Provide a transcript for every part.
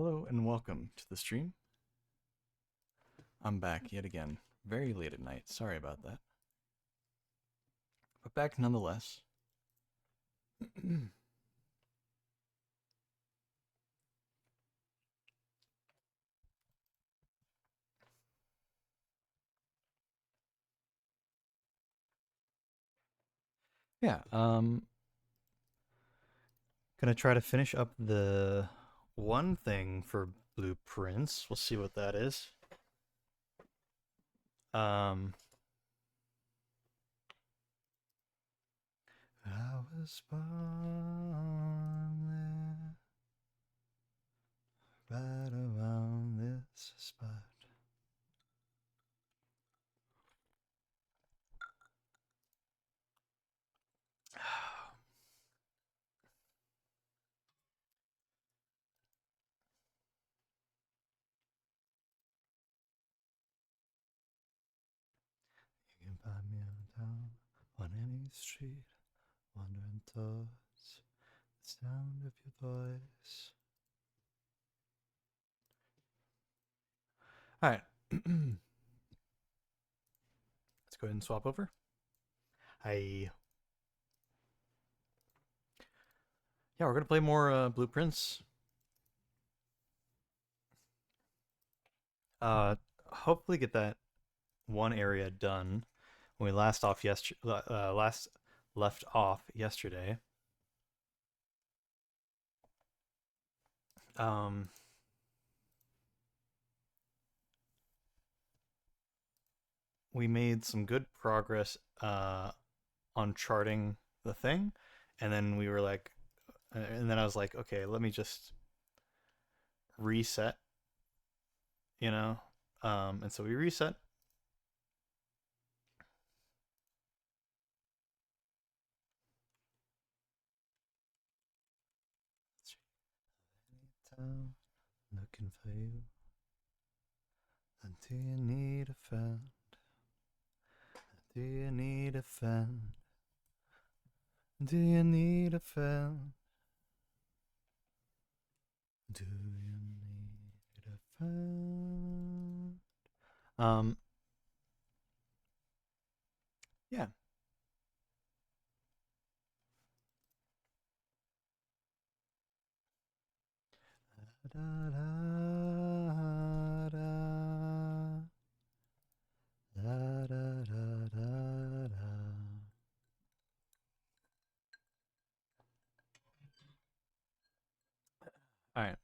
Hello and welcome to the stream. I'm back yet again, very late at night. Sorry about that. But back nonetheless. Yeah, gonna try to finish up the one thing for blueprints. We'll see what that is. I was born there, right around this spot. You can find me on town, on any street, wandering thoughts, the sound of your voice. All right. Let's go ahead and swap over. Hi. Yeah, we're gonna play more blueprints. Hopefully get that one area done when we last left off yesterday. Um, we made some good progress on charting the thing, and then we were like, and then I was like, okay, let me just reset, you know, and so we reset. Anytime looking for you, and do you need a friend? Do you need a friend? Do you need a friend? Do you need a friend? Yeah. Da, da, da, da, da, da, da, da. All right.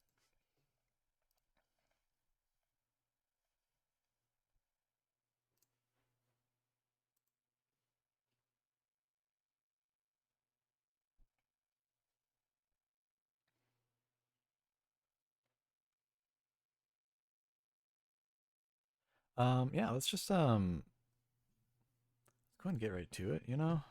Yeah, let's just go ahead and get right to it, you know?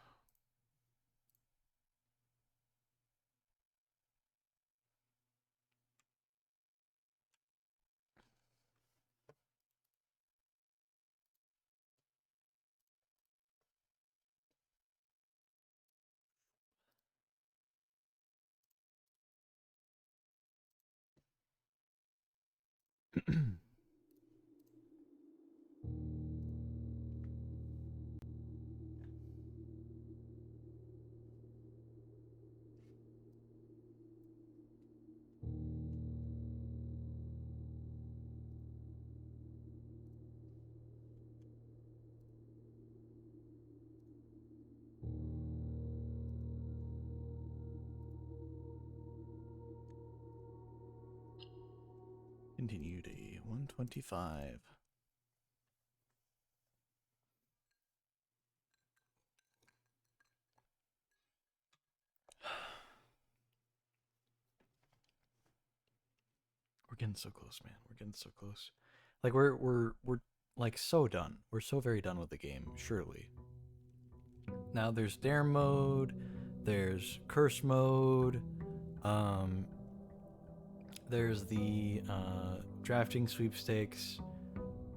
Continue to 125. We're getting so close, man. We're getting so close. Like we're like so done. We're so very done with the game, surely. Now there's dare mode, there's curse mode, um, there's the drafting sweepstakes,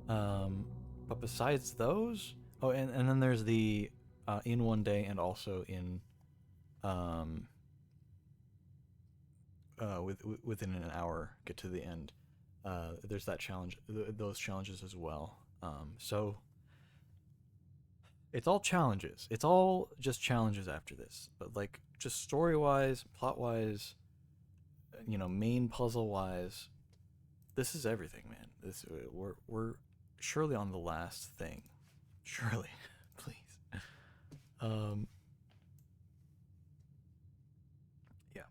but besides those, oh, and then there's the in one day and also in um, within an hour get to the end. There's that challenge, those challenges as well. So it's all challenges. It's all just challenges after this. But like just story wise, plot wise, main puzzle wise, this is everything, man. We're surely on the last thing. Surely, please. Um, yeah.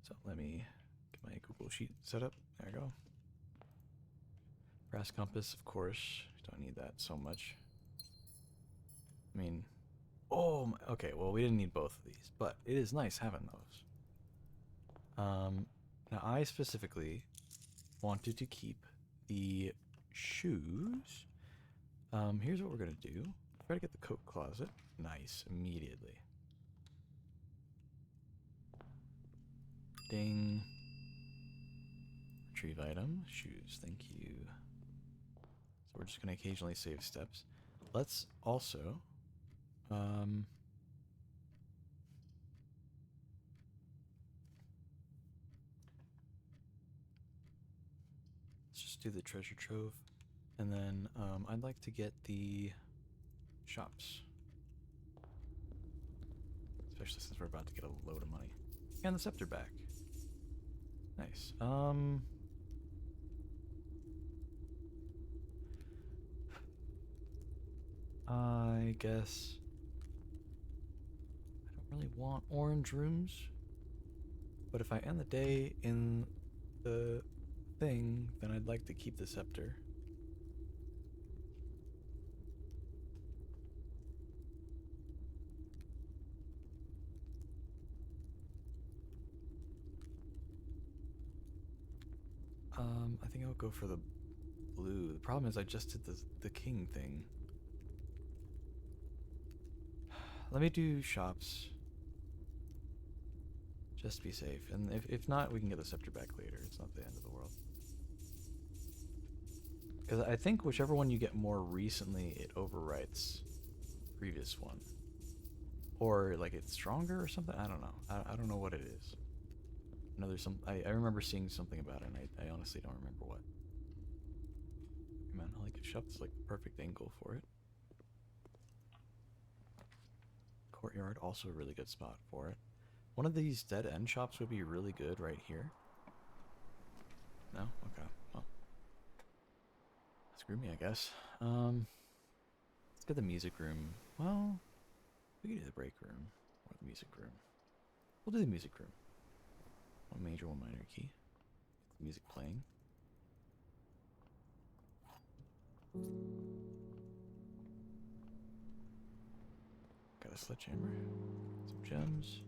So let me get my Google Sheet set up. There I go. Brass compass, of course. Don't need that so much. I mean, oh, okay. Well, we didn't need both of these, but it is nice having those. Now I specifically wanted to keep the shoes. Here's what we're gonna do. Try to get the coat closet. Nice, immediately. Ding. Retrieve item. Shoes, thank you. So we're just gonna occasionally save steps. Let's also, let's just do the treasure trove. And then, I'd like to get the shops. Especially since we're about to get a load of money. And the scepter back. Nice. I guess I don't really want orange rooms. But if I end the day in the thing, then I'd like to keep the scepter. I think I'll go for the blue. The problem is I just did the king thing. Let me do shops. Just to be safe. And if not, we can get the scepter back later. It's not the end of the world. Because I think whichever one you get more recently, it overwrites the previous one. Or like it's stronger or something? I don't know. I don't know what it is. I know there's some. I remember seeing something about it, and I honestly don't remember what. Come on, I like it. Shop's like perfect angle for it. Courtyard, also a really good spot for it. One of these dead end shops would be really good right here. No? Okay. Well. Screw me, I guess. Let's get the music room. Well, we could do the break room or the music room. We'll do the music room. One major, one minor key. Get the music playing. Got a sledgehammer. Some gems.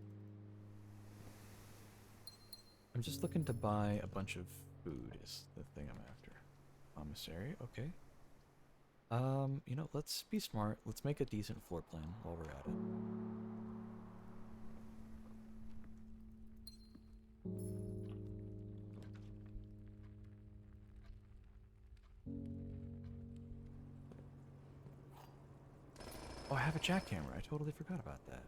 I'm just looking to buy a bunch of food is the thing I'm after. Commissary, okay. Let's be smart. Let's make a decent floor plan while we're at it. Oh, I have a jackhammer. I totally forgot about that.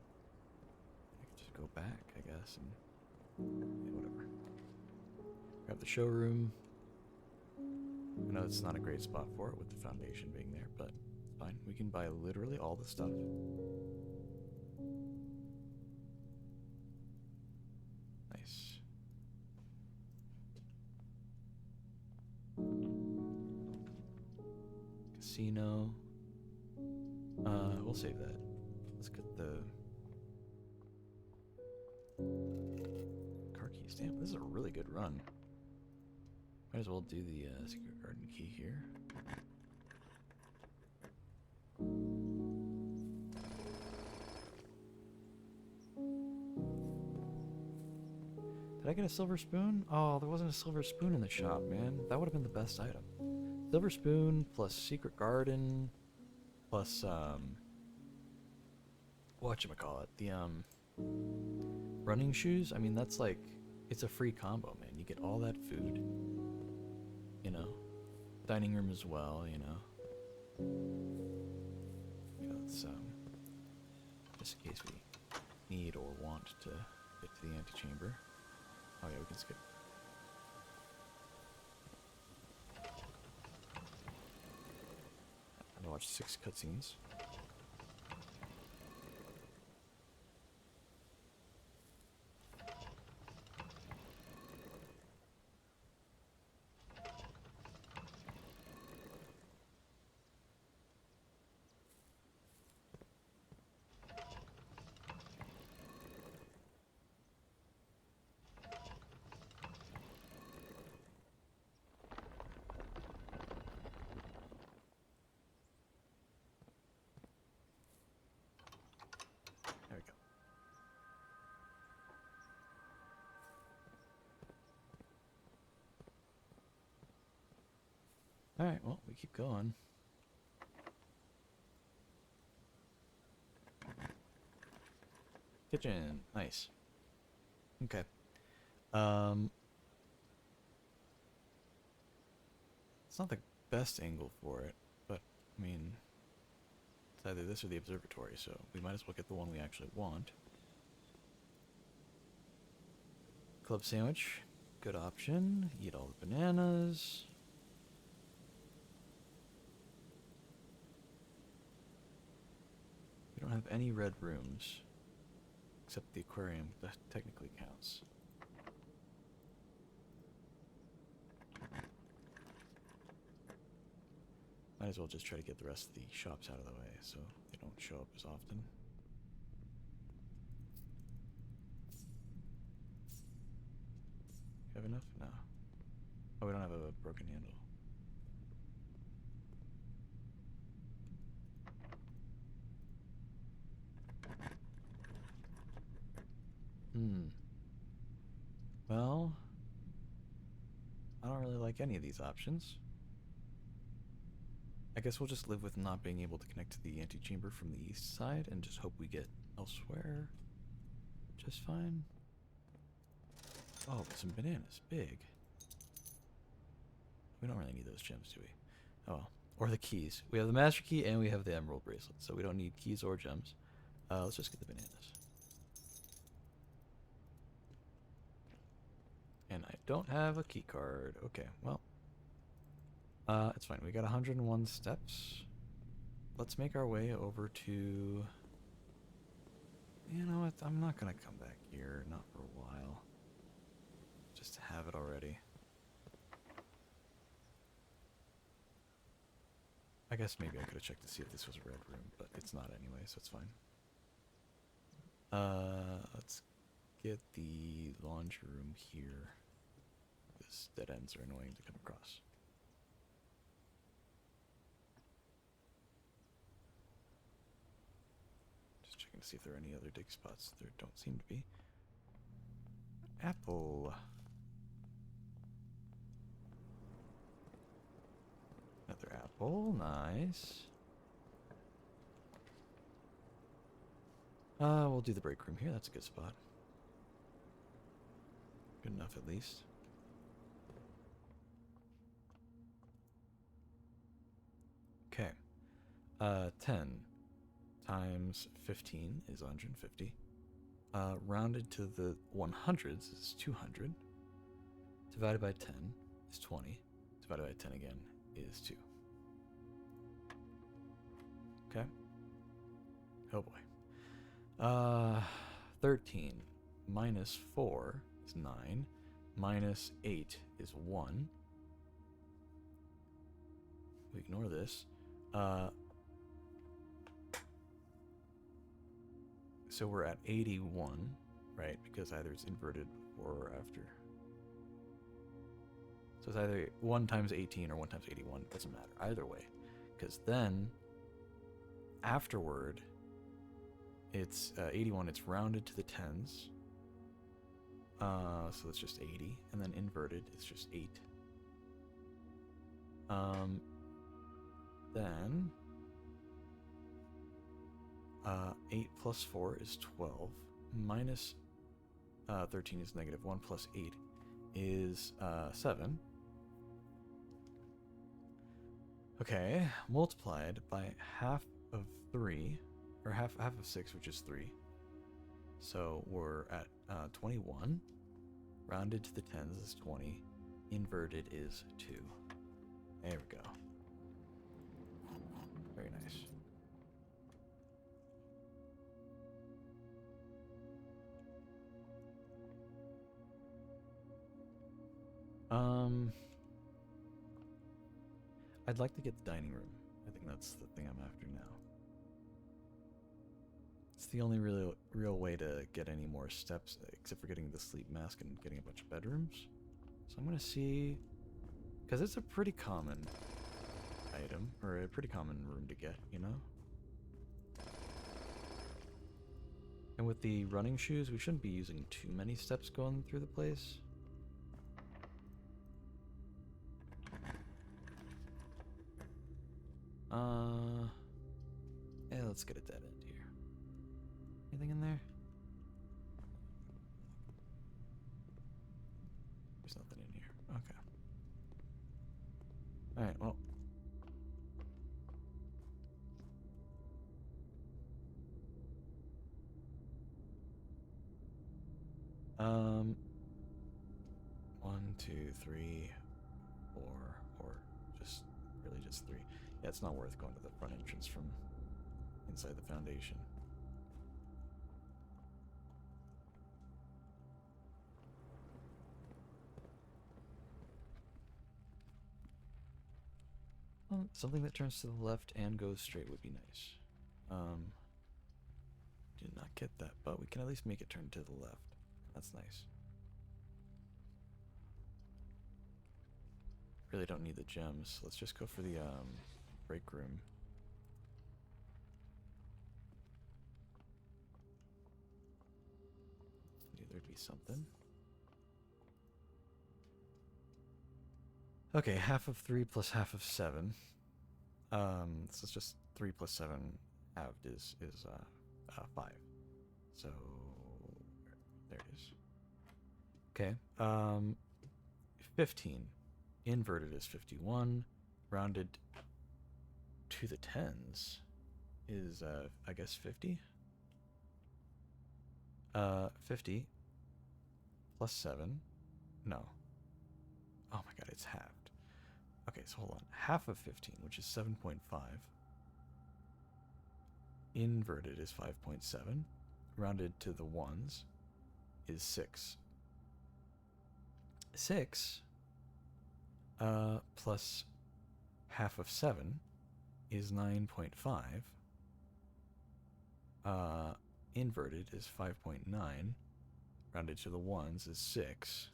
I could just go back, I guess, and yeah, whatever. Grab the showroom. I know it's not a great spot for it with the foundation being there, but it's fine. We can buy literally all the stuff. Nice. Casino. We'll save that. Let's get the car key stamp. This is a really good run. Might as well do the secret garden key here. Did I get a silver spoon? Oh, there wasn't a silver spoon in the shop, man. That would have been the best item. Silver spoon plus secret garden plus whatchamacallit, the running shoes. I mean, that's like, it's a free combo, man. You get all that food, dining room as well, let's just in case we need or want to get to the antechamber. Oh yeah, we can skip. I'm gonna watch 6 cutscenes. There we go. Alright, well, we keep going. Kitchen. Nice. Okay. It's not the best angle for it, but, I mean, it's either this or the observatory, so we might as well get the one we actually want. Club sandwich. Good option. Eat all the bananas. We don't have any red rooms. Except the aquarium. That technically counts. Might as well just try to get the rest of the shops out of the way so they don't show up as often. Have enough? No. Oh, we don't have a broken handle. Well, I don't really like any of these options. I guess we'll just live with not being able to connect to the antechamber from the east side and just hope we get elsewhere just fine. Oh, some bananas. Big. We don't really need those gems, do we? Oh well. Or the keys. We have the master key and we have the emerald bracelet, so we don't need keys or gems. Let's just get the bananas. And I don't have a key card. Okay, well. It's fine. We got 101 steps. Let's make our way over to... You know what? I'm not going to come back here. Not for a while. Just to have it already. I guess maybe I could have checked to see if this was a red room, but it's not anyway, so it's fine. Let's get the laundry room here. Because dead ends are annoying to come across. Just checking to see if there are any other dig spots. There don't seem to be. Apple. Another apple, nice. We'll do the break room here, that's a good spot. Good enough at least. Okay. 10 times 15 is 150. Rounded to the 100s is 200. Divided by 10 is 20. Divided by 10 again is 2. Okay. Oh boy. 13 minus 4 is 9. Minus 8 is 1. We ignore this. So we're at 81, right? Because either it's inverted before or after. So it's either 1 times 18 or 1 times 81. It doesn't matter. Either way. Because then, afterward, it's 81. It's rounded to the tens. So it's just 80. And then inverted, it's just 8. Then 8 plus 4 is 12. Minus 13 is negative. 1 plus 8 is 7. Okay, multiplied by half of 3, or half of 6, which is 3. So we're at 21, Rounded to the tens is 20. Inverted is 2. There we go. Very nice. I'd like to get the dining room. I think that's the thing I'm after now. It's the only real way to get any more steps, except for getting the sleep mask and getting a bunch of bedrooms. So I'm gonna see, because it's a pretty common item, or a pretty common room to get, you know? And with the running shoes, we shouldn't be using too many steps going through the place. Yeah, let's get a dead end here. Anything in there? There's nothing in here. Okay. Alright, well. One, two, three, four, or just really just three. Yeah, it's not worth going to the front entrance from inside the foundation. Well, something that turns to the left and goes straight would be nice. Did not get that, but we can at least make it turn to the left. That's nice. Really don't need the gems. Let's just go for the break room. Knew there'd be something. Okay, half of 3 plus half of 7. So it's just 3 plus 7 halved is 5. So there it is. Okay. 15. Inverted is 51. Rounded to the tens is I guess 50. 50 plus 7. No. Oh my god, it's halved. Okay, so hold on. Half of 15, which is 7.5. Inverted is 5.7. Rounded to the ones is 6. 6 plus half of 7 is 9.5. Inverted is 5.9. Rounded to the ones is 6.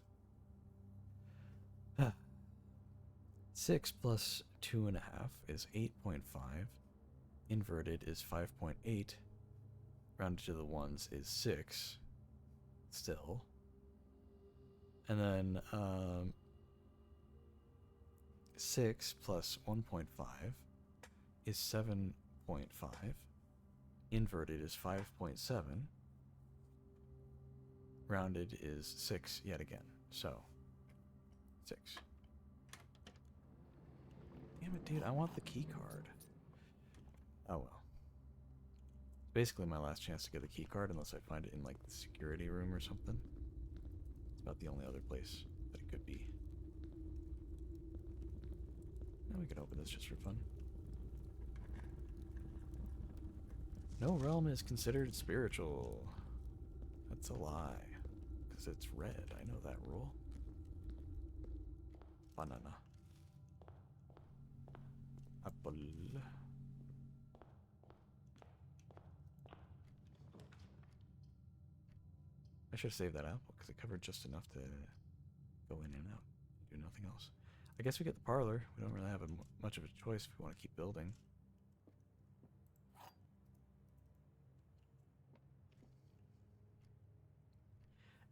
6 plus 2.5 is 8.5. Inverted is 5.8. Rounded to the ones is 6. Still. And then 6 plus 1.5 is 7.5. Inverted is 5.7. Rounded is 6 yet again. So 6. Damn it, dude, I want the key card. Oh well. Basically my last chance to get the key card unless I find it in like the security room or something. It's about the only other place that it could be. Now we can open this just for fun. No realm is considered spiritual. That's a lie. Because it's red. I know that rule. Banana. Apple. I should have saved that apple because it covered just enough to go in and out. Do nothing else. I guess we get the parlor. We don't really have much of a choice if we want to keep building.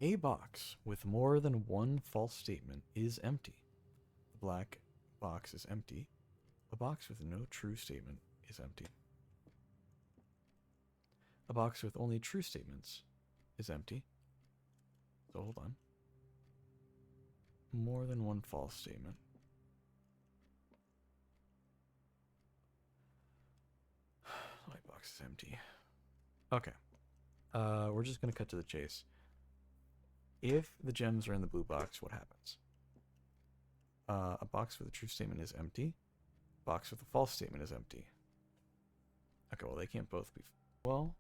A box with more than one false statement is empty. The black box is empty. A box with no true statement is empty. A box with only true statements is empty. So hold on. More than one false statement. The white box is empty. Okay. We're just going to cut to the chase. If the gems are in the blue box, what happens? A box with a true statement is empty. A box with a false statement is empty. Okay, well, they can't both be... Well...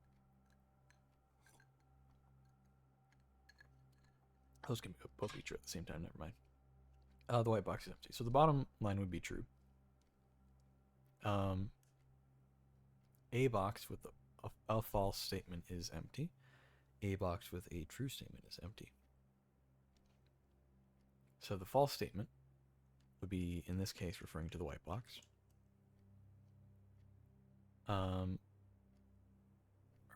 Those can both be true at the same time, never mind. The white box is empty. So the bottom line would be true. A box with a false statement is empty. A box with a true statement is empty. So the false statement would be, in this case, referring to the white box. Or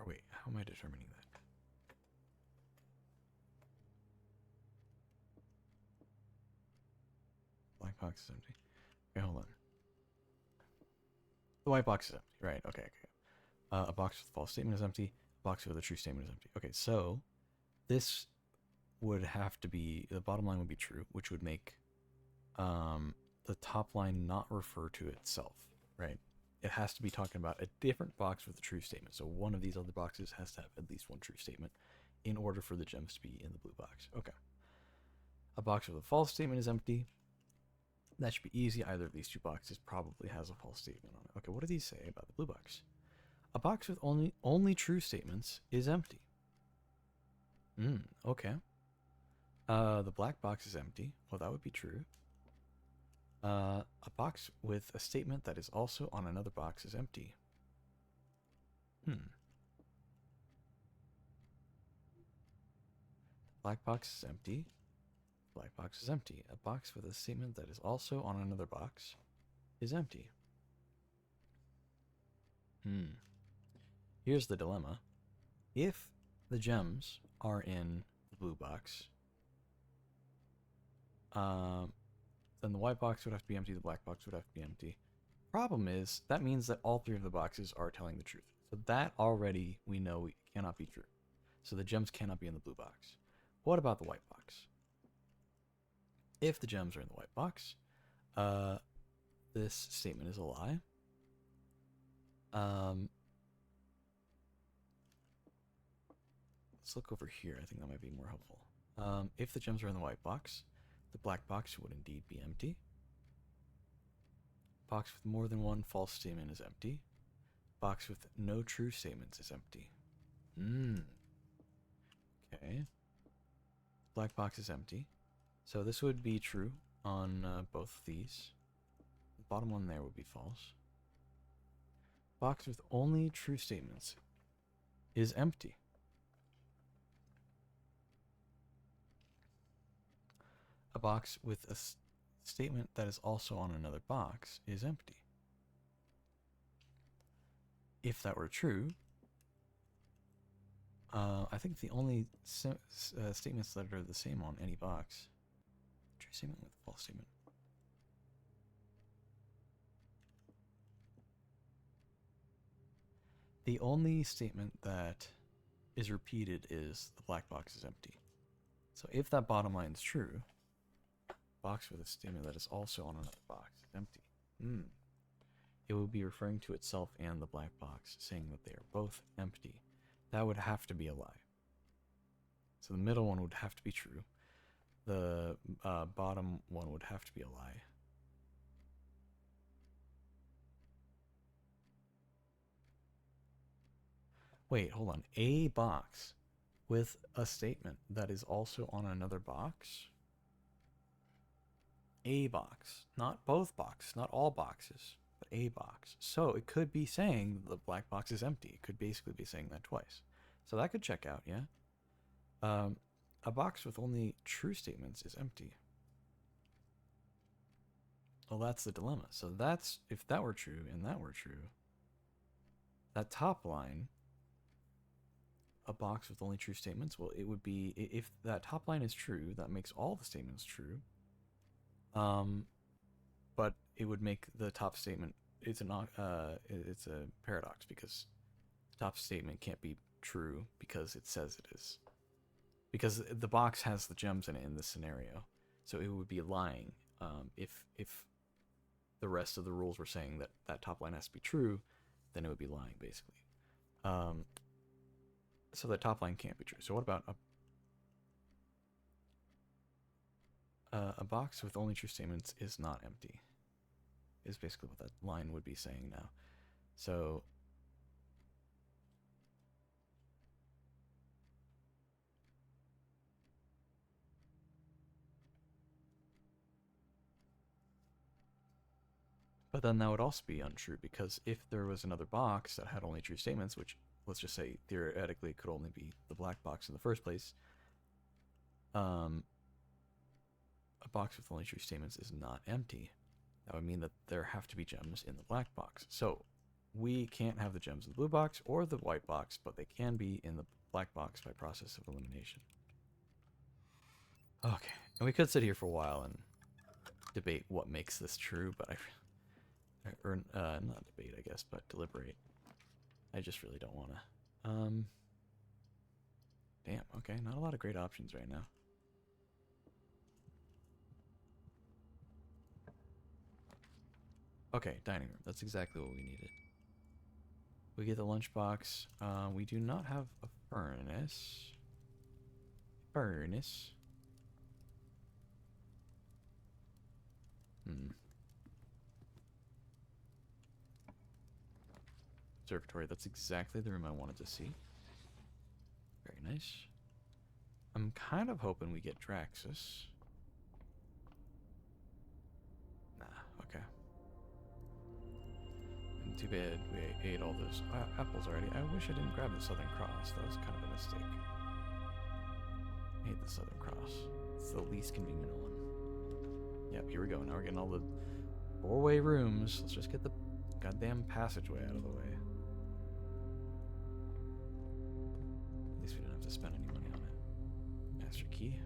wait, how am I determining that? Black box is empty. Okay, hold on. The white box is empty. Right, okay. A box with a false statement is empty. A box with a true statement is empty. Okay, so this would have to be, the bottom line would be true, which would make the top line not refer to itself, right? It has to be talking about a different box with a true statement. So one of these other boxes has to have at least one true statement in order for the gems to be in the blue box. Okay. A box with a false statement is empty. That should be easy. Either of these two boxes probably has a false statement on it. Okay, what do these say about the blue box? A box with only true statements is empty. Okay. The black box is empty. Well, that would be true. A box with a statement that is also on another box is empty. Black box is empty. Black box is empty. A box with a statement that is also on another box is empty. Here's the dilemma. If the gems are in the blue box, then the white box would have to be empty, the black box would have to be empty. Problem is, that means that all three of the boxes are telling the truth. So that already we know cannot be true. So the gems cannot be in the blue box. What about the white box? If the gems are in the white box, this statement is a lie. Let's look over here. I think that might be more helpful. If the gems are in the white box, the black box would indeed be empty. Box with more than one false statement is empty. Box with no true statements is empty. Okay. Black box is empty. So this would be true on both of these. The bottom one there would be false. Box with only true statements is empty. A box with a statement that is also on another box is empty. If that were true, I think the only statements that are the same on any box, true statement with false statement. The only statement that is repeated is the black box is empty. So if that bottom line is true, box with a statement that is also on another box is empty. It would be referring to itself and the black box, saying that they are both empty. That would have to be a lie. So the middle one would have to be true. The bottom one would have to be a lie. Wait, hold on. A box with a statement that is also on another box? A box. Not both boxes, not all boxes, but a box. So it could be saying the black box is empty. It could basically be saying that twice. So that could check out, yeah? A box with only true statements is empty. Well, that's the dilemma. So that's, if that were true and that were true, that top line, a box with only true statements, well, it would be, if that top line is true, that makes all the statements true. But it would make the top statement, it's a paradox, because the top statement can't be true because it says it is. Because the box has the gems in it in this scenario. So it would be lying. If the rest of the rules were saying that that top line has to be true, then it would be lying, basically. So the top line can't be true. So what about A box with only true statements is not empty, is basically what that line would be saying now. So but then that would also be untrue, because if there was another box that had only true statements, which let's just say theoretically could only be the black box in the first place, a box with only true statements is not empty. That would mean that there have to be gems in the black box. So we can't have the gems in the blue box or the white box, but they can be in the black box by process of elimination. Okay, and we could sit here for a while and debate what makes this true, but not debate, I guess, but deliberate. I just really don't want to. Damn, okay, not a lot of great options right now. Okay, dining room. That's exactly what we needed. We get the lunchbox. We do not have a furnace. Furnace. Observatory. That's exactly the room I wanted to see. Very nice. I'm kind of hoping we get Draxus. Nah, okay. And too bad we ate all those apples already. I wish I didn't grab the Southern Cross. That was kind of a mistake. I hate the Southern Cross. It's the least convenient one. Yep, here we go. Now we're getting all the four-way rooms. Let's just get the goddamn passageway out of the way. At least we don't have to spend any money on it. Master key.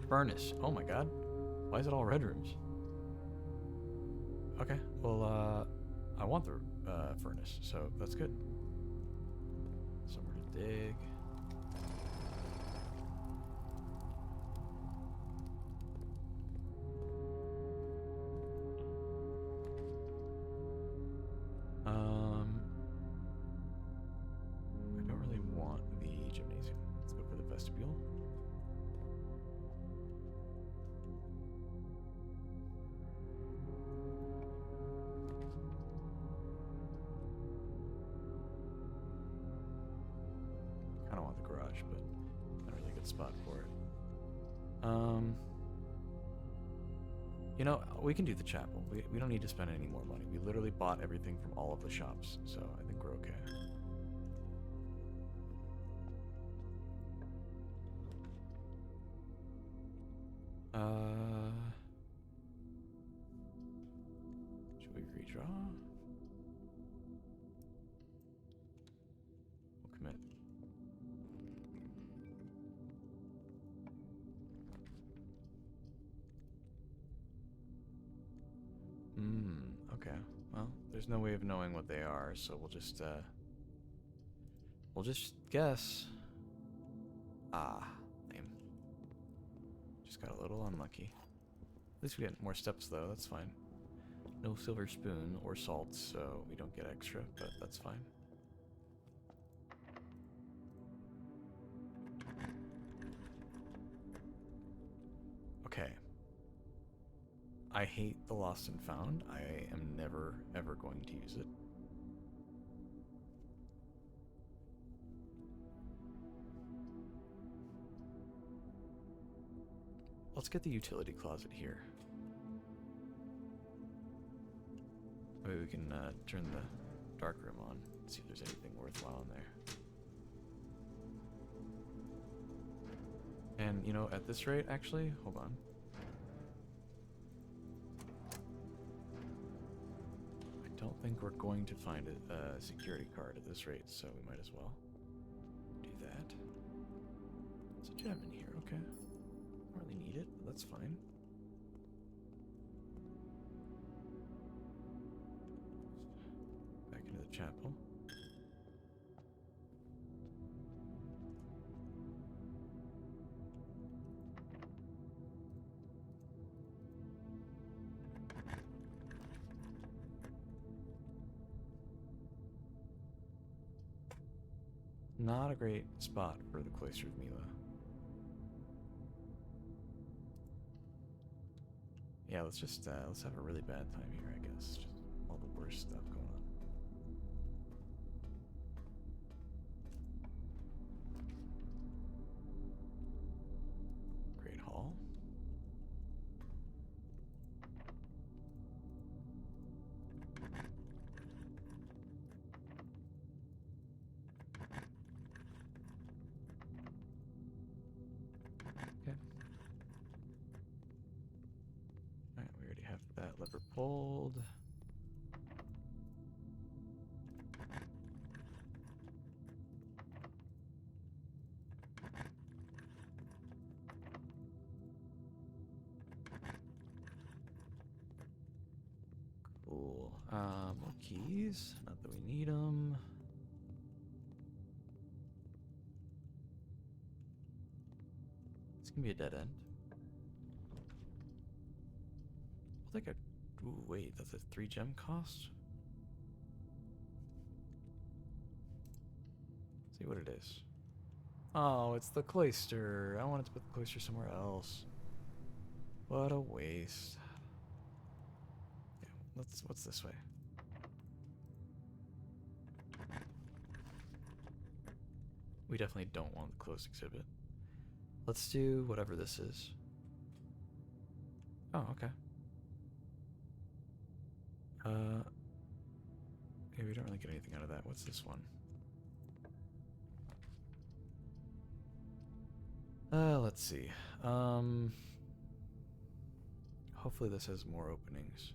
Furnace. Oh my god. Why is it all red rooms? Okay, well, I want the furnace, so that's good. Somewhere to dig. I don't really want the gymnasium. Let's go for the vestibule. Kind of want the garage, but not a really good spot for it. You know, we can do the chapel. We don't need to spend any more money. We literally bought everything from all of the shops, so I think we're okay. Should we redraw? We'll commit. Okay. Well, there's no way of knowing what they are, so we'll just guess. Ah, lame. Just got a little unlucky. At least we get more steps though, that's fine. No silver spoon or salt, so we don't get extra, but that's fine. Okay. I hate the lost and found. I am never, ever going to use it. Let's get the utility closet here. Maybe we can turn the dark room on, see if there's anything worthwhile in there. And, you know, at this rate, actually, hold on. I don't think we're going to find a security card at this rate, so we might as well do that. There's a gem in here, okay. Don't really need it, but that's fine. Back into the chapel. Not a great spot for the Cloister of Mila. Yeah, let's just let's have a really bad time here, I guess. Just all the worst stuff going on. Great Hall. Okay. Alright, we already have that lever pulled. Cool. More keys. Not that we need them. It's gonna be a dead end. I'll take a. Ooh, wait, that's a 3 gem cost? Let's see what it is. Oh, it's the cloister. I wanted to put the cloister somewhere else. What a waste. Yeah, what's this way? We definitely don't want the closed exhibit. Let's do whatever this is. Oh, okay. Yeah, we don't really get anything out of that. What's this one? Let's see. Hopefully this has more openings.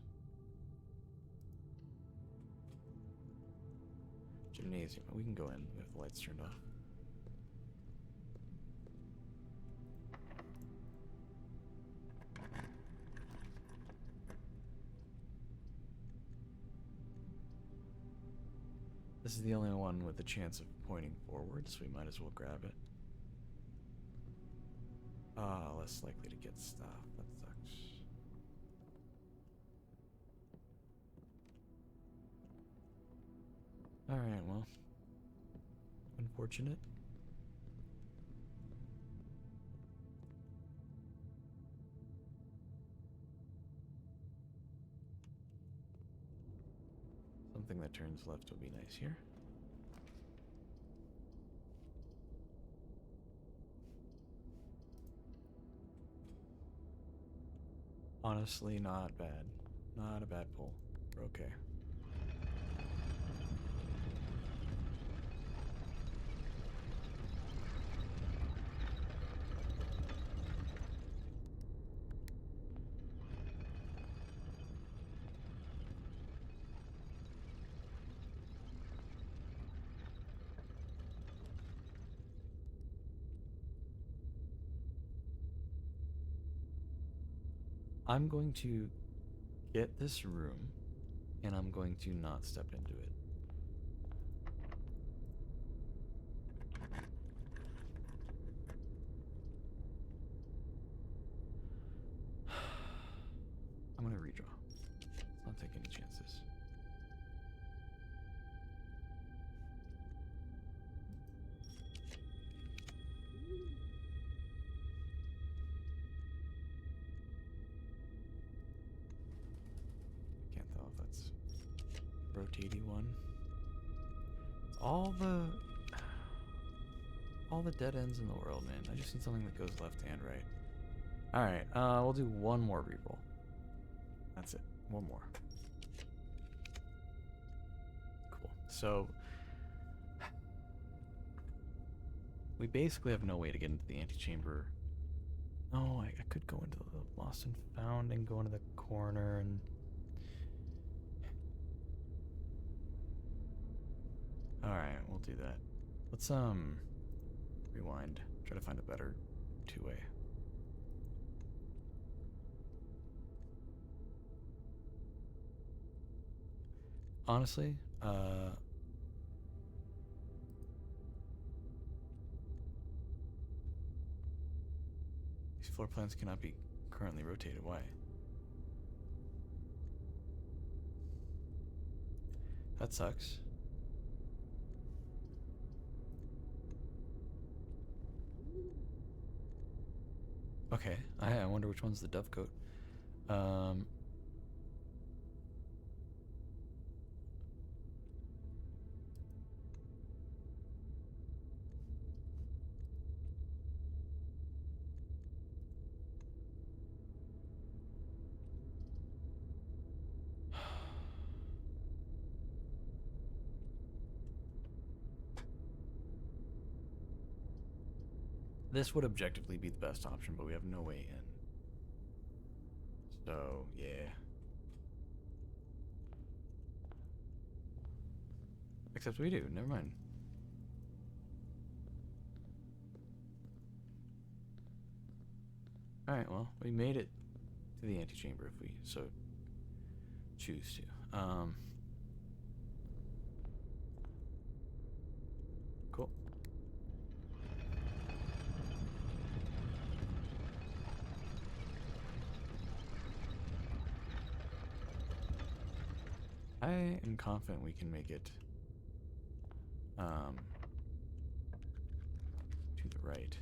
Gymnasium. We can go in if the lights turned off. This is the only one with a chance of pointing forward, so we might as well grab it. Ah, less likely to get stuff. That sucks. Alright, well. Unfortunate. Something that turns left would be nice here. Honestly, not bad. Not a bad pull. We're okay. I'm going to get this room, and I'm going to not step into it. I'm gonna redraw. Let's not take any chances. Can't tell if that's rotatey one. All the dead ends in the world, man. I just need something that goes left and right. Alright, we'll do one more reroll. That's it. One more. Cool. So we basically have no way to get into the antechamber. No, I could go into the lost and found and go into the corner and alright, we'll do that. Let's rewind. Try to find a better two-way. Honestly, these floor plans cannot be currently rotated. Why? That sucks. Okay, I wonder which one's the dovecote. Um, this would objectively be the best option, but we have no way in. So, yeah. Except we do, never mind. Alright, well, we made it to the antechamber if we so choose to. Cool. I am confident we can make it to the right.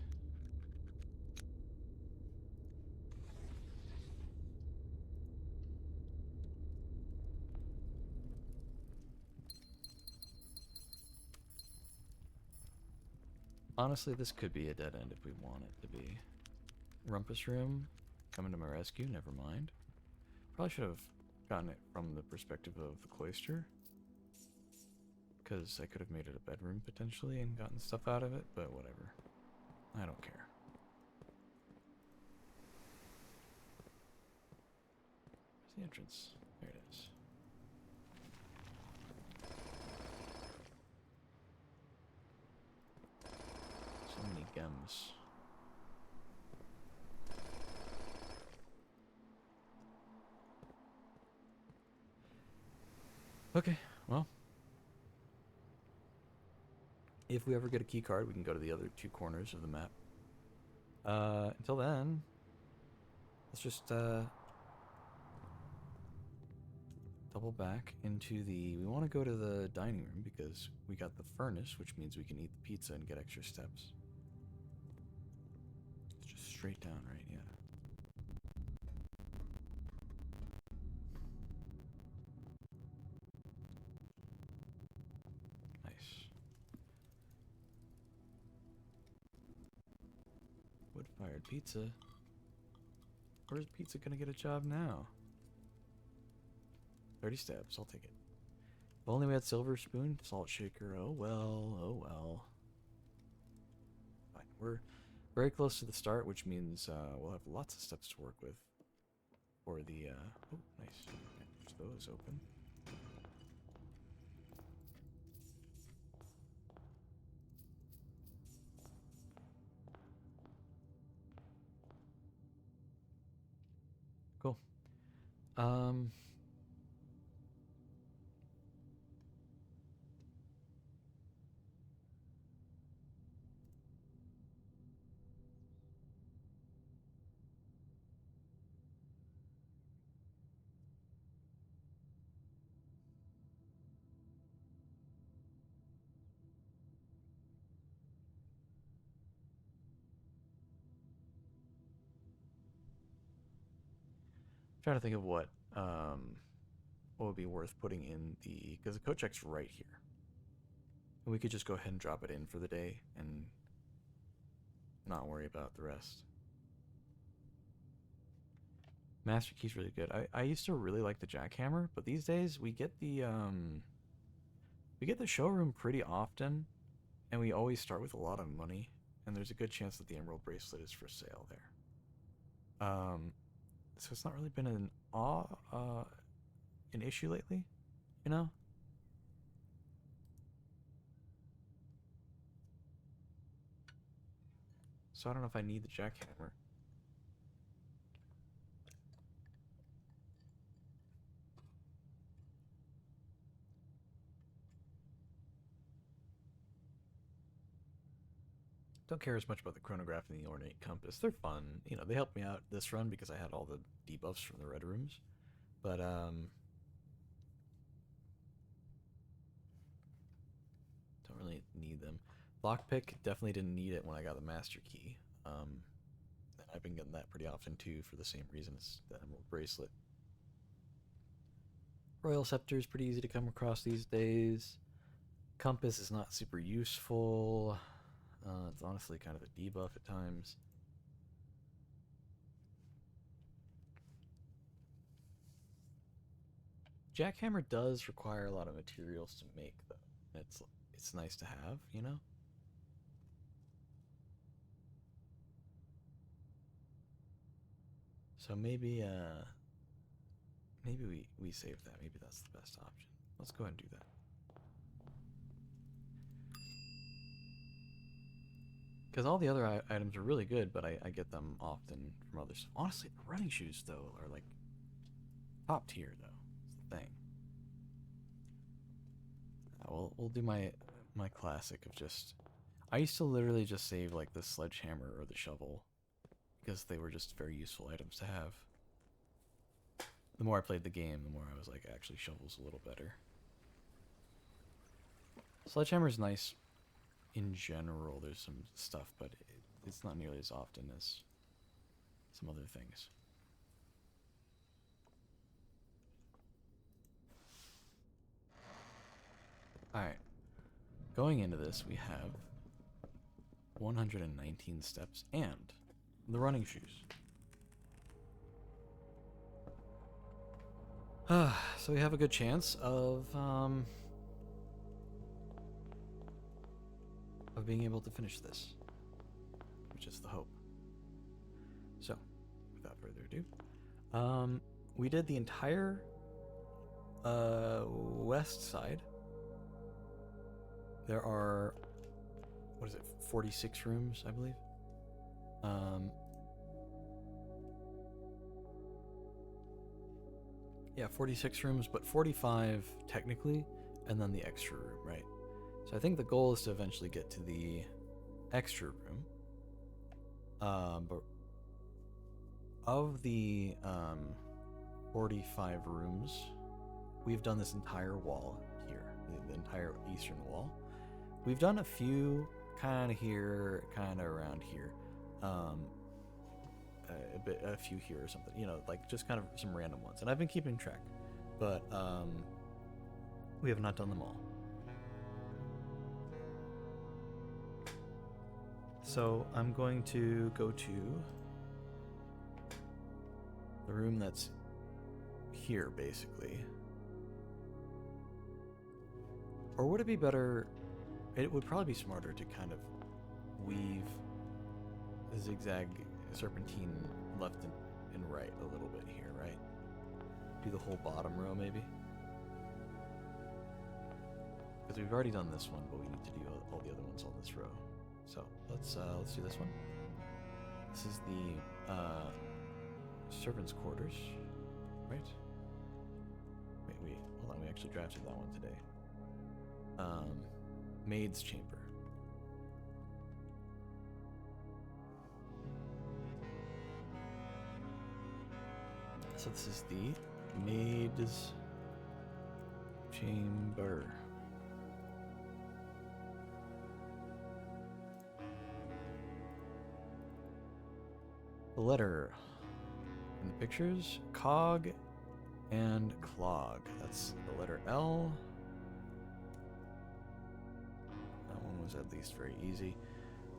Honestly, this could be a dead end if we want it to be. Rumpus Room, coming to my rescue, never mind. Probably should have gotten it from the perspective of the cloister, because I could have made it a bedroom potentially and gotten stuff out of it, but whatever. I don't care. Where's the entrance? There it is. So many gems. Okay, well. If we ever get a key card, we can go to the other two corners of the map. Until then, let's just double back into the... We want to go to the dining room because we got the furnace, which means we can eat the pizza and get extra steps. It's just straight down, right? Yeah. Nice. Wood-fired pizza. Where's pizza gonna get a job now? 30 steps, I'll take it. If only we had silver spoon, salt shaker. Oh well, oh well. Fine. We're very close to the start, which means we'll have lots of steps to work with. For the, oh, nice. There's those open. Cool. Trying to think of what would be worth putting in the, because the coat check's right here. And we could just go ahead and drop it in for the day and not worry about the rest. Master Key's really good. I used to really like the jackhammer, but these days we get the showroom pretty often, and we always start with a lot of money, and there's a good chance that the emerald bracelet is for sale there. So it's not really been an issue lately, you know? So I don't know if I need the jackhammer. Don't care as much about the chronograph and the ornate compass. They're fun. You know, they helped me out this run because I had all the debuffs from the red rooms. But, don't really need them. Lockpick, definitely didn't need it when I got the master key. And I've been getting that pretty often too for the same reason as the Emerald Bracelet. Royal Scepter is pretty easy to come across these days. Compass is not super useful. It's honestly kind of a debuff at times. Jackhammer does require a lot of materials to make, though. It's nice to have, you know? So maybe we save that. Maybe that's the best option. Let's go ahead and do that. Because all the other items are really good, but I get them often from others. Honestly, the running shoes, though, are like top tier, though. It's the thing. We'll do my classic of just... I used to literally just save like the sledgehammer or the shovel because they were just very useful items to have. The more I played the game, the more I was like, actually, shovel's a little better. Sledgehammer's nice in general. There's some stuff, but it's not nearly as often as some other things. Alright. Going into this, we have 119 steps and the running shoes. So we have a good chance of being able to finish this, which is the hope. So, without further ado, we did the entire west side. There are, what is it, 46 rooms, I believe. Yeah, 46 rooms, but 45 technically, and then the extra room, right? So I think the goal is to eventually get to the extra room. But of the 45 rooms, we've done this entire wall here, the entire eastern wall. We've done a few kind of here, kind of around here. A few here or something, you know, like just kind of some random ones. And I've been keeping track, but we have not done them all. So I'm going to go to the room that's here, basically. Or would it be better? It would probably be smarter to kind of weave a zigzag serpentine left and right a little bit here, right? Do the whole bottom row, maybe? Because we've already done this one, but we need to do all the other ones on this row. So let's do this one. This is the servants' quarters, right? Wait, hold on. We actually drafted that one today. Maid's chamber. So this is the maid's chamber. The letter in the pictures, cog and clog. That's the letter L. That one was at least very easy.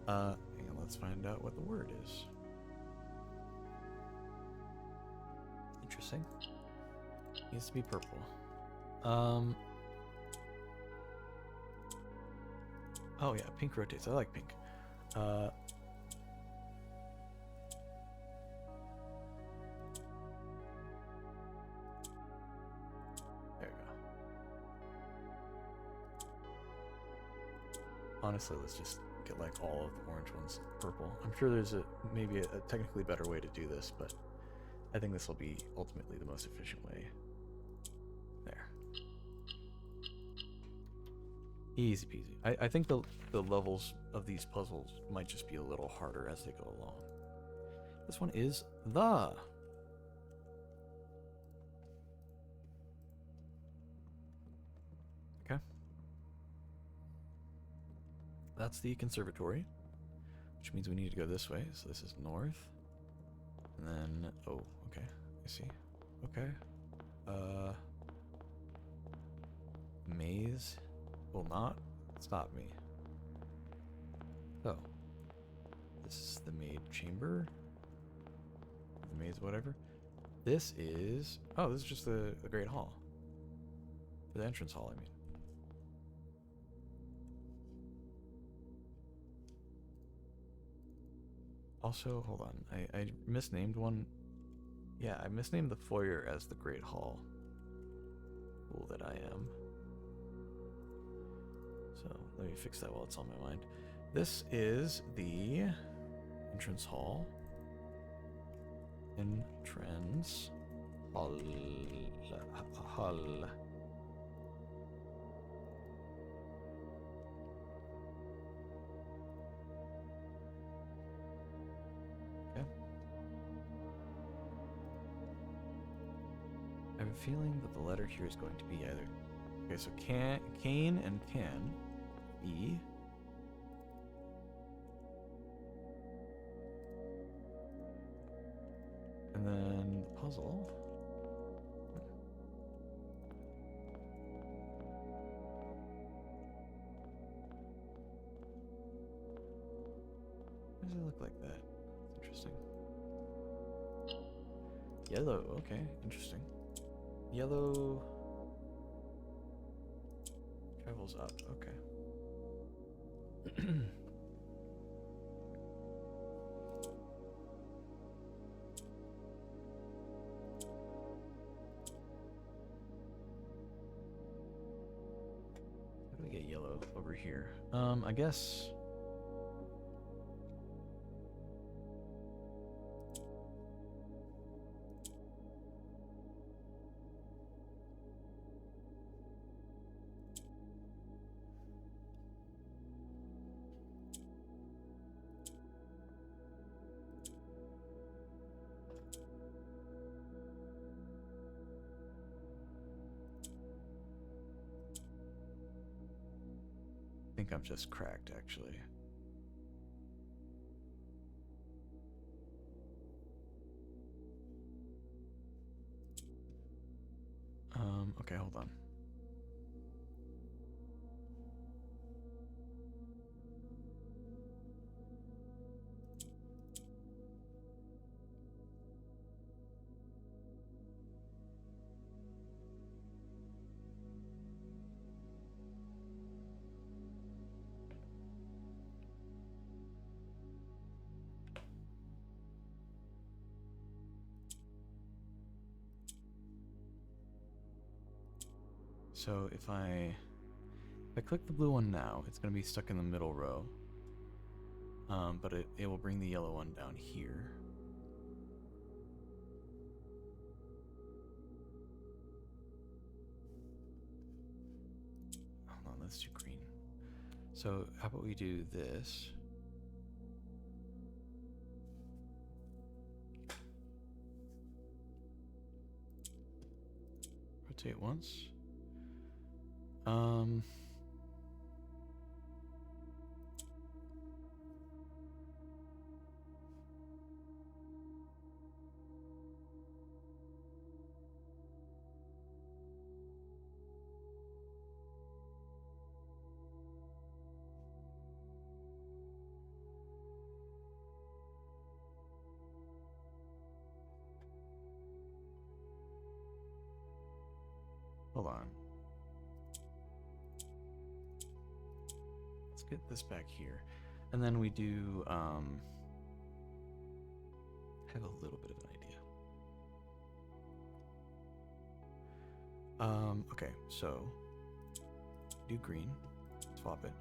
And let's find out what the word is. Interesting. Needs to be purple. Oh yeah, pink rotates. I like pink. There we go. Honestly, let's just get like all of the orange ones purple. I'm sure there's maybe a technically better way to do this, but I think this will be ultimately the most efficient way. There. Easy peasy. I think the levels of these puzzles might just be a little harder as they go along. This one is the. Okay. That's the conservatory, which means we need to go this way. So this is north. And then, oh, okay, I see. Okay. Maze will not stop me. Oh. This is the maid chamber? The maze, whatever. This is... Oh, this is just the Great Hall. The entrance hall, I mean. Also, hold on. I misnamed one. Yeah, I misnamed the foyer as the Great Hall. Fool that I am. So, let me fix that while it's on my mind. This is the entrance hall. Entrance hall. Hall. Okay. I have a feeling that the letter here is going to be either. Okay, so Cain and can. E. And then the puzzle. Why does it look like that? Interesting. Yellow, okay, interesting. Yellow travels up, okay. How do we get yellow over here? I guess. I think I'm just cracked, actually. Okay, hold on. So if I click the blue one now, it's going to be stuck in the middle row. But it will bring the yellow one down here. Hold on, let's do green. So how about we do this? Rotate once. Hold on. Let's get this back here. And then we do, have a little bit of an idea. Okay, so do green, swap it.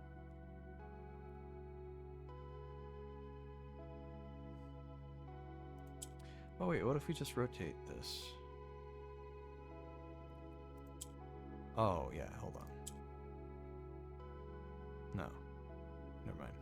Oh wait, what if we just rotate this? Oh yeah, hold on. No, never mind.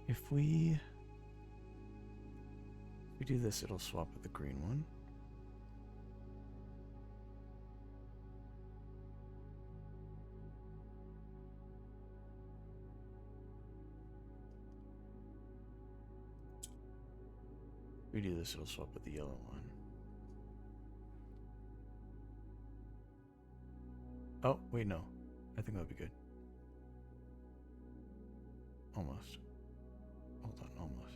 If we do this, it'll swap with the green one. If we do this, it'll swap with the yellow one. Oh, wait, no. I think that would be good. Almost. Hold on, almost.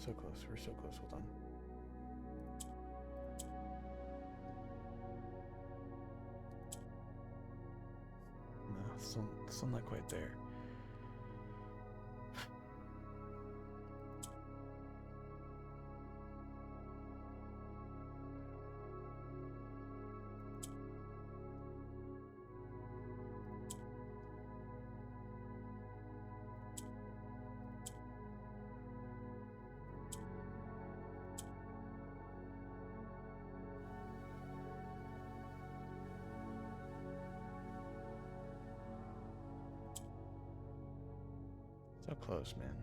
So close, we're so close, hold on. No, still not quite there. So close, man.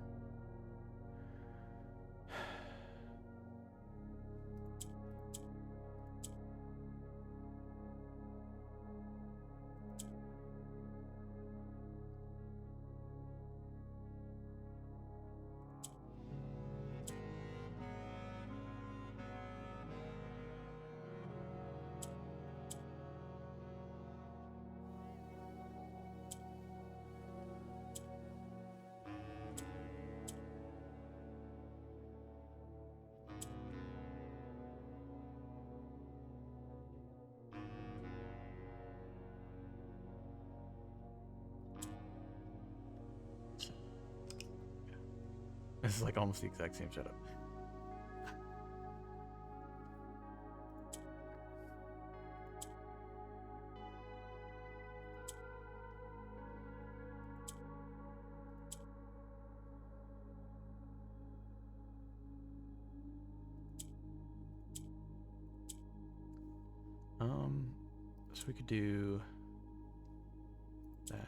This is like almost the exact same setup. So we could do that.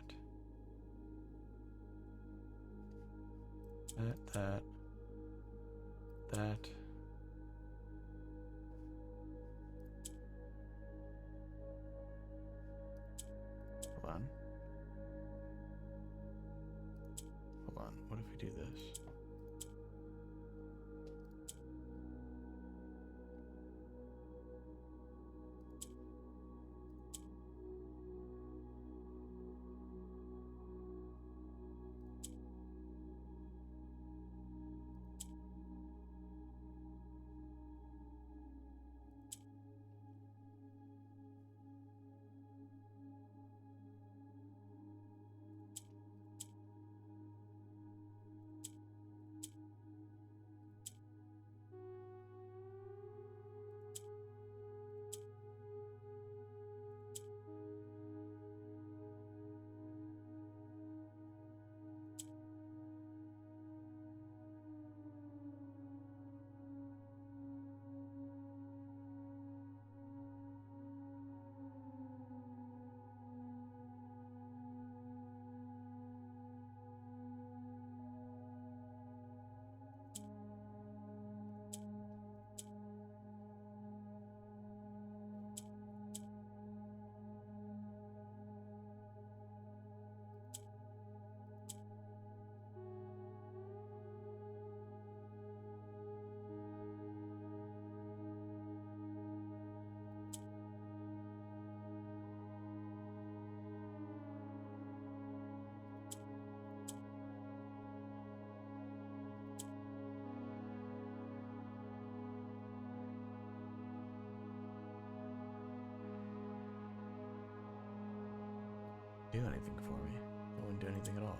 That. Hold on. What if we do this? anything for me. It wouldn't do anything at all.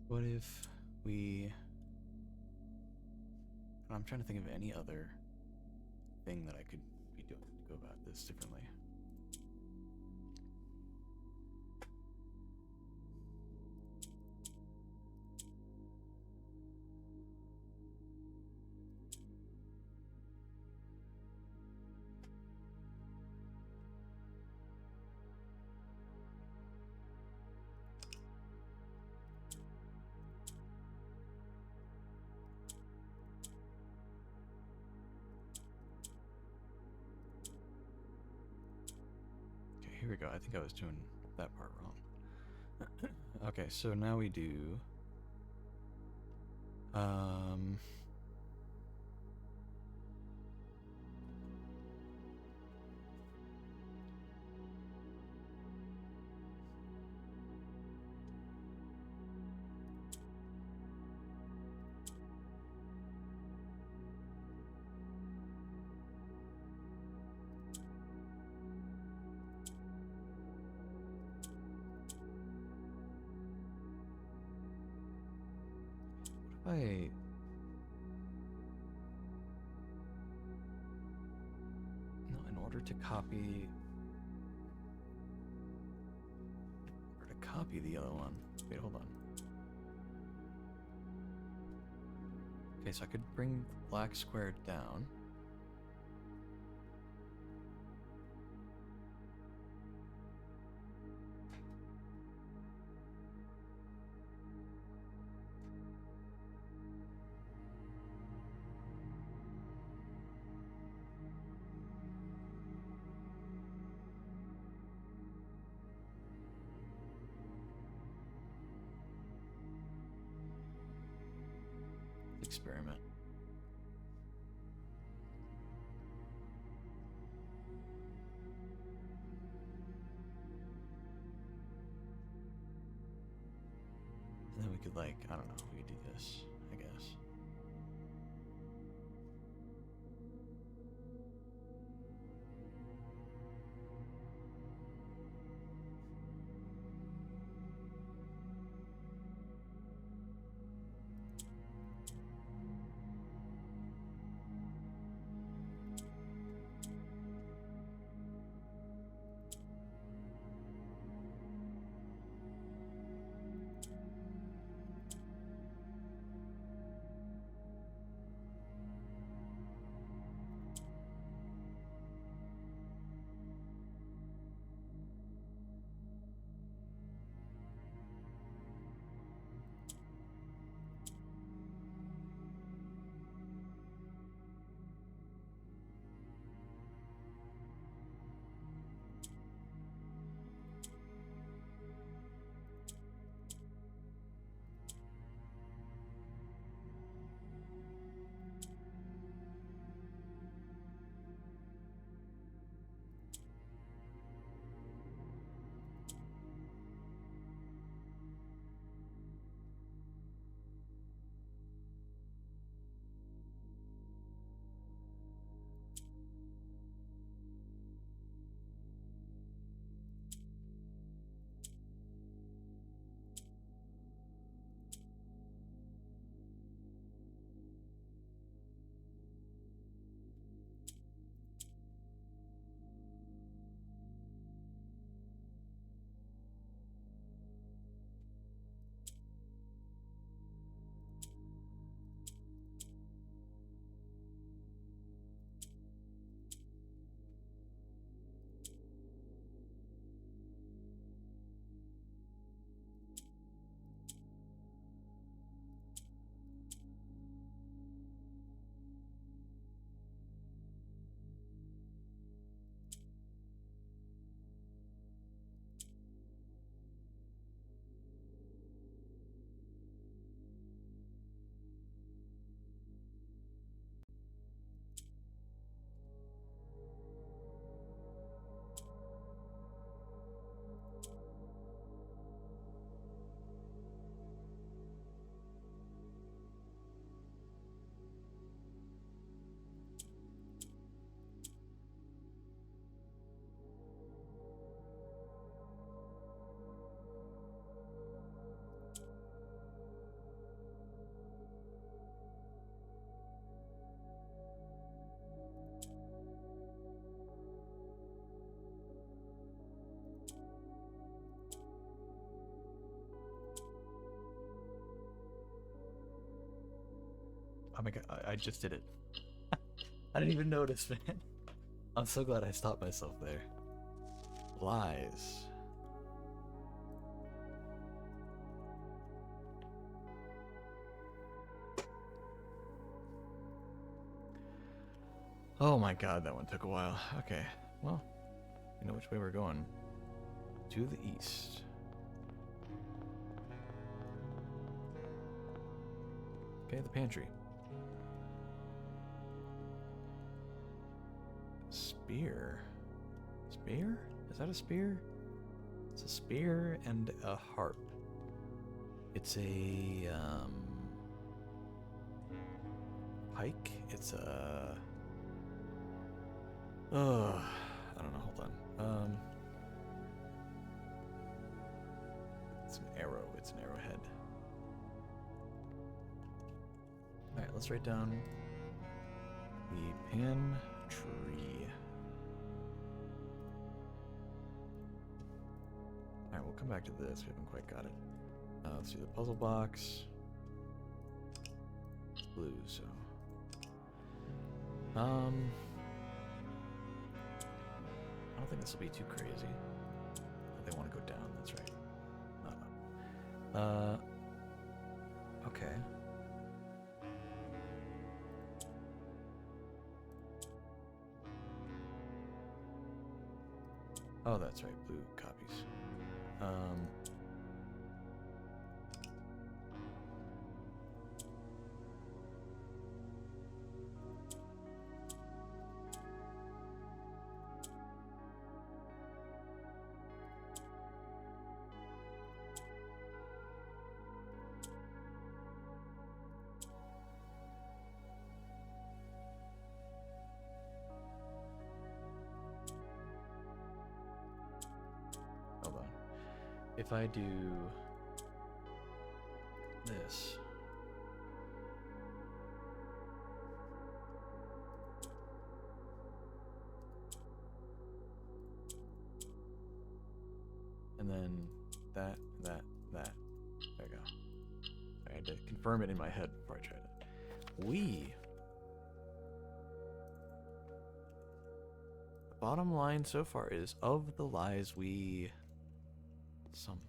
What if we... I'm trying to think of any other thing that I could be doing to go about this differently. Here we go. I think I was doing that part wrong. Okay, so now we do... I... No, in order to copy the other one. Wait, hold on. Okay, so I could bring the black square down. Experiment. And then we could, like, I don't know, we could do this, I guess. Oh my god, I just did it. I didn't even notice, man. I'm so glad I stopped myself there. Lies. Oh my god, that one took a while. Okay, well, you know which way we're going. To the east. Okay, the pantry. Spear. Spear? Is that a spear? It's a spear and a harp. It's a pike. It's a I don't know, hold on. It's an arrow, it's an arrowhead. Alright, let's write down the pantry. Alright, we'll come back to this. We haven't quite got it. Let's see the puzzle box. Blue, so. I don't think this will be too crazy. They want to go down, that's right. Not up. Okay. Oh, that's right, blue copies. Hold on. If I do this. And then that. There we go. I had to confirm it in my head before I tried it. The bottom line so far is of the lies we something.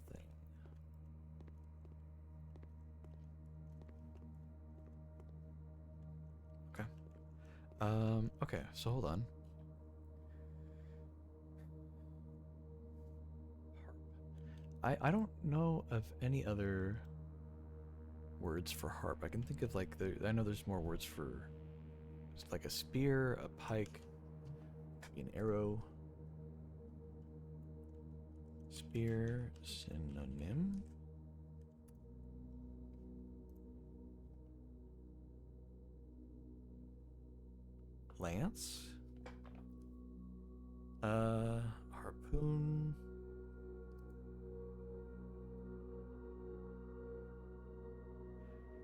Okay. Okay, so hold on. I don't know of any other words for harp. I can think of like I know there's more words for just like a spear, a pike, an arrow. Spear synonym. Lance. Harpoon.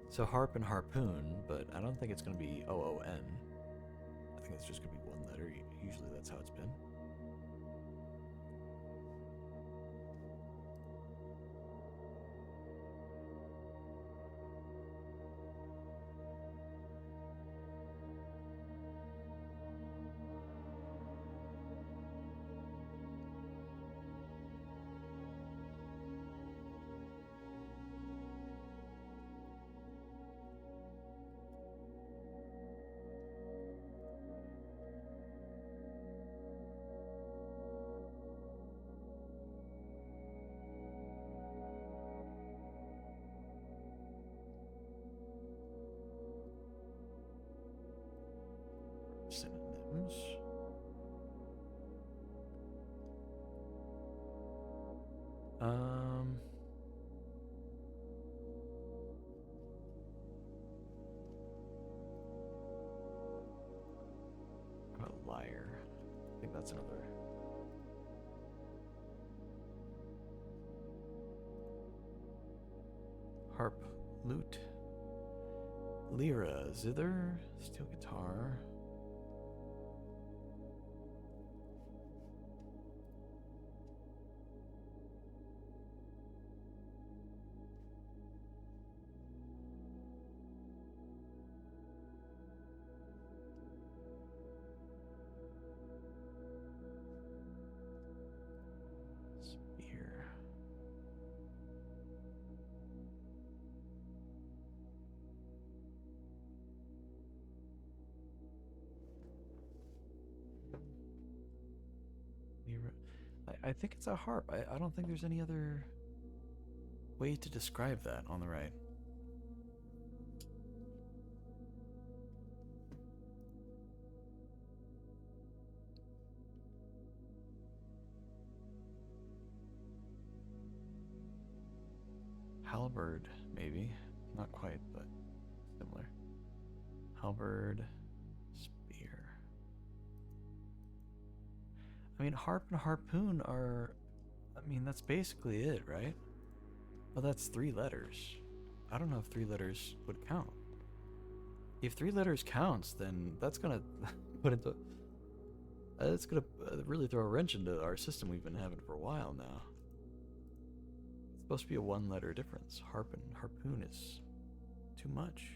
So harp and harpoon, but I don't think it's going to be OON. I think it's just going to be one letter. Usually that's how it's been. Synonyms. How about liar? I think that's another. Harp, lute, lira, zither, steel guitar. I think it's a harp. I don't think there's any other way to describe that on the right. Halberd, maybe. Not quite, but similar. Halberd, spear. I mean, harp and harpoon are... I mean, that's basically it, right? Well, that's 3 letters. I don't know if 3 letters would count. If 3 letters counts, then that's gonna put into... It's gonna really throw a wrench into our system we've been having for a while now. It's supposed to be a 1-letter difference. Harp and harpoon is too much.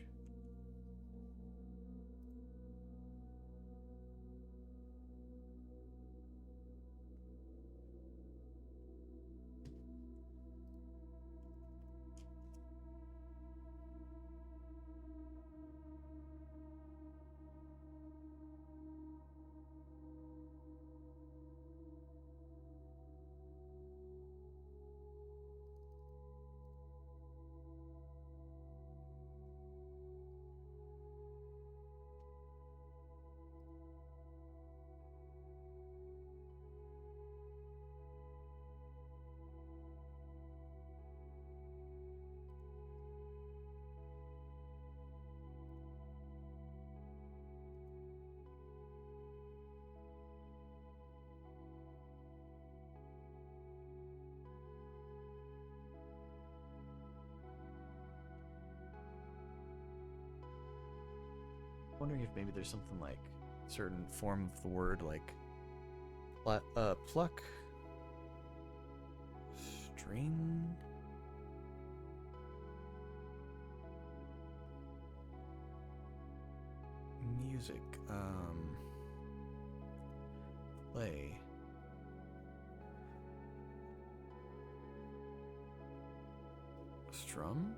Wondering if maybe there's something like certain form of the word like pluck, string, music, play, strum,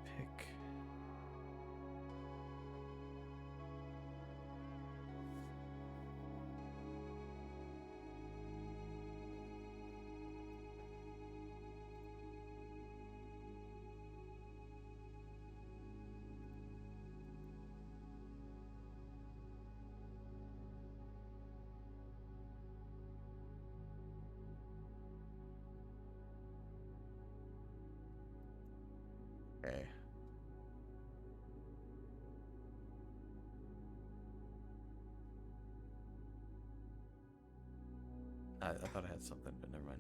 pick. Okay. I thought I had something, but never mind.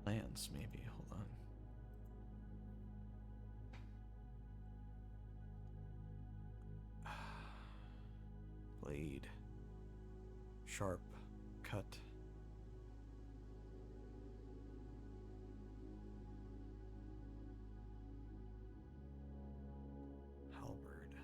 Lance, maybe. Hold on. Blade. Sharp. Cut. Halberd.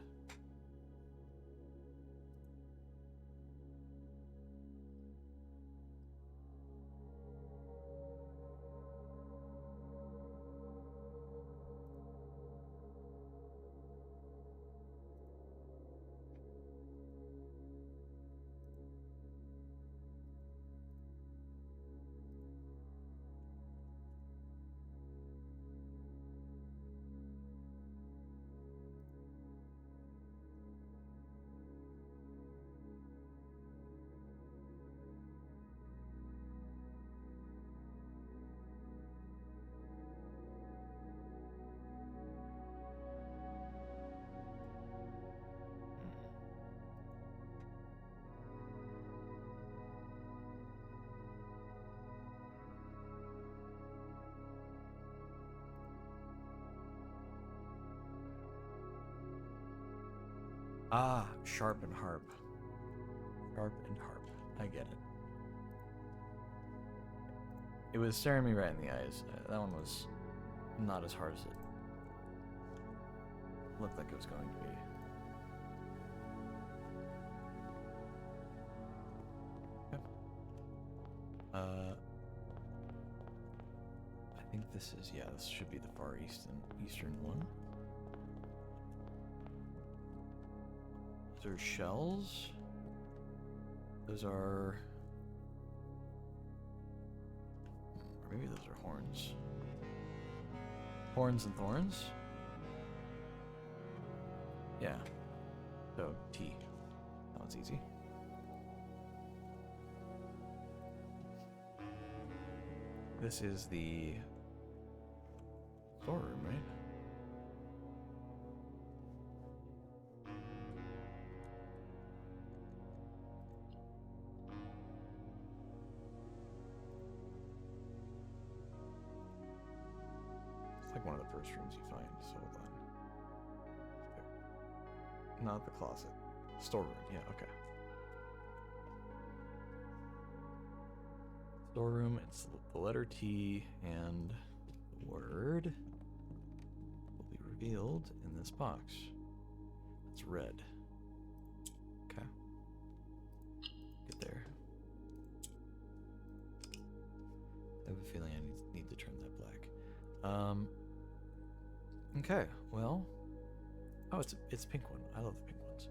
Ah, sharp and harp. Sharp and harp. I get it. It was staring me right in the eyes. That one was not as hard as it looked like it was going to be. Okay. I think this is, yeah, this should be the far eastern one. Those are shells. Those are, or maybe those are horns. Horns and thorns? Yeah. So, T. That one's easy. This is the storeroom, right? It's like one of the first rooms you find, so hold on. Not the closet. Storeroom, yeah, okay. Storeroom, it's the letter T and the word will be revealed in this box. It's red. Okay. Get there. I have a feeling I need to turn that black. Okay, well. Oh, it's a pink one. I love the pink ones.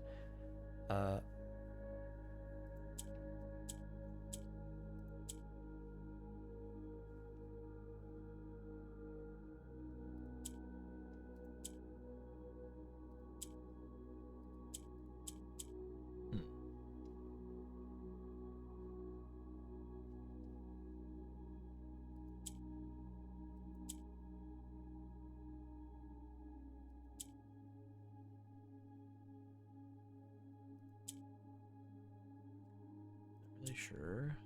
Sure.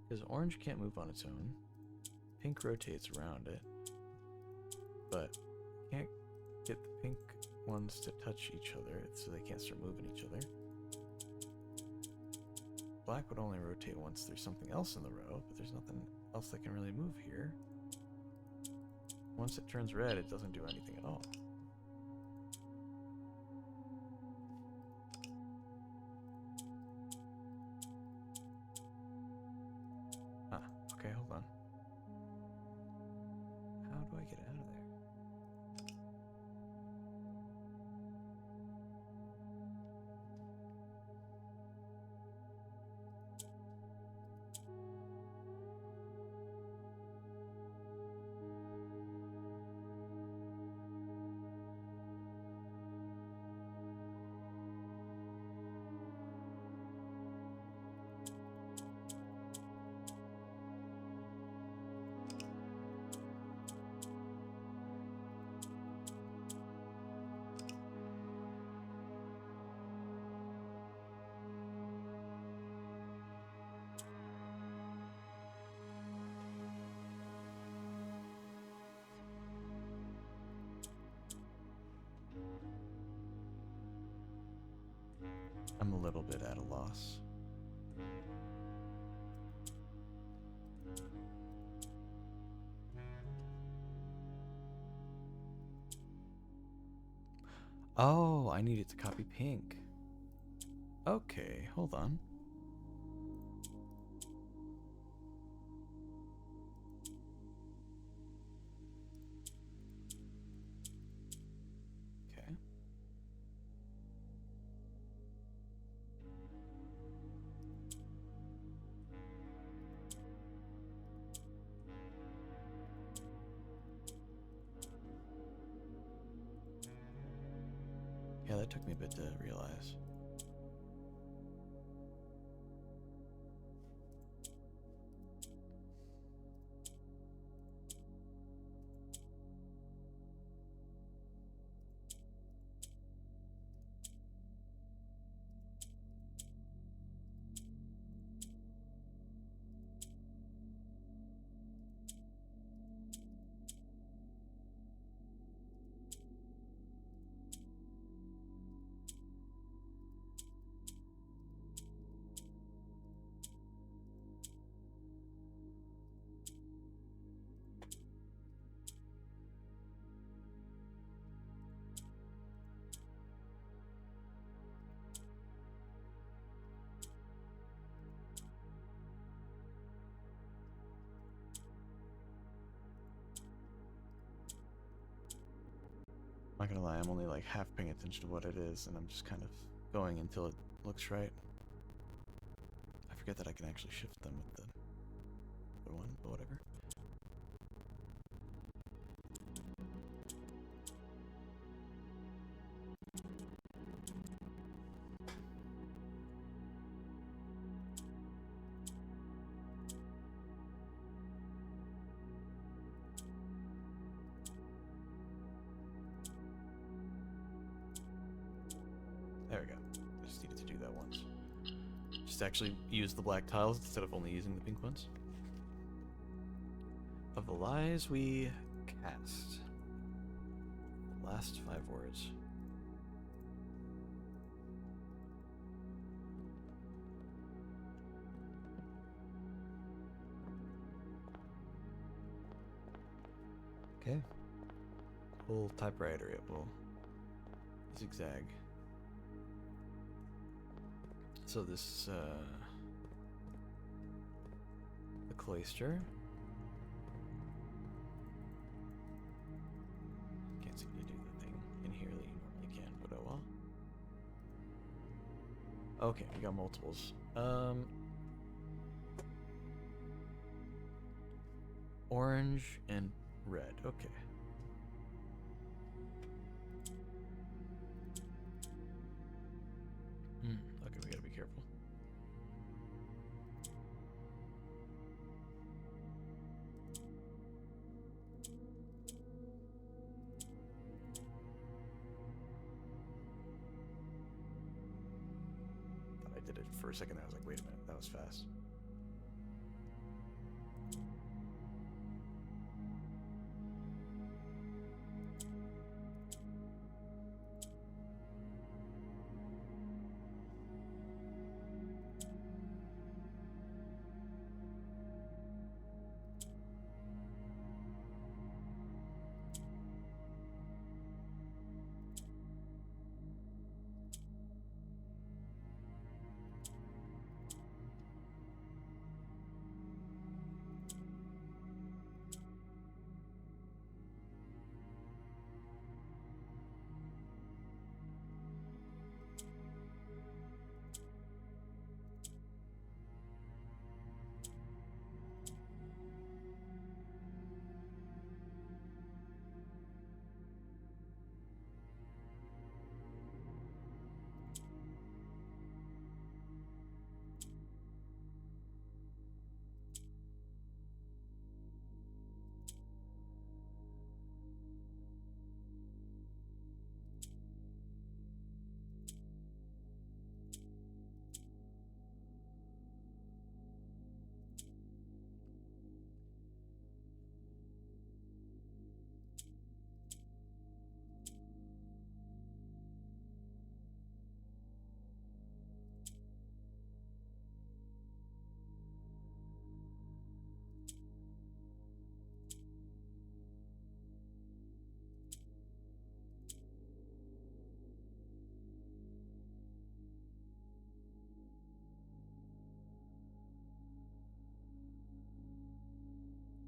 Because orange can't move on its own. Pink rotates around it. But can't get the pink ones to touch each other, so they can't start moving each other. Black would only rotate once there's something else in the row, but there's nothing else that can really move here. Once it turns red, it doesn't do anything at all. Okay, hold on. How do I get out of there? I'm a little bit at a loss. Oh, I needed to copy pink. Okay, hold on. Okay. Yeah, that took me a bit to realize. Not gonna lie, I'm only like half paying attention to what it is, and I'm just kind of going until it looks right. I forget that I can actually shift them with the one, but whatever. There we go. I just needed to do that once. Just actually use the black tiles instead of only using the pink ones. Of the lies we cast. The last 5 words. Okay. We'll typewriter it. We'll zigzag. So this, the cloister. Can't seem to do the thing in here that you normally can, but oh well. Okay, we got multiples. Orange and red, okay. Okay, we gotta be careful. Thought I did it for a second there. I was like, wait a minute, that was fast.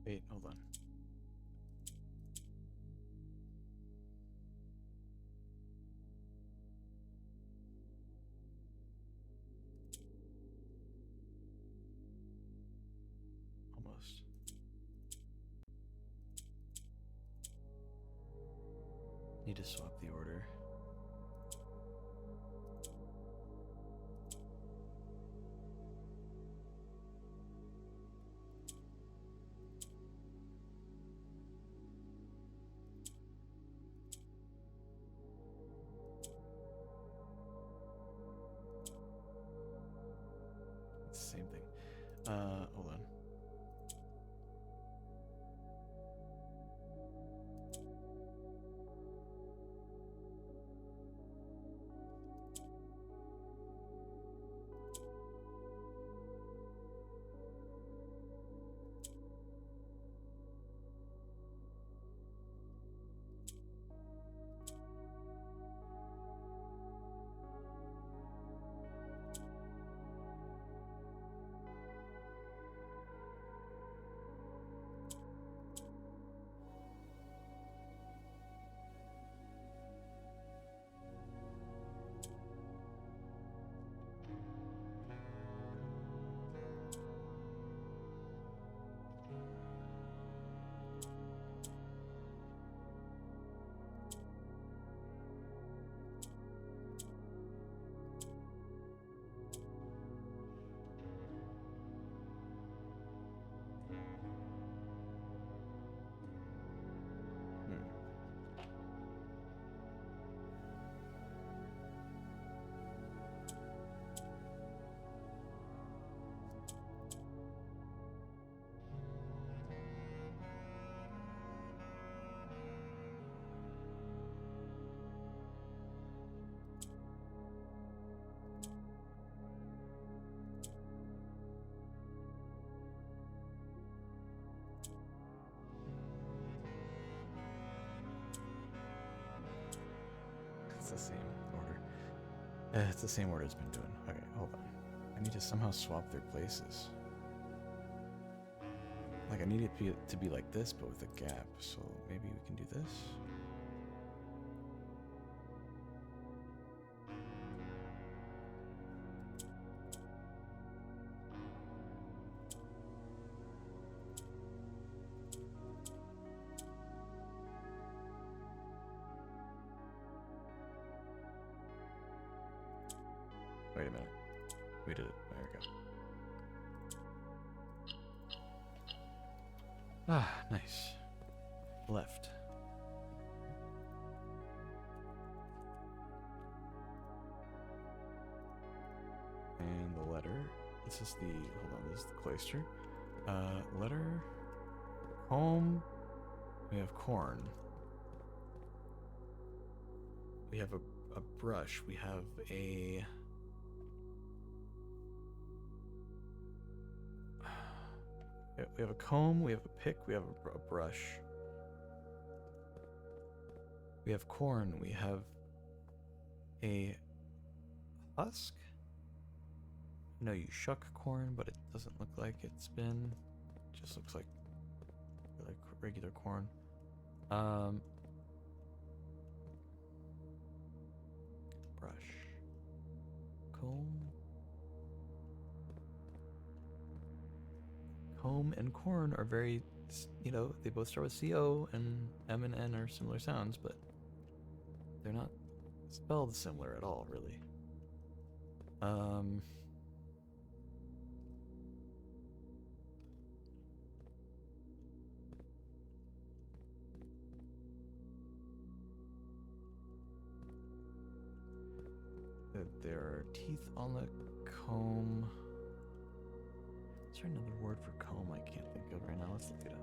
Wait, hold on. Almost. Need to swap the order. It's the same thing. Hold on. It's the same order it's been doing. Okay, hold on. I need to somehow swap their places. Like, I need it to be like this, but with a gap. So maybe we can do this. Wait a minute. We did it. There we go. Ah, nice. Left. And the letter. This is the, hold on, this is the cloister. Letter. Home. We have corn. We have a brush. We have a... We have a comb, we have a pick, we have a brush. We have corn, we have a husk. No, you shuck corn, but it doesn't look like it's been. It just looks like regular corn. Brush. Comb. Comb and corn are very, you know, they both start with C-O, and M and N are similar sounds, but they're not spelled similar at all, really. There are teeth on the comb. Is there another word for comb I can't think of right now? Let's look it up.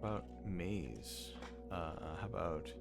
About maze. How about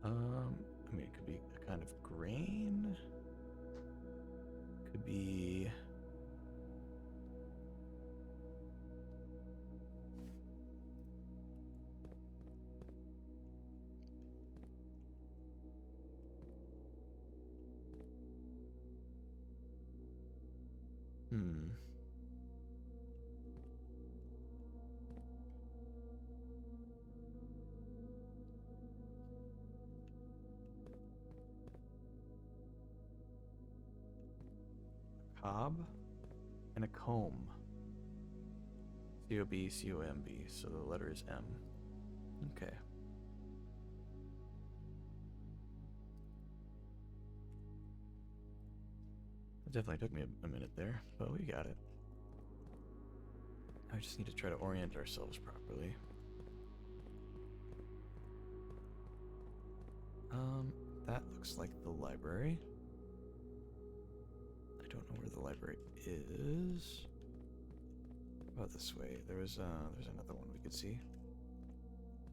I mean, it could be a kind of grain. Could be cob and a comb. C-O-B, C-O-M-B. So the letter is M. Okay. It definitely took me a minute there, but we got it. I just need to try to orient ourselves properly. That looks like the library. I don't know where the library is. How about this way? There's another one we could see.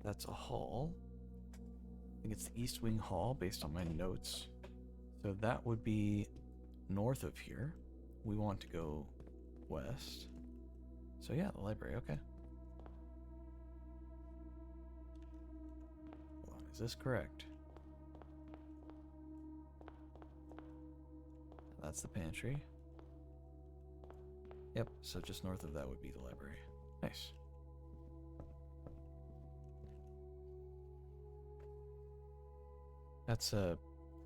That's a hall. I think it's the East Wing Hall based on my notes. So that would be north of here. We want to go west. So yeah, the library, okay. Hold on, is this correct? That's the pantry. Yep, so just north of that would be the library. Nice. That's a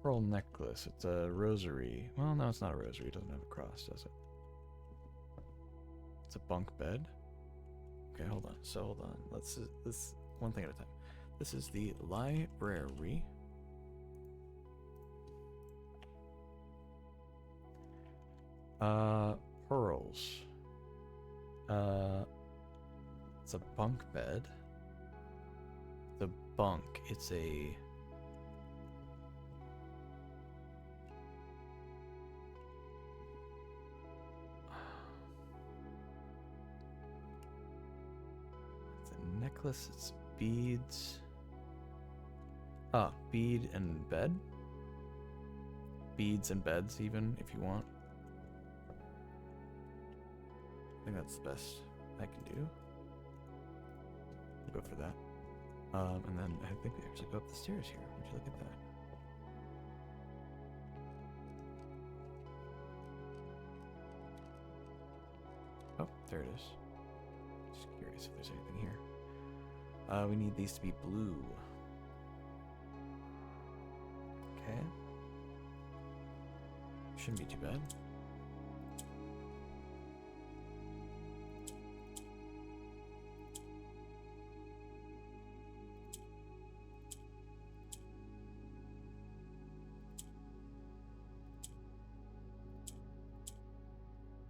pearl necklace. It's a rosary. Well, no, it's not a rosary. It doesn't have a cross, does it? It's a bunk bed. Okay, hold on. So hold on. Let's this one thing at a time. This is the library. Pearls. It's a bunk bed. The bunk. It's a. It's a necklace. It's beads. Bead and bed. Beads and beds, even if you want. I think that's the best I can do. I'll go for that. And then I think we actually go up the stairs here. Would you look at that? Oh, there it is. Just curious if there's anything here. We need these to be blue. Okay. Shouldn't be too bad.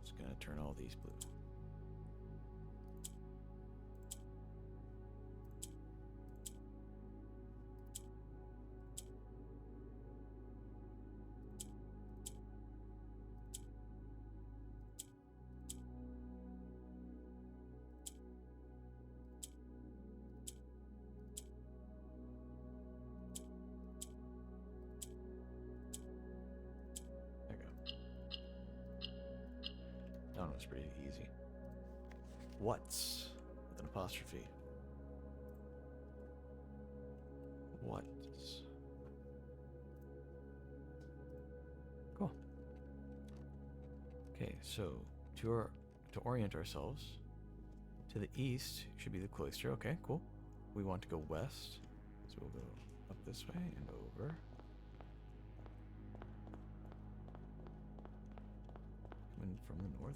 Just gonna turn all these blue. That one was pretty easy. What's with an apostrophe? What's? Cool. Okay, so to orient ourselves, to the east should be the cloister. Okay, cool. We want to go west, so we'll go up this way and over. Coming from the north.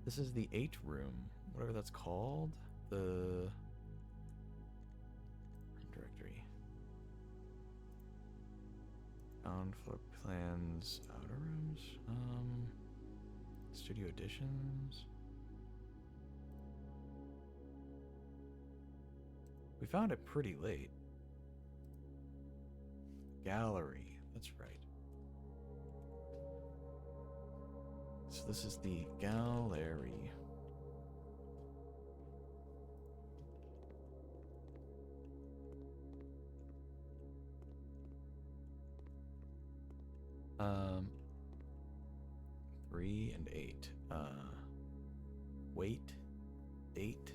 This is the 8 room, whatever that's called. The directory. Ground floor plans, outer rooms. Studio additions. We found it pretty late. Gallery, that's right. So this is the gallery. Um, 3 and 8. Wait, date.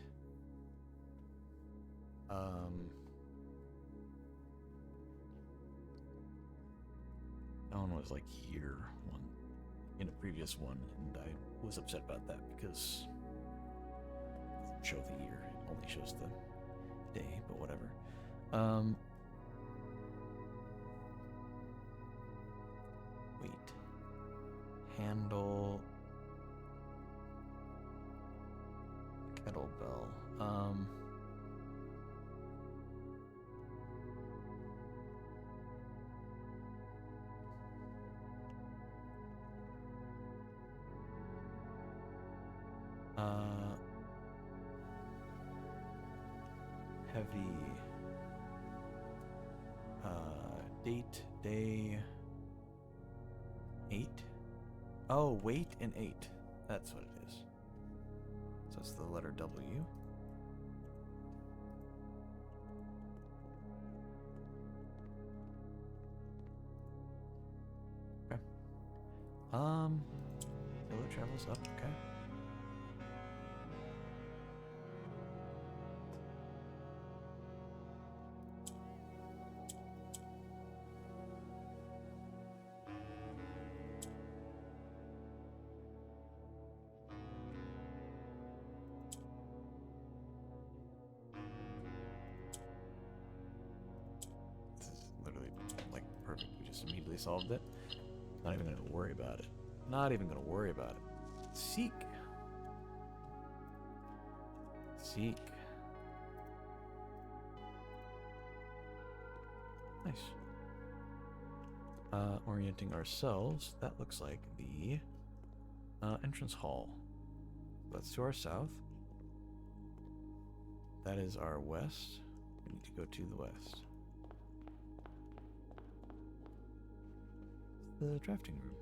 That one was like year one in a previous one, and I was upset about that because it doesn't show the year, it only shows the day, but whatever. Wait. Handle. Kettlebell. Heavy. Date, day. 8. Oh, wait and 8. That's what it is. So it's the letter W. Okay. Yellow travels up, okay. just immediately solved it. Not even gonna worry about it. Not even gonna worry about it. Seek. Seek. Nice. Orienting ourselves, that looks like the entrance hall. That's to our south. That is our west. We need to go to the west. The drafting room.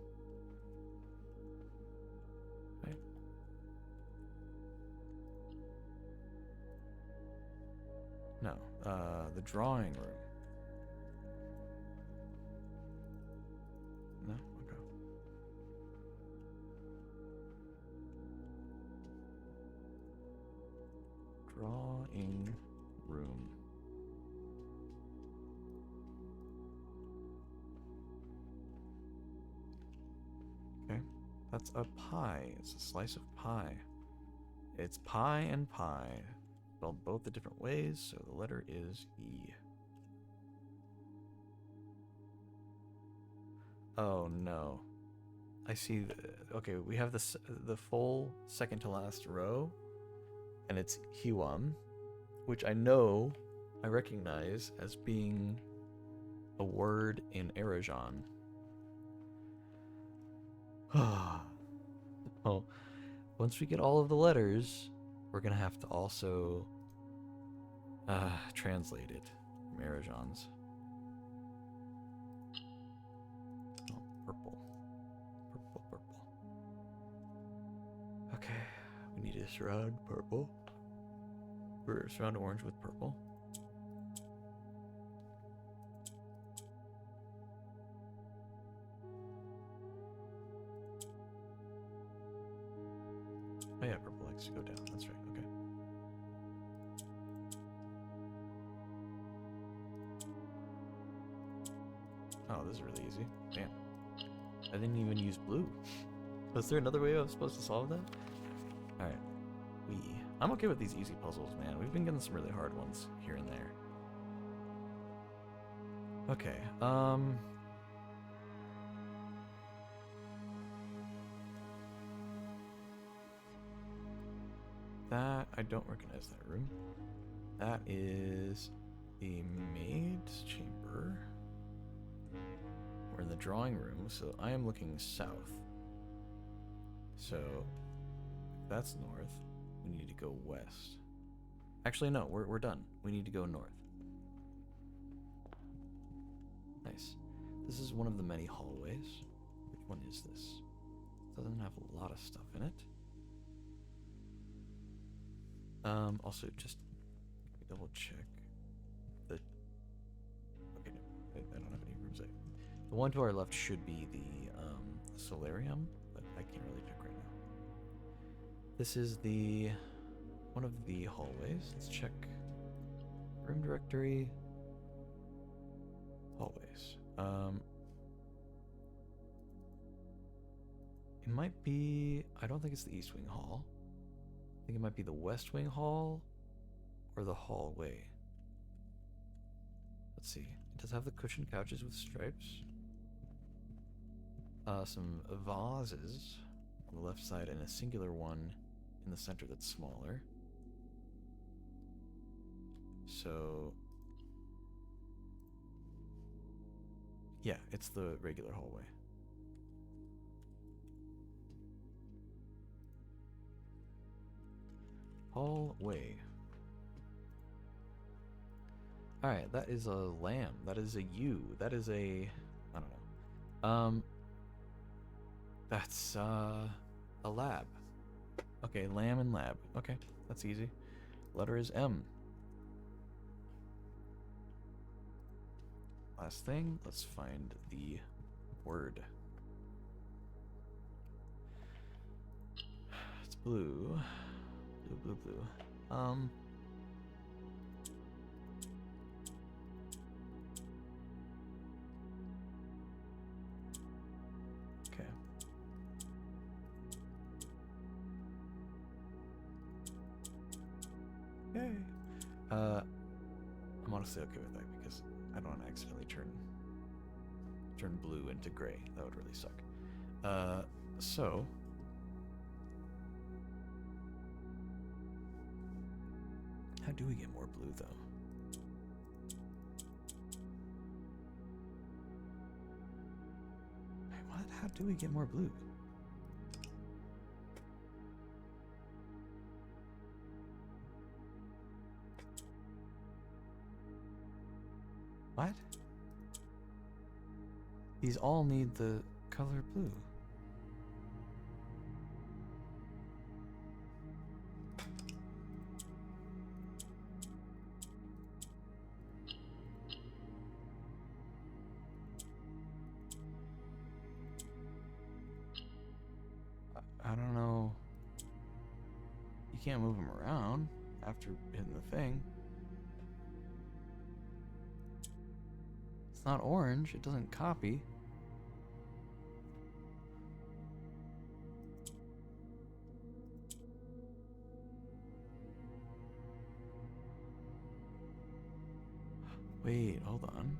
Right. No, the drawing room. No? Okay. Drawing room. Okay. That's a pie. It's a slice of pie. It's pie and pie. Spelled both the different ways, so the letter is E. Oh no. I see. Okay, we have the full second to last row, and it's Hiwam, which I recognize as being a word in Arajan. Oh, once we get all of the letters, we're gonna have to also translate it from Arajan's. Oh, purple. Purple, purple. Okay, we need to surround purple. Or surround orange with purple. Oh yeah, purple likes to go down. That's right. Okay. Oh, this is really easy. Damn. I didn't even use blue. Was there another way I was supposed to solve that? Alright. I'm okay with these easy puzzles, man. We've been getting some really hard ones here and there. Okay, that, I don't recognize that room. That is the maid's chamber. We're in the drawing room, so I am looking south. So, if that's north, we need to go west. Actually, no, we're done. We need to go north. Nice. This is one of the many hallways. Which one is this? Doesn't have a lot of stuff in it. Also, just double check the. Okay, no, I don't have any rooms. The one to our left should be the solarium, but I can't really check right now. This is the one of the hallways. Let's check room directory. Hallways. It might be. I don't think it's the East Wing Hall. I think it might be the West Wing Hall or the hallway. Let's see. It does have the cushioned couches with stripes. Some vases on the left side and a singular one in the center that's smaller. So, yeah, it's the regular hallway. Hallway. Alright, that is a lamb. That is a U. That is a... I don't know. That's, a lab. Okay, lamb and lab. Okay, that's easy. Letter is M. Last thing, let's find the word. It's blue. Blue, blue, blue. Okay. Yay. I'm honestly okay with that because I don't want to accidentally turn turn blue into gray. That would really suck. So how do we get more blue though? Wait, what? How do we get more blue? What? These all need the color blue. I don't know. You can't move them around after hitting the thing. It's not orange. It doesn't copy. Wait, hold on.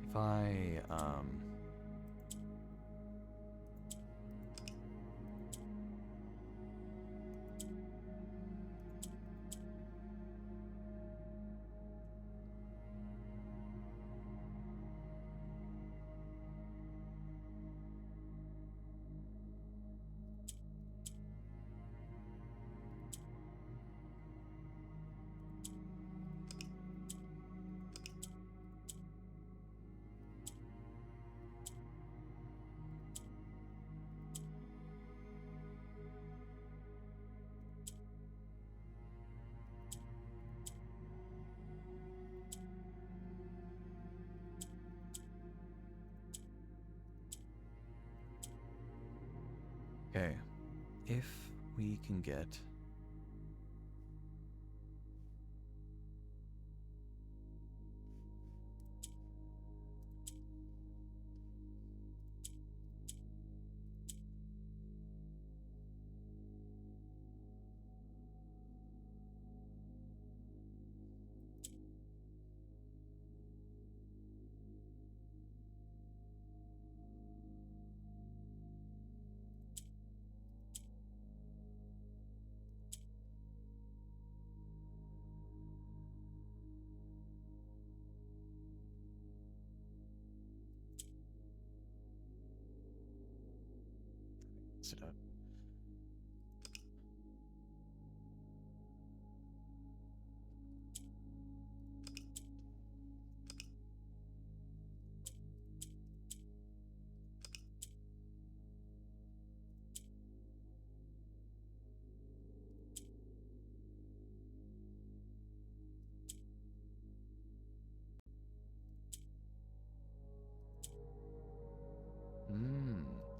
If I, okay, if we can get it up.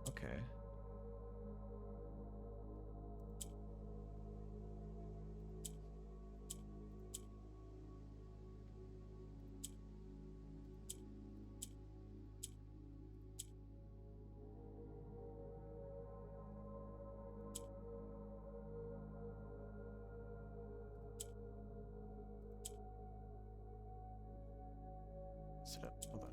Okay. Sit up. Hold on.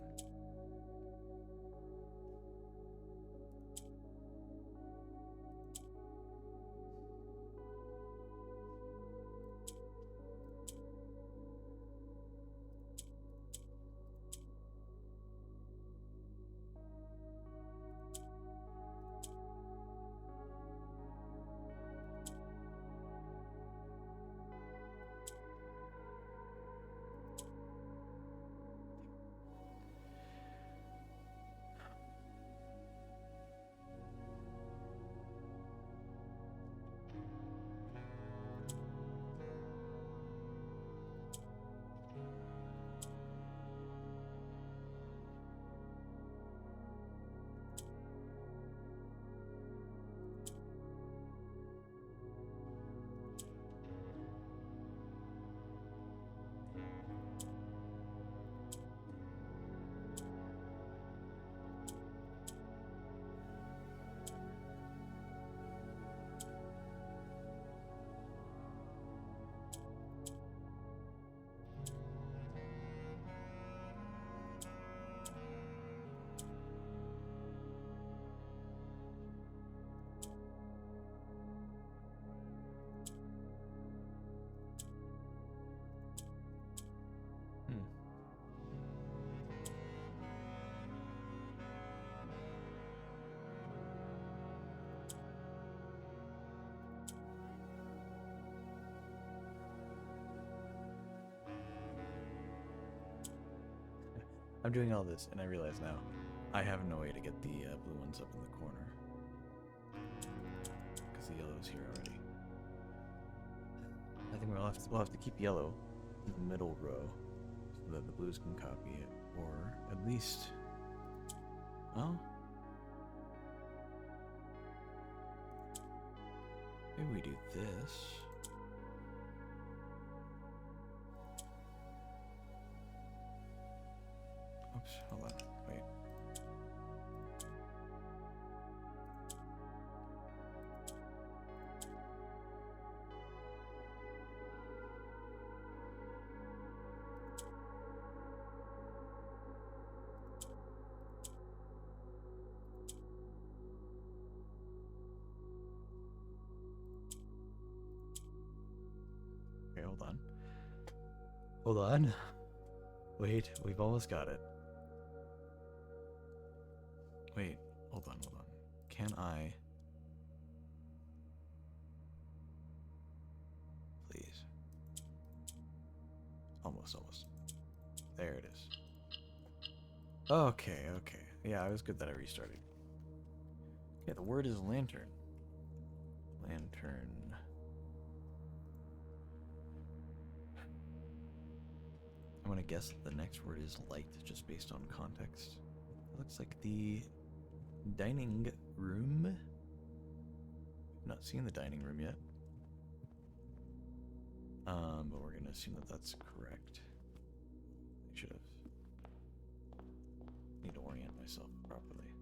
I'm doing all this, and I realize now I have no way to get the blue ones up in the corner because the yellow's here already. I think we'll have to keep yellow in the middle row so that the blues can copy it, or at least, well, maybe we do this. Oops, hold on, wait. Okay, hold on. Hold on. Wait, we've almost got it. Wait, hold on. Can I... Please. Almost. There it is. Okay. Yeah, it was good that I restarted. Okay, the word is lantern. Lantern. I'm gonna guess that the next word is light, just based on context. It looks like the dining room. I'm not seeing the dining room yet. But we're gonna assume that that's correct. I should have. Need to orient myself properly.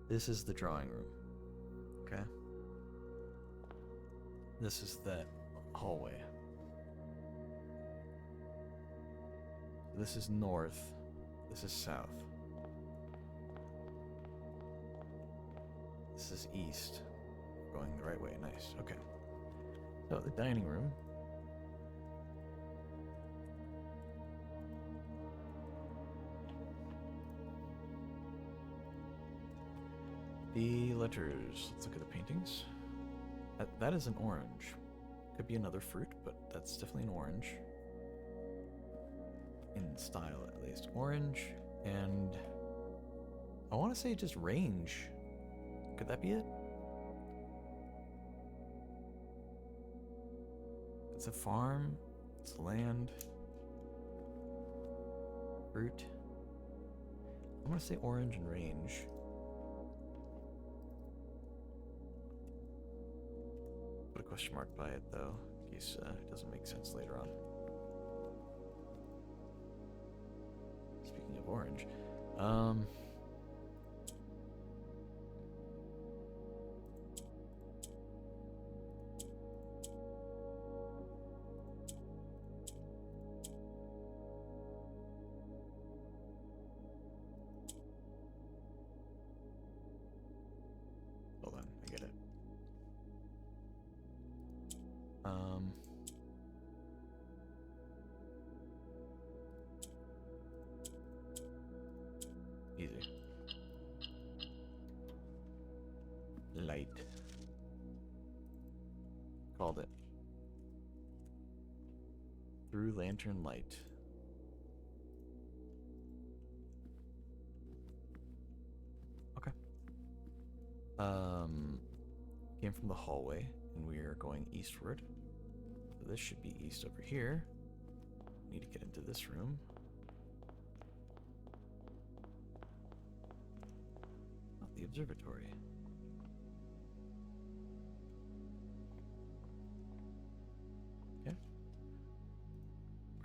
This is the drawing room. Okay. This is that hallway. This is north. This is south. This is east. Going the right way. Nice. Okay. So the dining room. The letters. Let's look at the paintings. That is an orange. Could be another fruit, but that's definitely an orange. In style, at least. Orange, and I want to say just range. Could that be it? It's a farm. It's land. Fruit. I want to say orange and range. Put a question mark by it, though, in case it doesn't make sense later on. Speaking of orange, hold on, I get it. Easy. Light. Called it. Through lantern light. Okay. Came from the hallway, and we are going eastward. So this should be east over here. Need to get into this room. Oh, the observatory. Okay.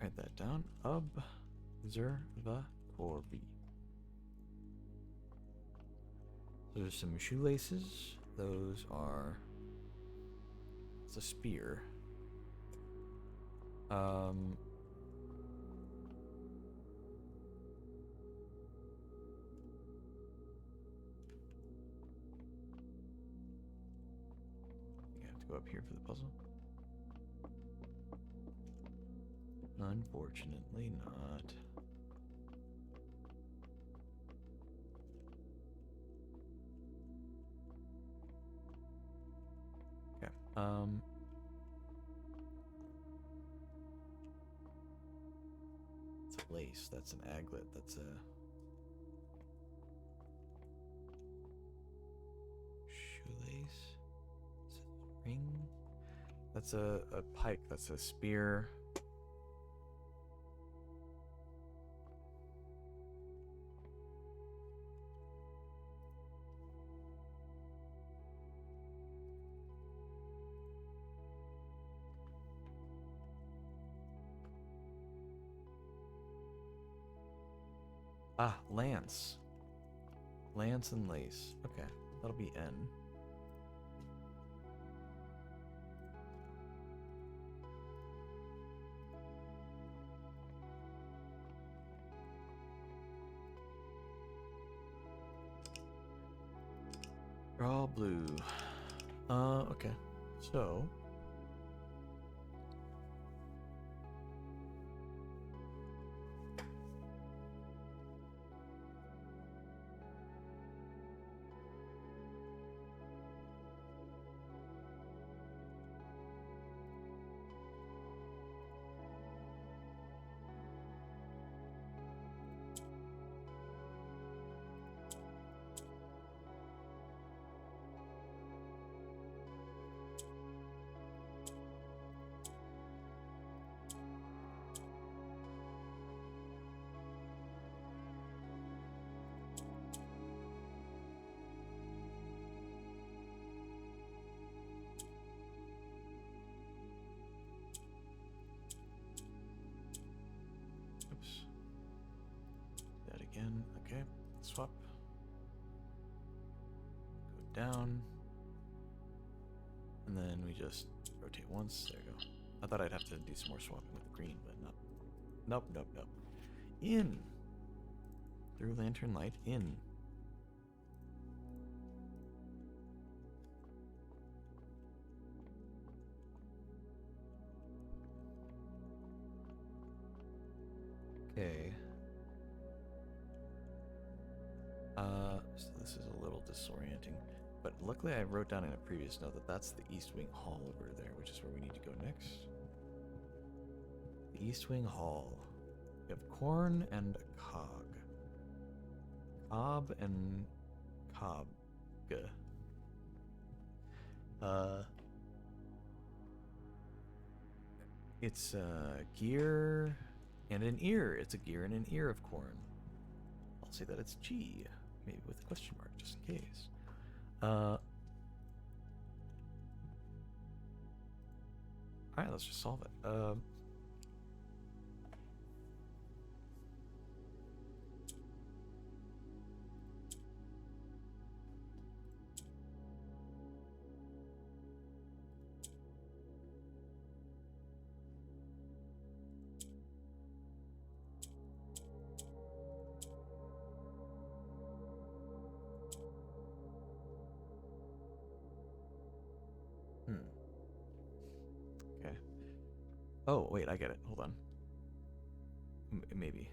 Write that down. Observatory. There's some shoelaces. Those are... It's a spear. You have to go up here for the puzzle. Unfortunately not. Okay. lace. That's an aglet. That's a shoelace. Ring. That's a pike. That's a spear. Ah, lance. Lance and lace. Okay, that'll be N. They're all blue. Okay. So oops. That again. Okay. Swap. Go down. And then we just rotate once. There we go. I thought I'd have to do some more swapping with the green, but no. Nope, nope, nope. In. Through lantern light. In. Okay. So this is a little disorienting, but luckily I wrote down in a previous note that that's the East Wing Hall over there, which is where we need to go next. The East Wing Hall. We have corn and a cog. Cob and cob. It's a gear and an ear. It's a gear and an ear of corn. I'll say that it's G, maybe with a question mark, just in case. Alright, let's just solve it. Okay. Oh, wait, I get it. Hold on. Maybe.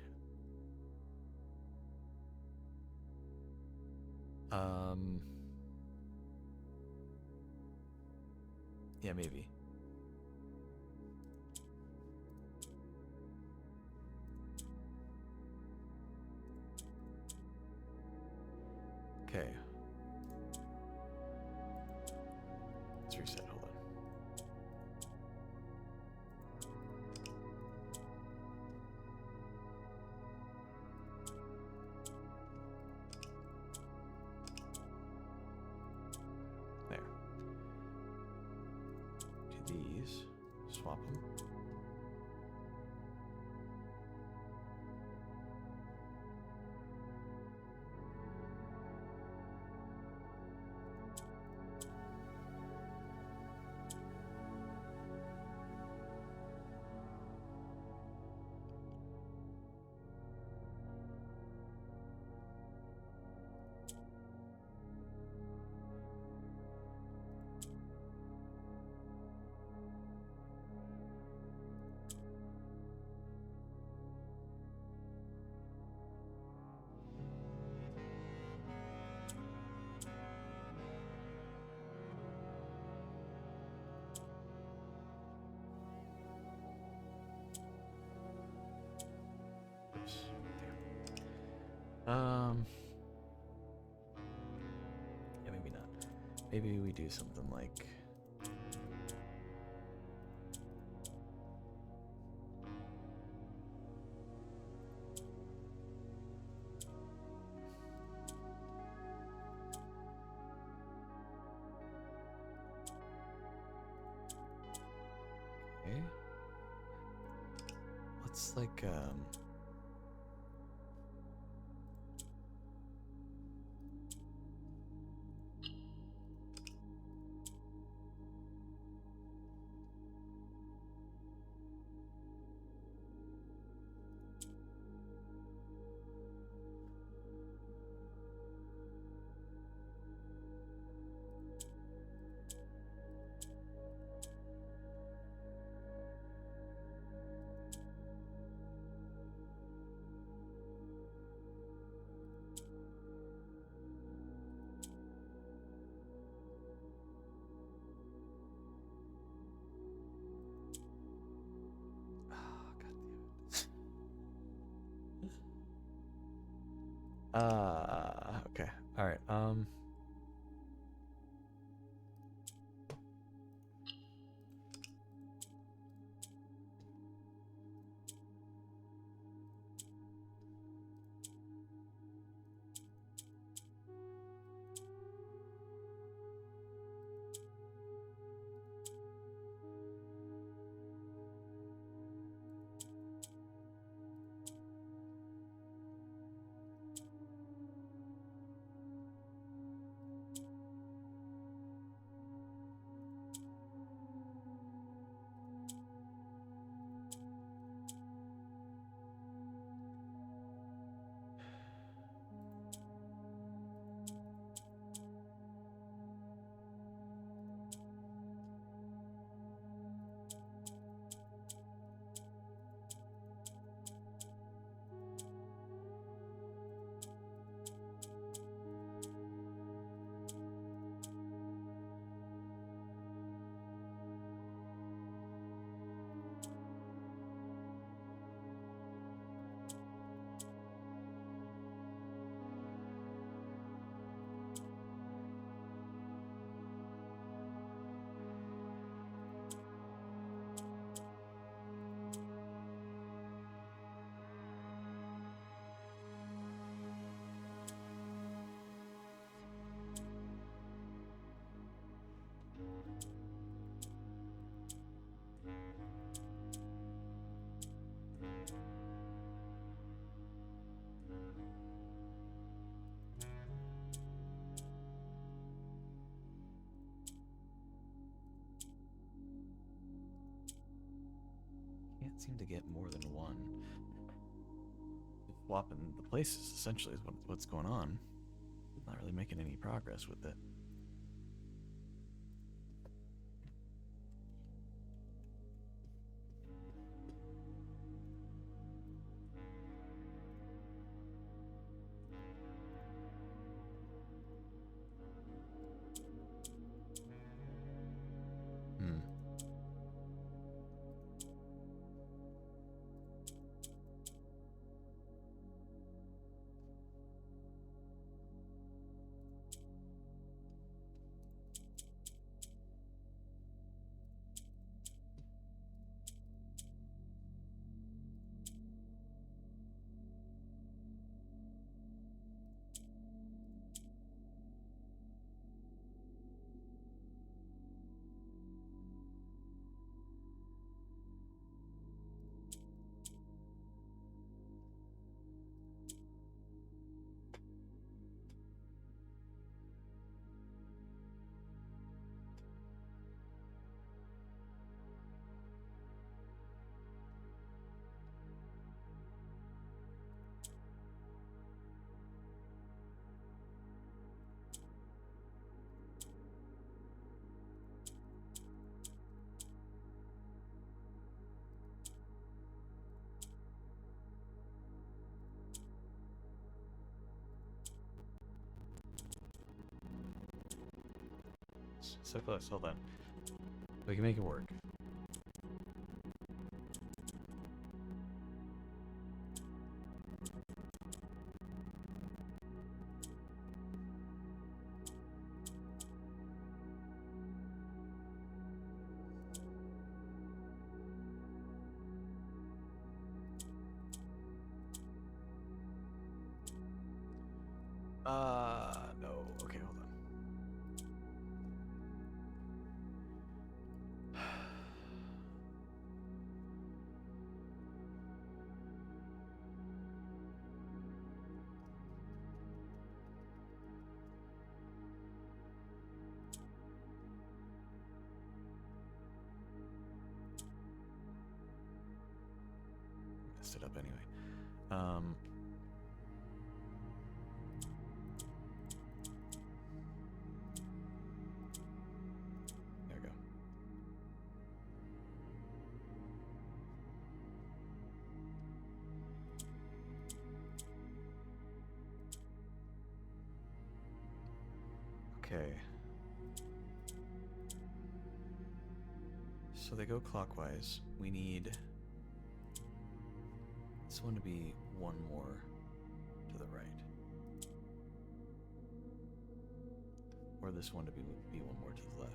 Yeah, maybe. Okay. Let's reset. Hold on. There. To these. Swap them. Yeah, maybe not. Maybe we do something like. Okay. Let's like okay. All right. Can't seem to get more than one. Swapping the places essentially is what's going on. Not really making any progress with it. Hmm. So close. Hold on. We can make it work. mixed it up anyway. There we go. Okay. So they go clockwise. We need this one to be one more to the right. Or this one to be one more to the left.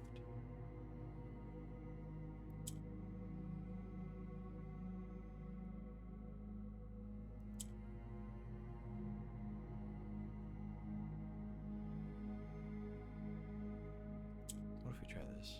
What if we try this?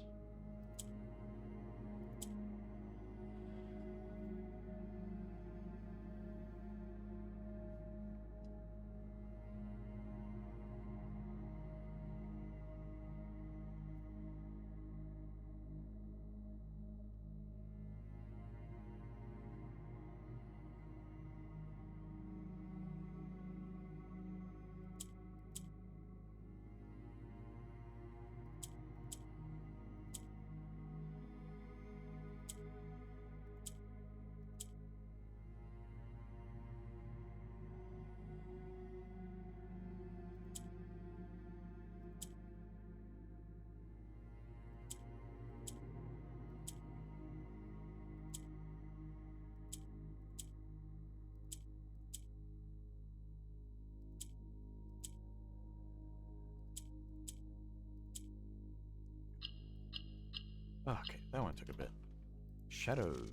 Oh, okay, that one took a bit. Shadows.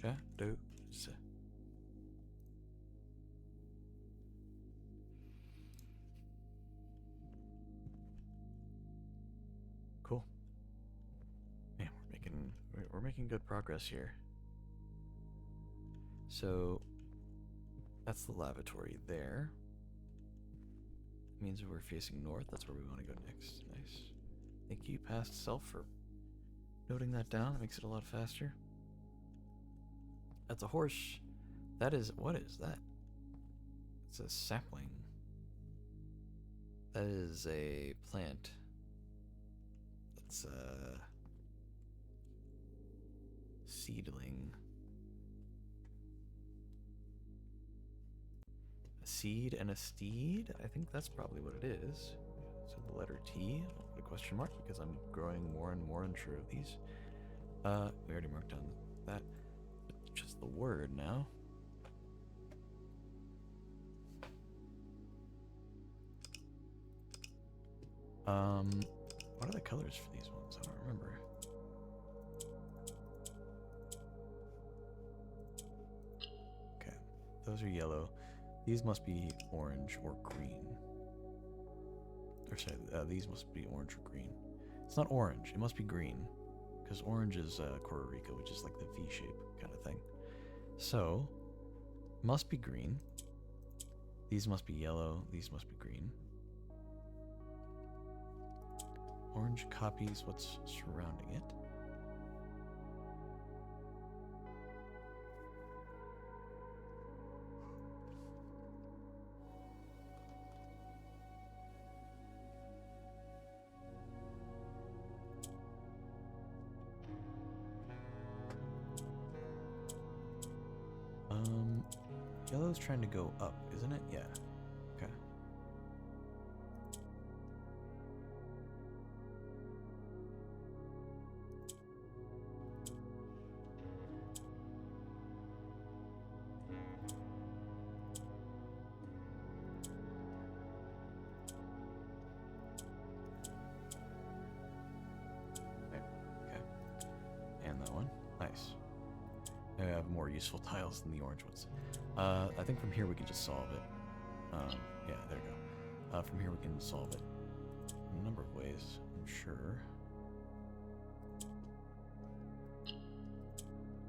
Shadows. Cool. Man, we're making good progress here. So that's the lavatory there. Means we're facing north. That's where we want to go next. Nice. Thank you, past self, for noting that down. It makes it a lot faster. That's a horse. That is... What is that? It's a sapling. That is a plant. That's a seedling. A seed and a steed? I think that's probably what it is. So the letter T, I'll put a question mark because I'm growing more and more unsure of these. We already marked down that. Just the word now. What are the colors for these ones? I don't remember. Okay, those are yellow. These must be orange or green. Or sorry, these must be orange or green. It's not orange, it must be green. Because orange is Costa Rica, which is like the V shape kind of thing. So, must be green. These must be yellow, these must be green. Orange copies what's surrounding it. Yellow's trying to go up, isn't it? Yeah. Okay. Okay. And that one. Nice. I have more useful tiles than the orange ones. I think from here we can just solve it. Yeah, there we go. From here we can solve it in a number of ways, I'm sure.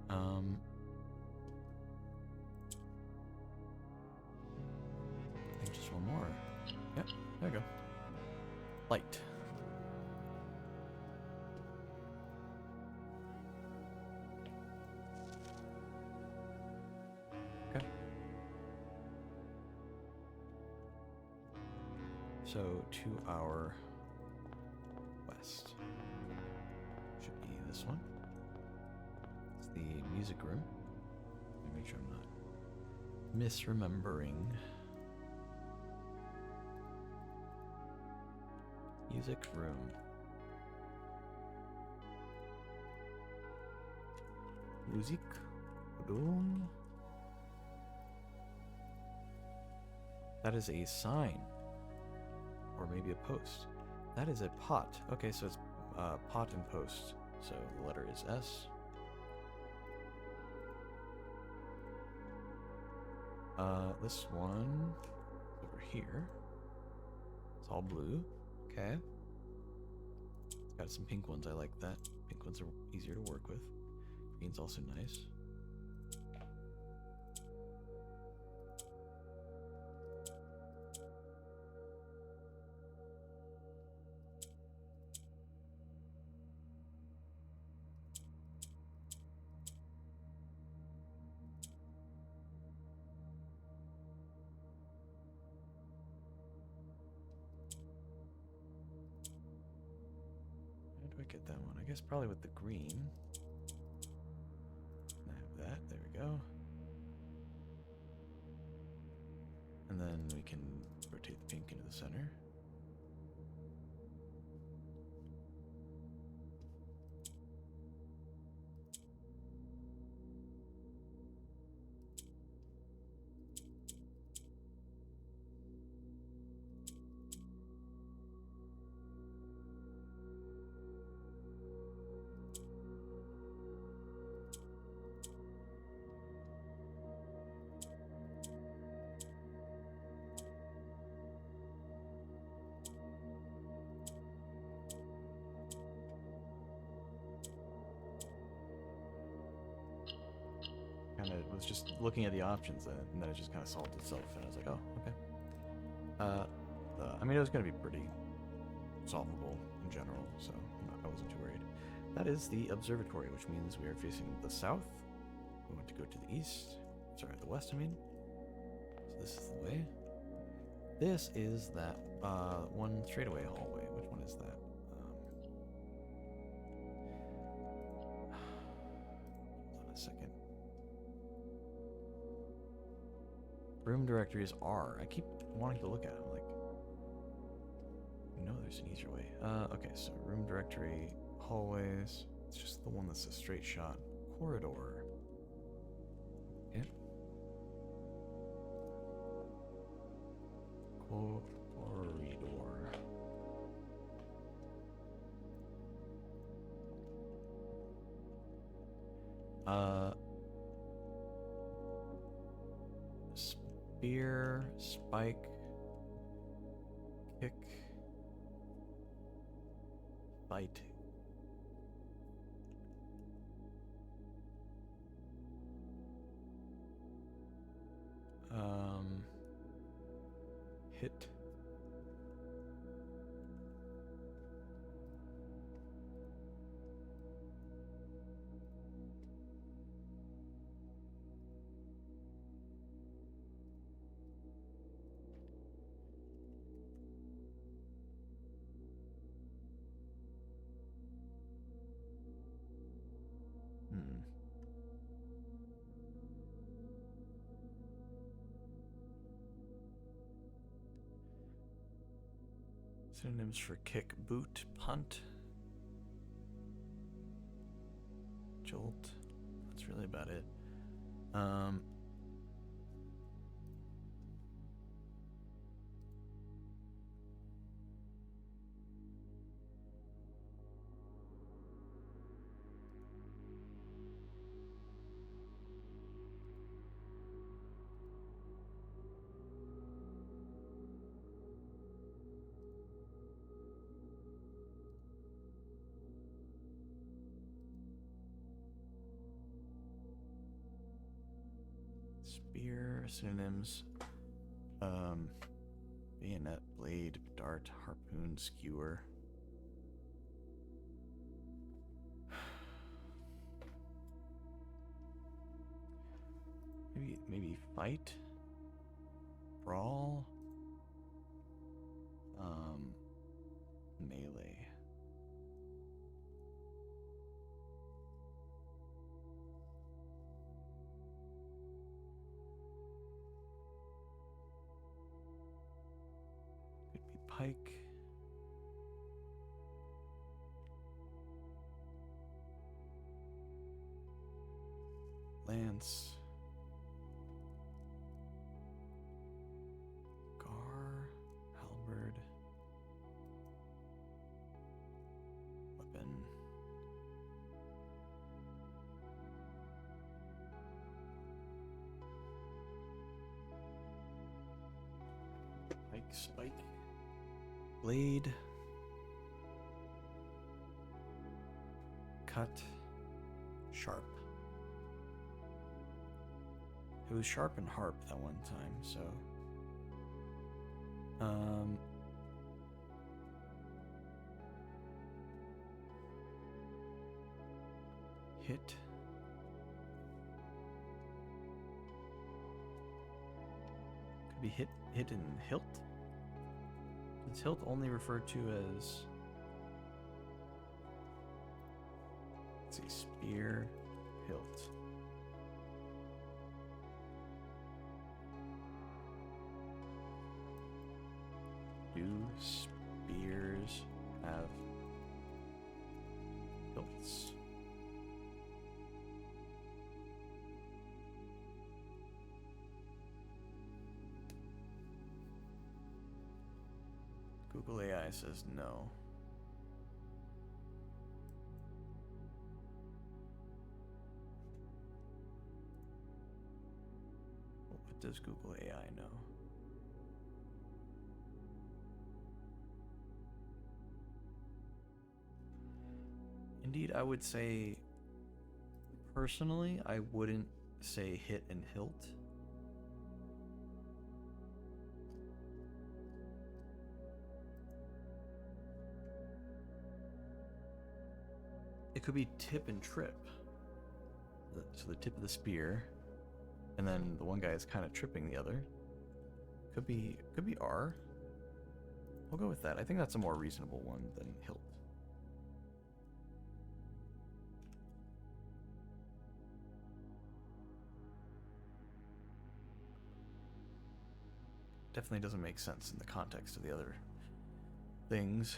I think just one more. Yep, there we go. Light. So to our west should be this one. It's the music room. Let me make sure I'm not misremembering. Music room. Music room. That is a sign. Or maybe a post. That is a pot. Okay, so it's pot and post. So the letter is S. This one over here. It's all blue. Okay. It's got some pink ones. I like that. Pink ones are easier to work with. Green's also nice. How do I get that one? I guess probably with the green. I have that. There we go. And then we can rotate the pink into the center. Kind of was just looking at the options and then it just kind of solved itself and I was like, oh, okay. I mean, it was going to be pretty solvable in general, so I wasn't too worried. That is the observatory, which means we are facing the south. We want to go to the east. Sorry, the west, I mean. So this is the way. This is that one straightaway hallway. Which one is that? Hold on a second. Room directory is R. I keep wanting to look at it. I'm like, no, there's an easier way. Okay, so room directory, hallways. It's just the one that's a straight shot. Corridor. Okay. Corridor. Spear, spike, kick, bite. Hit. Synonyms for kick: boot, punt, jolt. That's really about it. Spear, synonyms. Bayonet, blade, dart, harpoon, skewer. Maybe fight, brawl. pike. Lance. Gar. Halberd. Weapon. Pike, spike. Blade. Cut. Sharp. It was sharp and harp that one time, so hit. Could be hit in hilt? Is hilt only referred to as, let's see, spear, hilt. Do spears have hilts? Google AI says no. What does Google AI know? Indeed, I would say, personally, I wouldn't say hit and hilt. It could be tip and trip. So the tip of the spear, and then the one guy is kind of tripping the other. Could be R. We'll go with that. I think that's a more reasonable one than hilt. Definitely doesn't make sense in the context of the other things.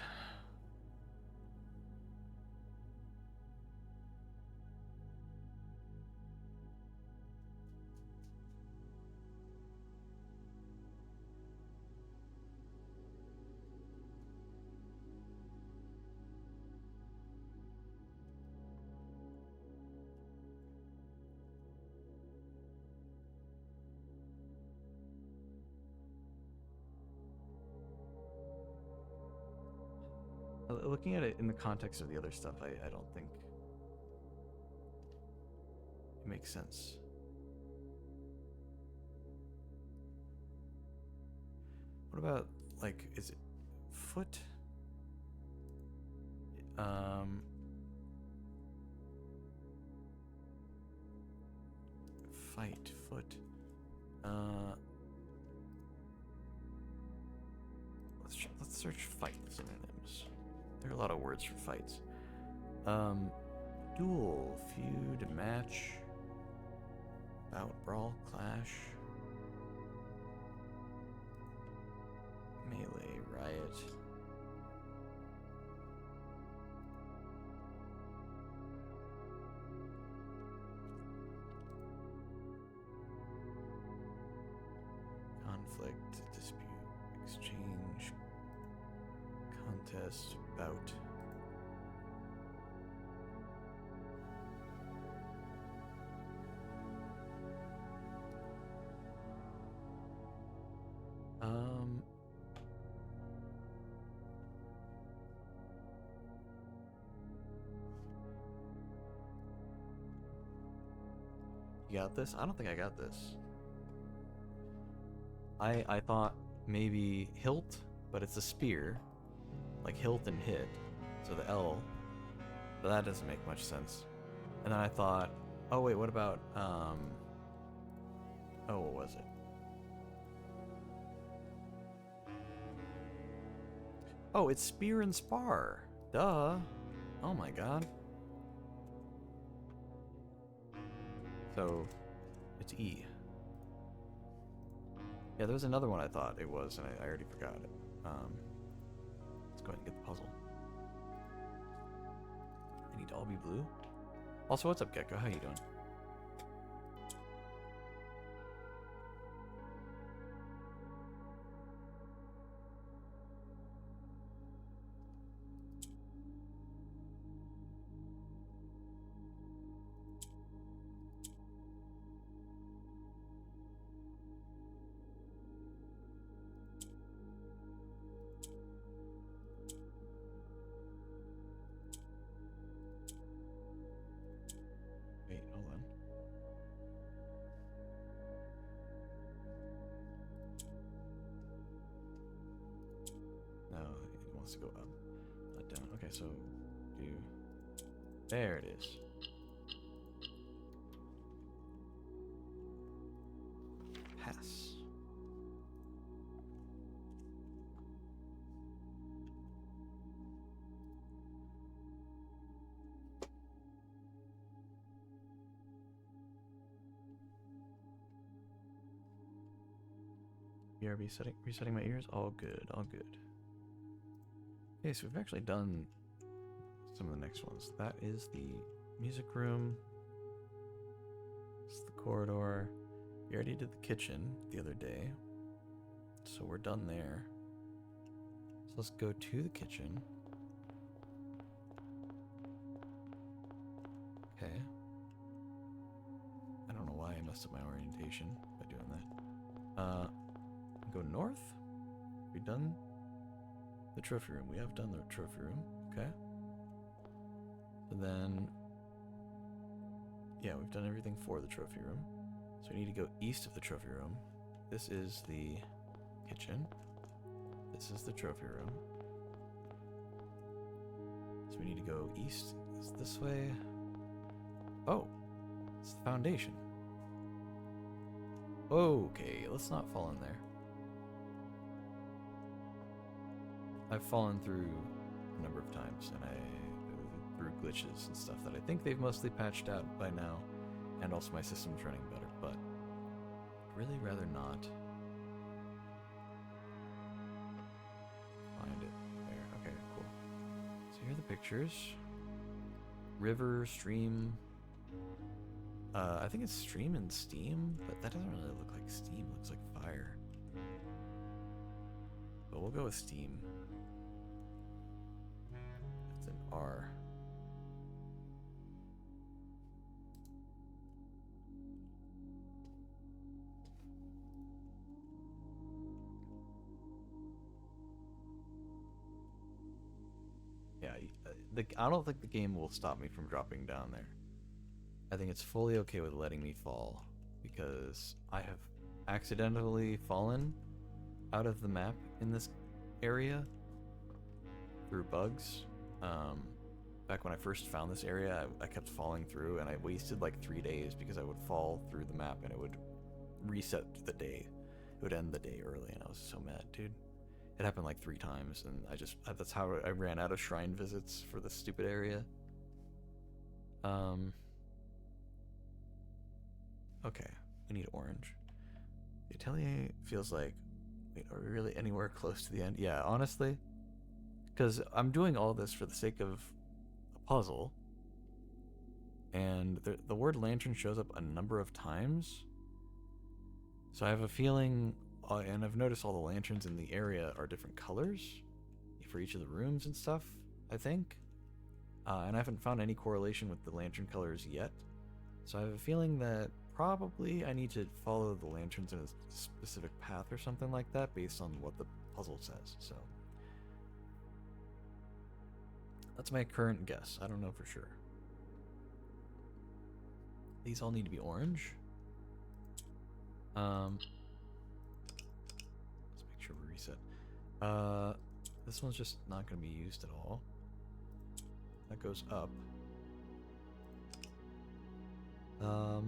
Looking at it in the context of the other stuff, I don't think it makes sense. What about, like, is it foot? Fight, foot. Let's search fight synonyms. There are a lot of words for fights. Duel, feud, match, bout, brawl, clash, melee, riot. Conflict, dispute, exchange, contest, bout. You got this? I don't think I got this. I thought maybe hilt, but it's a spear. Like hilt and hit. So the L. But that doesn't make much sense. And then I thought, oh wait, what about oh, what was it? Oh, it's spear and spar. Duh. Oh my god. So, it's E. Yeah, there was another one I thought it was, and I already forgot it. go ahead and get the puzzle. They need to all be blue. Also, what's up, Gecko? How you doing? Wait, hold on. No, it wants to go up, not down. Okay, so do... There it is. Pass. BRB resetting my ears. All good, all good. Okay, so we've actually done some of the next ones. That is the music room. It's the corridor. We already did the kitchen the other day, so we're done there. So let's go to the kitchen. Okay. I don't know why I messed up my orientation by doing that. Go north. We done the trophy room. We have done the trophy room. Okay. So then, yeah, we've done everything for the trophy room. So we need to go east of the trophy room. This is the kitchen. This is the trophy room. So we need to go east. Is this way? Oh, it's the foundation. Okay, let's not fall in there. I've fallen through a number of times, and through glitches and stuff that I think they've mostly patched out by now, and also my system's running better, but I'd really rather not find it there. Okay, cool. So here are the pictures. River, stream. I think it's stream and steam, but that doesn't really look like steam. It looks like fire. But we'll go with steam. It's an R. Yeah, I don't think the game will stop me from dropping down there. I think it's fully okay with letting me fall, because I have accidentally fallen out of the map in this area through bugs. Back when I first found this area, I kept falling through, and I wasted like 3 days because I would fall through the map and it would reset the day. It would end the day early, and I was so mad, dude. It happened like 3 times, and that's how I ran out of shrine visits for this stupid area. Okay, we need orange. The atelier feels like, wait, are we really anywhere close to the end? Yeah, honestly, because I'm doing all this for the sake of a puzzle, and the word lantern shows up a number of times, so I have a feeling, and I've noticed all the lanterns in the area are different colors for each of the rooms and stuff, I think, and I haven't found any correlation with the lantern colors yet, so I have a feeling that probably I need to follow the lanterns in a specific path or something like that based on what the puzzle says. So that's my current guess. I don't know for sure. These all need to be orange. Let's make sure we reset. This one's just not going to be used at all. That goes up. I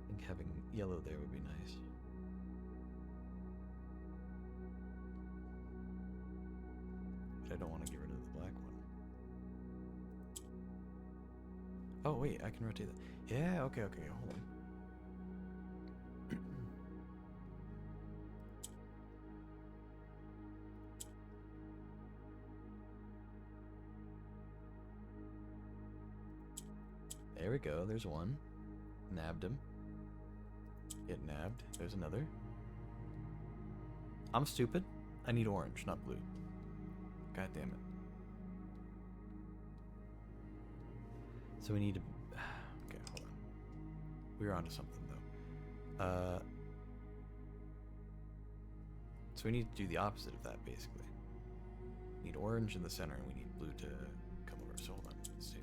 think having yellow there would be nice. I don't want to get rid of the black one. Oh, wait, I can rotate that. Yeah, okay, hold on. There we go, there's one. Nabbed him. Get nabbed. There's another. I'm stupid. I need orange, not blue. God damn it. So we need to... Okay, hold on. We were onto something, though. So we need to do the opposite of that, basically. We need orange in the center, and we need blue to come over. So hold on. Let's see.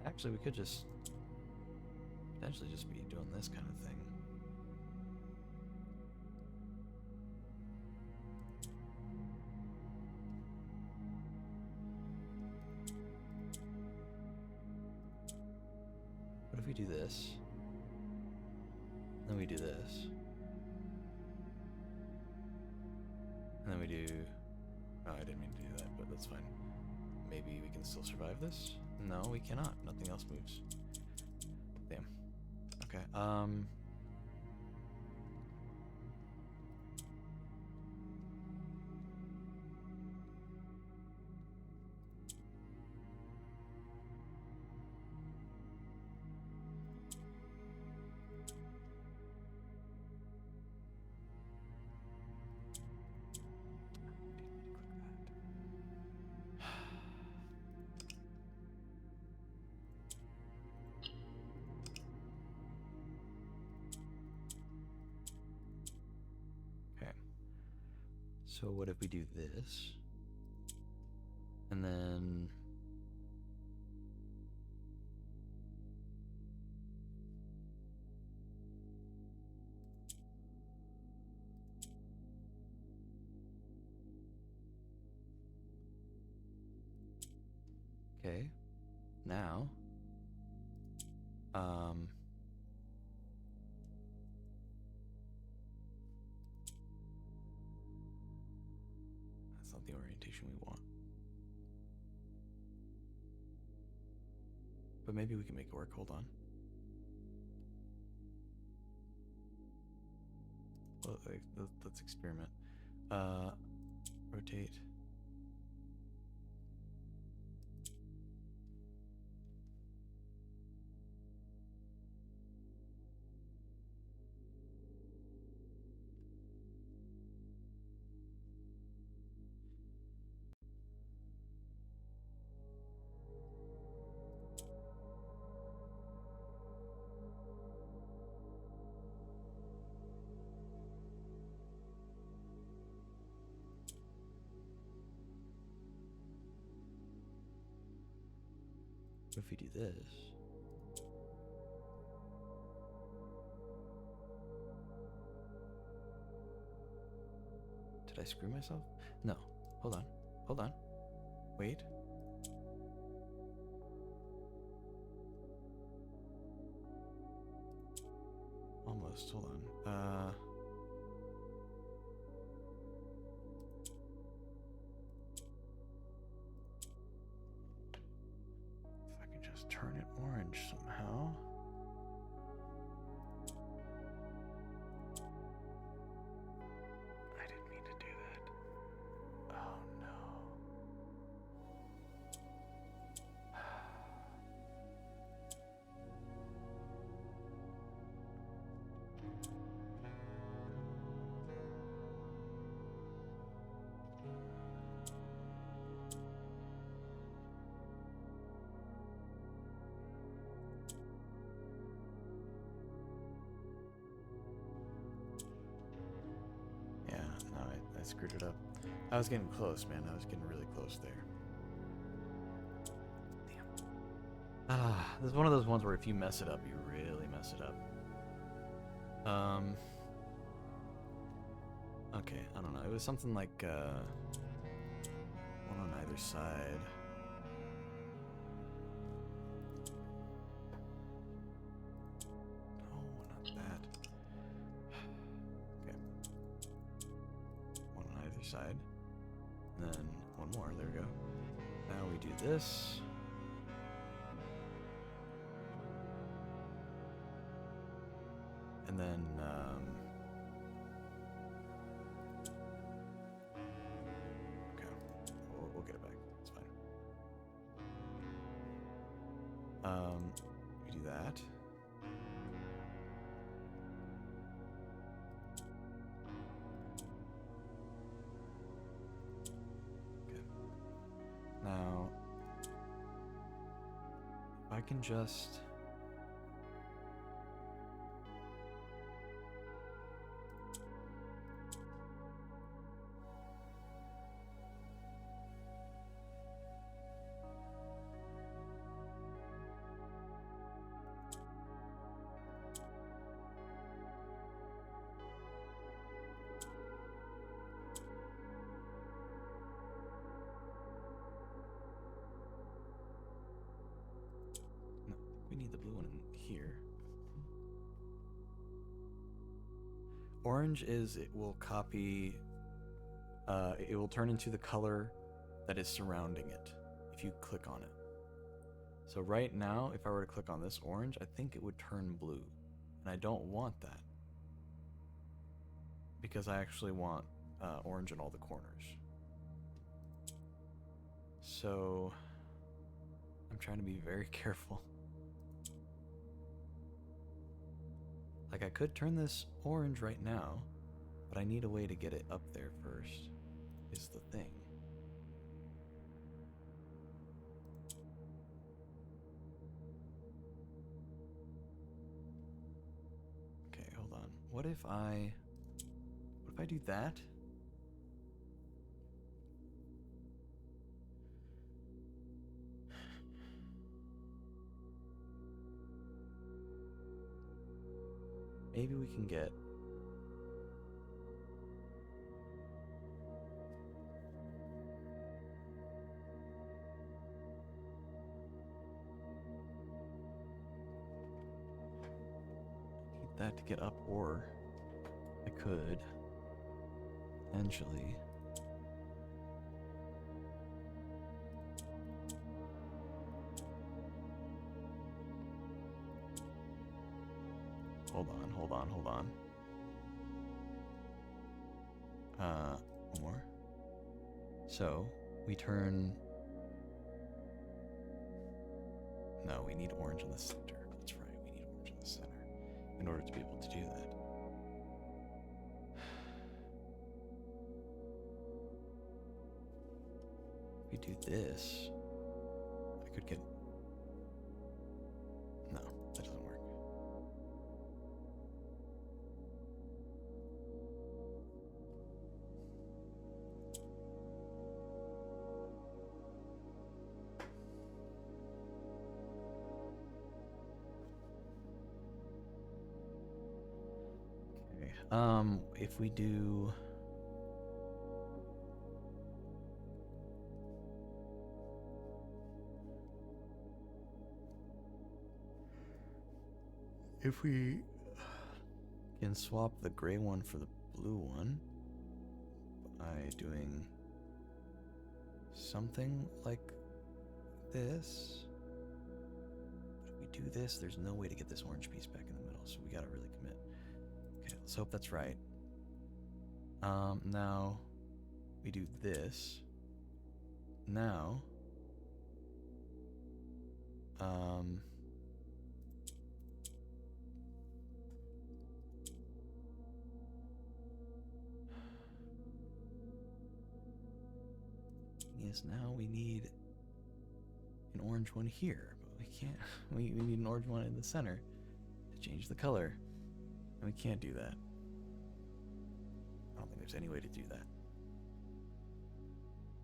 Actually, we could just potentially just be doing this kind of thing. What if we do this? Then we do this. And then we do... Oh, I didn't mean to do that, but that's fine. Maybe we can still survive this? No, we cannot. Nothing else moves. Damn. Okay, so what if we do this? And then... Okay. Now... That's not the orientation we want. But maybe we can make it work. Hold on. Well, let's experiment. Rotate. What if we do this? Did I screw myself? No. Hold on. Hold on. Wait. Almost. Hold on. Turn it orange somehow. I didn't mean to do that. Oh no. I screwed it up. I was getting close, man. I was getting really close there. Damn. This is one of those ones where if you mess it up, you really mess it up. Okay, I don't know. It was something like, one on either side. side. And then one more, there we go. Now we do this. And then, okay, we'll get it back, it's fine. We do that. Now, if I can just... We need the blue one in here. Orange is, it will copy, it will turn into the color that is surrounding it if you click on it. So right now, if I were to click on this orange, I think it would turn blue. And I don't want that, because I actually want orange in all the corners. So I'm trying to be very careful. Like, I could turn this orange right now, but I need a way to get it up there first, is the thing. Okay, hold on. What if I do that? Maybe we can get... I need that to get up, or I could potentially... Hold on. More. So, we turn... No, we need orange in the center. That's right, we need orange in the center in order to be able to do that. If we do this, I could get... No, that doesn't work. If we do... If we can swap the gray one for the blue one by doing something like this. But if we do this, there's no way to get this orange piece back in the middle, so we gotta really commit. Okay, let's hope that's right. Now we do this. Now, yes, now we need an orange one here, but we can't. We need an orange one in the center to change the color, and we can't do that. I don't think there's any way to do that,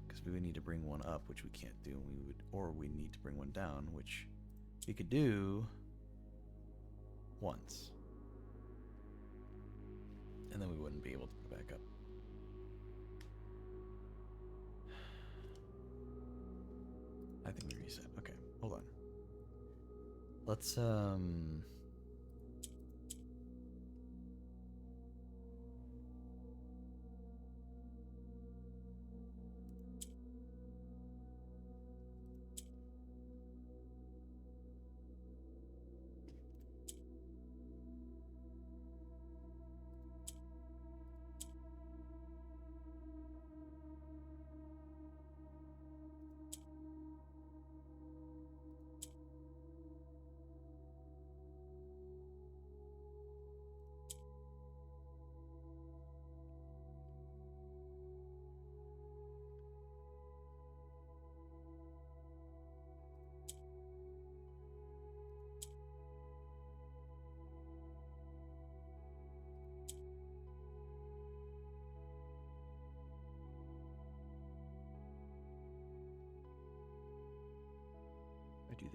because we would need to bring one up, which we can't do. Or we need to bring one down, which we could do once, and then we wouldn't be able to put it back up. I think we reset. Okay, hold on. Let's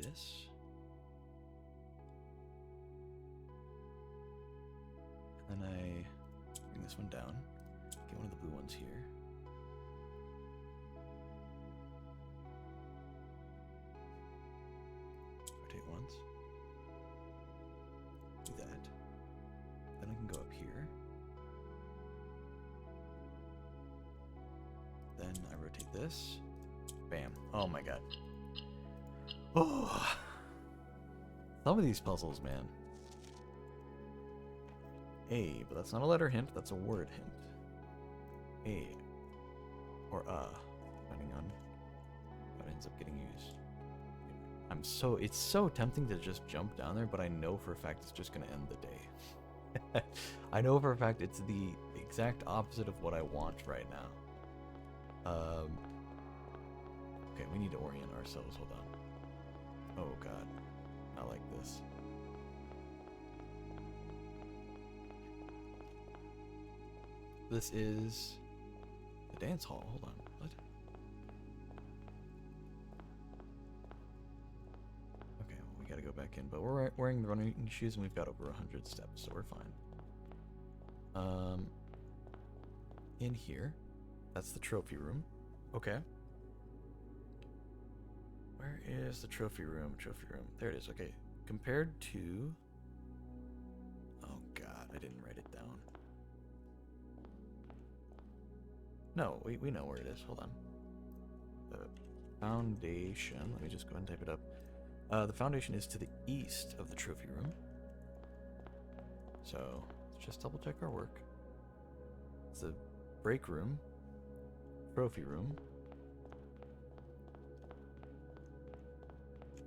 this. And then I bring this one down. Get one of the blue ones here. Rotate once. Do that. Then I can go up here. Then I rotate this. Bam. Oh my god. Oh! Some of these puzzles, man. A, but that's not a letter hint, that's a word hint. A. Or depending on what ends up getting used. It's so tempting to just jump down there, but I know for a fact it's just gonna end the day. I know for a fact it's the exact opposite of what I want right now. Okay, we need to orient ourselves, hold on. Oh god, not like this. This is the dance hall, hold on, what? Okay, well, we gotta go back in, but we're wearing the running shoes and we've got over 100 steps, so we're fine. In here, that's the trophy room. Okay. Where is the trophy room? Trophy room. There it is. Okay. Compared to... Oh god, I didn't write it down. No, we know where it is. Hold on. The foundation. Let me just go ahead and type it up. The foundation is to the east of the trophy room. So, let's just double check our work. It's the break room. Trophy room.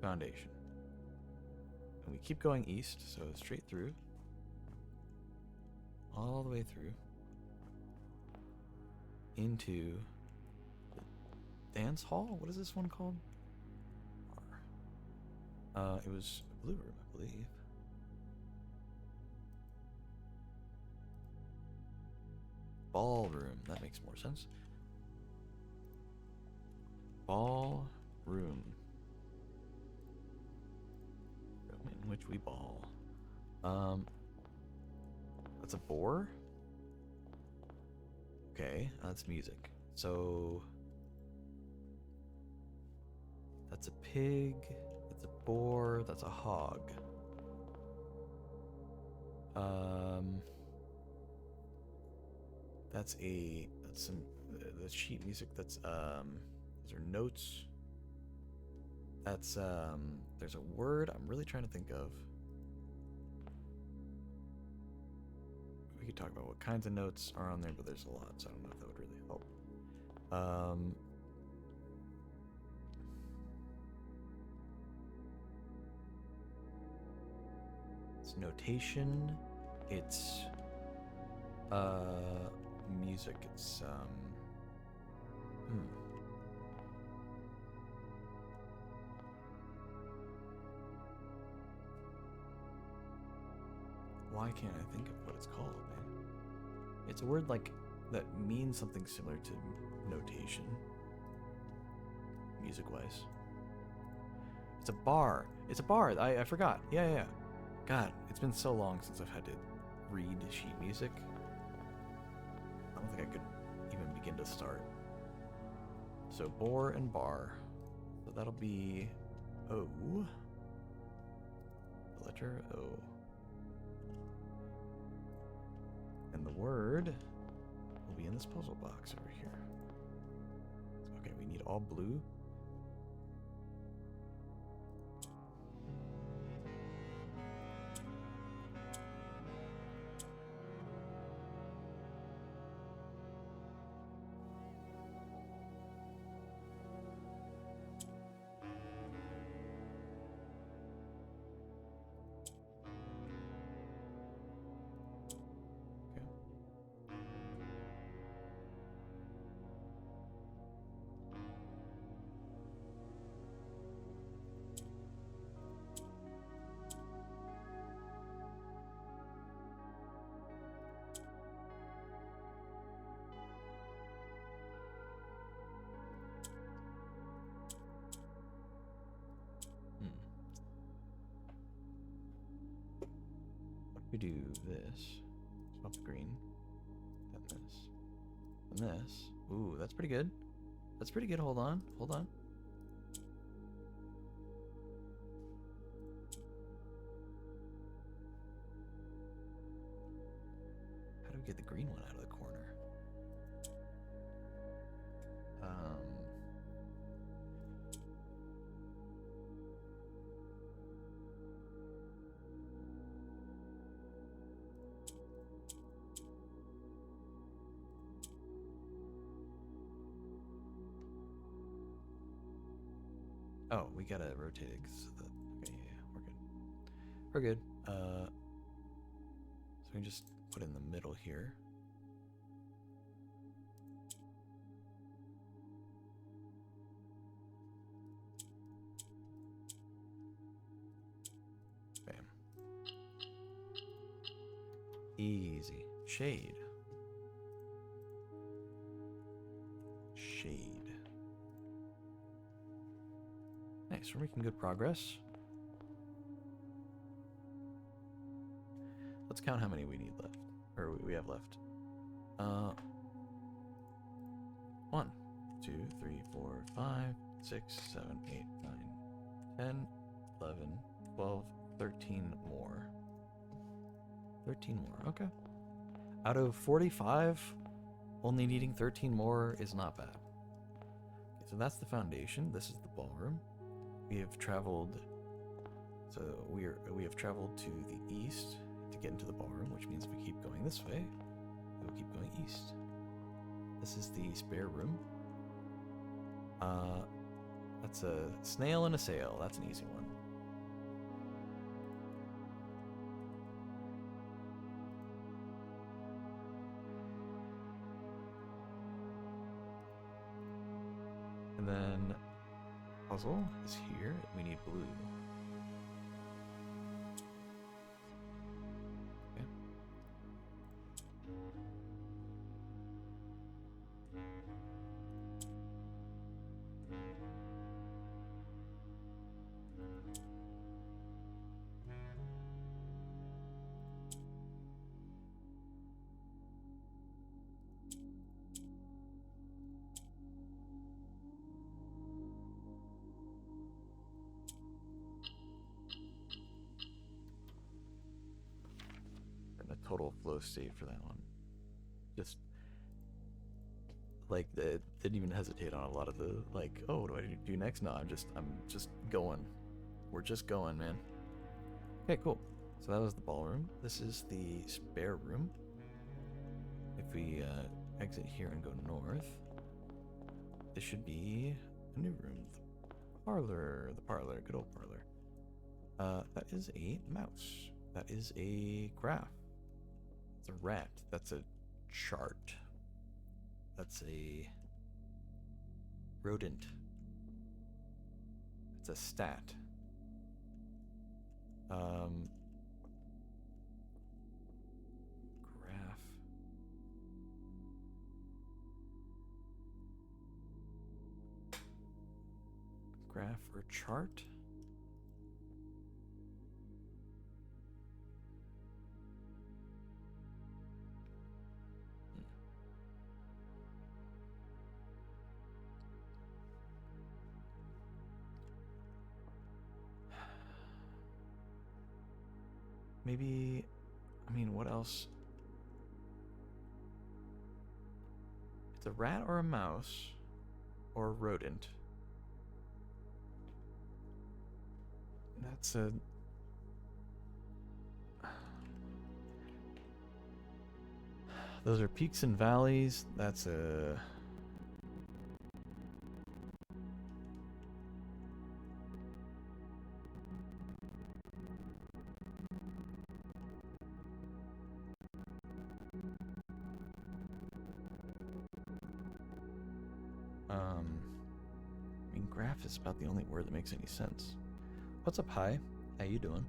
Foundation. And we keep going east, so straight through. All the way through. Into the dance hall? What is this one called? It was a blue room, I believe. Ballroom. That makes more sense. Ball room. Room in which we ball. That's a boar? Okay, that's music. So that's a pig, that's a boar, that's a hog. That's some the sheet music, that's those are notes. That's there's a word I'm really trying to think of. We could talk about what kinds of notes are on there, but there's a lot, so I don't know if that would really help. It's notation. It's music. It's Why can't I think of what it's called, man? It's a word like that means something similar to notation, music-wise. It's a bar. It's a bar. I forgot. Yeah. God, it's been so long since I've had to read sheet music. I don't think I could even begin to start. So boar and bar. So that'll be O. The letter O. And the word will be in this puzzle box over here. Okay, we need all blue. We do this. Swap the green. Then this. And this. Ooh, that's pretty good. That's pretty good. Hold on. Hold on. How do we get the green one out of the corner? Oh, we gotta rotate it. So that, okay, yeah, we're good. We're good. So we can just put it in the middle here. Bam. Easy. Shade. Shade. Nice, we're making good progress. Let's count how many we need left, or we have left. 1, 2, 3, 4, 5, 6, 7, 8, 9, 10, 11, 12, 13 more. 13 more, okay. Out of 45, only needing 13 more is not bad. Okay, so that's the foundation. This is the ballroom. We have traveled, so we have traveled to the east to get into the ballroom, which means if we keep going this way, we will keep going east. This is the spare room. That's a snail and a sail. That's an easy one. And then puzzle is here. We need blue. Okay. Total flow state for that one. Just like didn't even hesitate on a lot of the like, oh, what do I do next? No, I'm just going. We're just going, man. Okay, cool. So that was the ballroom. This is the spare room. If we exit here and go north, this should be a new room. The parlor, good old parlor. That is a mouse. That is a graph. It's a rat. That's a chart. That's a rodent. It's a stat. Graph. Graph or chart? Maybe, I mean, what else? It's a rat or a mouse or a rodent. That's a... Those are peaks and valleys. That's a... I mean, graph is about the only word that makes any sense. What's up, hi? How you doing?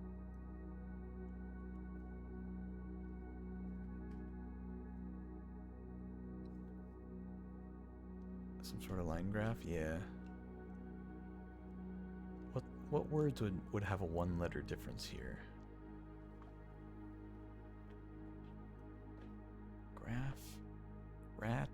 Some sort of line graph? Yeah. What words would have a one-letter difference here? Graph. Rat.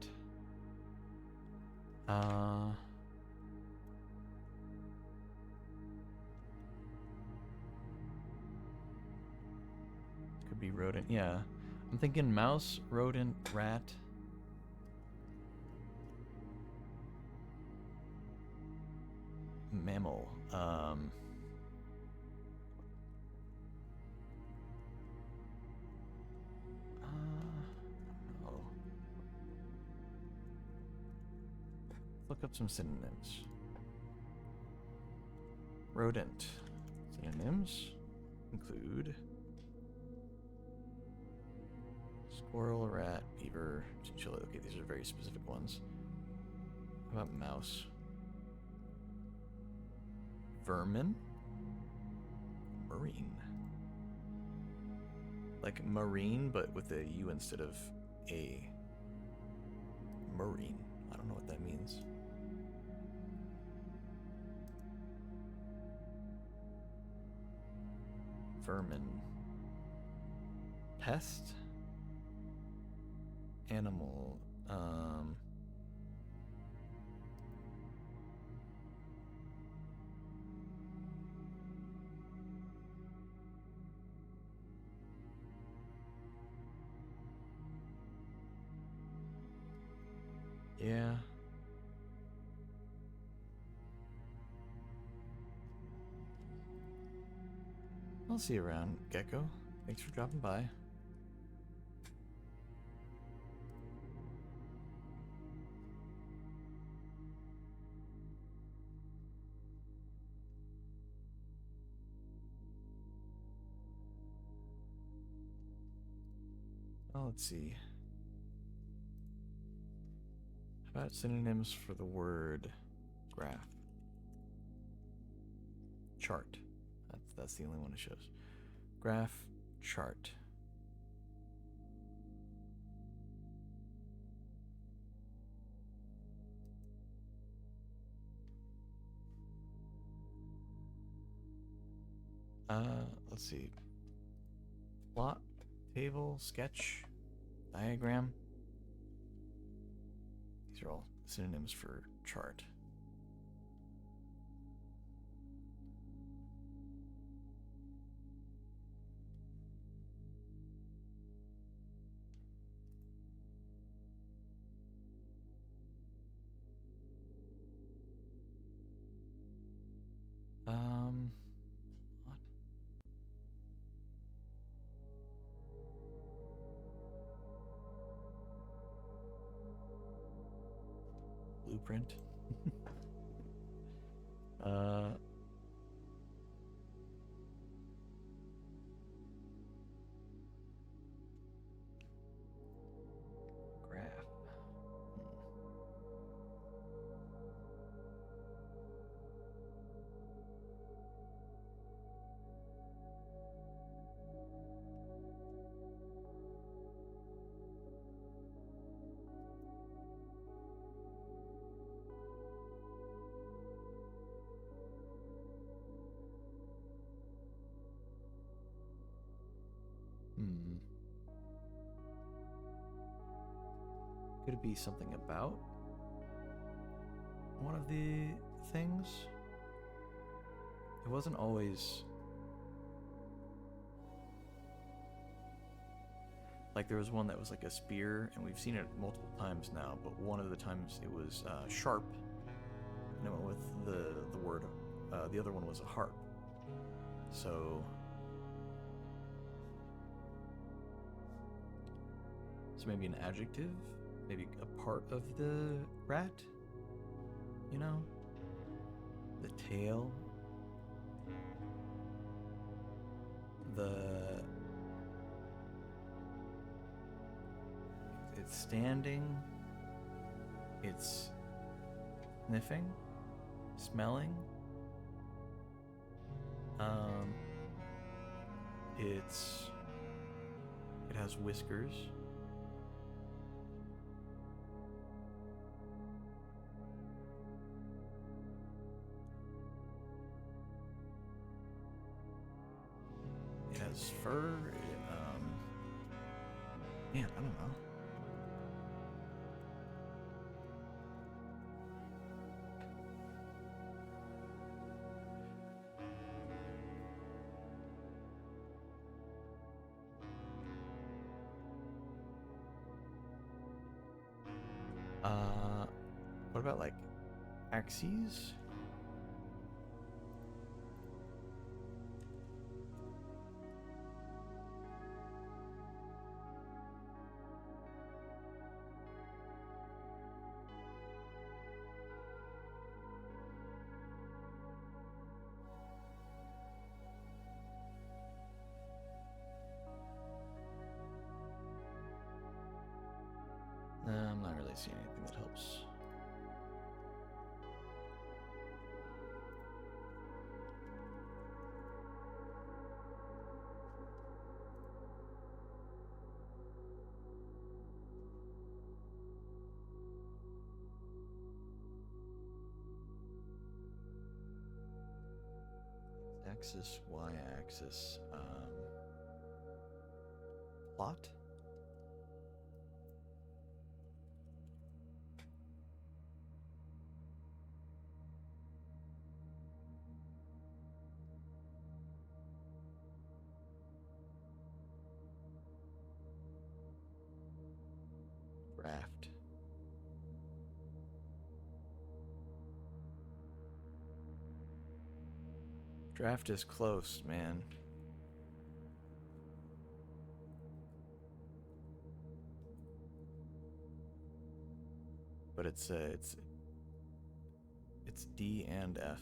Could be rodent. Yeah. I'm thinking mouse, rodent, rat. Mammal. Oh. Look up some synonyms. Rodent. Synonyms include squirrel, rat, beaver, chinchilla. Okay, these are very specific ones. How about mouse? Vermin? Marine. Like marine, but with a U instead of a. Marine. I don't know what that means. Vermin. Pest? Animal. Yeah. I'll see you around, Gecko. Thanks for dropping by. Oh, let's see. How about synonyms for the word graph? Chart. That's the only one it shows. Graph, chart. Let's see. Plot, table, sketch, diagram. These are all synonyms for chart. What? Blueprint. Graph. Could it be something about one of the things? It wasn't always like there was one that was like a spear, and we've seen it multiple times now, but one of the times it was sharp, and it went with the word. The other one was a harp. So maybe an adjective, maybe a part of the rat, you know? The tail, it's standing, it's sniffing, smelling, it has whiskers. It has fur. Man, I don't know. about like axes? I'm not really seeing anything that helps. Axis, y-axis, plot? Draft. Draft is close, man. But it's D and F.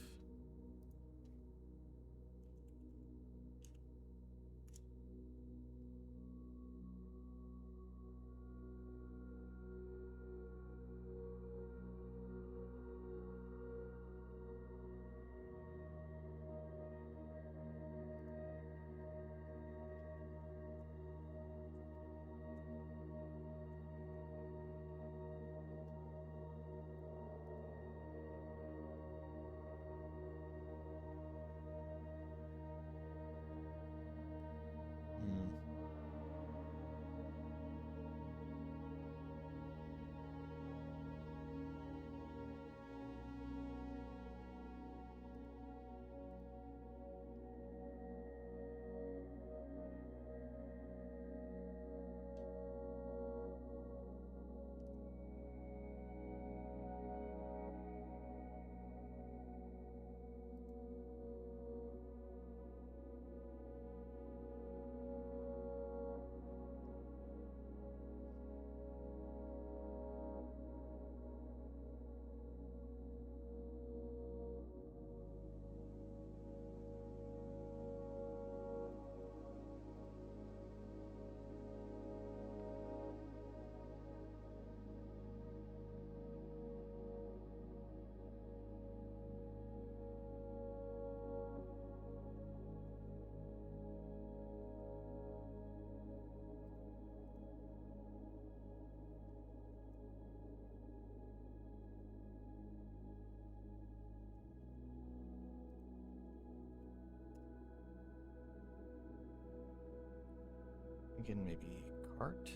Thinking maybe cart?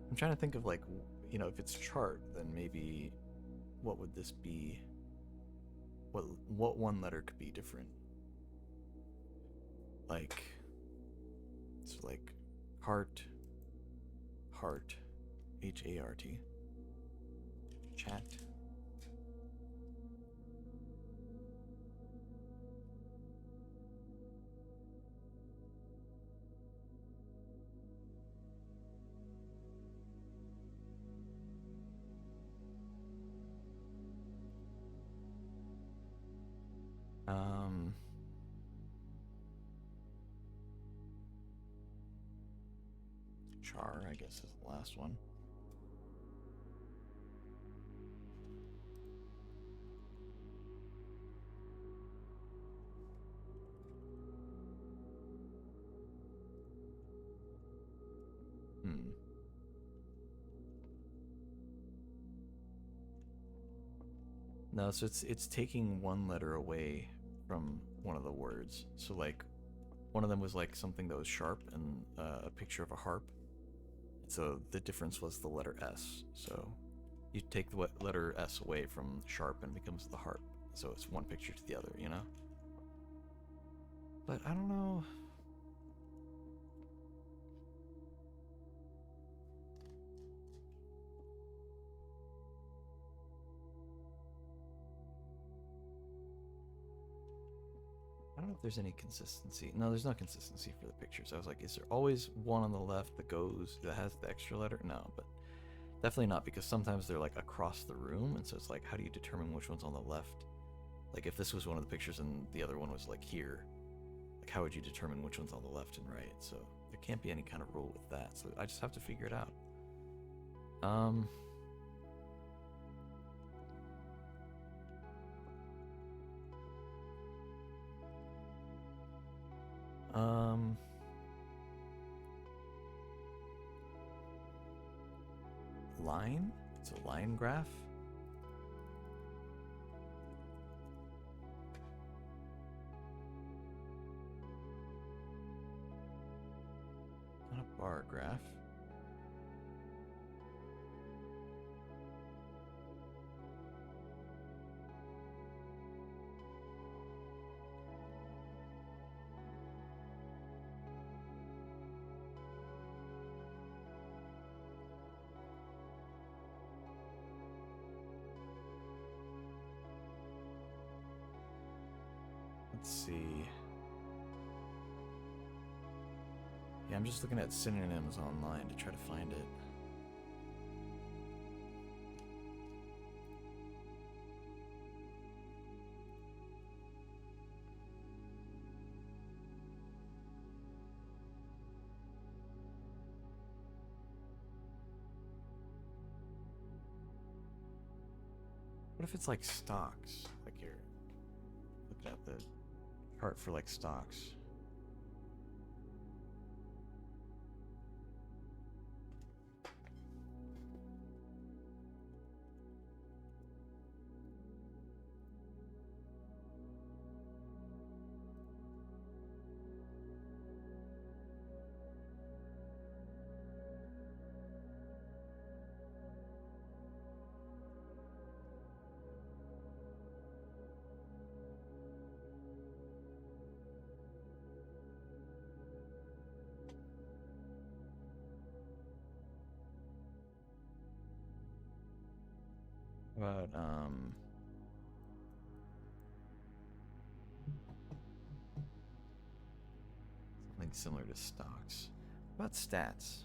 I'm trying to think of like, you know, if it's chart, then maybe what would this be? What one letter could be different? Like, it's like heart, heart, H-A-R-T. Chat. Char, I guess, is the last one. No, so it's taking one letter away from one of the words. So like, one of them was like something that was sharp and a picture of a harp. So the difference was the letter S. So you take the letter S away from sharp and it becomes the harp. So it's one picture to the other, you know? But I don't know. if there's any consistency. No, there's no consistency for the pictures. I was like, is there always one on the left that has the extra letter? No, but definitely not, because sometimes they're like across the room, and so it's like, how do you determine which one's on the left? Like if this was one of the pictures and the other one was like here, like how would you determine which one's on the left and right? So there can't be any kind of rule with that. So I just have to figure it out. Line? It's a line graph? Not a bar graph. Let's see. Yeah, I'm just looking at synonyms online to try to find it. What if it's like stocks? Like you're looking at the chart for like stocks. About something similar to stocks. What about stats?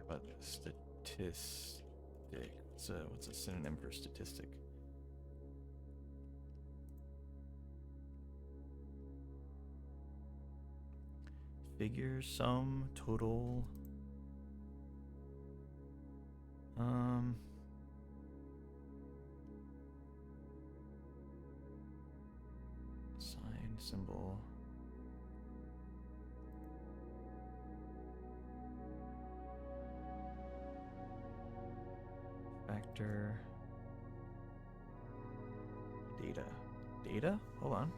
But statistic. What's a synonym for statistic? Figure, sum, total. Sign, symbol. Factor. Data. Data? Hold on.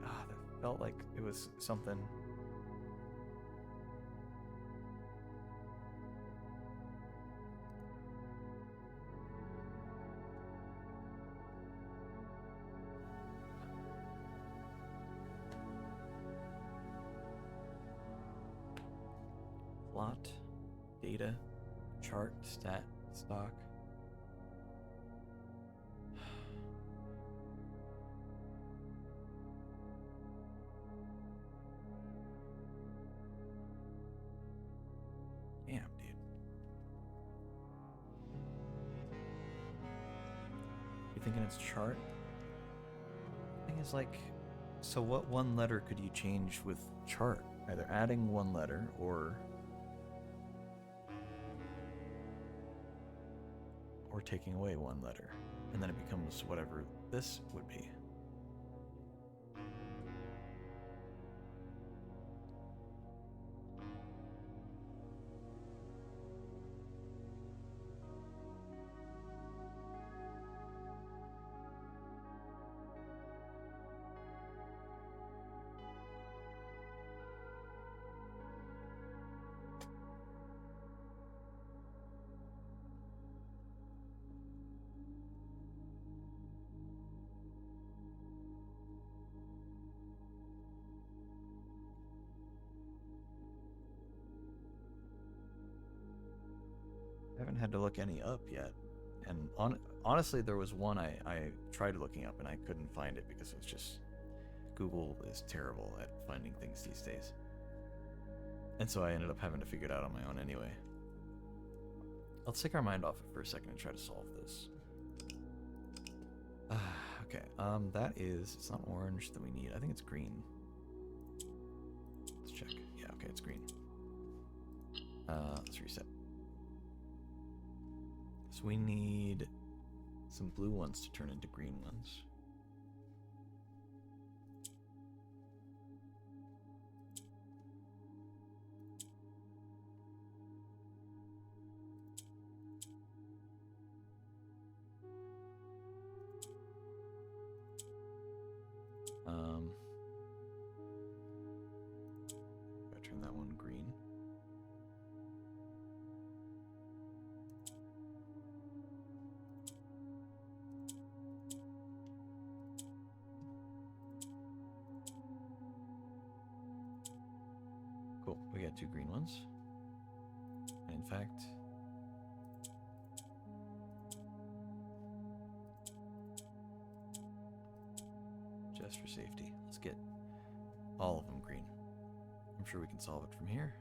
That felt like it was something. Plot, data, chart, stat, stock. Damn, dude. You thinking it's chart? The thing is, like, so what one letter could you change with chart? Either adding one letter or taking away one letter, and then it becomes whatever this would be. had to look any up yet. And honestly, there was one I tried looking up and I couldn't find it because it's just... Google is terrible at finding things these days. And so I ended up having to figure it out on my own anyway. Let's take our mind off it for a second and try to solve this. Okay, that is... It's not orange that we need. I think it's green. Let's check. Yeah, okay, it's green. Let's reset. So we need some blue ones to turn into green ones. Gotta turn that one green. Cool, we got 2 green ones. And in fact, just for safety, let's get all of them green. I'm sure we can solve it from here.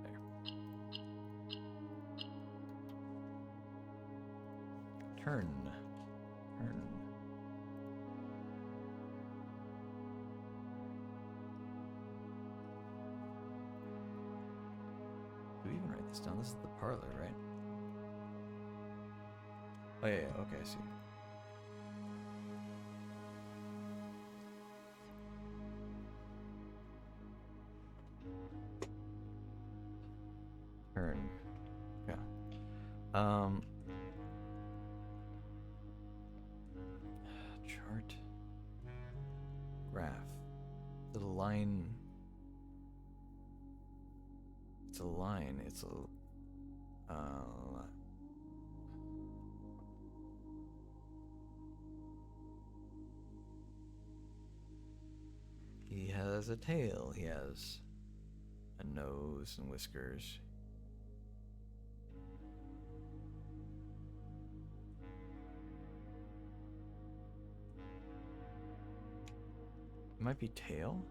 There. Turn. Turn. Do we even write this down? This is the parlor, right? Oh yeah, yeah, okay, I see. Turn. Yeah. Chart. Graph. Little line. It's a line. It's a... He has a tail. He has a nose and whiskers. It might be tail.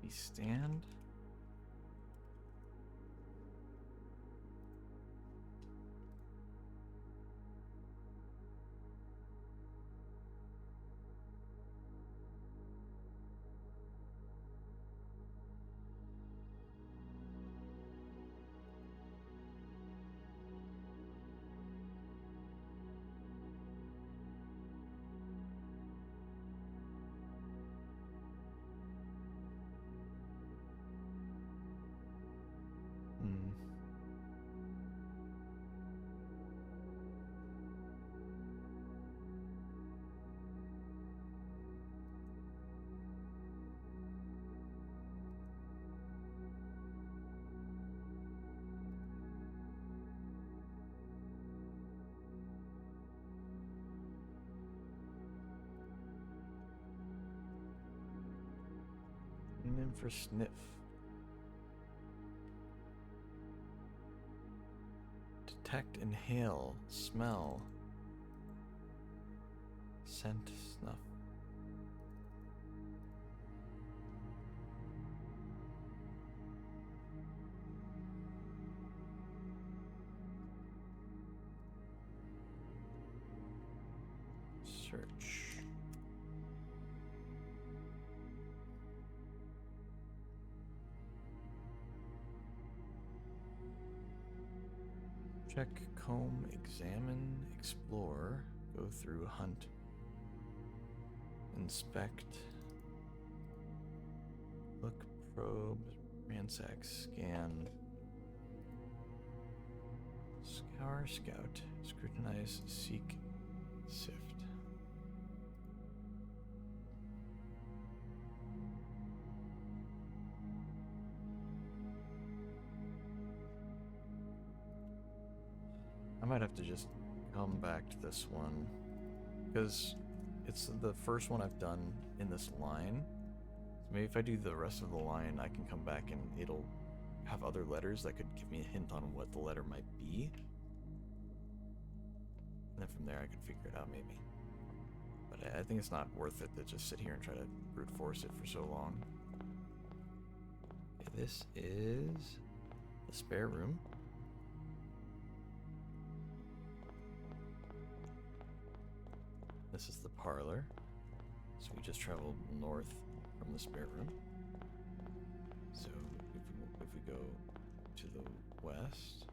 Stand. And then for sniff. Detect, inhale, smell, scent, snuff. Search. Check, comb, examine, explore, go through, hunt, inspect, look, probe, ransack, scan, scour, scout, scrutinize, seek, sift. I might have to just come back to this one because it's the first one I've done in this line. So maybe if I do the rest of the line, I can come back and it'll have other letters that could give me a hint on what the letter might be. And then from there I can figure it out maybe. But I think it's not worth it to just sit here and try to brute force it for so long. Okay, this is the spare room. This is the parlor. So we just traveled north from the spare room. So if we go to the west,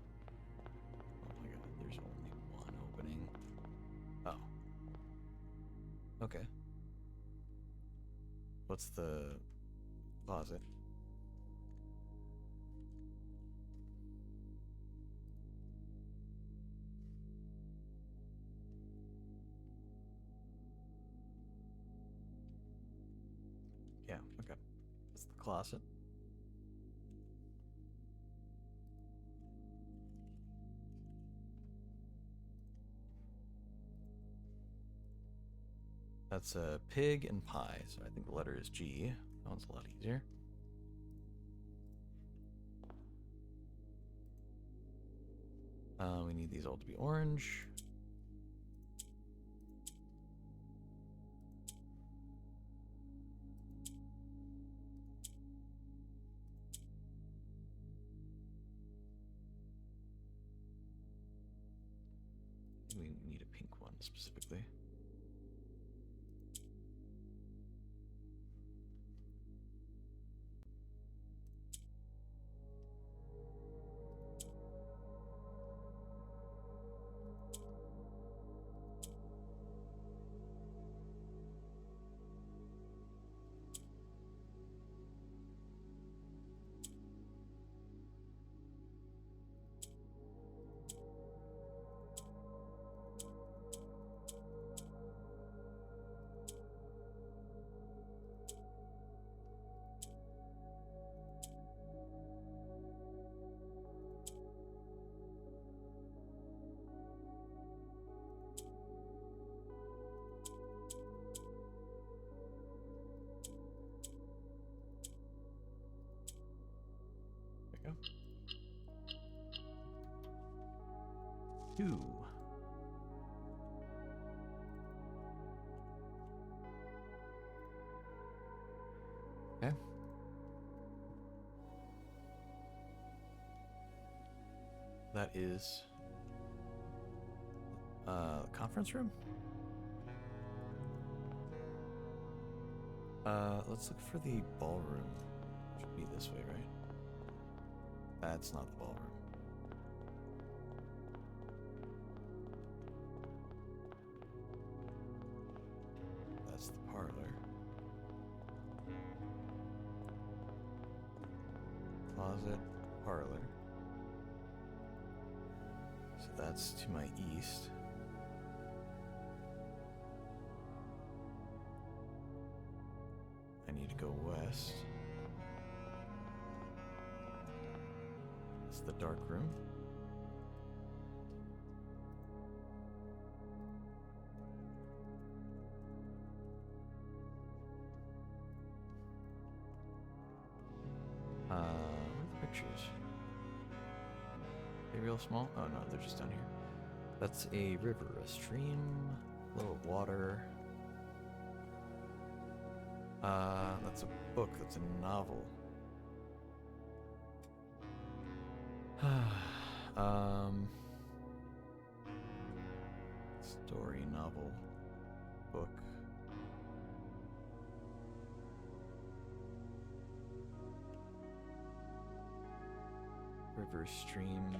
oh my god, there's only one opening. Oh. Okay. What's the closet? Yeah, okay. That's the closet. That's a pig and pie, so I think the letter is G. That one's a lot easier. We need these all to be orange. We need a pink one specifically. There we go. 2. Okay. That is conference room. Let's look for the ballroom. Should be this way, right? That's not the ballroom. That's the parlor. Closet, parlor. So that's to my east. I need to go west. It's the dark room. Where are the pictures? Are they real small? Oh no, they're just down here. That's a river, a stream, flow of water. That's a book, that's a novel. Story novel. book. River, stream,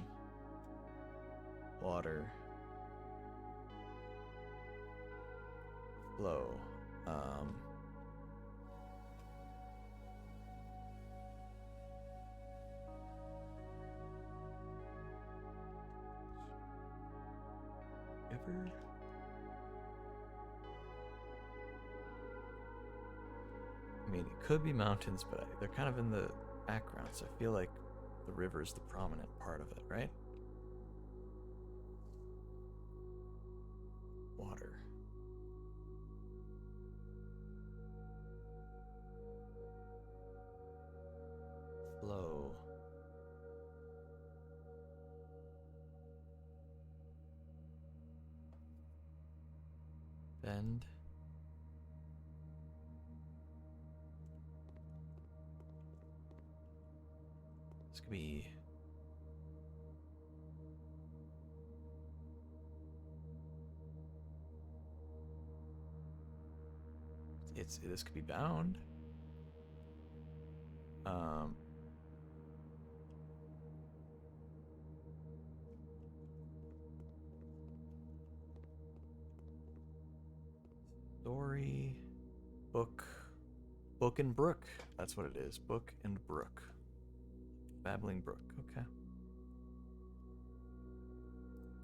water, flow. River. I mean, it could be mountains, but they're kind of in the background, so I feel like the river is the prominent part of it, right? Water. Flow. Bend. This could be this could be bound. Story, book and brook. That's what it is. Book and brook. Babbling brook. Okay.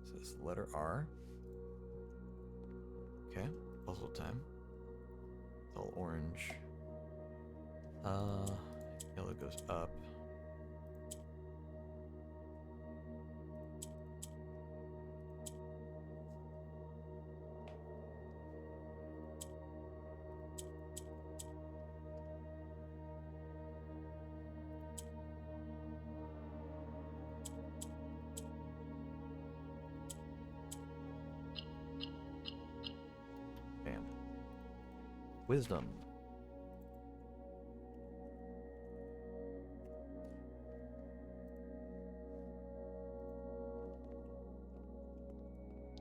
So this letter R. Okay. Puzzle time. It's all orange. Yellow goes up. Bam. Wisdom.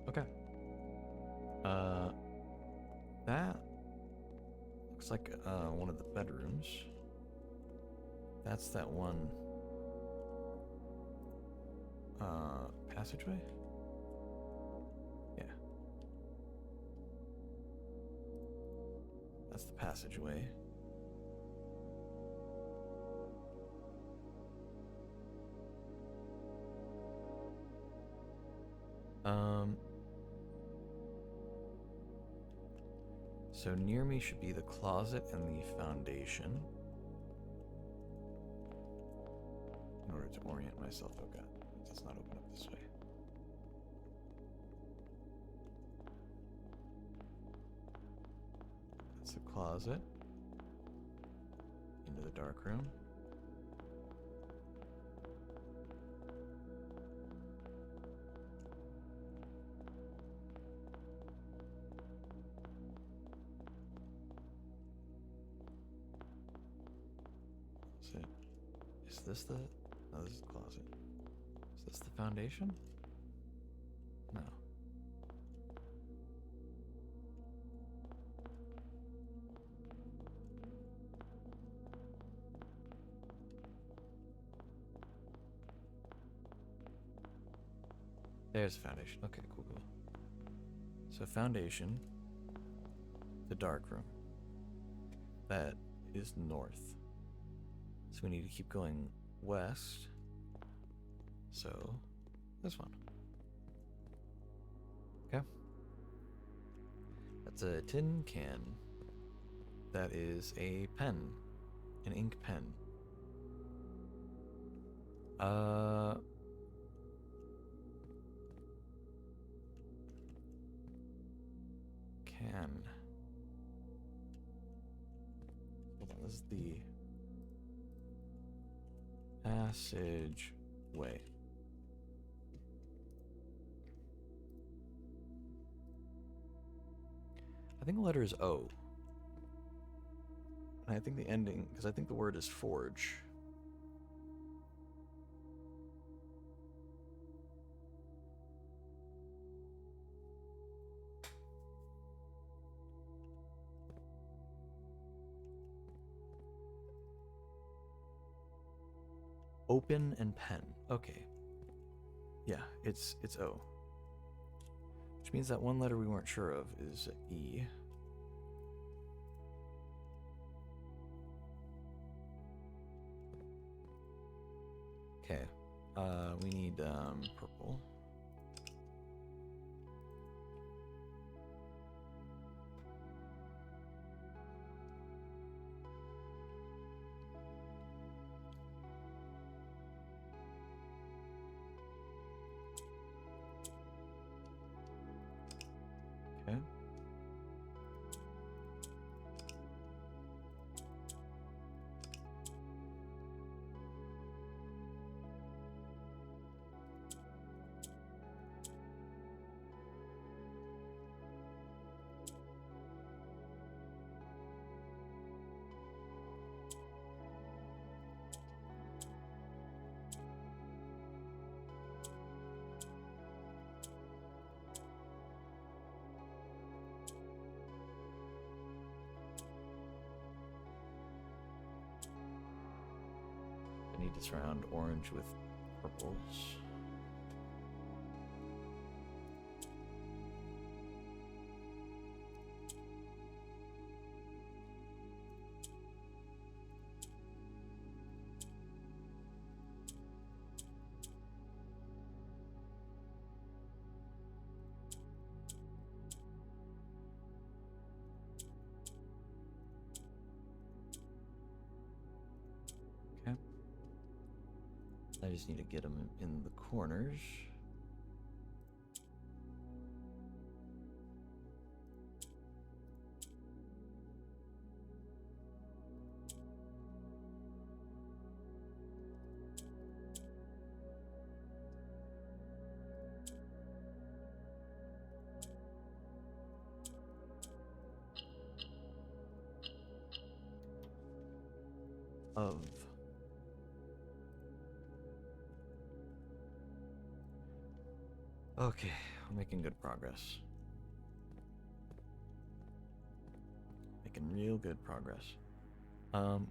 Okay. That looks like one of the bedrooms. That's that one passageway? Yeah. That's the passageway. So near me should be the closet and the foundation. In order to orient myself, oh god, let's not open up this way. That's the closet. Into the dark room. Is this the... No, this is the closet. Is this the foundation? No. There's the foundation. Okay, cool. So foundation, the dark room. That is north. So we need to keep going west. So, this one. Okay. That's a tin can. That is a pen. An ink pen. Can. Hold on, this is the passageway. I think the letter is O. And I think the ending, because I think the word is forge. Open and pen. Okay. Yeah, it's O. Which means that one letter we weren't sure of is E. Okay. We need purple. Okay. I need to surround orange with purples. Okay. I just need to get them in the corners. Of. Okay, we're making good progress. Making real good progress. I'd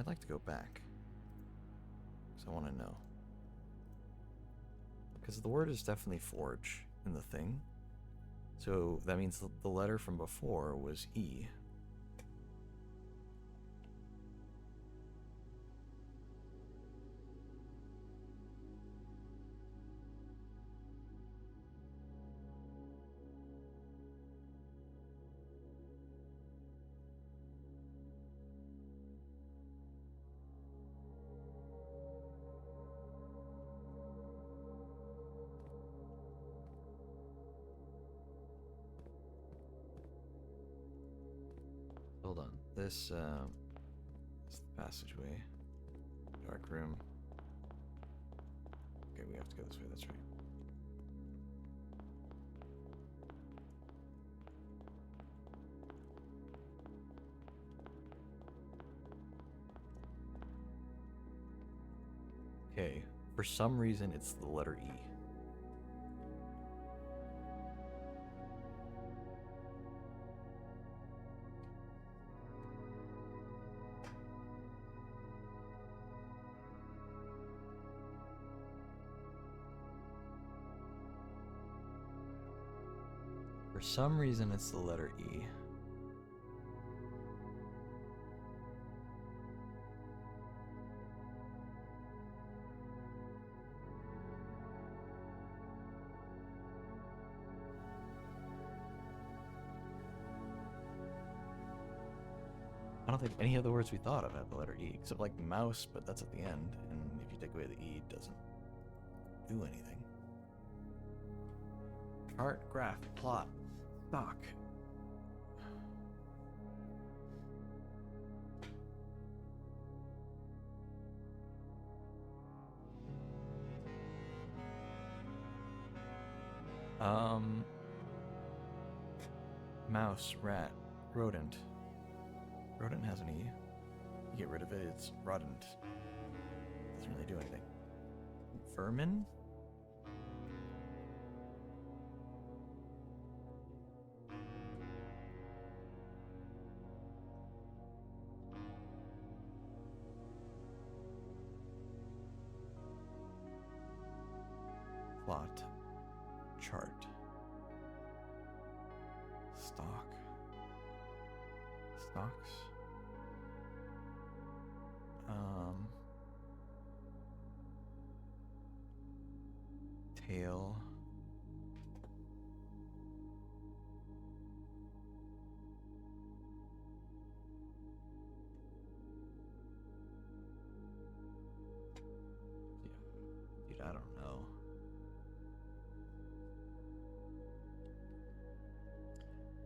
like to go back. Because I want to know. Because the word is definitely forge in the thing. So that means the letter from before was E. Hold on. This is the passageway. Dark room. Okay, we have to go this way, that's right. Okay, for some reason it's the letter E. For some reason it's the letter E. I don't think any of the words we thought of have the letter E, except like mouse, but that's at the end, and if you take away the E, it doesn't do anything. Chart, graph, plot, stock. Mouse, rat, rodent. Rodent has an E. You get rid of it, it's rodent. Doesn't really do anything. Vermin? Plot. Chart. Stock. Stocks. Tail. Dude, I don't know.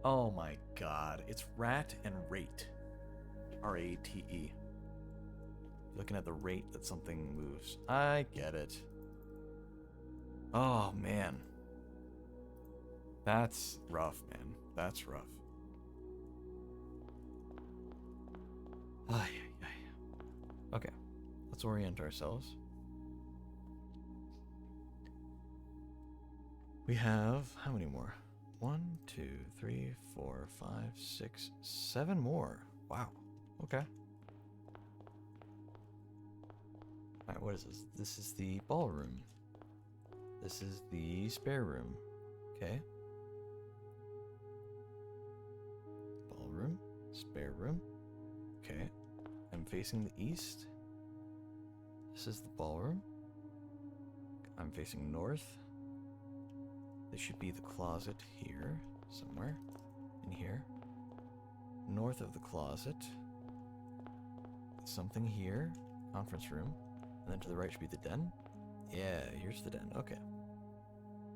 Oh my god, it's rat and rate. R-A-T-E. Looking at the rate that something moves. I get it. Oh man. That's rough, man. That's rough. Ay, ay, ay. Okay, let's orient ourselves. We have how many more? 1, 2, 3, 4, 5, 6, 7 more. Wow. Okay. Alright, what is this? This is the ballroom. This is the spare room. Okay. Ballroom. Spare room. Okay. I'm facing the east. This is the ballroom. I'm facing north. This should be the closet here, somewhere. In here. North of the closet. Something here. Conference room. And then to the right should be the den. Yeah, here's the den. Okay.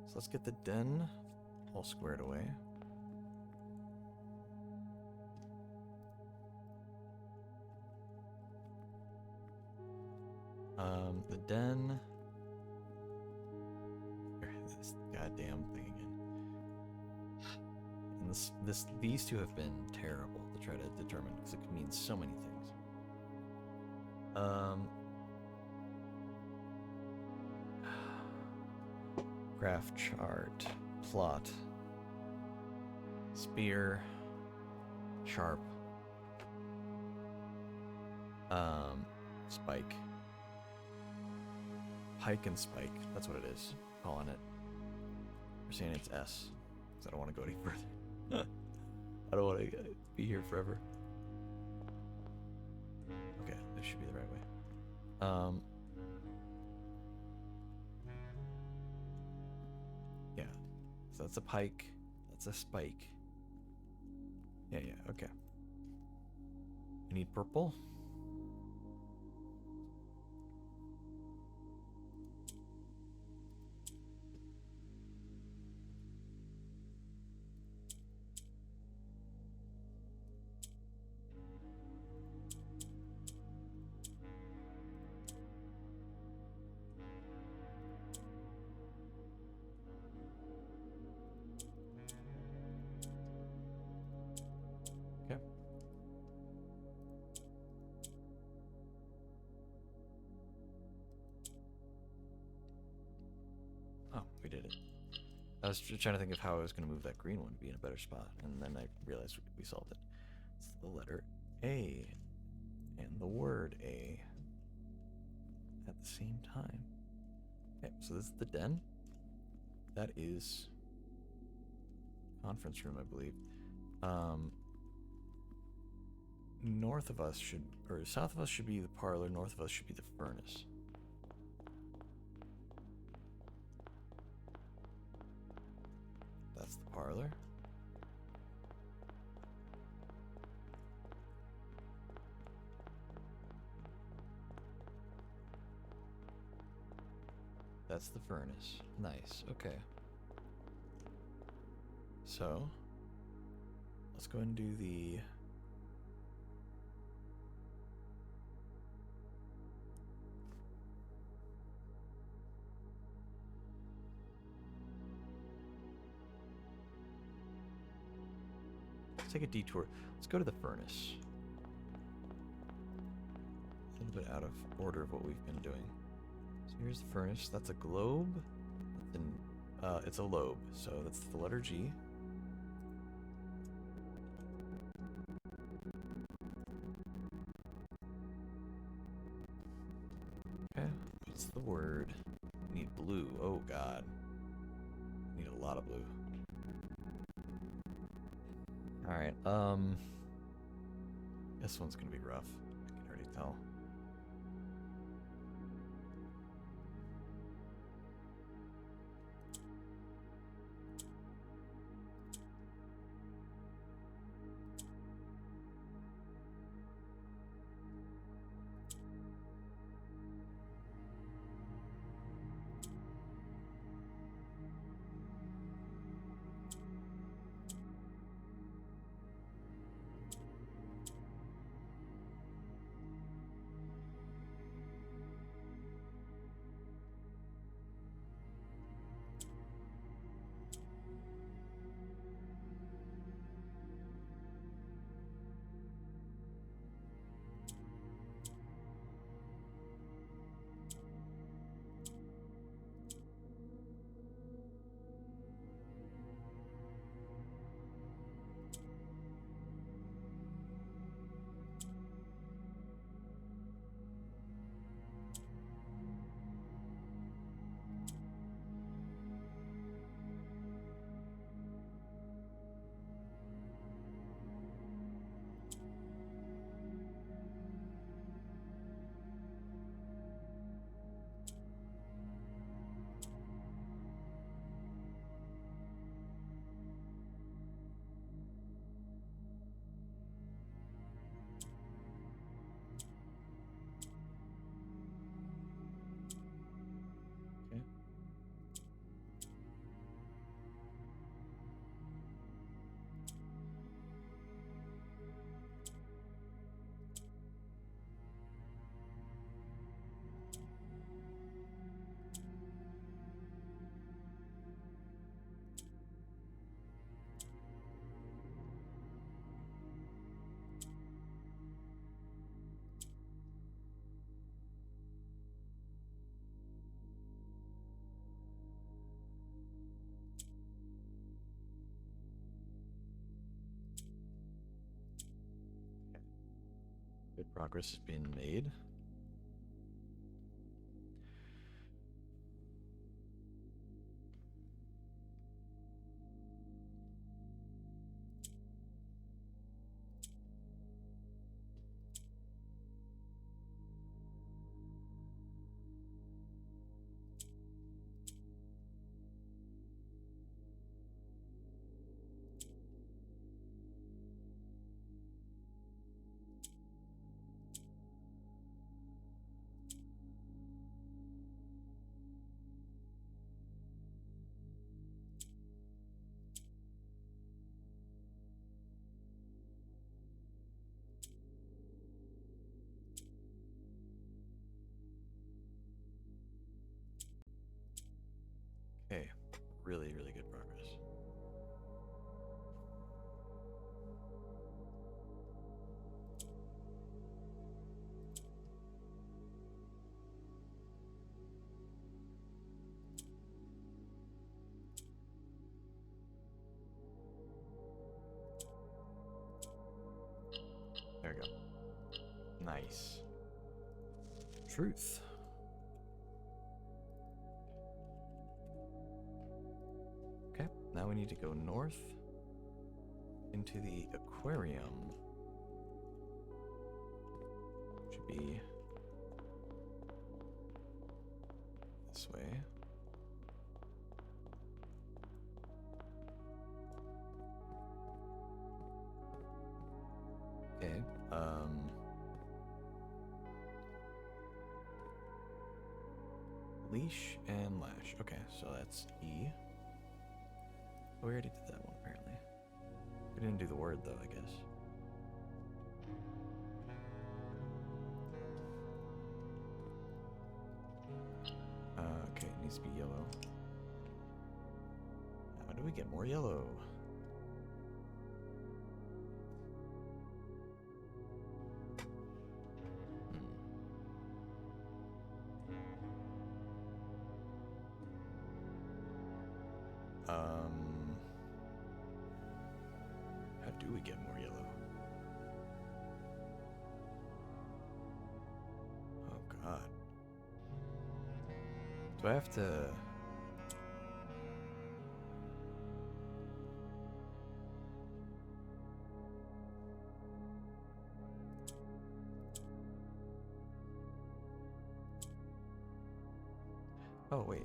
So let's get the den all squared away. The den. This goddamn thing again. And these two have been terrible to try to determine because it could mean so many things. Graph chart, plot, spear, sharp, spike, pike and spike. That's what it is. Calling it. We're saying it's S because I don't want to go any further. I don't want to be here forever. Okay, this should be the right way. Yeah. So that's a pike. That's a spike. Yeah, okay. We need purple. We did it. I was trying to think of how I was going to move that green one to be in a better spot, and then I realized we solved it. It's the letter A and the word A at the same time. Okay, so this is the den. That is conference room, I believe. North of us should, or south of us should be the parlor. North of us should be the furnace. That's the parlor. That's the furnace. Nice. Okay. So, let's go and do the... Let's take a detour. Let's go to the furnace. A little bit out of order of what we've been doing. So here's the furnace. That's a globe. It's a lobe. So that's the letter G. Okay. What's the word? We need of blue. Oh god. Need a lot of blue. Alright, this one's gonna be rough. I can already tell. Okay. Good progress is being made. Okay, really, really good progress. There we go. Nice. Truth. Okay, now we need to go north into the aquarium. Should be this way. Okay, leash and lash. Okay, so that's E. Oh, we already did that one, apparently. We didn't do the word, though, I guess. Okay, it needs to be yellow. How do we get more yellow? How do we get more yellow? Oh god. Do I have to... Oh, wait.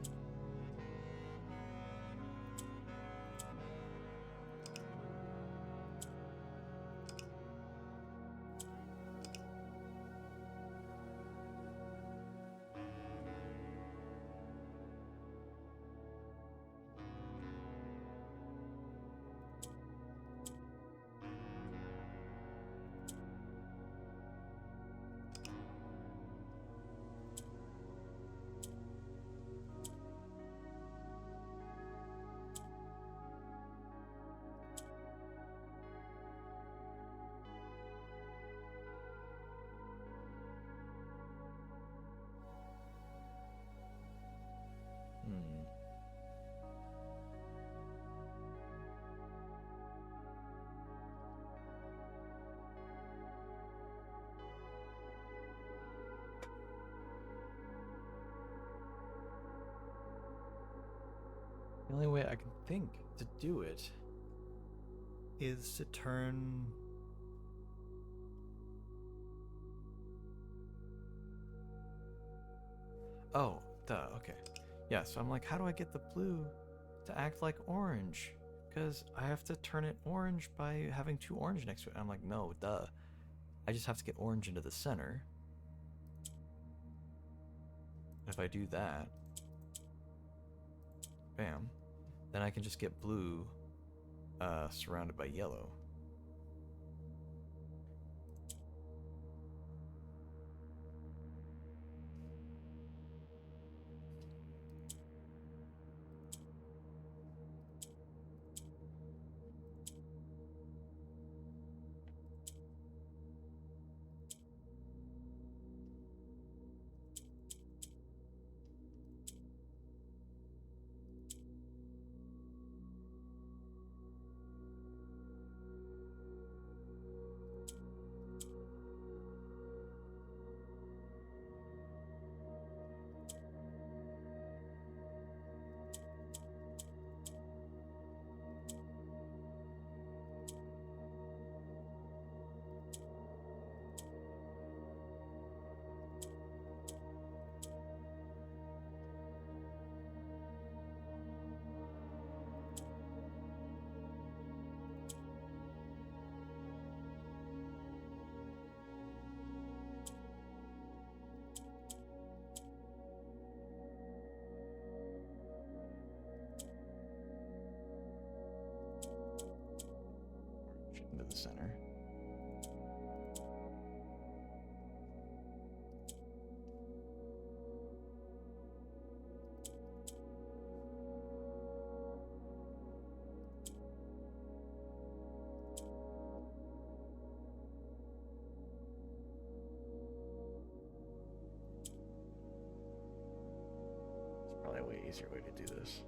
Hmm. The only way I can think to do it is to turn... Oh, duh, okay. Yeah, so I'm like, how do I get the blue to act like orange? Because I have to turn it orange by having 2 orange next to it. I'm like, no, duh. I just have to get orange into the center. If I do that, bam, then I can just get blue surrounded by yellow. Into the center. It's probably a way easier way to do this.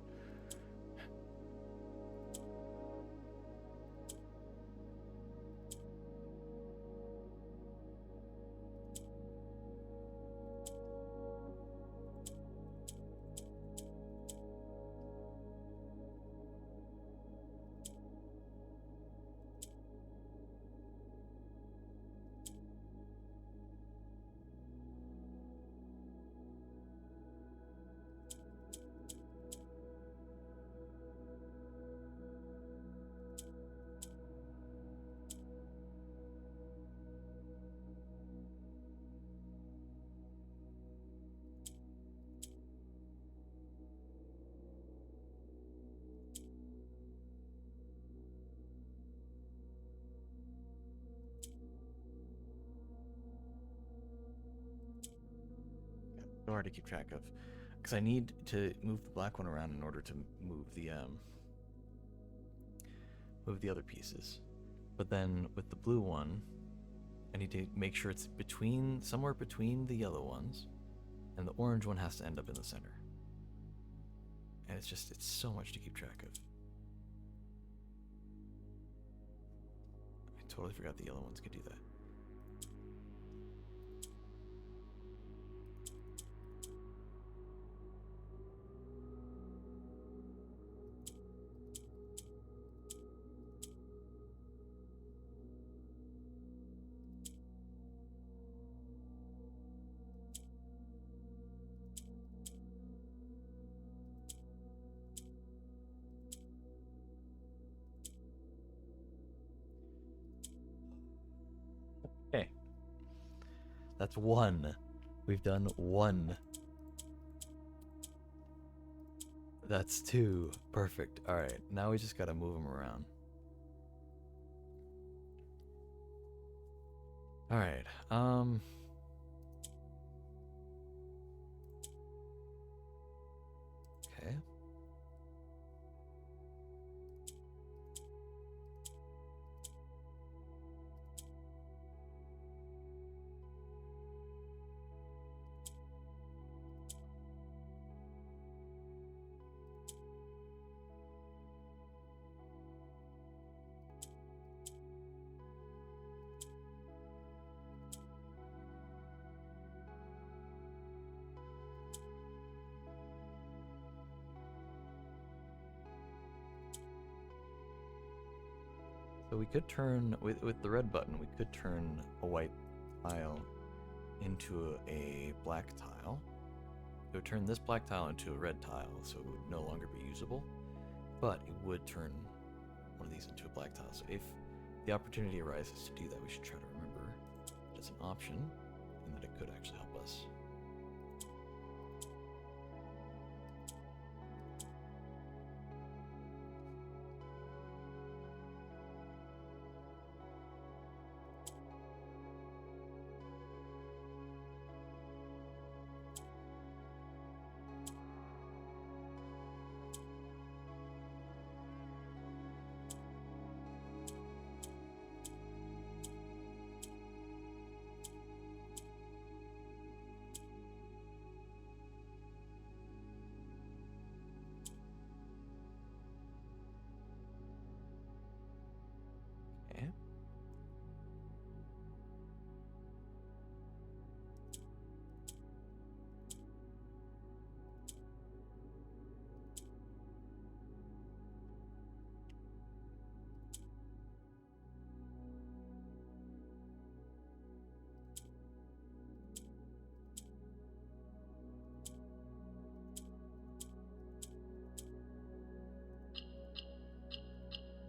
Hard to keep track of, because I need to move the black one around in order to move the other pieces. But then with the blue one, I need to make sure it's somewhere between the yellow ones, and the orange one has to end up in the center. And it's so much to keep track of. I totally forgot the yellow ones could do that. That's one. We've done one. That's two. Perfect. Alright, now we just gotta move them around. Alright, okay. So we could turn, with the red button, we could turn a white tile into a black tile. It would turn this black tile into a red tile, so it would no longer be usable, but it would turn one of these into a black tile. So if the opportunity arises to do that, we should try to remember that it's an option and that it could actually help us. Okay.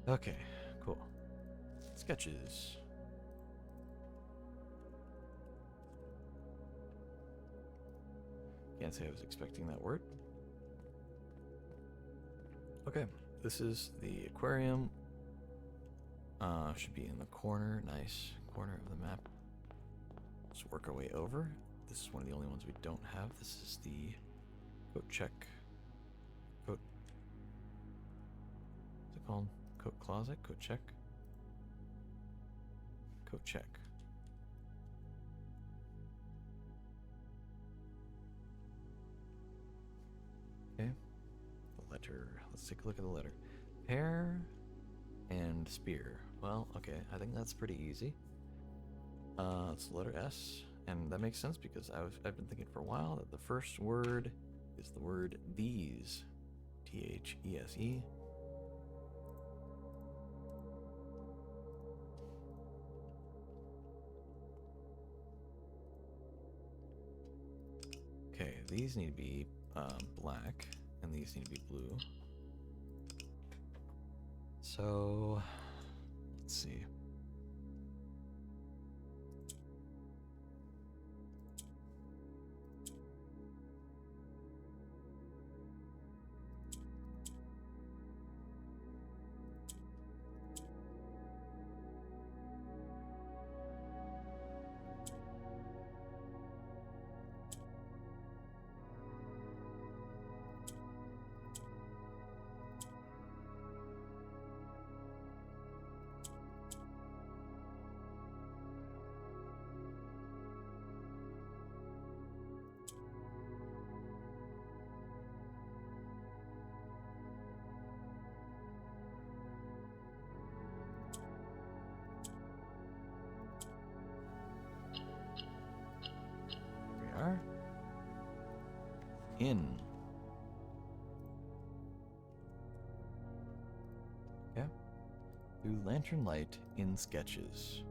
Okay, cool. Sketches. Can't say I was expecting that word. Okay, this is the aquarium. Should be in the corner, nice corner of the map. Let's work our way over. This is one of the only ones we don't have. This is the coat check. Coat. What's it called? Coat closet? Coat check? Coat check. Okay. The letter. Let's take a look at the letter. Pear and spear. Well, okay. I think that's pretty easy. It's the letter S. And that makes sense because I've been thinking for a while that the first word is the word these. These. Okay, these need to be black, and these need to be blue. So, let's see. In. Yeah. Do lantern light in sketches.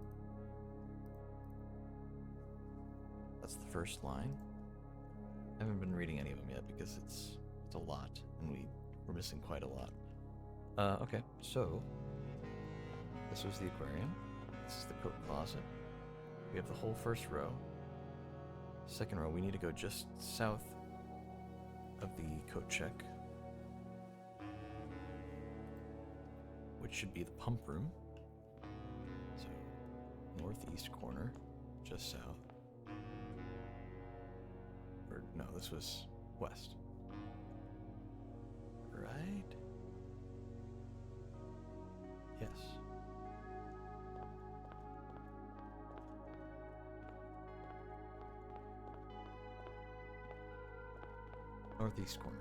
That's the first line. I haven't been reading any of them yet because it's a lot, and we're missing quite a lot. Okay, so this was the aquarium. This is the coat closet. We have the whole first row. Second row, we need to go just south of the coat check, which should be the pump room. So, northeast corner, just south. Or, no, this was west. Right? Yes. Northeast corner.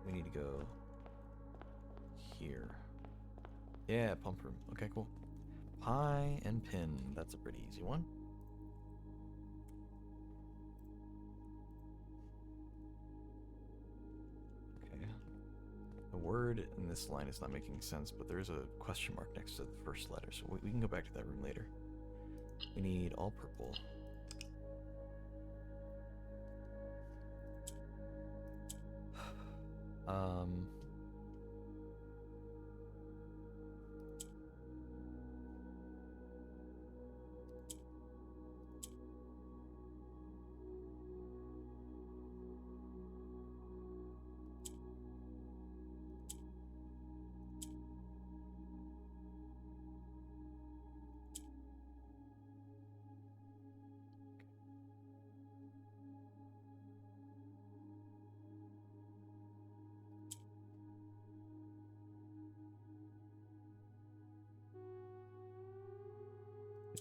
We need to go here. Yeah, pump room. Okay, cool. Pie and pin. That's a pretty easy one. Okay. The word in this line is not making sense, but there is a question mark next to the first letter, so we can go back to that room later. We need all purple.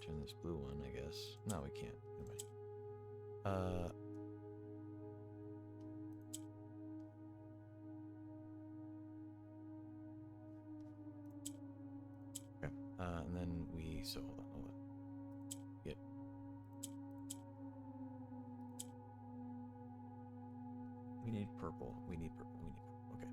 Turn this blue one, I guess. No, we can't. Never mind. Okay. And then we. So hold on. Get. We need purple. We need purple. We need purple. Okay.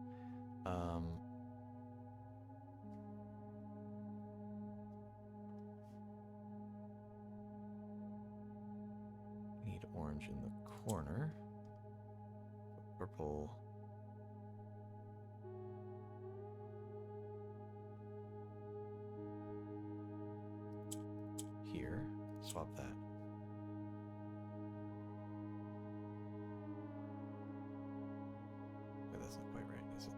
Need orange in the corner. Purple. Here. Swap that. Wait, that's not quite right, is it?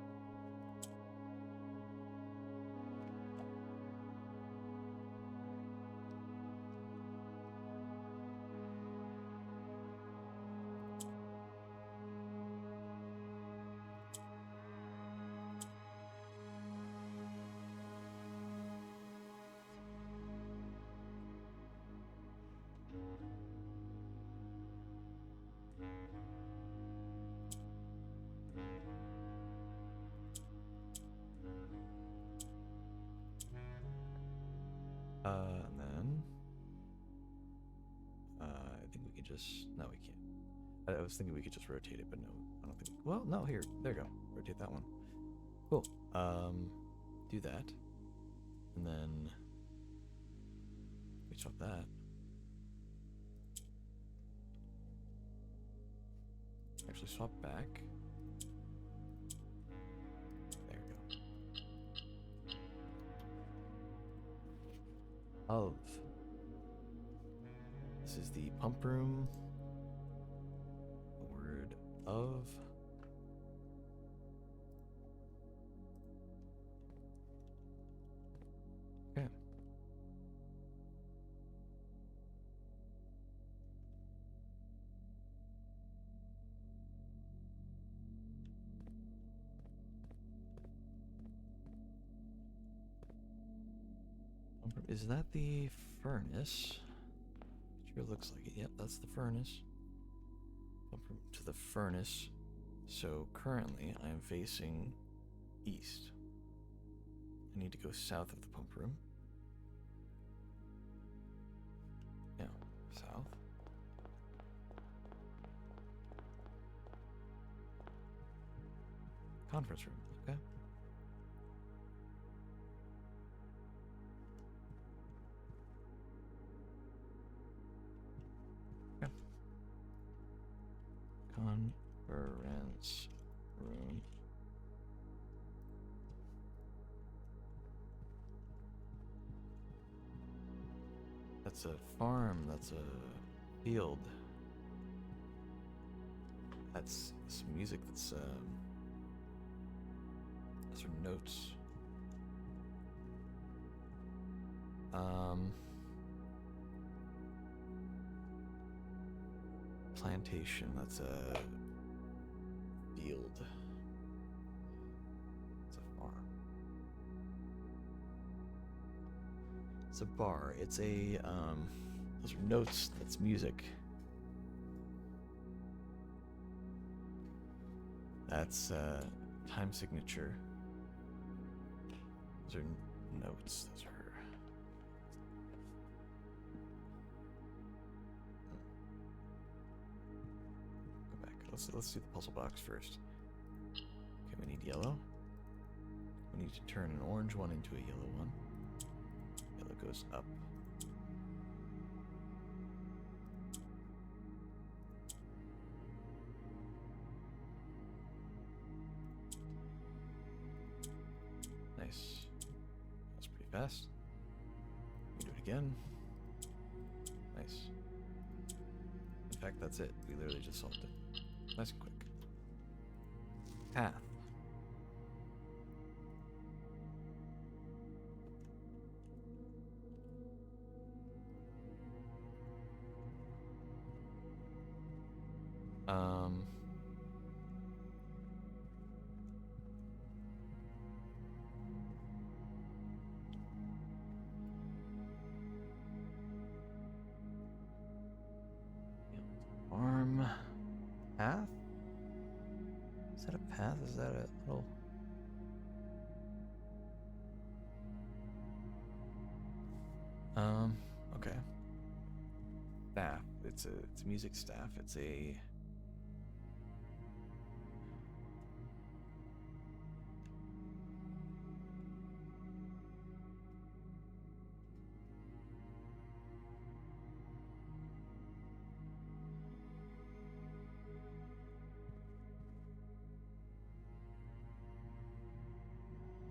And then I think we could just no, we can't. I was thinking we could just rotate it, but no, I don't think. Well, no, here, there you go. Rotate that one. Cool. Do that, and then we swap that. Actually, swap back. There we go. Of. This is the pump room. The word of. Okay. Is that the furnace? Sure looks like it. Yep, that's the furnace. Up to the furnace. So currently I am facing east. I need to go south of the pump room. No, south. Conference room, okay. Conference room. That's a farm, that's a field. That's some music that's those are notes. Plantation, that's a field. It's a farm. It's a bar. It's a those are notes, that's music. That's time signature. Those are notes. Those are go back. Let's do the puzzle box first. Okay, we need yellow. We need to turn an orange one into a yellow one. Yellow goes up. Nice. That's pretty fast. We do it again. Nice. In fact, that's it. We literally just solved it. Nice and quick. Path. Farm path? Is that a path? Is that a little... okay. Staff. It's a music staff. It's a...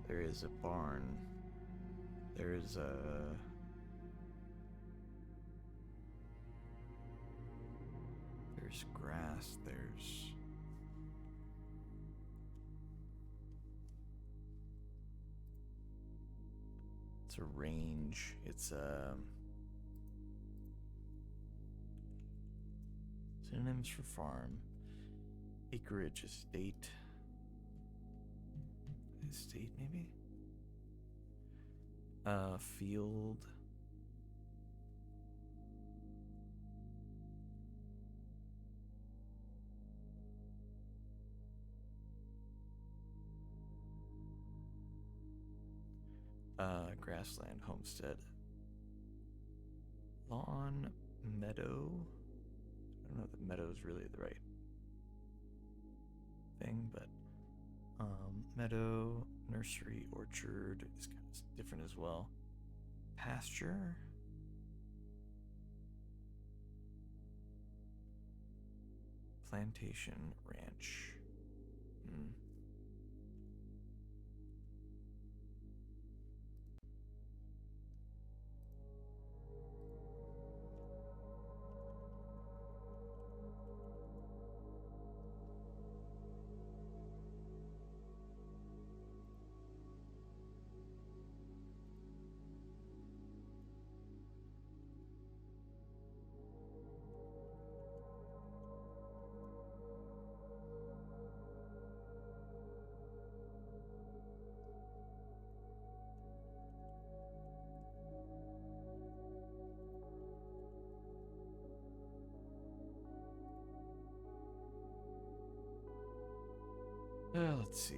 There is a barn. There's grass. There's it's a range. It's synonyms for farm. Acreage, estate. Estate, maybe? Field. Grassland, homestead. Lawn, meadow. I don't know if the meadow is really the right thing, but meadow, nursery, orchard is kind of different as well. Pasture. Plantation, ranch. Let's see.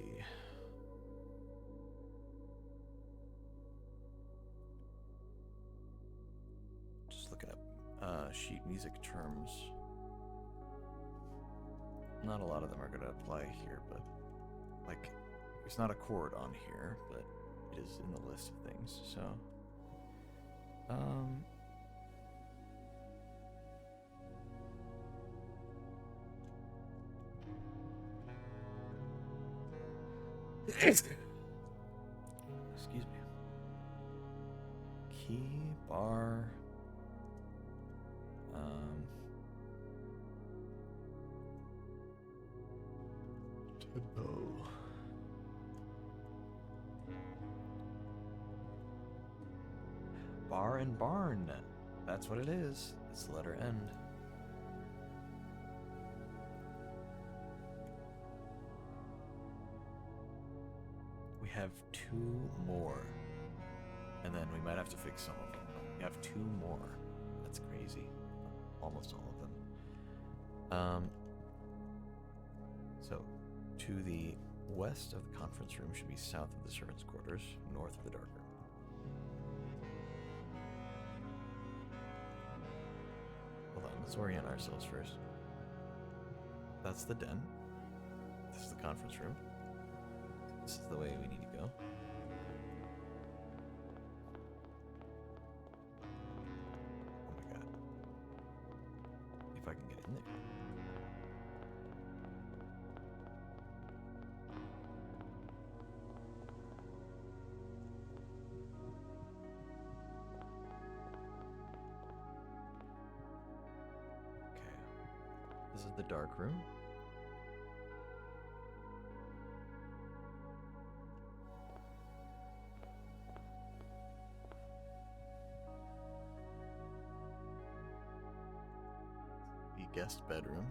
Just looking up sheet music terms. Not a lot of them are going to apply here, but like, there's not a chord on here, but it is in the list of things. So, excuse me. Key, bar, are in barn. That's what it is. It's the letter N. We have 2 more. And then we might have to fix some of them. We have 2 more. That's crazy. Almost all of them. So, to the west of the conference room should be south of the servants' quarters, north of the dark room. Hold on, let's orient ourselves first. That's the den. This is the conference room. This is the way we need to go. Oh my god. If I can get in there. Okay. This is the dark room. Guest bedroom.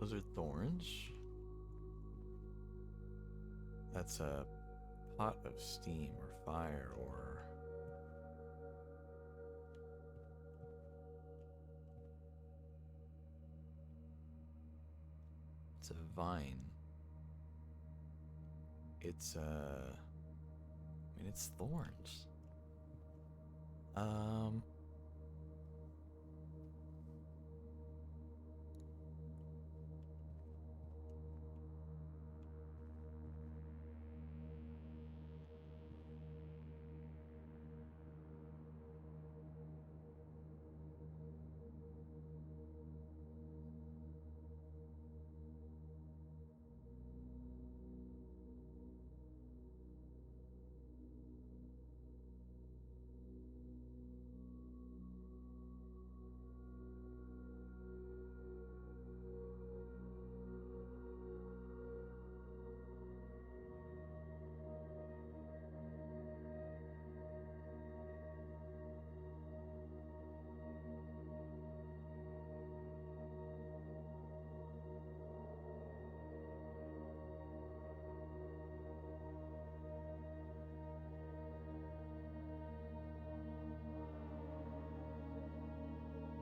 Those are thorns. That's a pot of steam or fire or it's a vine. It's I mean it's thorns.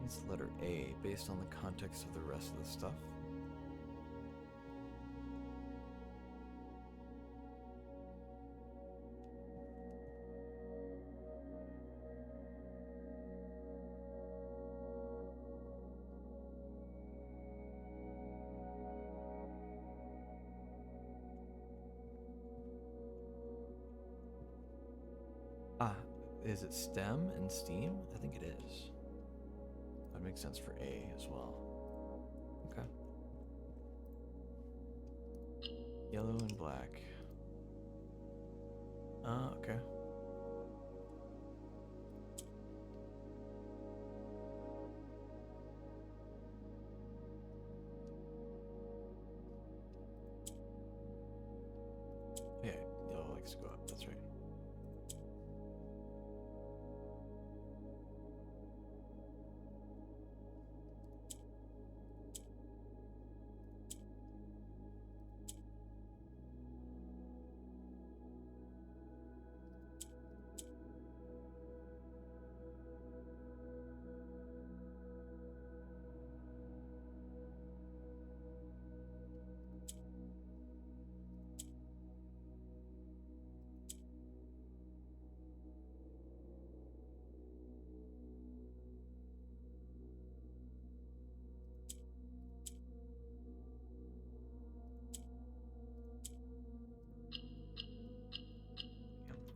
It's letter A based on the context of the rest of the stuff. Ah, is it STEM and STEAM? I think it is. That makes sense for A as well. Okay. Yellow and black. Okay. Yeah, yellow likes to go up, that's right.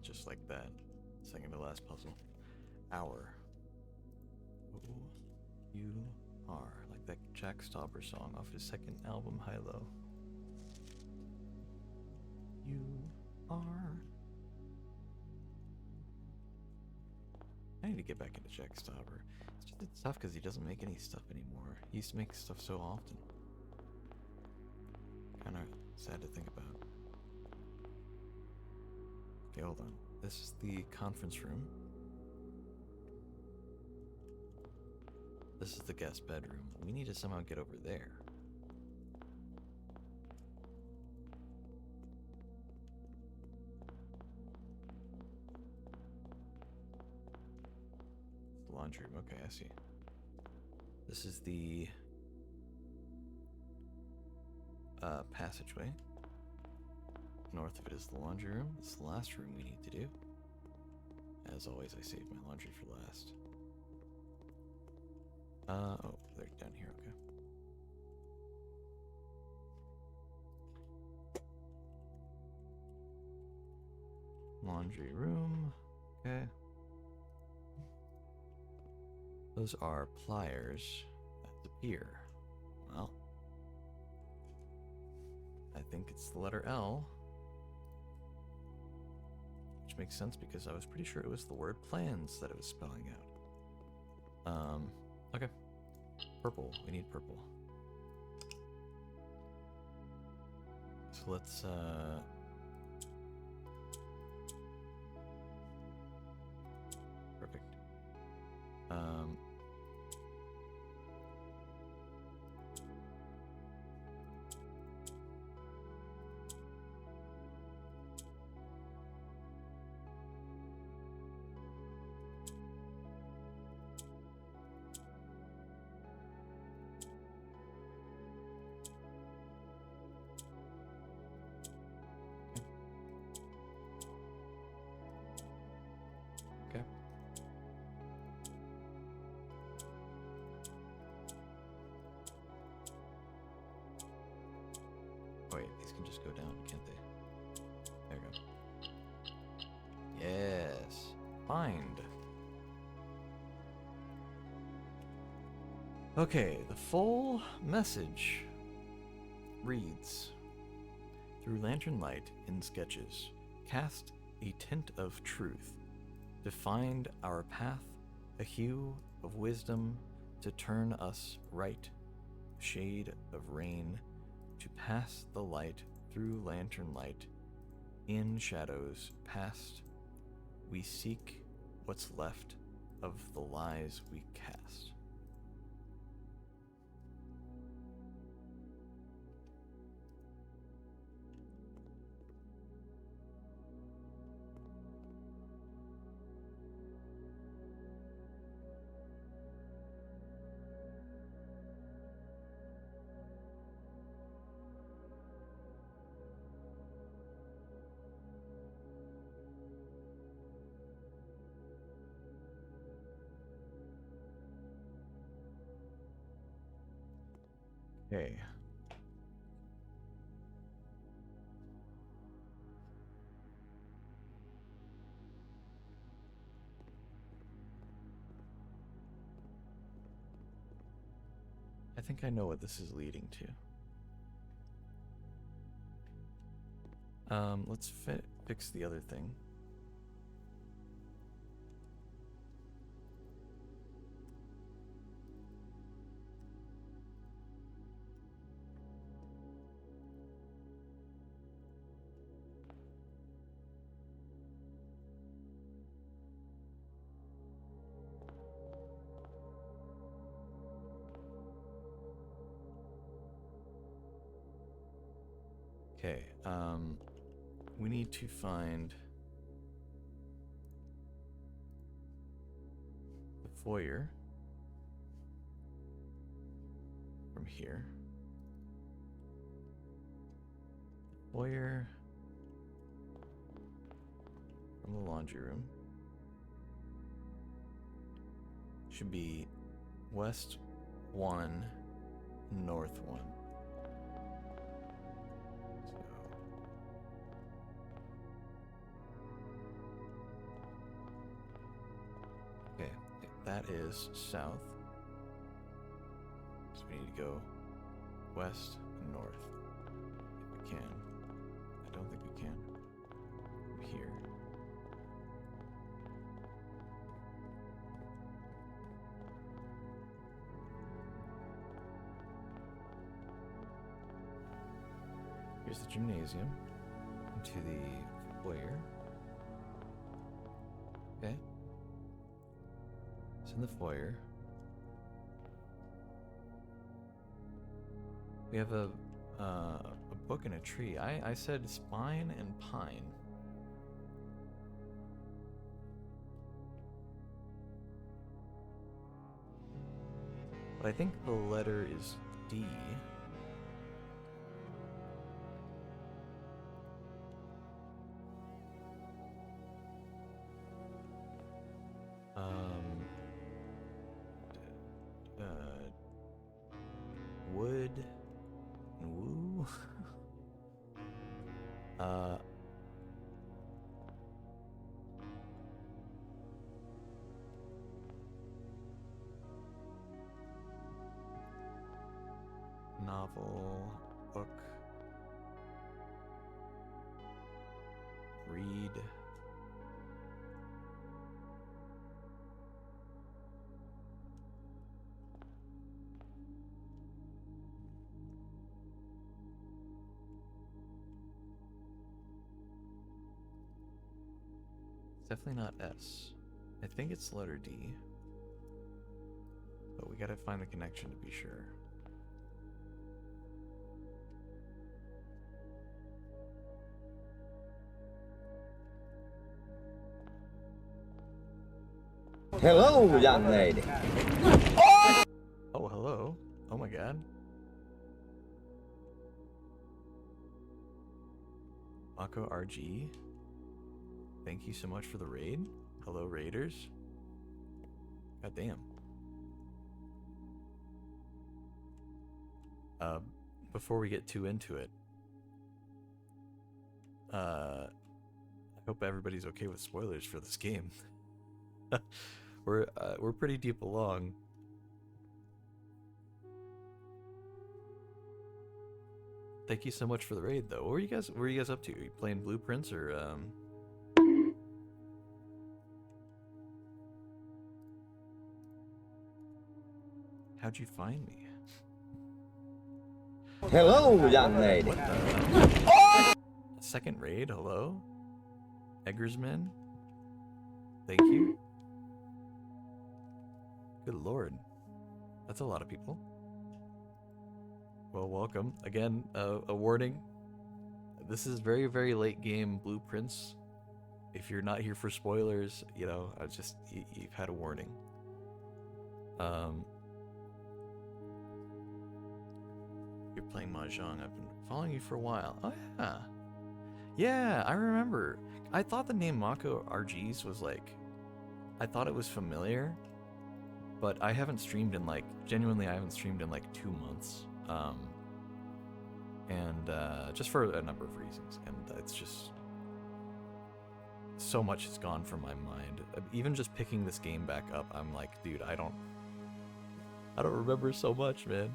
Just like that. Second to last puzzle. Hour. O-U-R. Like that Jack Stauber song off his second album, High Low. You are. I need to get back into Jack Stauber. It's tough because he doesn't make any stuff anymore. He used to make stuff so often. Kind of sad to think about. Okay, hold on. This is the conference room. This is the guest bedroom. We need to somehow get over there. The laundry room. Okay, I see. This is the passageway. North of it is the laundry room. This is the last room we need to do. As always, I save my laundry for last. Oh, they're down here, okay. Laundry room, okay. Those are pliers at the pier. Well, I think it's the letter L. Which makes sense because I was pretty sure it was the word plans that it was spelling out. Okay. Purple. We need purple. So let's, perfect. Okay. Oh, wait, these can just go down, can't they? There we go. Yes. Find. Okay, the full message reads: through lantern light in sketches, cast a tint of truth, to find our path, a hue of wisdom, to turn us right, shade of rain, to pass the light through lantern light, in shadows past, we seek what's left of the lies we cast. Okay. I think I know what this is leading to. Let's fix the other thing. Okay, we need to find the foyer from here. Foyer from the laundry room should be west 1, north 1. Okay, that is south. So we need to go west and north. If we can. I don't think we can. From here. here's the gymnasium. Into the foyer. Okay. It's in the foyer. We have a book and a tree. I said spine and pine. But I think the letter is D. Wood and woo. Novel, book, read. Definitely not S. I think it's letter D. But we gotta find the connection to be sure. Hello, young lady. Oh, hello. Oh my god. Mako RG. Thank you so much for the raid. Hello, raiders. God damn. Before we get too into it, I hope everybody's okay with spoilers for this game. We're pretty deep along. Thank you so much for the raid, though. What were you guys up to? Are you playing Blueprints or How'd you find me? Hello, young lady. Second raid, hello? Eggersman? Thank you. Good lord. That's a lot of people. Well, welcome. Again, a warning. This is very, very late game Blueprints. If you're not here for spoilers, you know, you've had a warning. You're playing Mahjong. I've been following you for a while. Oh, yeah. Yeah, I remember. I thought the name Mako RGs was like... I thought it was familiar. But I haven't streamed in like... Genuinely, I haven't streamed in like 2 months. Just for a number of reasons. And it's just... So much has gone from my mind. Even just picking this game back up, I'm like, dude, I don't remember so much, man.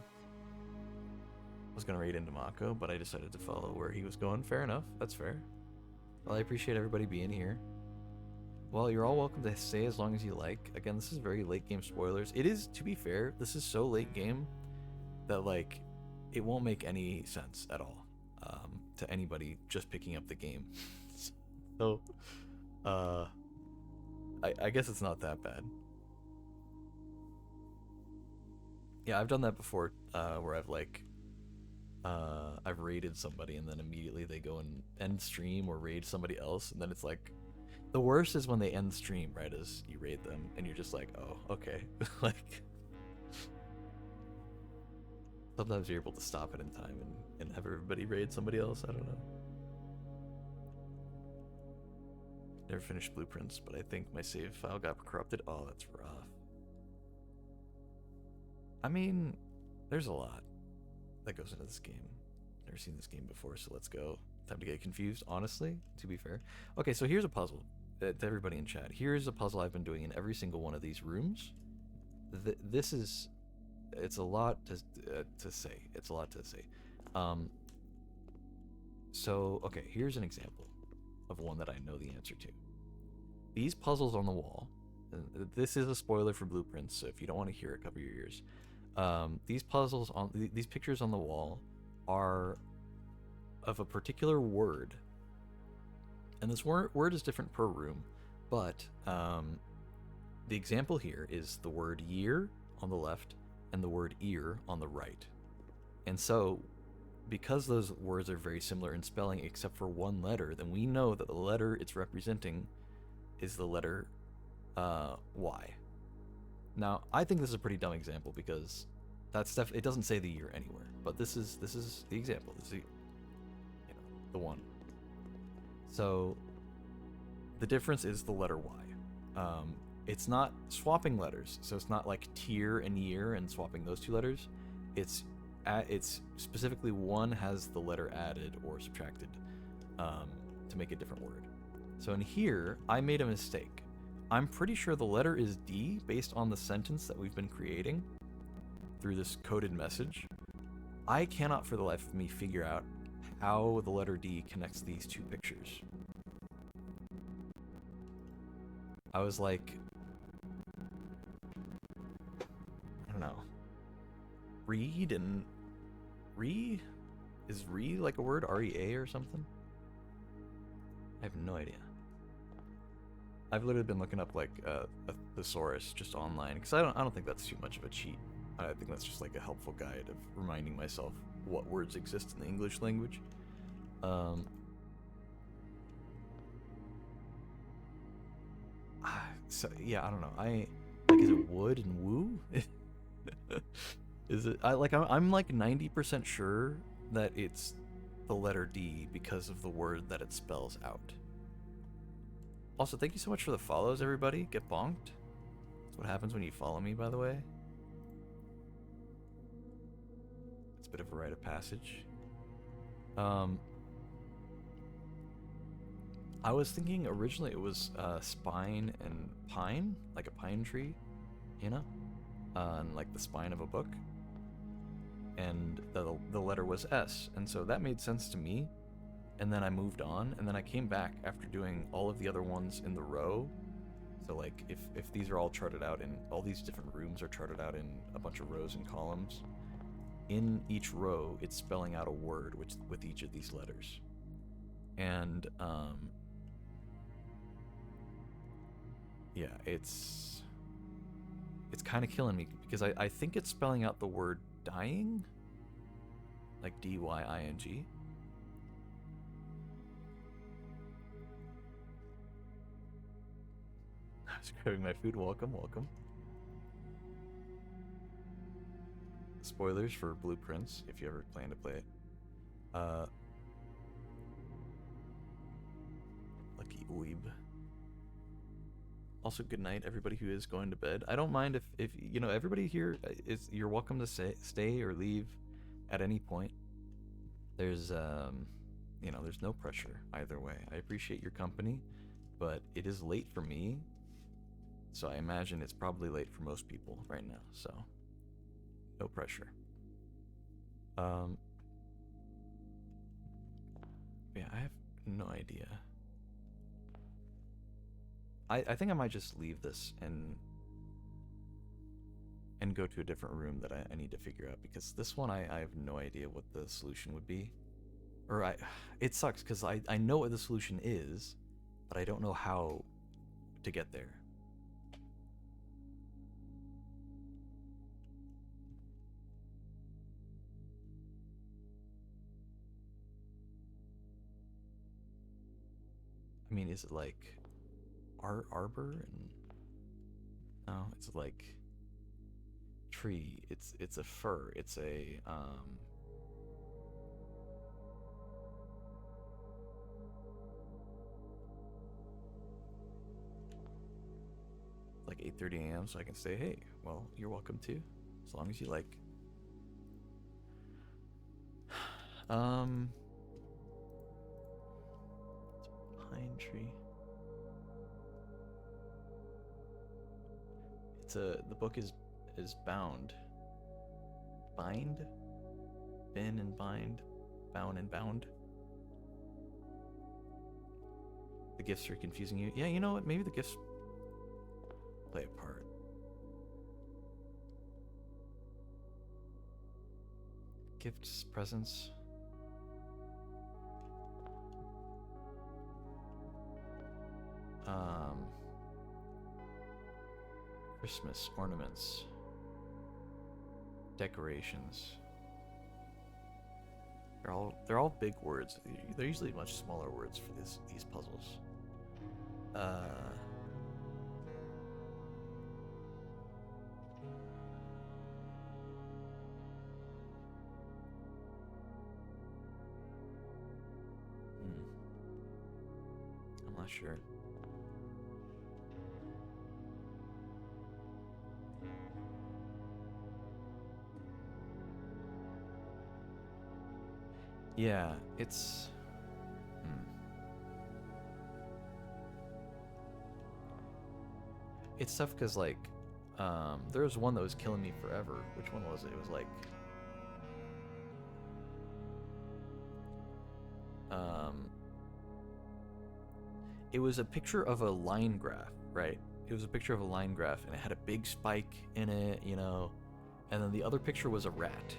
I was gonna raid into Mako, but I decided to follow where he was going. Fair enough. That's fair. Well, I appreciate everybody being here. Well, you're all welcome to stay as long as you like. Again, this is very late game spoilers. It is, to be fair, this is so late game that, like, it won't make any sense at all to anybody just picking up the game. So, I guess it's not that bad. Yeah, I've done that before, where I've raided somebody and then immediately they go and end stream or raid somebody else, and then it's like, the worst is when they end stream right as you raid them and you're just like, oh, okay. Like, sometimes you're able to stop it in time and have everybody raid somebody else. I don't know. Never finished Blueprints, but I think my save file got corrupted. Oh, that's rough. I mean, there's a lot that goes into this game. Never seen this game before, so let's go. Time to get confused, honestly, to be fair. Okay, so here's a puzzle to everybody in chat. Here's a puzzle I've been doing in every single one of these rooms. This is... It's a lot to say. It's a lot to say. So, okay, here's an example of one that I know the answer to. These puzzles on the wall... This is a spoiler for Blueprints, so if you don't want to hear it, cover your ears. These puzzles on these pictures on the wall are of a particular word, and this word is different per room, but the example here is the word year on the left and the word ear on the right. And so, because those words are very similar in spelling except for one letter, then we know that the letter it's representing is the letter Y. Now, I think this is a pretty dumb example because it doesn't say the year anywhere, but this is the example. This is the one. So the difference is the letter Y. It's not swapping letters, so it's not like tier and year and swapping those two letters. It's specifically one has the letter added or subtracted to make a different word. So in here, I made a mistake. I'm pretty sure the letter is D based on the sentence that we've been creating through this coded message. I cannot for the life of me figure out how the letter D connects these two pictures. I was like, I don't know. Read and is re like a word? REA or something? I have no idea. I've literally been looking up like a thesaurus just online because I don't think that's too much of a cheat. I think that's just like a helpful guide of reminding myself what words exist in the English language. So yeah, I don't know. Is it wood and woo? Is it? I'm like 90% sure that it's the letter D because of the word that it spells out. Also, thank you so much for the follows, everybody. Get bonked. That's what happens when you follow me, by the way. It's a bit of a rite of passage. I was thinking originally it was spine and pine, like a pine tree, and like the spine of a book. And the letter was S, and so that made sense to me. And then I moved on, and then I came back after doing all of the other ones in the row. So like if these are all charted out in all these different rooms are charted out in a bunch of rows and columns, in each row it's spelling out a word with each of these letters. And yeah, it's kind of killing me because I think it's spelling out the word dying, like D-Y-I-N-G. I was grabbing my food. Welcome. Spoilers for Blueprints if you ever plan to play it. Lucky weeb. Also, good night, everybody who is going to bed. I don't mind if everybody here you're welcome to stay or leave at any point. There's there's no pressure either way. I appreciate your company, but it is late for me, so I imagine it's probably late for most people right now. So, no pressure. Yeah, I have no idea. I think I might just leave this and go to a different room that I need to figure out, because this one I have no idea what the solution would be. Or it sucks because I know what the solution is, but I don't know how to get there. I mean, is it like arbor and no, it's like tree. It's a fir. It's a like 8:30 a.m. so I can say, hey, well, you're welcome to, as long as you like. It's a pine tree. The book is bound. Bind? Bin and bind. Bound and bound. The gifts are confusing you. Yeah, you know what? Maybe the gifts play a part. Gifts, presents. Christmas ornaments, decorations. They're all big words. They're usually much smaller words for these puzzles. I'm not sure. Yeah, it's... It's tough because, like, there was one that was killing me forever. Which one was it? It was like... It was a picture of a line graph, right? It was a picture of a line graph, and it had a big spike in it, you know? And then the other picture was a rat.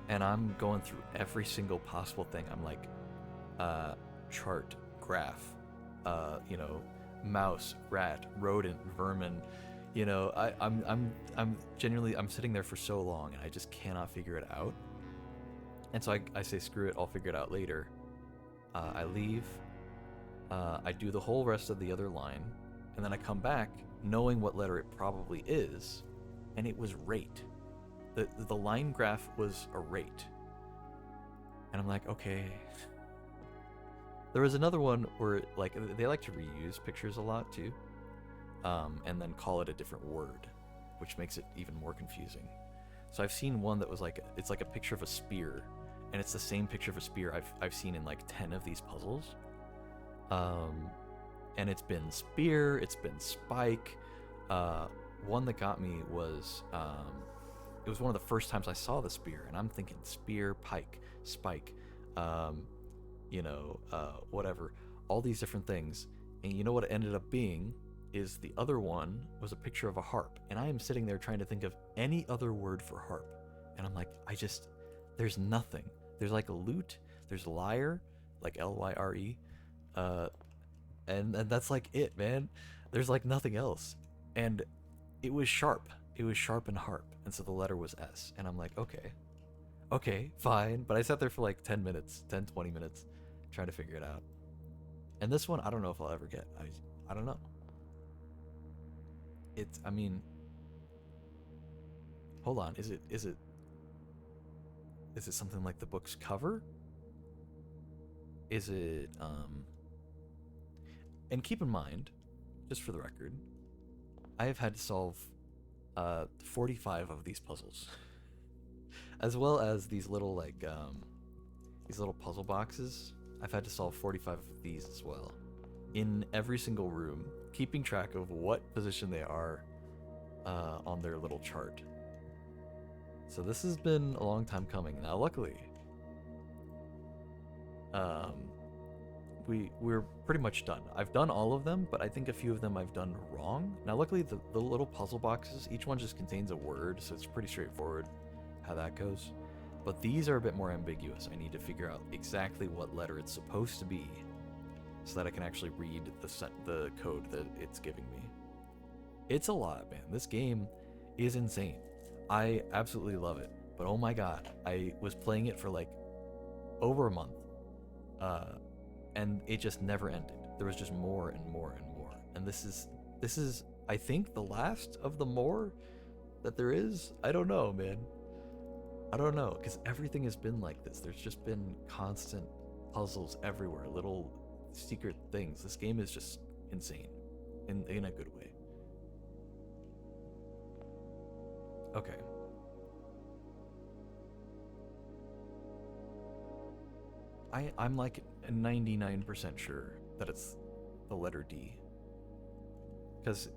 And I'm going through every single possible thing. I'm like, chart, graph, you know, mouse, rat, rodent, vermin. You know, I'm genuinely, I'm sitting there for so long, and I just cannot figure it out. And so I say, screw it, I'll figure it out later. I leave. I do the whole rest of the other line, and then I come back knowing what letter it probably is, and it was rate. The line graph was a rate. And I'm like, okay. There was another one where, like, they like to reuse pictures a lot too, and then call it a different word, which makes it even more confusing. So I've seen one that was like, it's like a picture of a spear, and it's the same picture of a spear I've seen in like 10 of these puzzles. And it's been spear, it's been spike. One that got me was, it was one of the first times I saw the spear, and I'm thinking spear, pike, spike, you know, whatever, all these different things. And you know what it ended up being is the other one was a picture of a harp, and I am sitting there trying to think of any other word for harp, and I'm like, there's nothing. There's like a lute, there's lyre, like Lyre, and that's like it, man. There's like nothing else. And it was sharp. It was sharp and harp, and so the letter was S. And I'm like, okay, fine. But I sat there for like 10 minutes, 20 minutes, trying to figure it out. And this one, I don't know if I'll ever get. I don't know. I mean, hold on. Is it something like the book's cover? Is it, and keep in mind, just for the record, I have had to solve 45 of these puzzles, as well as these little these little puzzle boxes. I've had to solve 45 of these as well, in every single room, keeping track of what position they are on their little chart. So this has been a long time coming. Now, luckily, we're pretty much done. I've done all of them, but I think a few of them I've done wrong. Now, luckily, the little puzzle boxes, each one just contains a word, so it's pretty straightforward how that goes. But these are a bit more ambiguous. I need to figure out exactly what letter it's supposed to be so that I can actually read the code that it's giving me. It's a lot, man. This game is insane. I absolutely love it. But oh my god, I was playing it for like over a month. And it just never ended. There was just more and more and more. And this is I think the last of the more that there is. I don't know, man. I don't know, because everything has been like this. There's just been constant puzzles everywhere, little secret things. This game is just insane in a good way. Okay. I'm like 99% sure that it's the letter D. Because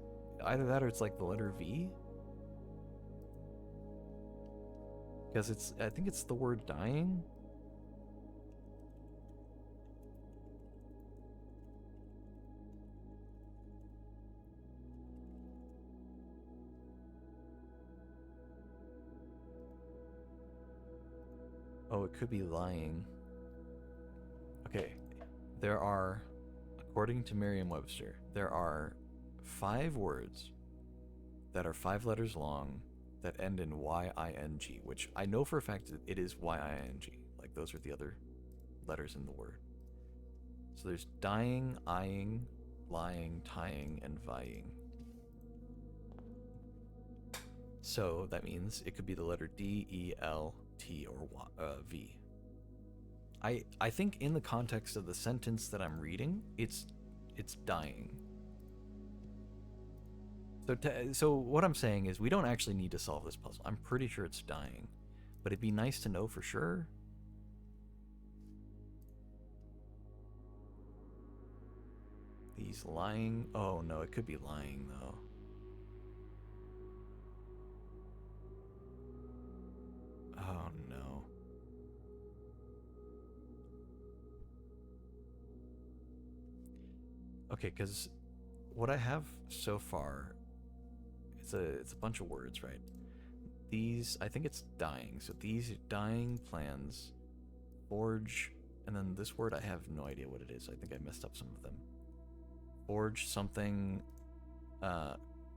either that or it's like the letter V. Because I think it's the word dying. Oh, it could be lying. Okay, there are, According to Merriam-Webster, there are 5 words that are 5 letters long that end in Y-I-N-G, which I know for a fact that it is Y-I-N-G. Like, those are the other letters in the word. So there's dying, eyeing, lying, tying, and vying. So that means it could be the letter D, E, L, T, or V. I think in the context of the sentence that I'm reading, it's dying. So what I'm saying is we don't actually need to solve this puzzle. I'm pretty sure it's dying, but it'd be nice to know for sure. These lying. Oh no, it could be lying though. Oh no. Okay, because what I have so far, it's a bunch of words, right? These, I think it's dying. So these dying plans, forge, and then this word I have no idea what it is. I think I messed up some of them. Forge something,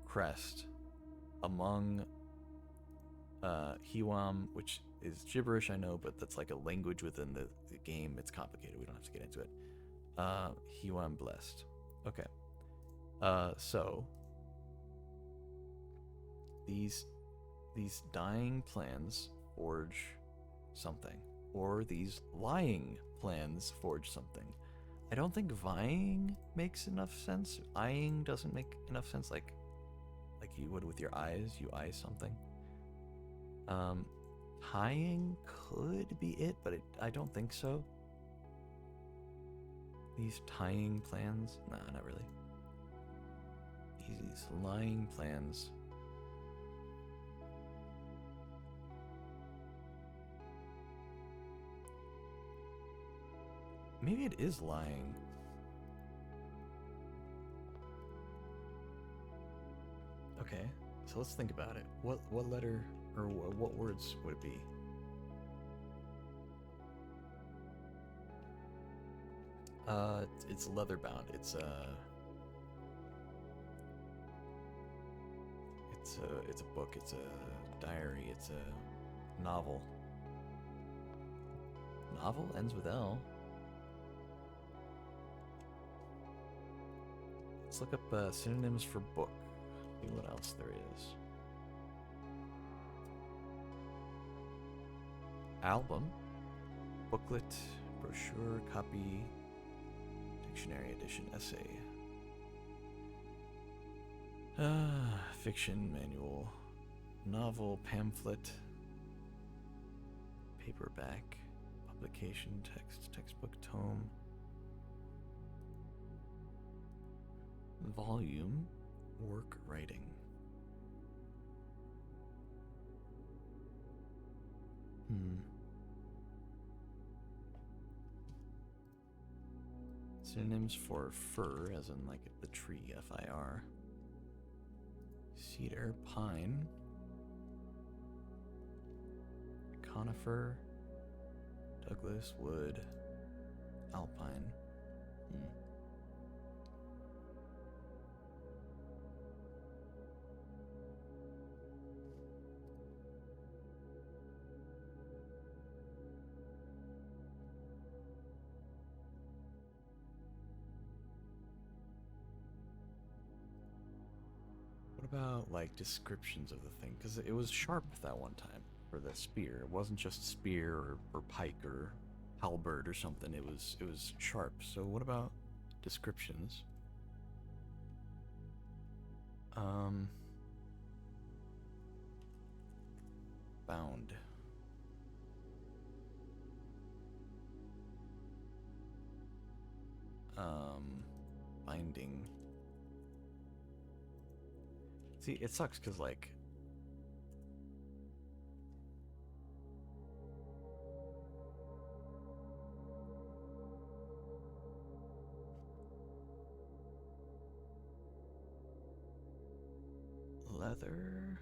crest, among, Hiwam, which is gibberish, I know, but that's like a language within the game. It's complicated. We don't have to get into it. Hiwam blessed. Okay. So these dying plans forge something, or these lying plans forge something. I don't think vying makes enough sense. Eyeing doesn't make enough sense, like you would with your eyes. You eye something. Tying could be it, but I don't think so. These tying plans? Nah, not really. These lying plans. Maybe it is lying. Okay, so let's think about it. What letter or what words would it be? It's leather bound. It's a book. It's a diary. It's a novel. Novel ends with L. Let's look up synonyms for book. See what else there is. Album, booklet, brochure, copy, dictionary edition, essay. Fiction, manual, novel, pamphlet, paperback, publication, text, textbook, tome, volume, work, writing. Synonyms for fir, as in like the tree, F-I-R. Cedar, pine, conifer, Douglas, wood, alpine. What about like descriptions of the thing? Because it was sharp that one time for the spear. It wasn't just spear or pike or halberd or something. It was sharp. So what about descriptions? Bound. Binding. See, it sucks because like leather.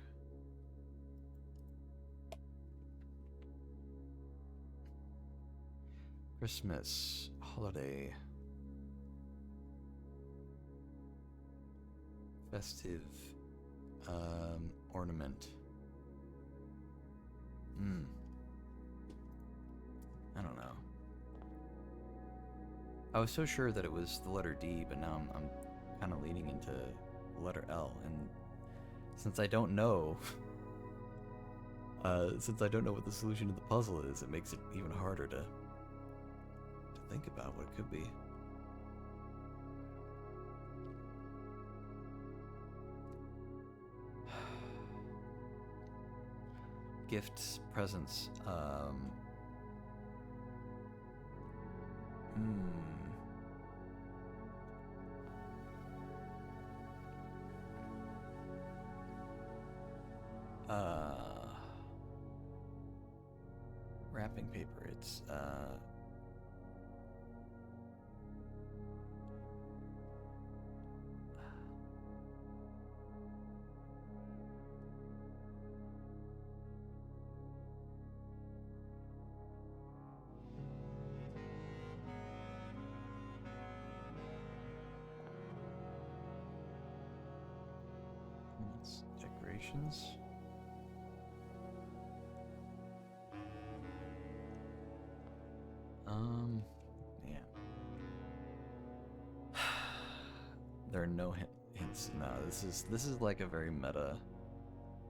Christmas, holiday. Festive ornament. I don't know. I was so sure that it was the letter D, but now I'm kind of leaning into the letter L, and since I don't know, what the solution to the puzzle is, it makes it even harder to think about what it could be. Gifts, presents, wrapping paper, it's, decorations. Yeah. There are no hints. No, this is like a very meta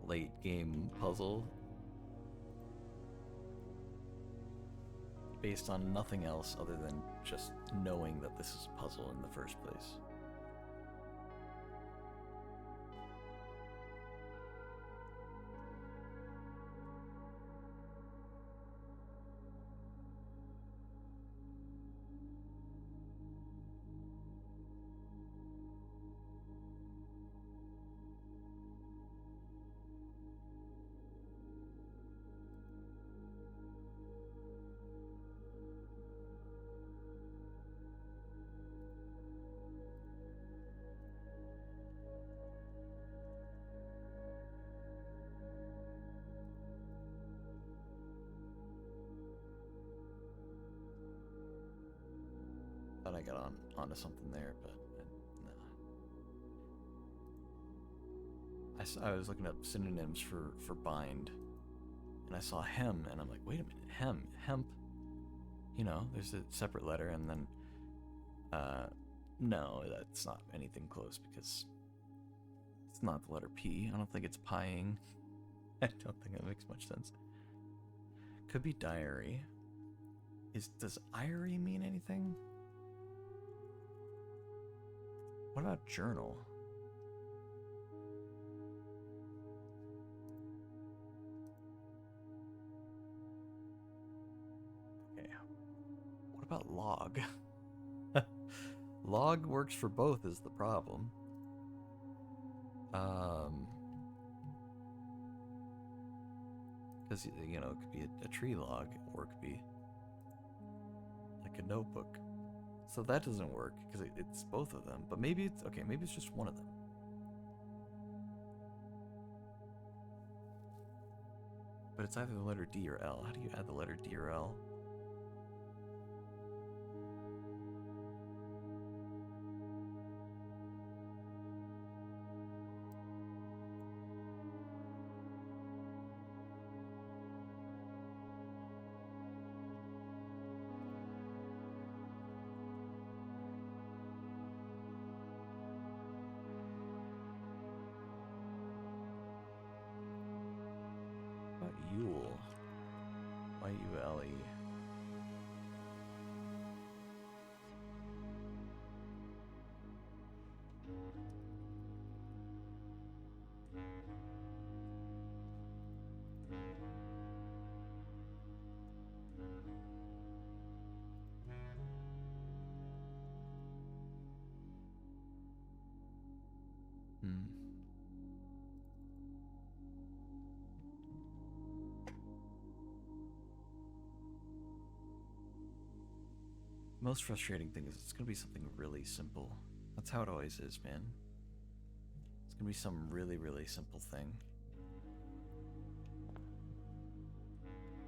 late game puzzle based on nothing else other than just knowing that this is a puzzle in the first place. Thought I got onto something there, but no. I was looking up synonyms for bind, and I saw hem, and I'm like, wait a minute, hemp. You know, there's a separate letter, and then, no, that's not anything close because it's not the letter P. I don't think it's pieing. I don't think that makes much sense. Could be diary. Does irie mean anything? What about journal? Okay. What about log? Log works for both is the problem. Because, you know, it could be a tree log, or it could be like a notebook. So that doesn't work, because it's both of them. But maybe it's, okay, maybe it's just one of them. But it's either the letter D or L. How do you add the letter D or L? What about Yule? Y-U-L-E. Most frustrating thing is it's gonna be something really simple. That's how it always is, man. It's gonna be some really, really simple thing.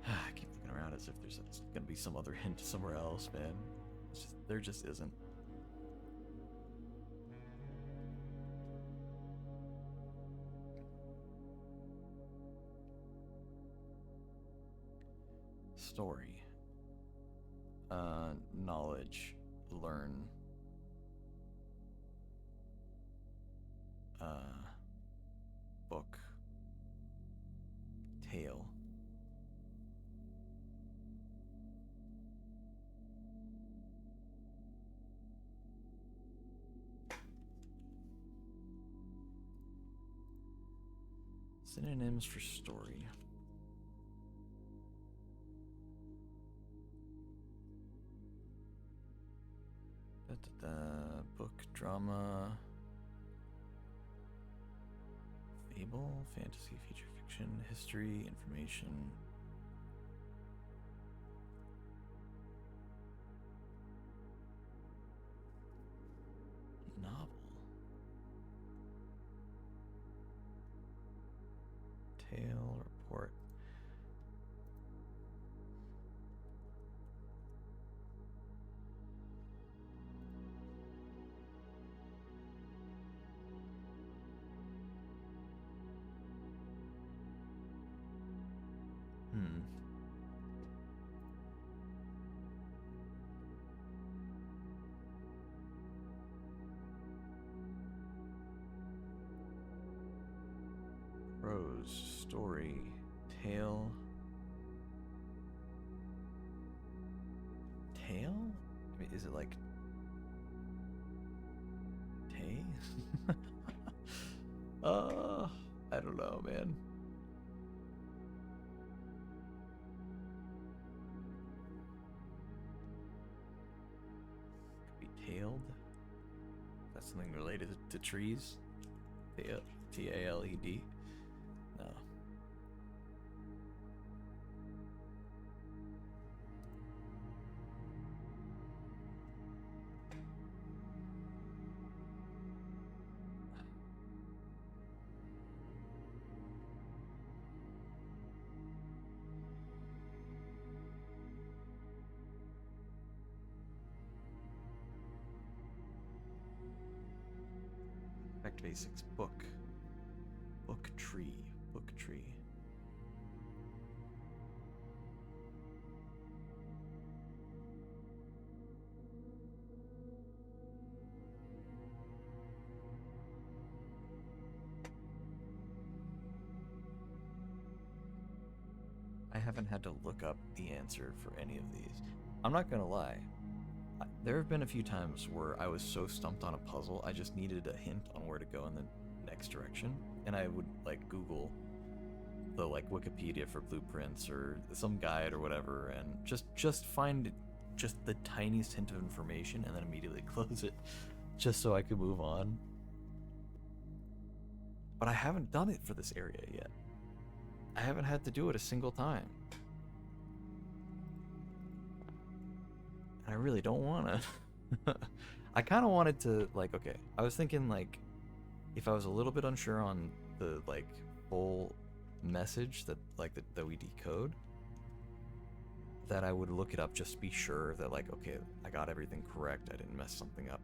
I keep looking around as if there's gonna be some other hint somewhere else, man. There just isn't. story. Knowledge, learn. Book. Tale. Synonyms for story. Book, drama, fable, fantasy, feature fiction, history, information. Novel. Tale, report. Prose, story, tale. Tale? I mean, is it like Tay? I don't know, man. Could be tailed. That's something related to trees. T-A-L-E-D. No. Back to basics. Book. Book tree. Book tree. I haven't had to look up the answer for any of these. I'm not gonna lie. There have been a few times where I was so stumped on a puzzle, I just needed a hint on where to go in the next direction, and I would like Google the like Wikipedia for blueprints or some guide or whatever, and just find just the tiniest hint of information and then immediately close it, just so I could move on. But I haven't done it for this area yet. I haven't had to do it a single time. I really don't want to. I kind of wanted to, like, okay, I was thinking, like, if I was a little bit unsure on the, like, full message that, like, that we decode, that I would look it up just to be sure that, like, okay, I got everything correct, I didn't mess something up.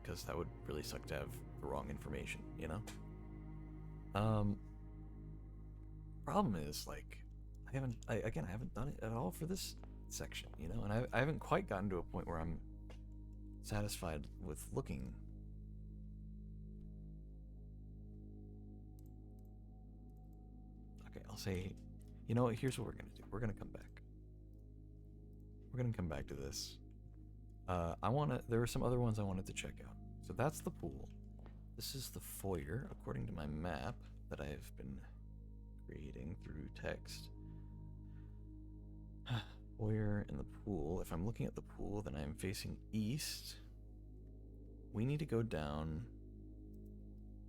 Because that would really suck to have the wrong information, you know? Problem is, like, I haven't done it at all for this section, you know, and I haven't quite gotten to a point where I'm satisfied with looking. Okay, I'll say, you know what, here's what we're gonna do. We're gonna come back. We're gonna come back to this. There were some other ones I wanted to check out. So that's the pool. This is the foyer, according to my map that I've been creating through text. Foyer and the pool. If I'm looking at the pool, then I'm facing east. We need to go down.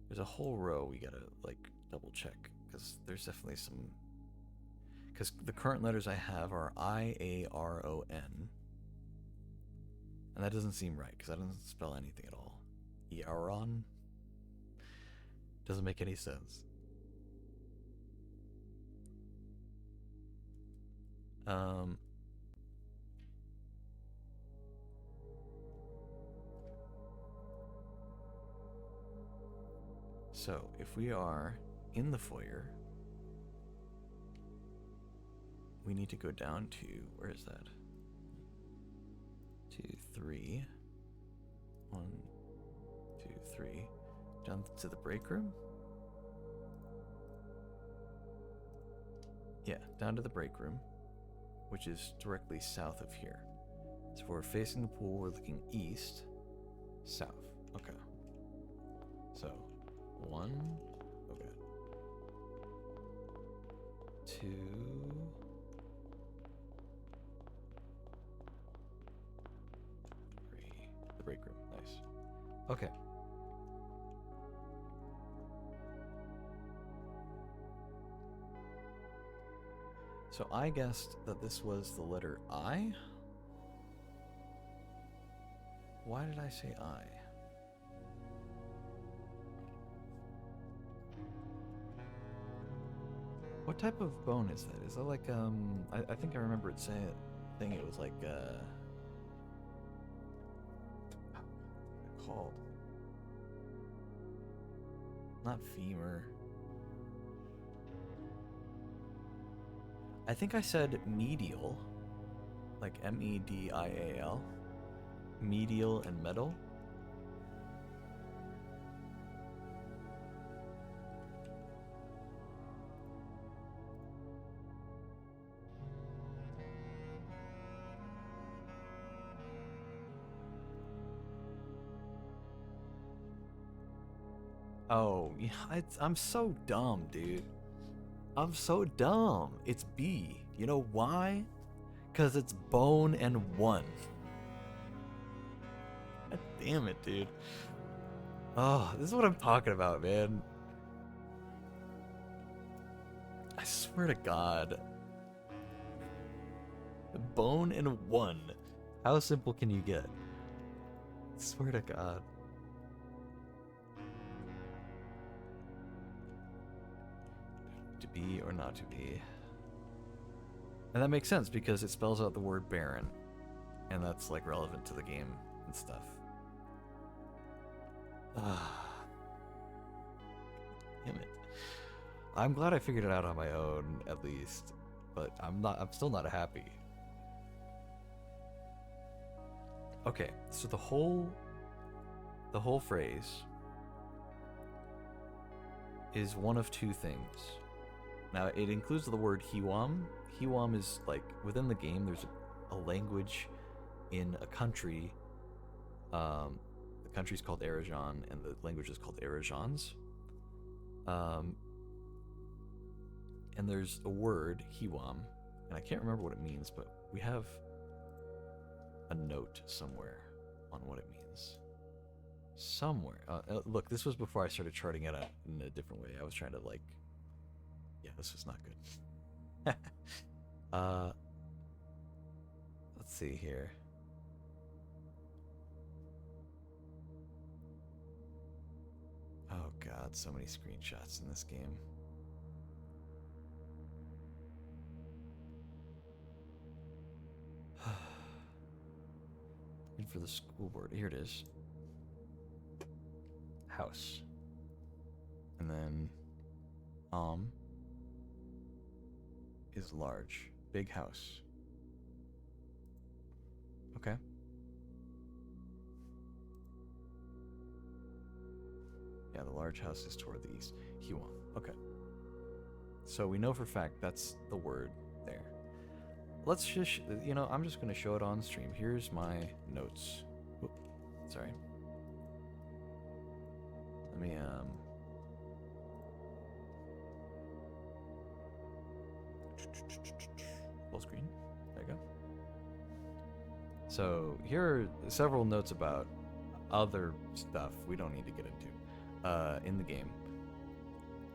There's a whole row we gotta, like, double check, because there's definitely some... Because the current letters I have are I-A-R-O-N. And that doesn't seem right, because that doesn't spell anything at all. Iaron? Doesn't make any sense. So, if we are in the foyer, we need to go down to, where is that? 2, 3. 1, 2, 3. Down to the break room? Yeah, down to the break room, which is directly south of here. So if we're facing the pool, we're looking east, south. Okay. So, 1, okay. 2, 3. The break room, nice. Okay. So I guessed that this was the letter I. Why did I say I? What type of bone is that? Is that like, I think I remember it saying it was like, called? Not femur. I think I said medial, like M-E-D-I-A-L, medial and metal. Oh, yeah, I'm so dumb, dude. I'm so dumb. It's B. You know why? Because it's bone and one. God damn it, dude. Oh, this is what I'm talking about, man. I swear to God. Bone and one. How simple can you get? I swear to God. To be or not to be. And that makes sense because it spells out the word barren. And that's like relevant to the game and stuff. Damn it. I'm glad I figured it out on my own, at least. But I'm still not happy. Okay, so the whole phrase is one of two things. Now, it includes the word Hiwam. Hiwam is like, within the game, there's a language in a country. The country's called Arajan, and the language is called Arajans. And there's a word, Hiwam, and I can't remember what it means, but we have a note somewhere on what it means. Somewhere. Look, this was before I started charting it out in a different way. I was trying to, like... Yeah, this was not good. Let's see here. Oh god, so many screenshots in this game. And for the school board, here it is. House. And then is large. Big house. Okay. Yeah, the large house is toward the east. Hiwam. Okay. So we know for a fact that's the word there. Let's just, you know, I'm just going to show it on stream. Here's my notes. Whoop, sorry. Let me, full screen. There you go. So here are several notes about other stuff we don't need to get into in the game.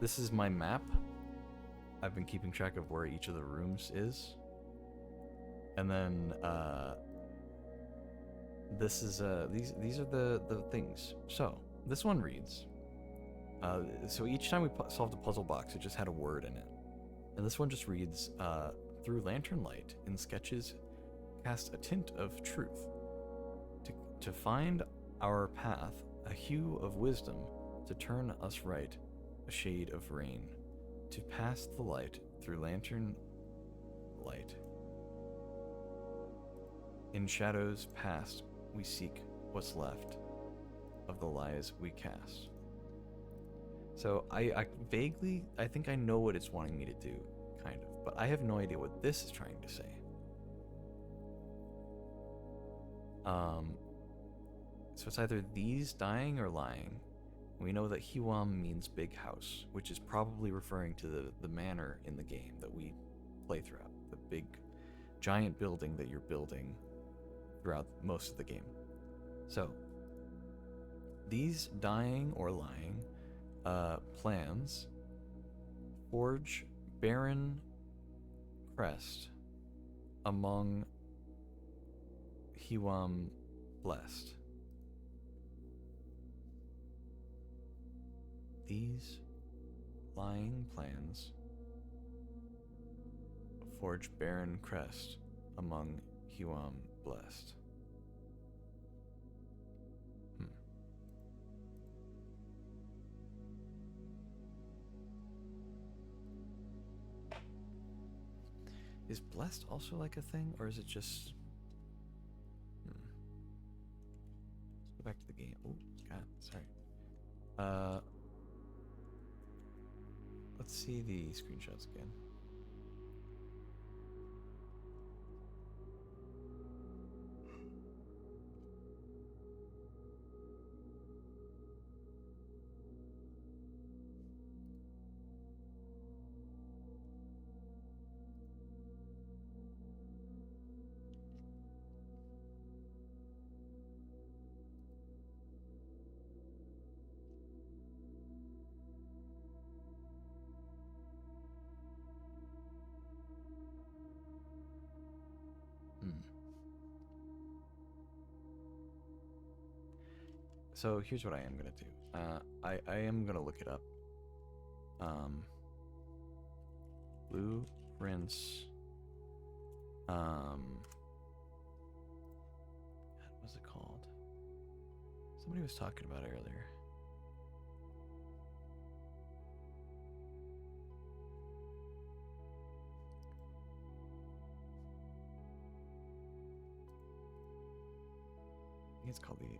This is my map. I've been keeping track of where each of the rooms is. And then this is these are the things. So this one reads. So each time we solved a puzzle box, it just had a word in it. And this one just reads, through lantern light in sketches, cast a tint of truth. To find our path, a hue of wisdom, to turn us right, a shade of rain. To pass the light through lantern light. In shadows past, we seek what's left of the lies we cast. So I vaguely, I think I know what it's wanting me to do, kind of, but I have no idea what this is trying to say. So it's either these dying or lying. We know that Hiwam means big house, which is probably referring to the manor in the game that we play throughout, the big giant building that you're building throughout most of the game. So these dying or lying plans forge barren crest among Hiwam blessed. These lying plans forge barren crest among Hiwam blessed. Is blessed also like a thing, or is it just... Let's go back to the game. Oh, God, sorry. Let's see the screenshots again. So here's what I am gonna do. I am gonna look it up. Blueprints. What was it called? Somebody was talking about it earlier. I think it's called the Atelier.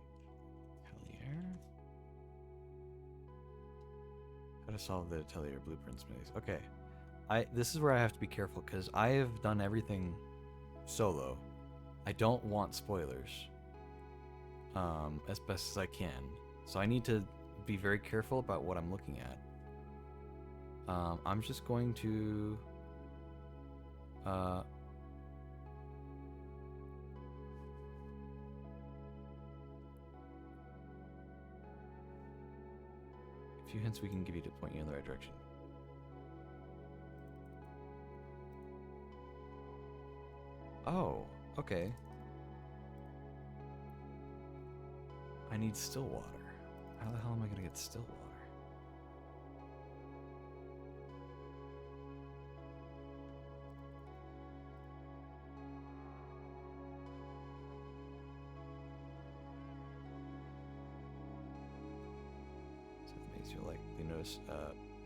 How to solve the Atelier blueprints maze. Okay. This is where I have to be careful because I have done everything solo. I don't want spoilers. As best as I can. So I need to be very careful about what I'm looking at. I'm just going to a few hints we can give you to point you in the right direction. Oh, okay. I need still water. How the hell am I gonna get still water? So it makes you likely notice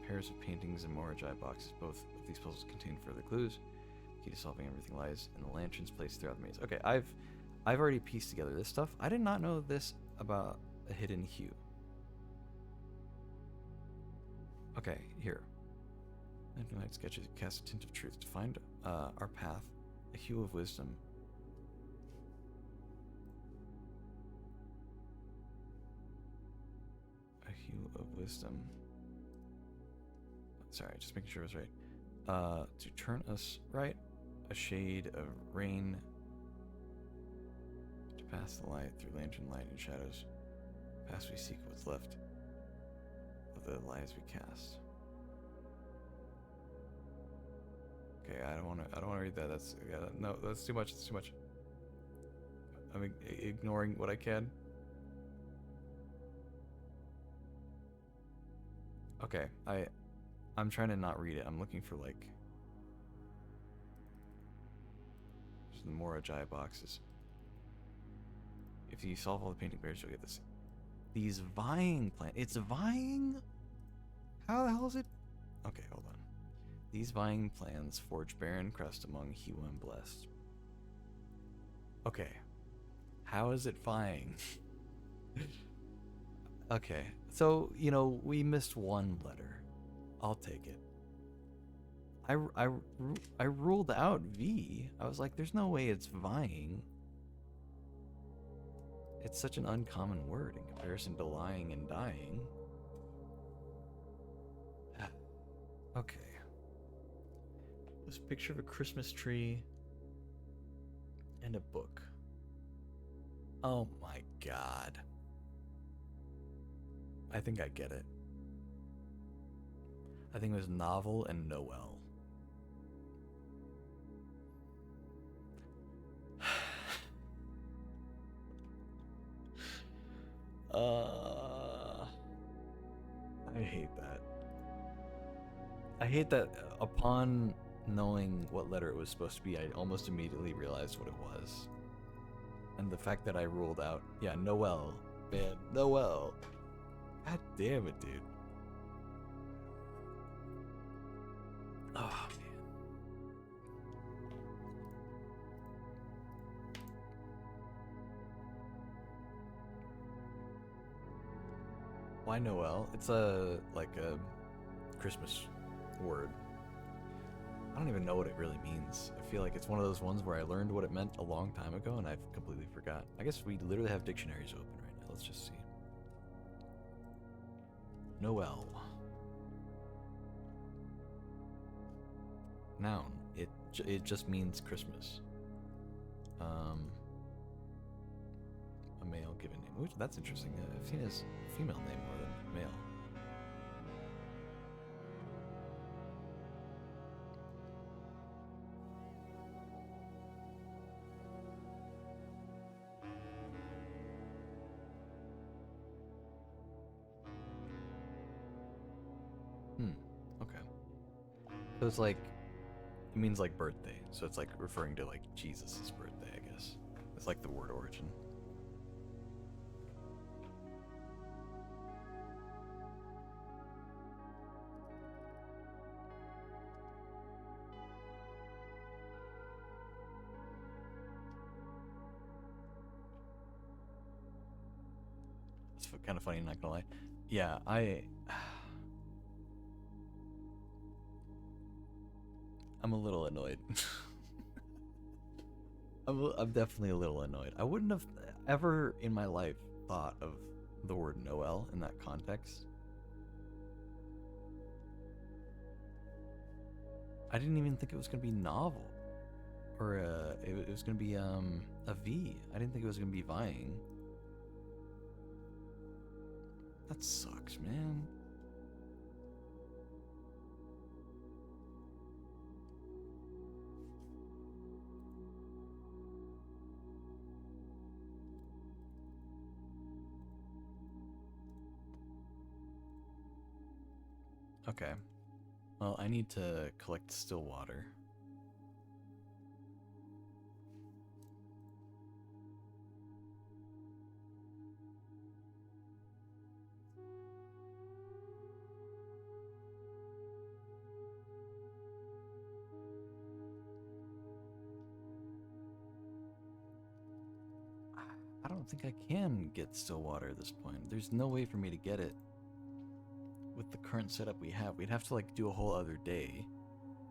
pairs of paintings and more Ajai boxes. Both of these puzzles contain further clues. Key to solving everything lies in the lanterns placed throughout the maze. Okay, I've already pieced together this stuff. I did not know this about a hidden hue. Okay, here. Lantern light sketches cast a tint of truth to find our path, a hue of wisdom. A hue of wisdom. Sorry, just making sure it was right. To turn us right, a shade of rain. To pass the light through lantern light and shadows. Past we seek what's left of the lies we cast. Okay, I don't want to read that. No, that's too much. It's too much. I'm ignoring what I can. Okay, I'm trying to not read it. I'm looking for like some more Ajai boxes. If you solve all the painting pairs, you'll get this. These vying plant. It's vying? How the hell is it? Okay, hold on. These vying plans forge barren crest among Hue and Blessed. Okay. How is it vying? Okay. So, you know, we missed one letter. I'll take it. I ruled out V. I was like, there's no way it's vying. It's such an uncommon word in comparison to lying and dying. Okay. This picture of a Christmas tree and a book. Oh my god. I think I get it. I think it was Novel and Noel. I hate that. I hate that upon knowing what letter it was supposed to be, I almost immediately realized what it was. And the fact that I ruled out, yeah, Noel. Man, Noel. God damn it, dude. Oh, man. Why Noel? It's like a Christmas word. I don't even know what it really means. I feel like it's one of those ones where I learned what it meant a long time ago and I've completely forgot. I guess we literally have dictionaries open right now. Let's just see. Noel. Noun. It just means Christmas. A male given name. Which, that's interesting. I've seen his female name more than male. Okay. So it's like, it means like birthday. So it's like referring to like Jesus' birthday, I guess. It's like the word origin. It's kind of funny, not gonna lie. Yeah, I'm a little annoyed. I'm definitely a little annoyed. I wouldn't have ever in my life thought of the word Noel in that context. I didn't even think it was gonna be novel, or it was gonna be a V. I didn't think it was gonna be vying. That sucks, man. Okay. Well, I need to collect still water. I don't think I can get still water at this point. There's no way for me to get it with the current setup we have. We'd have to like do a whole other day,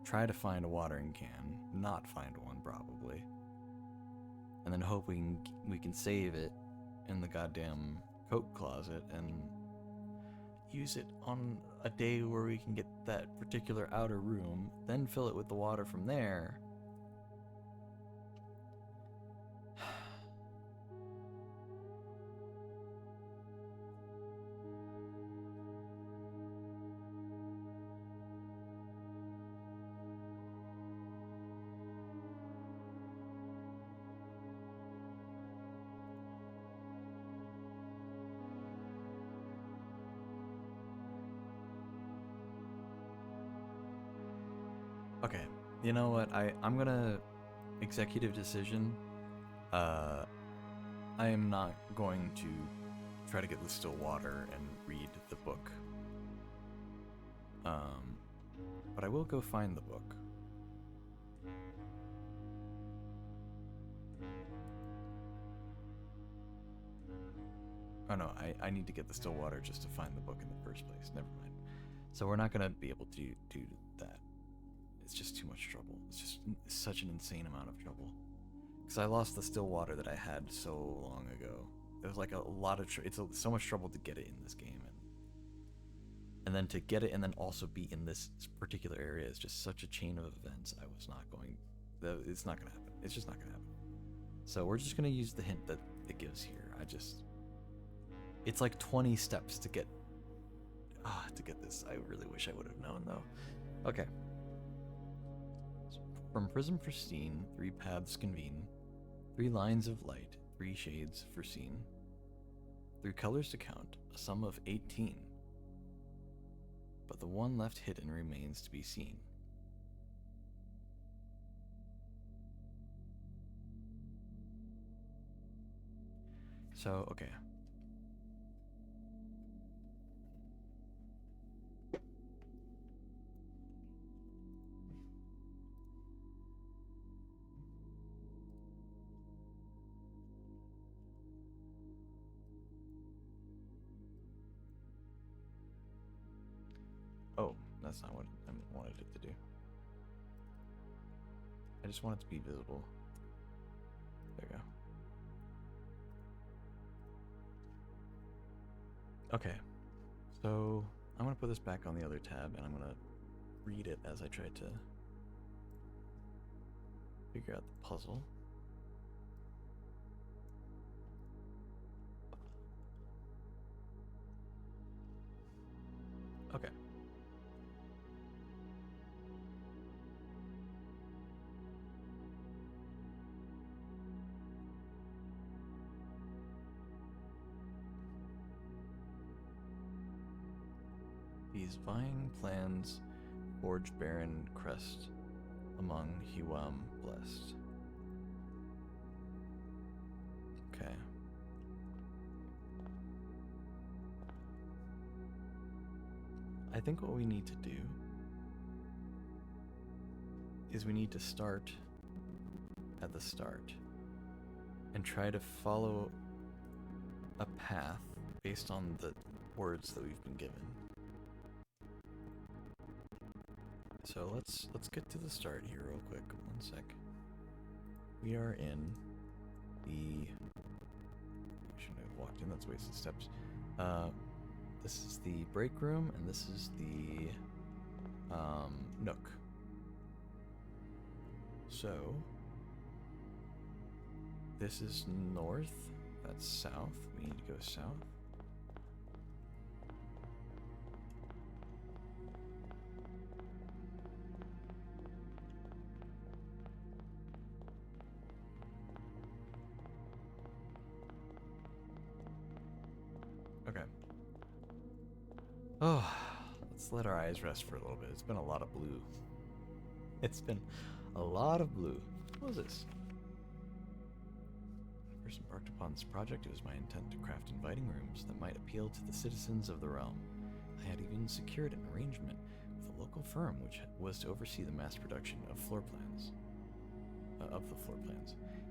try to find a watering can, not find one probably, and then hope we can save it in the goddamn coat closet and use it on a day where we can get that particular outer room, then fill it with the water from there. Okay, you know what? I'm gonna executive decision. I am not going to try to get the still water and read the book. But I will go find the book. Oh no, I need to get the still water just to find the book in the first place. Never mind. So we're not going to be able to do that. It's just too much trouble. It's just such an insane amount of trouble. Because I lost the still water that I had so long ago. There's like a lot of so much trouble to get it in this game, and then to get it and then also be in this particular area is just such a chain of events. I was not going. It's not gonna happen. It's just not gonna happen. So we're just gonna use the hint that it gives here. It's like 20 steps to get this. I really wish I would have known though. Okay. So from prism pristine, 3 paths convene, 3 lines of light, 3 shades foreseen, 3 colors to count, a sum of 18. But the one left hidden remains to be seen. So, okay. Oh, that's not what I wanted it to do. I just want it to be visible. There we go. Okay, so I'm going to put this back on the other tab and I'm going to read it as I try to figure out the puzzle. Okay. These vying plans forge barren crest among Hiwam blessed. Okay. I think what we need to do is we need to start at the start and try to follow a path based on the words that we've been given. So let's get to the start here real quick. 1 sec. We are in the... I shouldn't have walked in, that's wasted steps. This is the break room, and this is the nook. So this is north, that's south. We need to go south. Okay. Oh, let's let our eyes rest for a little bit. It's been a lot of blue. It's been a lot of blue. What was this? When I first embarked upon this project, it was my intent to craft inviting rooms that might appeal to the citizens of the realm. I had even secured an arrangement with a local firm which was to oversee the mass production of floor plans.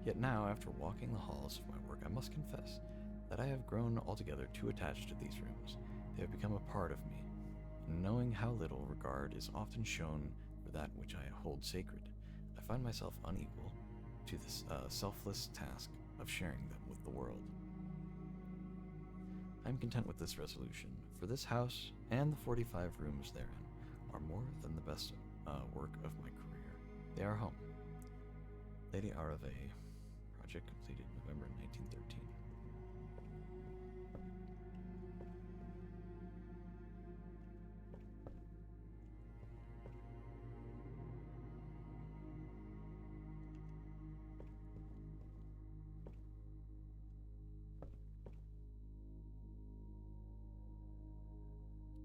Yet now, after walking the halls of my work, I must confess that I have grown altogether too attached to these rooms. They have become a part of me, and knowing how little regard is often shown for that which I hold sacred, I find myself unequal to this selfless task of sharing them with the world. I am content with this resolution, for this house and the 45 rooms therein are more than the best work of my career. They are home. Lady Arave, project completed November 1913.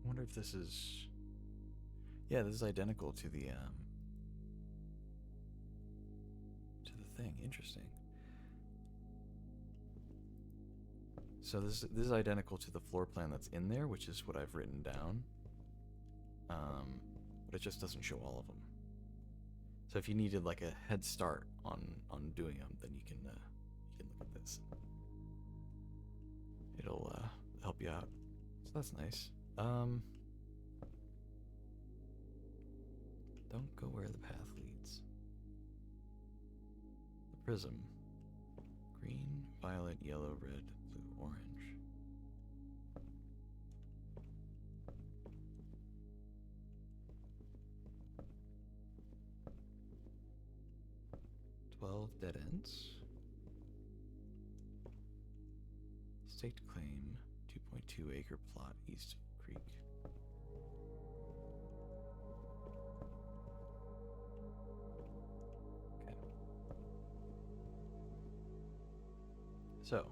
I wonder if this is... Yeah, this is identical to the thing. Interesting. So this is identical to the floor plan that's in there, which is what I've written down. but it just doesn't show all of them. So if you needed like a head start on doing them, then you can look at this. It'll help you out. So that's nice. Don't go where the path leads. The prism. Green, violet, yellow, red, blue, orange. Dead ends. Staked claim, 2.2 acre plot east of creek. Okay. So.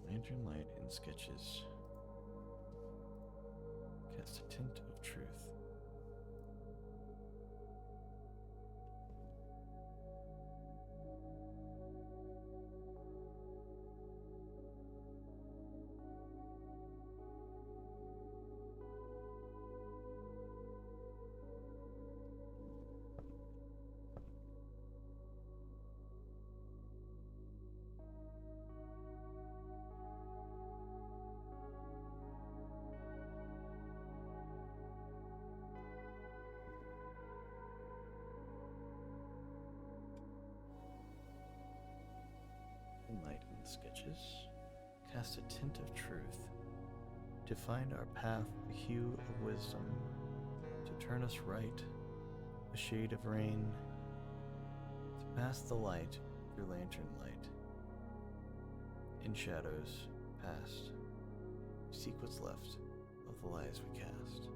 Lantern light in sketches. Cast a tint of truth. Light in sketches. Cast a tint of truth. To find our path, a hue of wisdom. To turn us right, a shade of rain. To pass the light through lantern light. In shadows, past. Seek what's left of the lies we cast.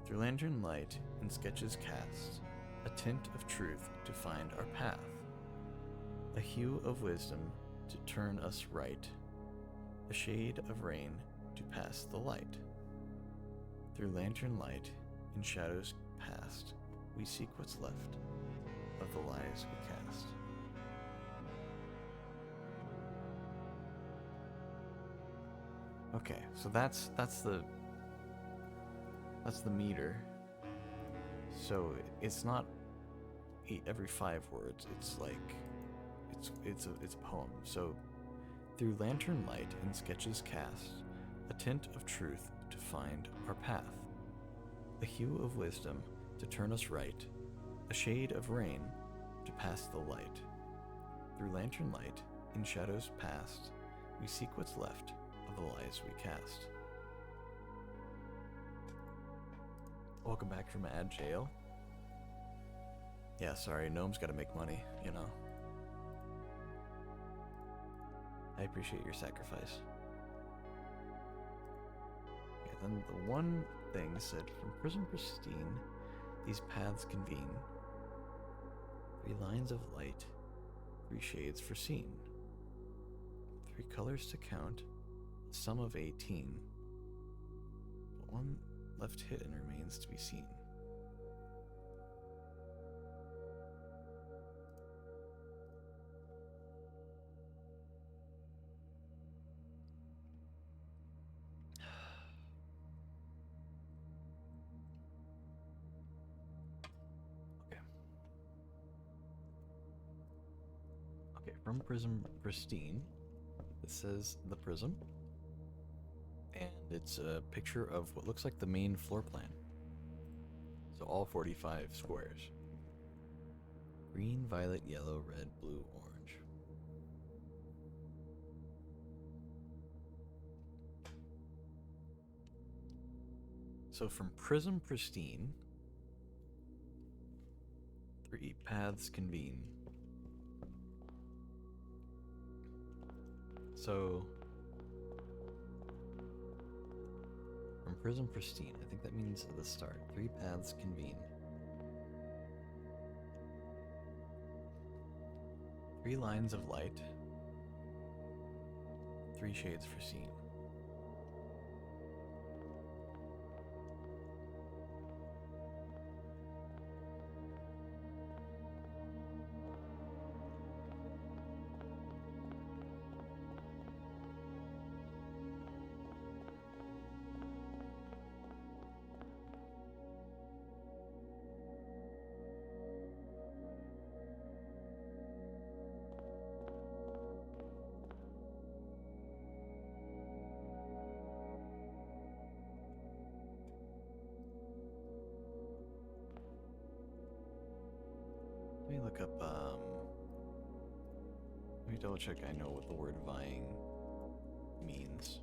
Through lantern light in sketches cast, a tint of truth to find our path, a hue of wisdom to turn us right, a shade of rain to pass the light. Through lantern light in shadows past, we seek what's left of the lies we cast. Okay, so that's the meter. So it's not every 5 words. It's like it's a poem. So through lantern light in sketches cast, a tint of truth to find our path, a hue of wisdom to turn us right, a shade of rain to pass the light. Through lantern light in shadows past, we seek what's left of the lies we cast. Welcome back from ad jail. Yeah, sorry, Gnome's gotta make money, you know. I appreciate your sacrifice. Okay, then the one thing said, from prison pristine, these paths convene. 3 lines of light, 3 shades foreseen. 3 colors to count, a sum of 18. But one left hidden remains to be seen. Okay, from Prism Pristine, it says the prism. And it's a picture of what looks like the main floor plan. So all 45 squares. Green, violet, yellow, red, blue, orange. So from Prism Pristine, 3 paths convene. So from Prism Pristine, I think that means at the start. 3 paths convene. 3 lines of light, 3 shades for scene. Let me look up, let me double check I know what the word vying means.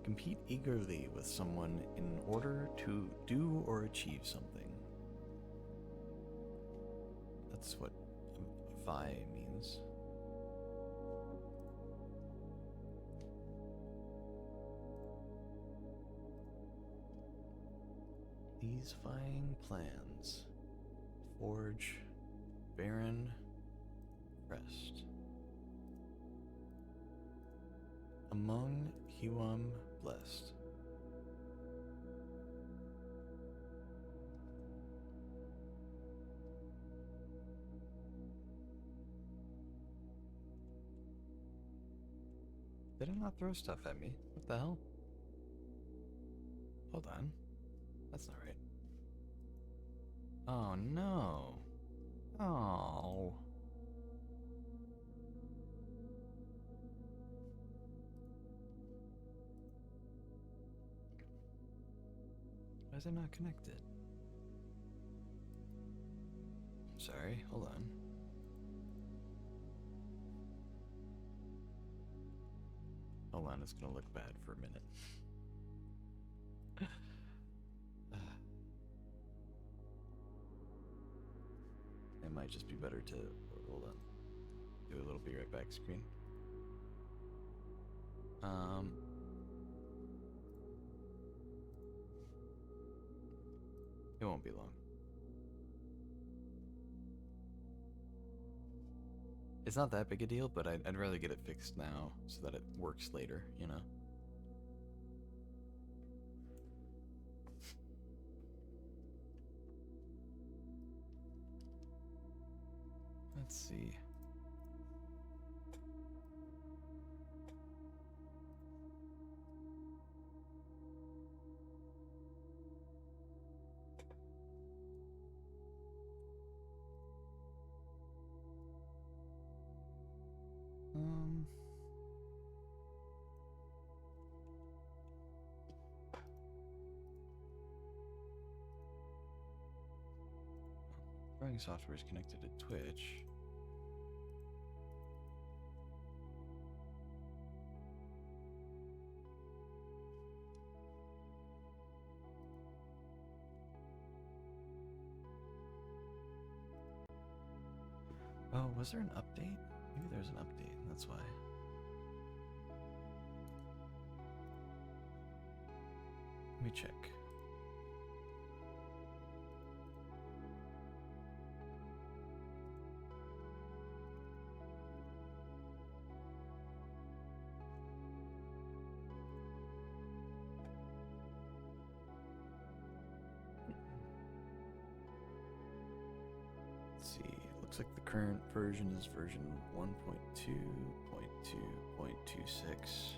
Compete eagerly with someone in order to do or achieve something. That's what vie means. These vying plans forge barren rest. Among Hiwam blessed. Did it not throw stuff at me? What the hell? Hold on. That's not right. Oh no. Oh. Why is it not connected? Sorry, hold on. Hold on, it's gonna look bad for a minute. It might just be better to hold on. Do a little be right back screen. It won't be long. It's not that big a deal, but I'd rather get it fixed now so that it works later, you know? Let's see. Drawing software is connected to Twitch. Oh, was there an update? Maybe there's an update, that's why. Let me check. Let's see. Looks like the current version is version 1.2.2.26.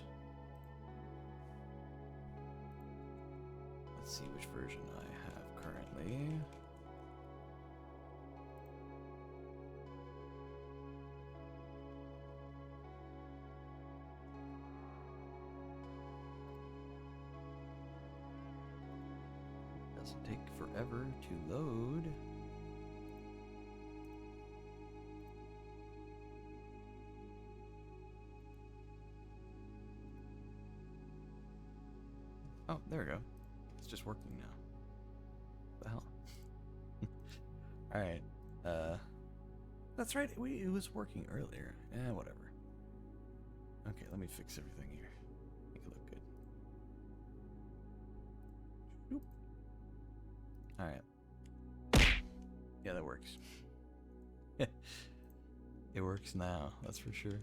Let's see which version I have currently. Doesn't take forever to load. Oh, there we go. It's just working now. What the hell? Alright. That's right. It was working earlier. Whatever. Okay, let me fix everything here. Make it look good. Alright. Yeah, that works. It works now, that's for sure.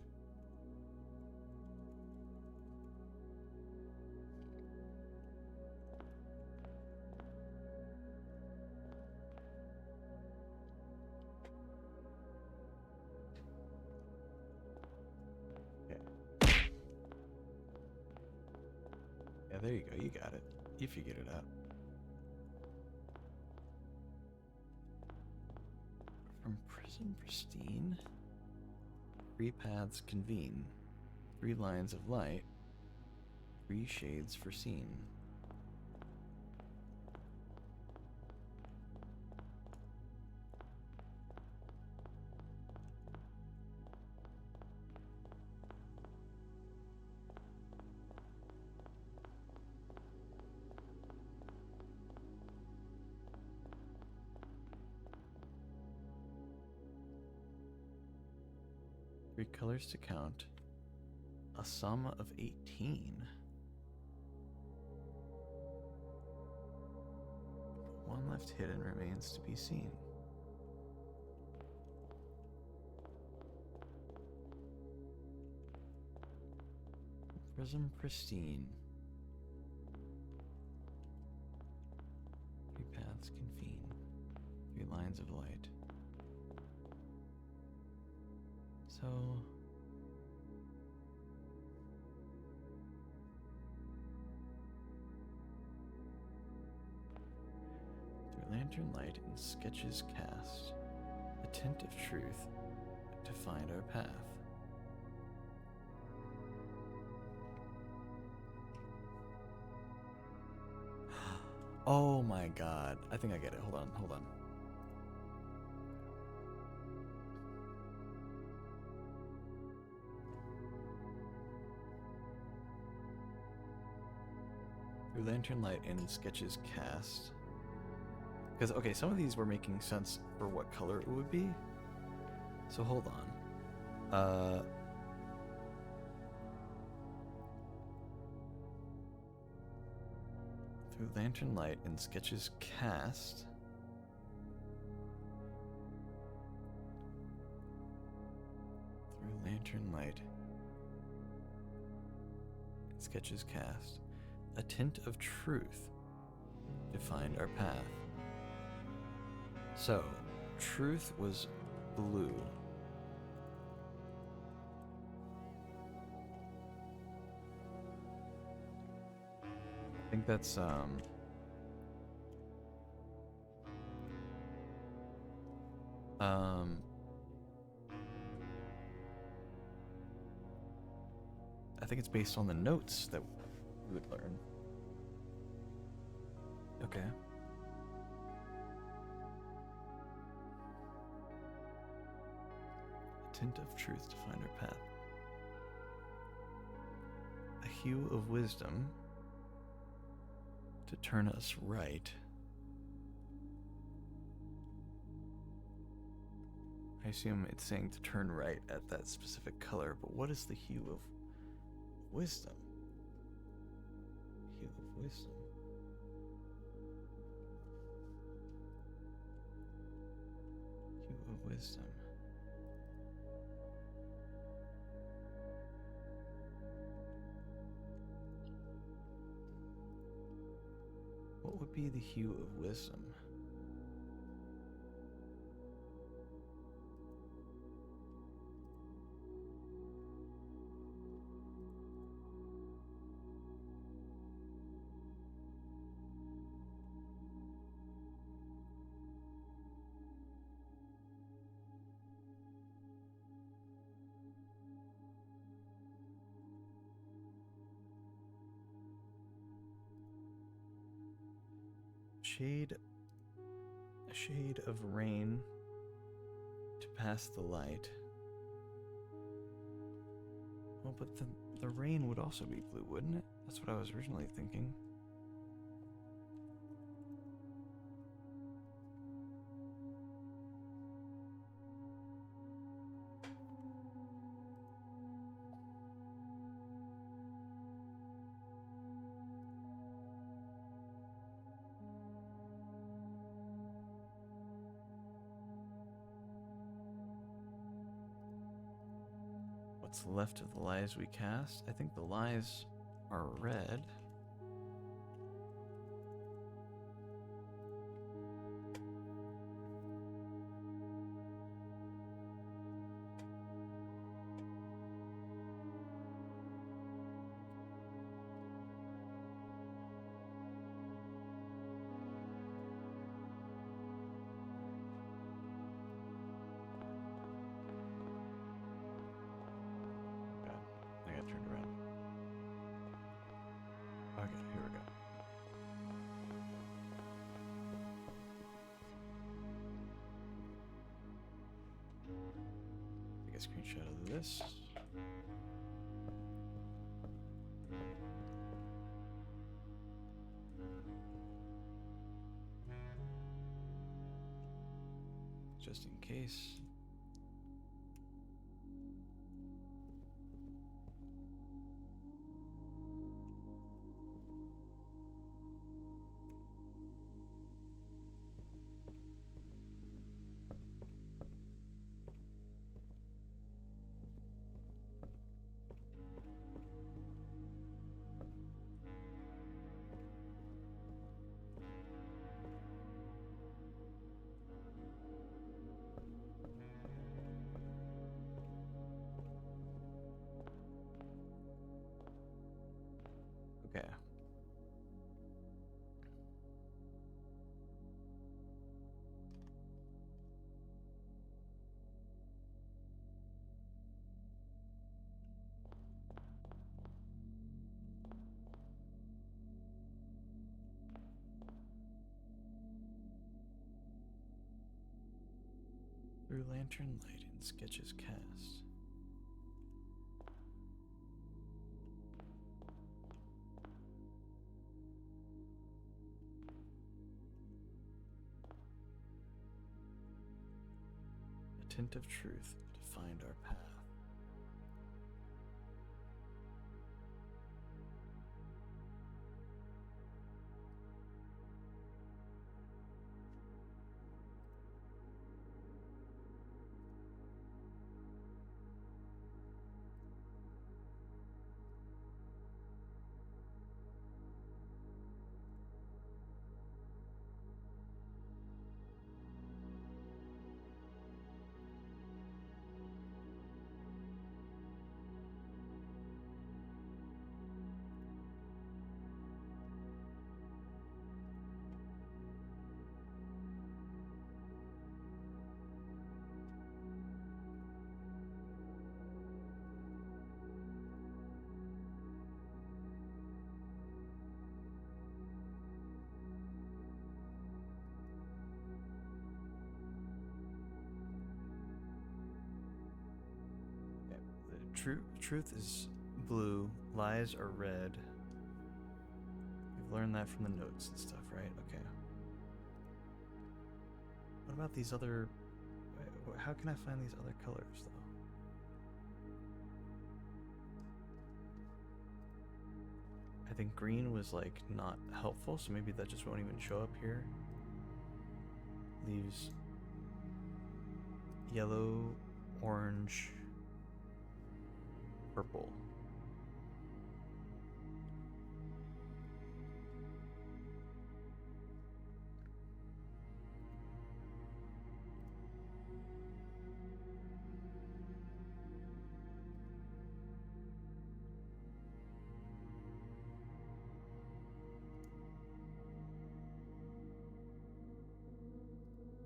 Yeah, there you go. You got it. You figured it out. From prism pristine, 3 paths convene, 3 lines of light, 3 shades foreseen. Three colors to count. A sum of 18. One left hidden remains to be seen. Prism pristine. 3 paths convene. 3 lines of light. So through lantern light and sketches cast, a tint of truth to find our path. Oh my god. I think I get it. Hold on, hold on. Through lantern light and sketches cast. Because, okay, some of these were making sense for what color it would be. So hold on. Through lantern light and sketches cast. Through lantern light and sketches cast. A tint of truth to find our path. So, truth was blue. I think that's I think it's based on the notes that we would learn. Okay. A tint of truth to find our path. A hue of wisdom to turn us right. I assume it's saying to turn right at that specific color, but what is the hue of wisdom? Hue of wisdom. Hue of wisdom. What would be the hue of wisdom? A shade of rain to pass the light. Well, but the rain would also be blue, wouldn't it? That's what I was originally thinking. What's left of the lies we cast? I think the lies are red. I got turned around. Okay, here we go. Take a screenshot of this. Just in case. Okay. Through lantern light and sketches cast. A tint of truth to find our path. Truth is blue, lies are red. We've learned that from the notes and stuff, right? Okay. What about these other... How can I find these other colors, though? I think green was, like, not helpful, so maybe that just won't even show up here. Leaves yellow, orange, purple.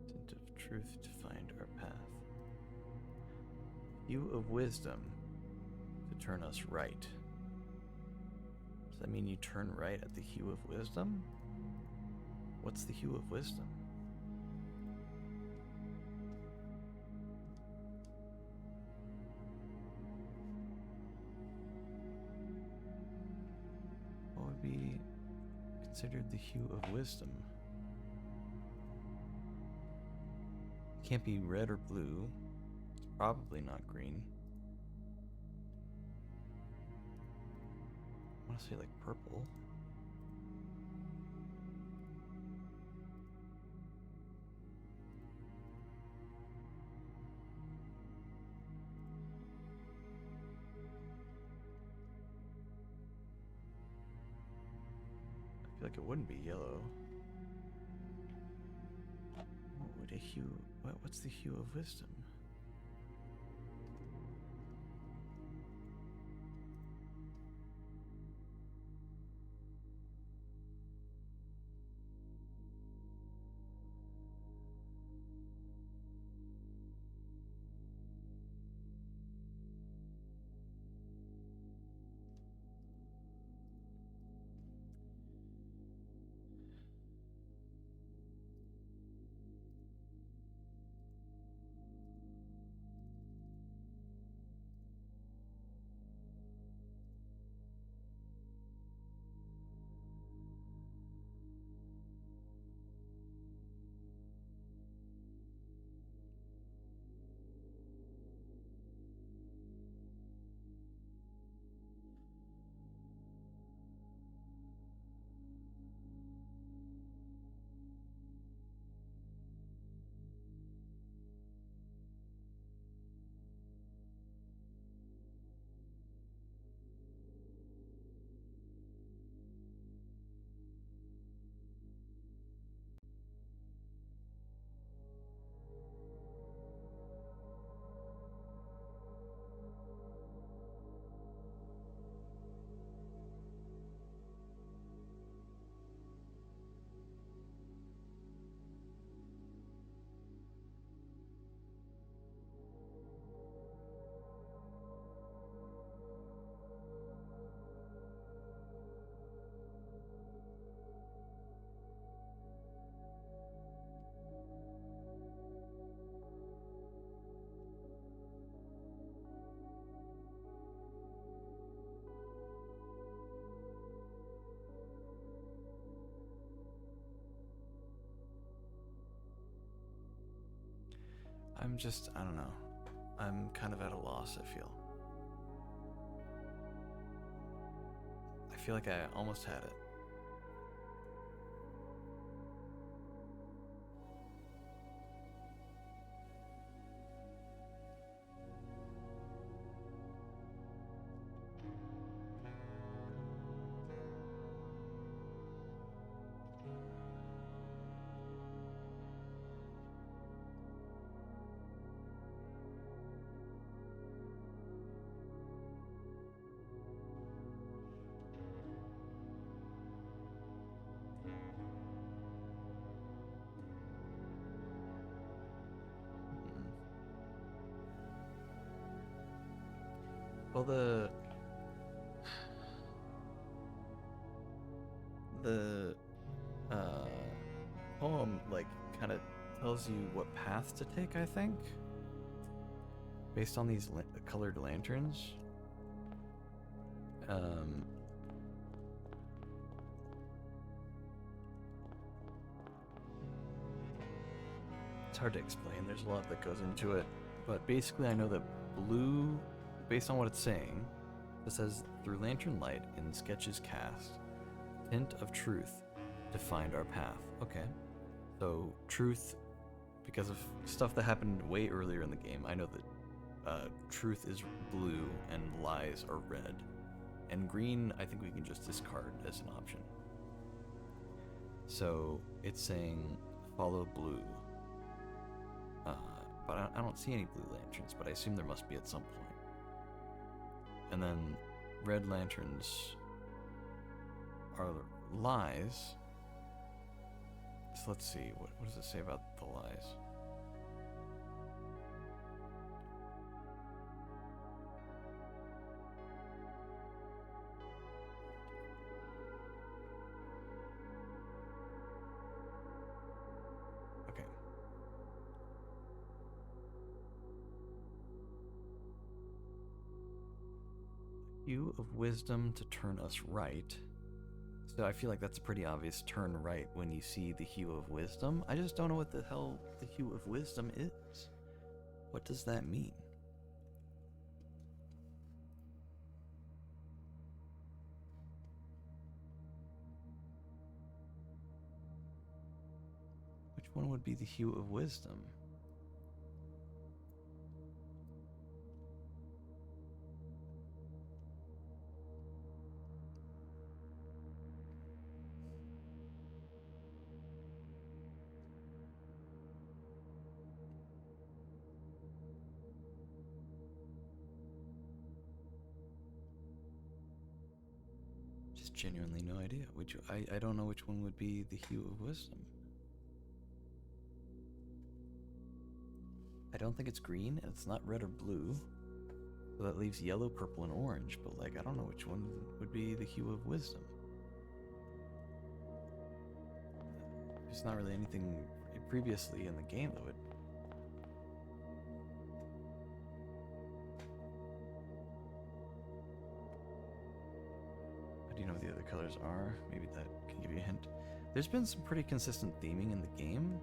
Tint of truth to find our path. Hue of wisdom to turn us right. Does that mean you turn right at the hue of wisdom? What's the hue of wisdom? What would be considered the hue of wisdom? It can't be red or blue. It's probably not green. I want to say like purple. feel like it wouldn't be yellow. What would a hue... What's the hue of wisdom? I don't know. I'm kind of at a loss, I feel. I feel like I almost had it. Well, the poem like kind of tells you what path to take, I think, based on these colored lanterns. It's hard to explain. There's a lot that goes into it, but basically I know that blue, based on what it's saying, it says, through lantern light in sketches cast, hint of truth to find our path. Okay. So truth, because of stuff that happened way earlier in the game, I know that truth is blue and lies are red. And green, I think we can just discard as an option. So it's saying follow blue. But I don't see any blue lanterns, but I assume there must be at some point. And then red lanterns are lies. So let's see, what does it say about the lies? Okay. Hue of wisdom to turn us right. So I feel like that's a pretty obvious turn right when you see the hue of wisdom. I just don't know what the hell the hue of wisdom is. What does that mean? Which one would be the hue of wisdom? just genuinely no idea. I don't know which one would be the hue of wisdom. I don't think it's green, and it's not red or blue. So that leaves yellow, purple, and orange, but like, I don't know which one would be the hue of wisdom. There's not really anything previously in the game that would... How do you know what the other colors are? Maybe that can give you a hint. There's been some pretty consistent theming in the game.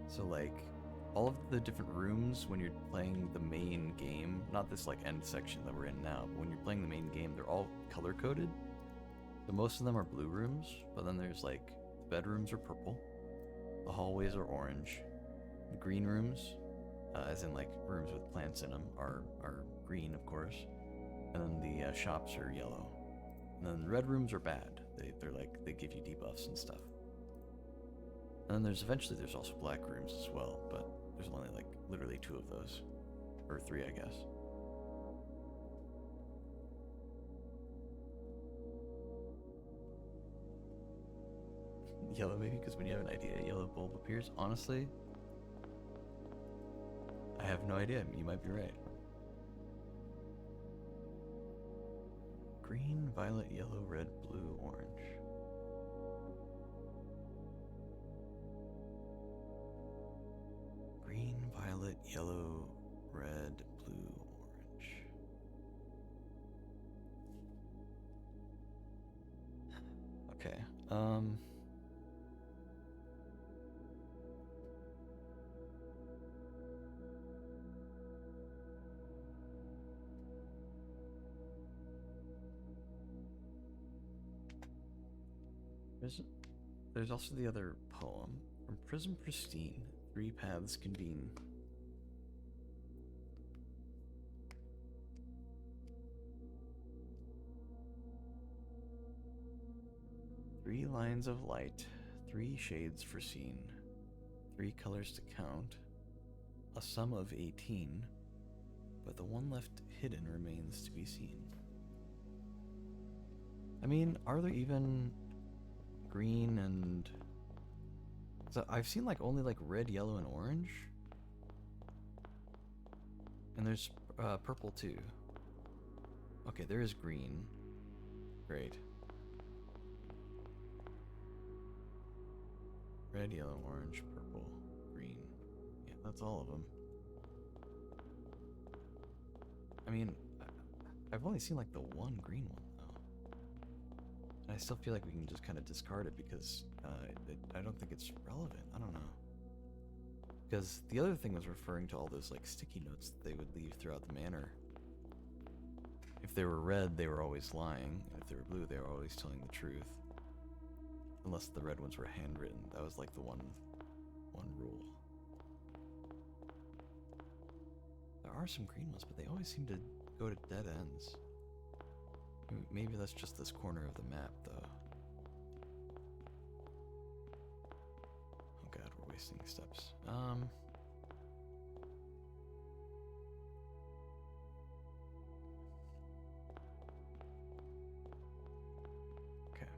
So like, all of the different rooms when you're playing the main game, not this like end section that we're in now, but when you're playing the main game, they're all color coded. So most of them are blue rooms, but then there's like, the bedrooms are purple, the hallways are orange, the green rooms, as in like rooms with plants in them, are green, of course, and then the shops are yellow. And then the red rooms are bad. They're like, they give you debuffs and stuff. And then there's also black rooms as well, but there's only like literally 2 of those, or 3, I guess. Yellow maybe, because when you have an idea, a yellow bulb appears. Honestly, I have no idea. You might be right. Green, violet, yellow, red, blue, orange. Green, violet, yellow, red, blue, orange. Okay, There's also the other poem. From Prism Pristine, 3 paths convene. Three lines of light, 3 shades foreseen, 3 colors to count, a sum of 18, but the one left hidden remains to be seen. I mean, are there even green and... So I've seen like only like red, yellow, and orange. And there's purple too. Okay, there is green. Great. Red, yellow, orange, purple, green. Yeah, that's all of them. I mean, I've only seen like the one green one though. And I still feel like we can just kind of discard it because I don't think it's relevant. I don't know. Because the other thing was referring to all those like sticky notes that they would leave throughout the manor. If they were red, they were always lying. And if they were blue, they were always telling the truth. Unless the red ones were handwritten. That was like the one rule. There are some green ones, but they always seem to go to dead ends. Maybe that's just this corner of the map, though. Oh god, we're wasting steps. Okay.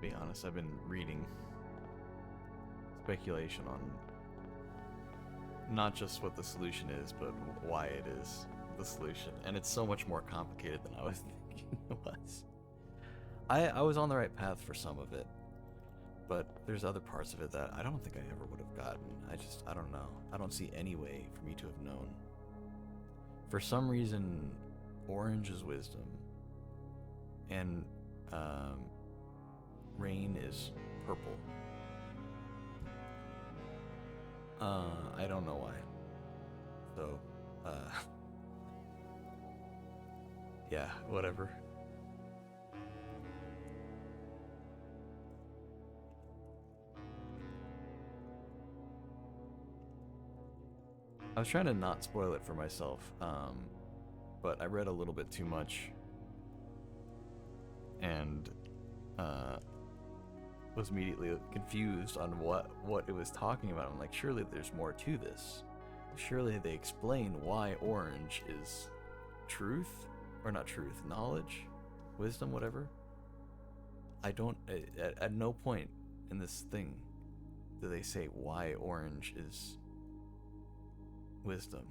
be honest. I've been reading speculation on not just what the solution is, but why it is the solution. And it's so much more complicated than I was thinking it was. I was on the right path for some of it, but there's other parts of it that I don't think I ever would have gotten. I don't know. I don't see any way for me to have known. For some reason, orange is wisdom, and rain is purple. I don't know why. So, yeah, whatever. I was trying to not spoil it for myself, but I read a little bit too much, and was immediately confused on what it was talking about. I'm like, surely there's more to this. Surely they explain why orange is truth, or not truth, knowledge, wisdom, whatever. I don't, at no point in this thing do they say why orange is wisdom.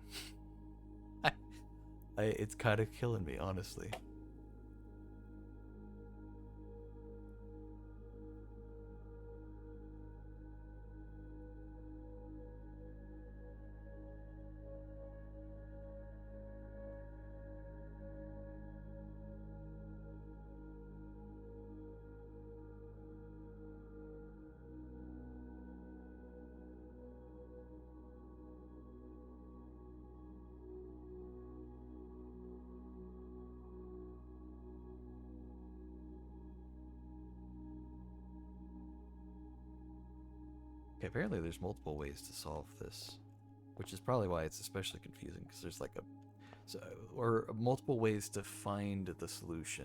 It's kind of killing me, honestly. Okay, apparently there's multiple ways to solve this, which is probably why it's especially confusing, because there's like or multiple ways to find the solution.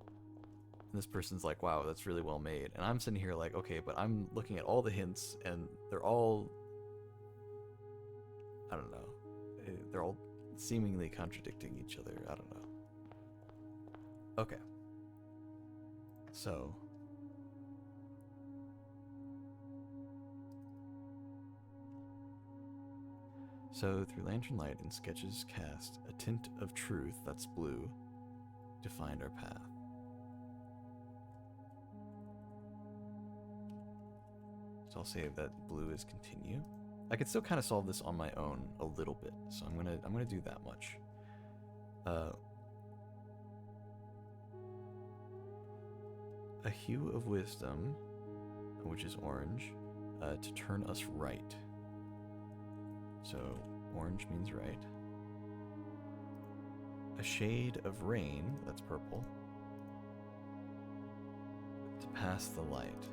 And this person's like, wow, that's really well made. And I'm sitting here like, okay, but I'm looking at all the hints, and they're all, I don't know, they're all seemingly contradicting each other. I don't know. Okay. So through lantern light and sketches cast a tint of truth, that's blue, to find our path. So I'll say that blue is continue. I could still kind of solve this on my own a little bit, so I'm gonna do that much. A hue of wisdom, which is orange, to turn us right. So orange means right. A shade of rain, that's purple, to pass the light.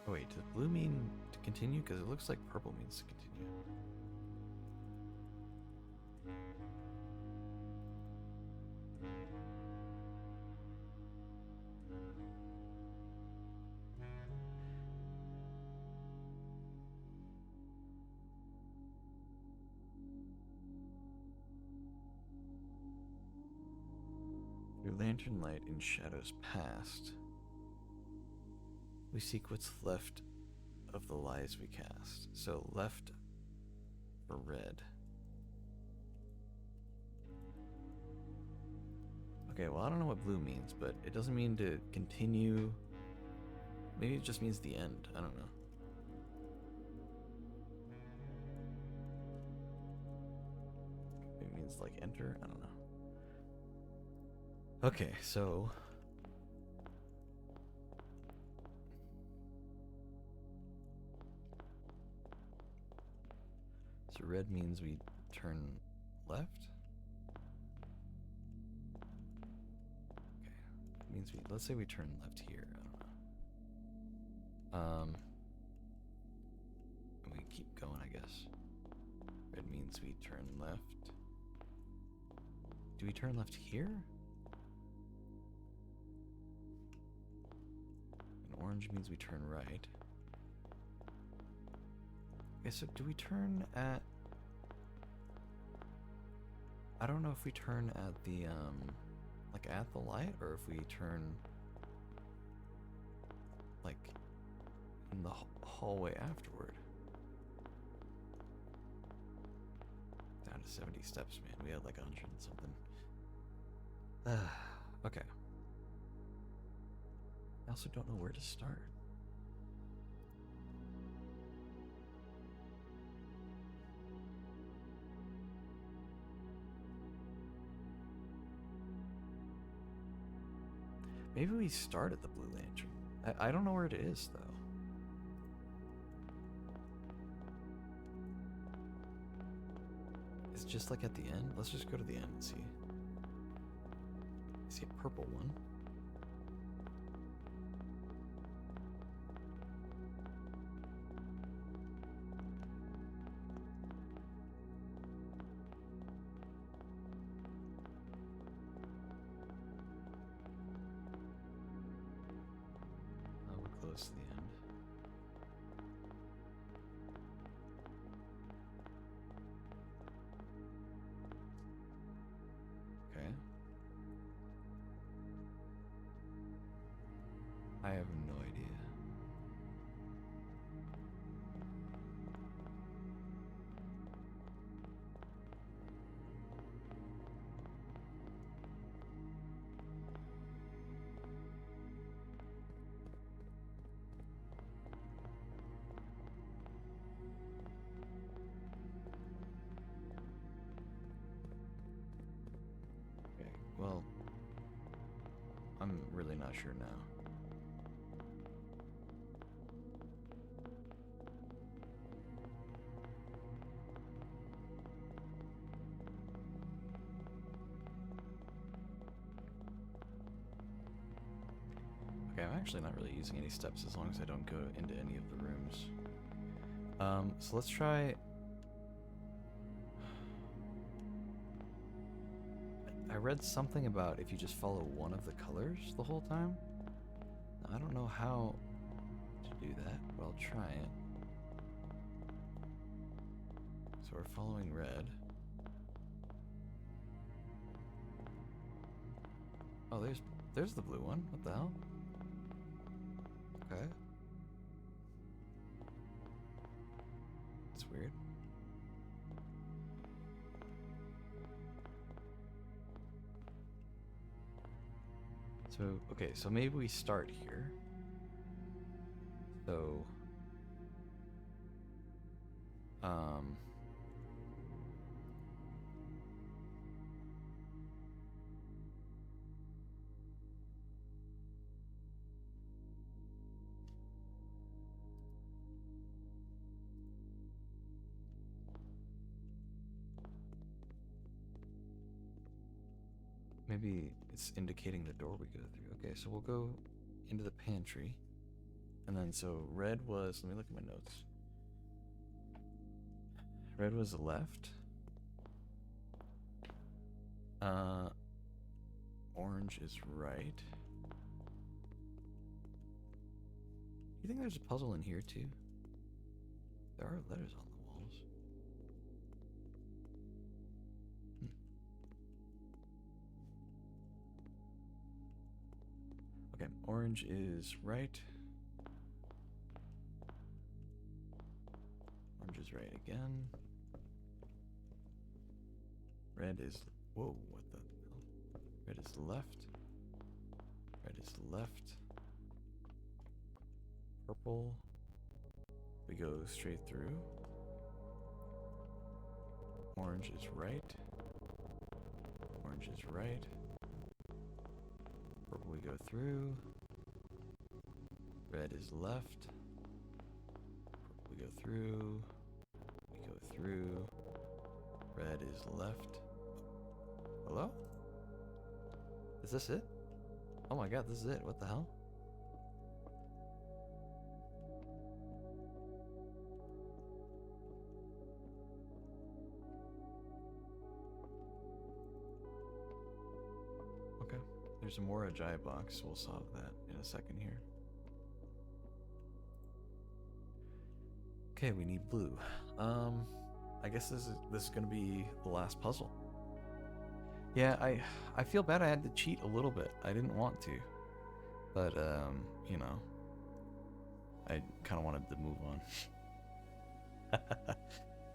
Oh wait, does blue mean to continue? Because it looks like purple means to continue. Through lantern light in shadows past, we seek what's left of the lies we cast. So left for red. Okay, well I don't know what blue means, but it doesn't mean to continue. Maybe it just means the end. I don't know. Maybe it means like enter? I don't know. Okay, so red means we turn left. Okay, it means let's say we turn left here. I don't know. And we keep going, I guess. Red means we turn left. Do we turn left here? orange means we turn right. Okay, so do we turn at... I don't know if we turn at the, like at the light, or if we turn, like, in the hallway afterward. Down to 70 steps, man. We had like 100 and something. Okay. I also don't know where to start. Maybe we start at the Blue Lantern. I don't know where it is, though. It's just like at the end. Let's just go to the end and see. I see a purple one. Oh, we're close to the end. Okay. I have no idea. Okay, well, I'm really not sure now. Okay, I'm actually not really using any steps as long as I don't go into any of the rooms. So let's try... I read something about if you just follow one of the colors the whole time. I don't know how to do that, but I'll try it. So we're following red. Oh, there's the blue one. What the hell? Okay. That's weird. So, okay, so maybe we start here. So, maybe it's indicating the door we go through. Okay, so we'll go into the pantry. And then, so red was, let me look at my notes. Red was left. Orange is right. You think there's a puzzle in here too? There are letters on the walls. Okay, orange is right. Orange is right again. Red is... Whoa, what the hell? Red is left. Red is left. Purple. We go straight through. Orange is right. Orange is right. Purple we go through. Red is left. Purple we go through. We go through. Red is left. Hello? Is this it? Oh my god, this is it. What the hell? Okay. There's a more Ajay box. We'll solve that in a second here. Okay, we need blue. I guess this is gonna be the last puzzle. Yeah, I feel bad I had to cheat a little bit. I didn't want to, but you know, I kind of wanted to move on.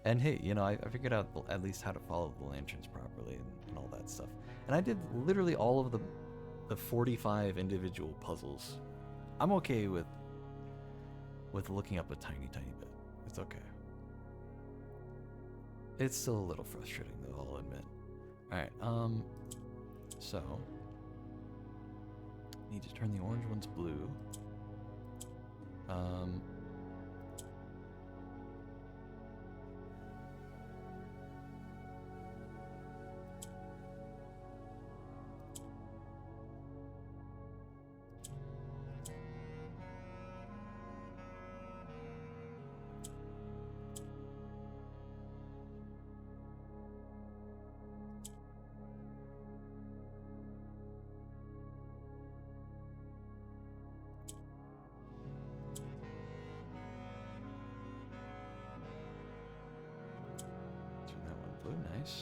And hey, you know, I figured out at least how to follow the lanterns properly and all that stuff. And I did literally all of the 45 individual puzzles. I'm okay with looking up a tiny bit. It's okay. It's still a little frustrating though, I'll admit. Alright, so need to turn the orange ones blue. Turn that one blue, nice.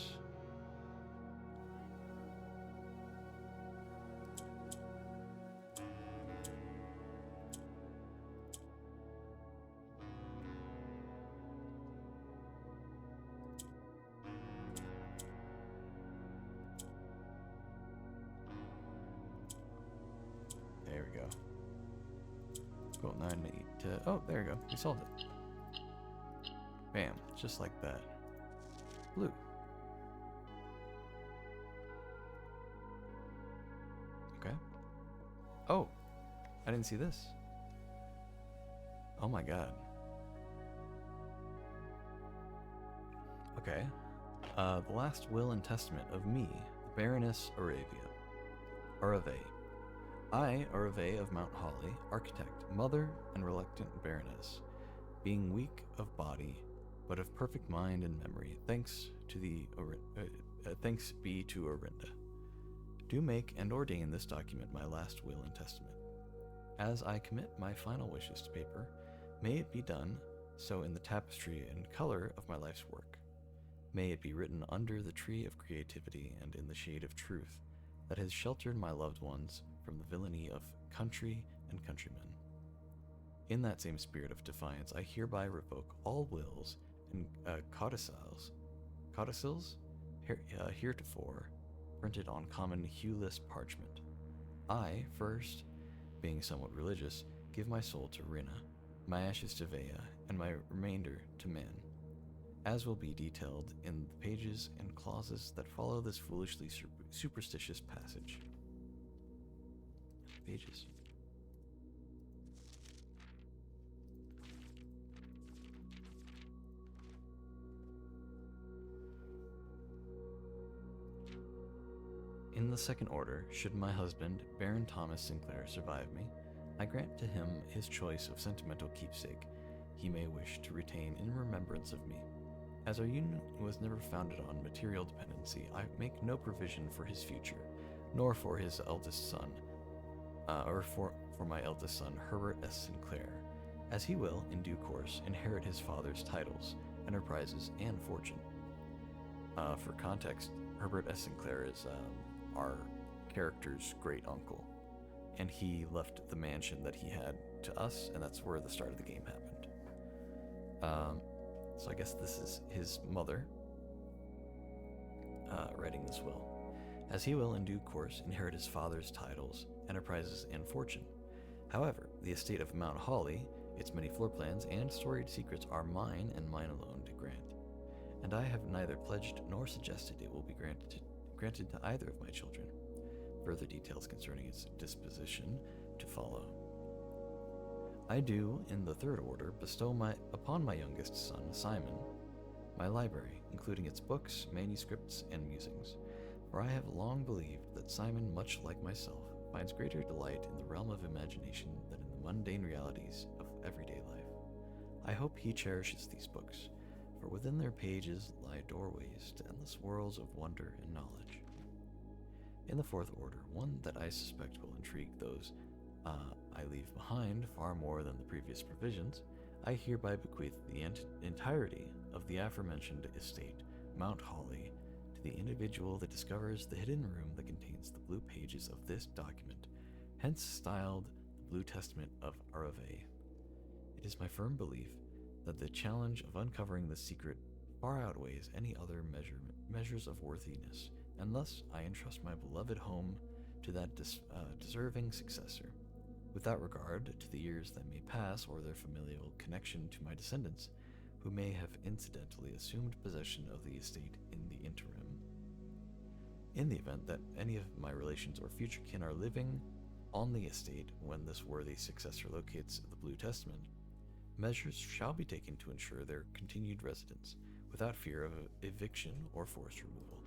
There we go. Cool, 9, 8, oh, there we go. We solved it. Bam, just like that. Blue. Okay. Oh, I didn't see this. Oh my god. Okay. The last will and testament of me, the Baroness Arave. I, Arave of Mount Holly, architect, mother, and reluctant Baroness, being weak of body, but of perfect mind and memory, thanks be to Orinda. Do make and ordain this document my last will and testament. As I commit my final wishes to paper, may it be done so in the tapestry and color of my life's work. May it be written under the tree of creativity and in the shade of truth that has sheltered my loved ones from the villainy of country and countrymen. In that same spirit of defiance, I hereby revoke all wills and codicils heretofore printed on common hueless parchment. I, first, being somewhat religious, give my soul to Rina, my ashes to Vea, and my remainder to Man, as will be detailed in the pages and clauses that follow this foolishly superstitious passage. Pages. In the second order, should my husband, Baron Thomas Sinclair, survive me, I grant to him his choice of sentimental keepsake he may wish to retain in remembrance of me. As our union was never founded on material dependency, I make no provision for his future, nor for his eldest son, or for my eldest son, Herbert S. Sinclair, as he will, in due course, inherit his father's titles, enterprises, and fortune. For context, Herbert S. Sinclair is our character's great uncle, and he left the mansion that he had to us, and that's where the start of the game happened. So I guess this is his mother writing this will. As he will, in due course, inherit his father's titles, enterprises, and fortune. However, the estate of Mount Holly, its many floor plans, and storied secrets are mine and mine alone to grant, and I have neither pledged nor suggested it will be granted to either of my children. Further details concerning its disposition to follow. I do, in the third order, bestow upon my youngest son, Simon, my library, including its books, manuscripts, and musings, for I have long believed that Simon, much like myself, finds greater delight in the realm of imagination than in the mundane realities of everyday life. I hope he cherishes these books, for within their pages lie doorways to endless worlds of wonder and knowledge. In the fourth order, one that I suspect will intrigue those I leave behind far more than the previous provisions, I hereby bequeath the entirety of the aforementioned estate, Mount Holly, to the individual that discovers the hidden room that contains the blue pages of this document, hence styled the Blue Testament of Arave. It is my firm belief that the challenge of uncovering the secret far outweighs any other measures of worthiness, and thus I entrust my beloved home to that deserving successor. Without regard to the years that may pass or their familial connection to my descendants, who may have incidentally assumed possession of the estate in the interim. In the event that any of my relations or future kin are living on the estate when this worthy successor locates the Blue Testament, measures shall be taken to ensure their continued residence, without fear of eviction or forced removal.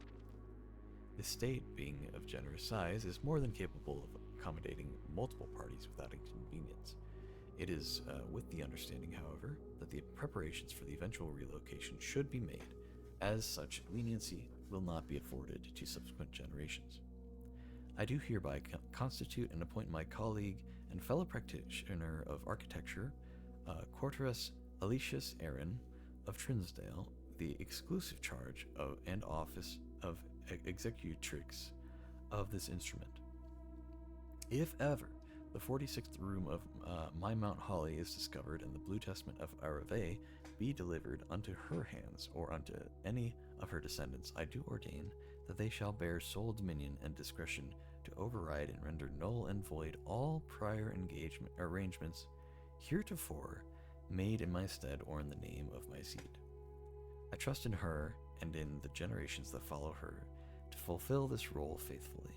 The estate, being of generous size, is more than capable of accommodating multiple parties without inconvenience. It is with the understanding, however, that the preparations for the eventual relocation should be made. As such, leniency will not be afforded to subsequent generations. I do hereby constitute and appoint my colleague and fellow practitioner of architecture, Quarterus Alicius Aaron of Trinsdale, the exclusive charge of and office of executrix of this instrument. If ever the 46th room of my Mount Holly is discovered and the Blue Testament of Arave be delivered unto her hands or unto any of her descendants, I do ordain that they shall bear sole dominion and discretion to override and render null and void all prior arrangements heretofore made in my stead or in the name of my seed. I trust in her and in the generations that follow her to fulfill this role faithfully,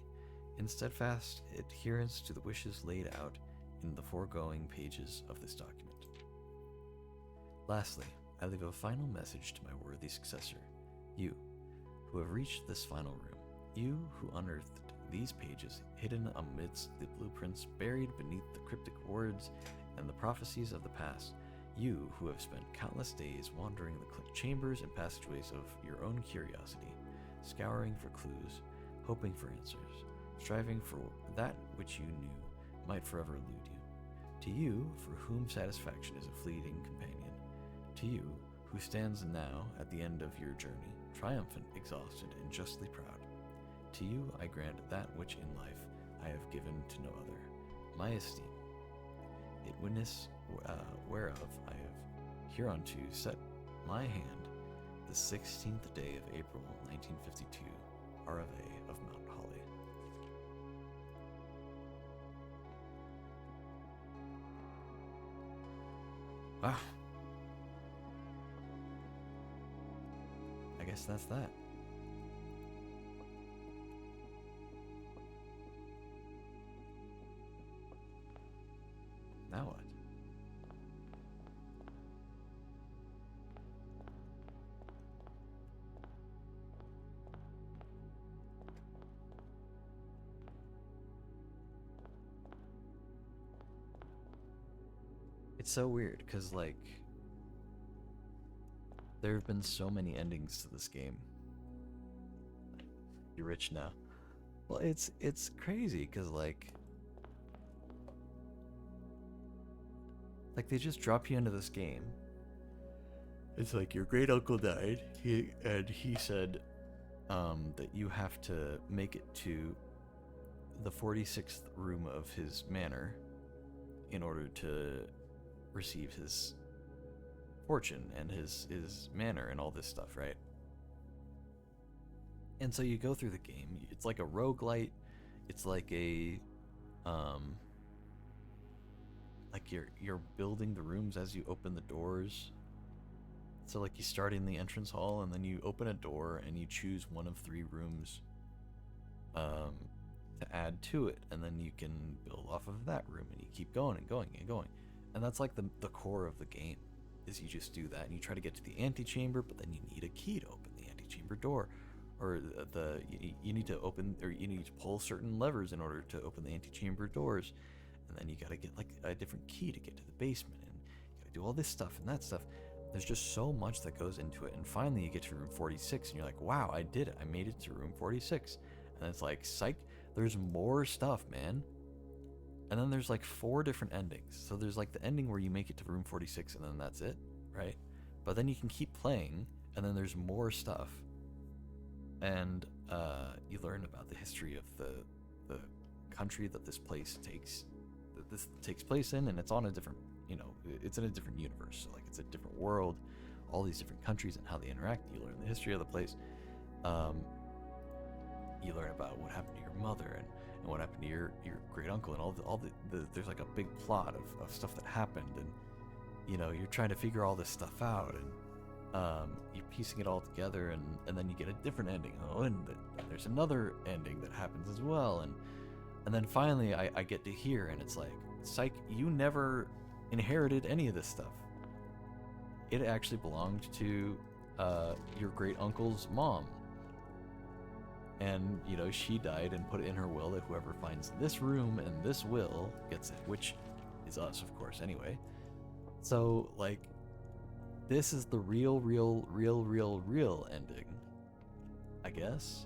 in steadfast adherence to the wishes laid out in the foregoing pages of this document. Lastly, I leave a final message to my worthy successor, you, who have reached this final room, you who unearthed these pages hidden amidst the blueprints buried beneath the cryptic words and the prophecies of the past, you who have spent countless days wandering the chambers and passageways of your own curiosity, scouring for clues, hoping for answers, striving for that which you knew might forever elude you. To you, for whom satisfaction is a fleeting companion, to you, who stands now at the end of your journey, triumphant, exhausted, and justly proud, to you I grant that which in life I have given to no other, my esteem, it witness whereof I have hereunto set my hand the 16th day of April 1952, Arave of Mount Holly. Ah. I guess that's that. Now what? It's so weird, because, like, there have been so many endings to this game. You're rich now. Well, it's crazy, because, like, they just drop you into this game. It's like your great uncle died, and he said that you have to make it to the 46th room of his manor in order to receive his fortune and his manor and all this stuff, right? And so you go through the game. It's like a roguelite. It's like a like you're building the rooms as you open the doors. So like you start in the entrance hall and then you open a door and you choose one of 3 rooms to add to it, and then you can build off of that room and you keep going and going and going. And that's like the core of the game, is you just do that and you try to get to the antechamber, but then you need a key to open the antechamber door, or you need to open, or you need to pull certain levers in order to open the antechamber doors, and then you got to get like a different key to get to the basement, and you got to do all this stuff and that stuff. There's just so much that goes into it, and finally you get to room 46 and you're like, wow, I did it, I made it to room 46. And it's like, psych, there's more stuff, man. And then there's like 4 different endings. So there's like the ending where you make it to room 46 and then that's it, right? But then you can keep playing, and then there's more stuff. And you learn about the history of the country that this takes place in, and it's on a different, it's in a different universe. So like it's a different world, all these different countries and how they interact. You learn the history of the place. You learn about what happened to your mother and what happened to your great uncle, and all the there's like a big plot of stuff that happened, and you're trying to figure all this stuff out, and you're piecing it all together, and then you get a different ending. And there's another ending that happens as well, and then finally I get to here, and it's like, psych, you never inherited any of this stuff. It actually belonged to your great uncle's mom. And, she died and put it in her will that whoever finds this room and this will gets it, which is us, of course, anyway. So, like, this is the real ending, I guess.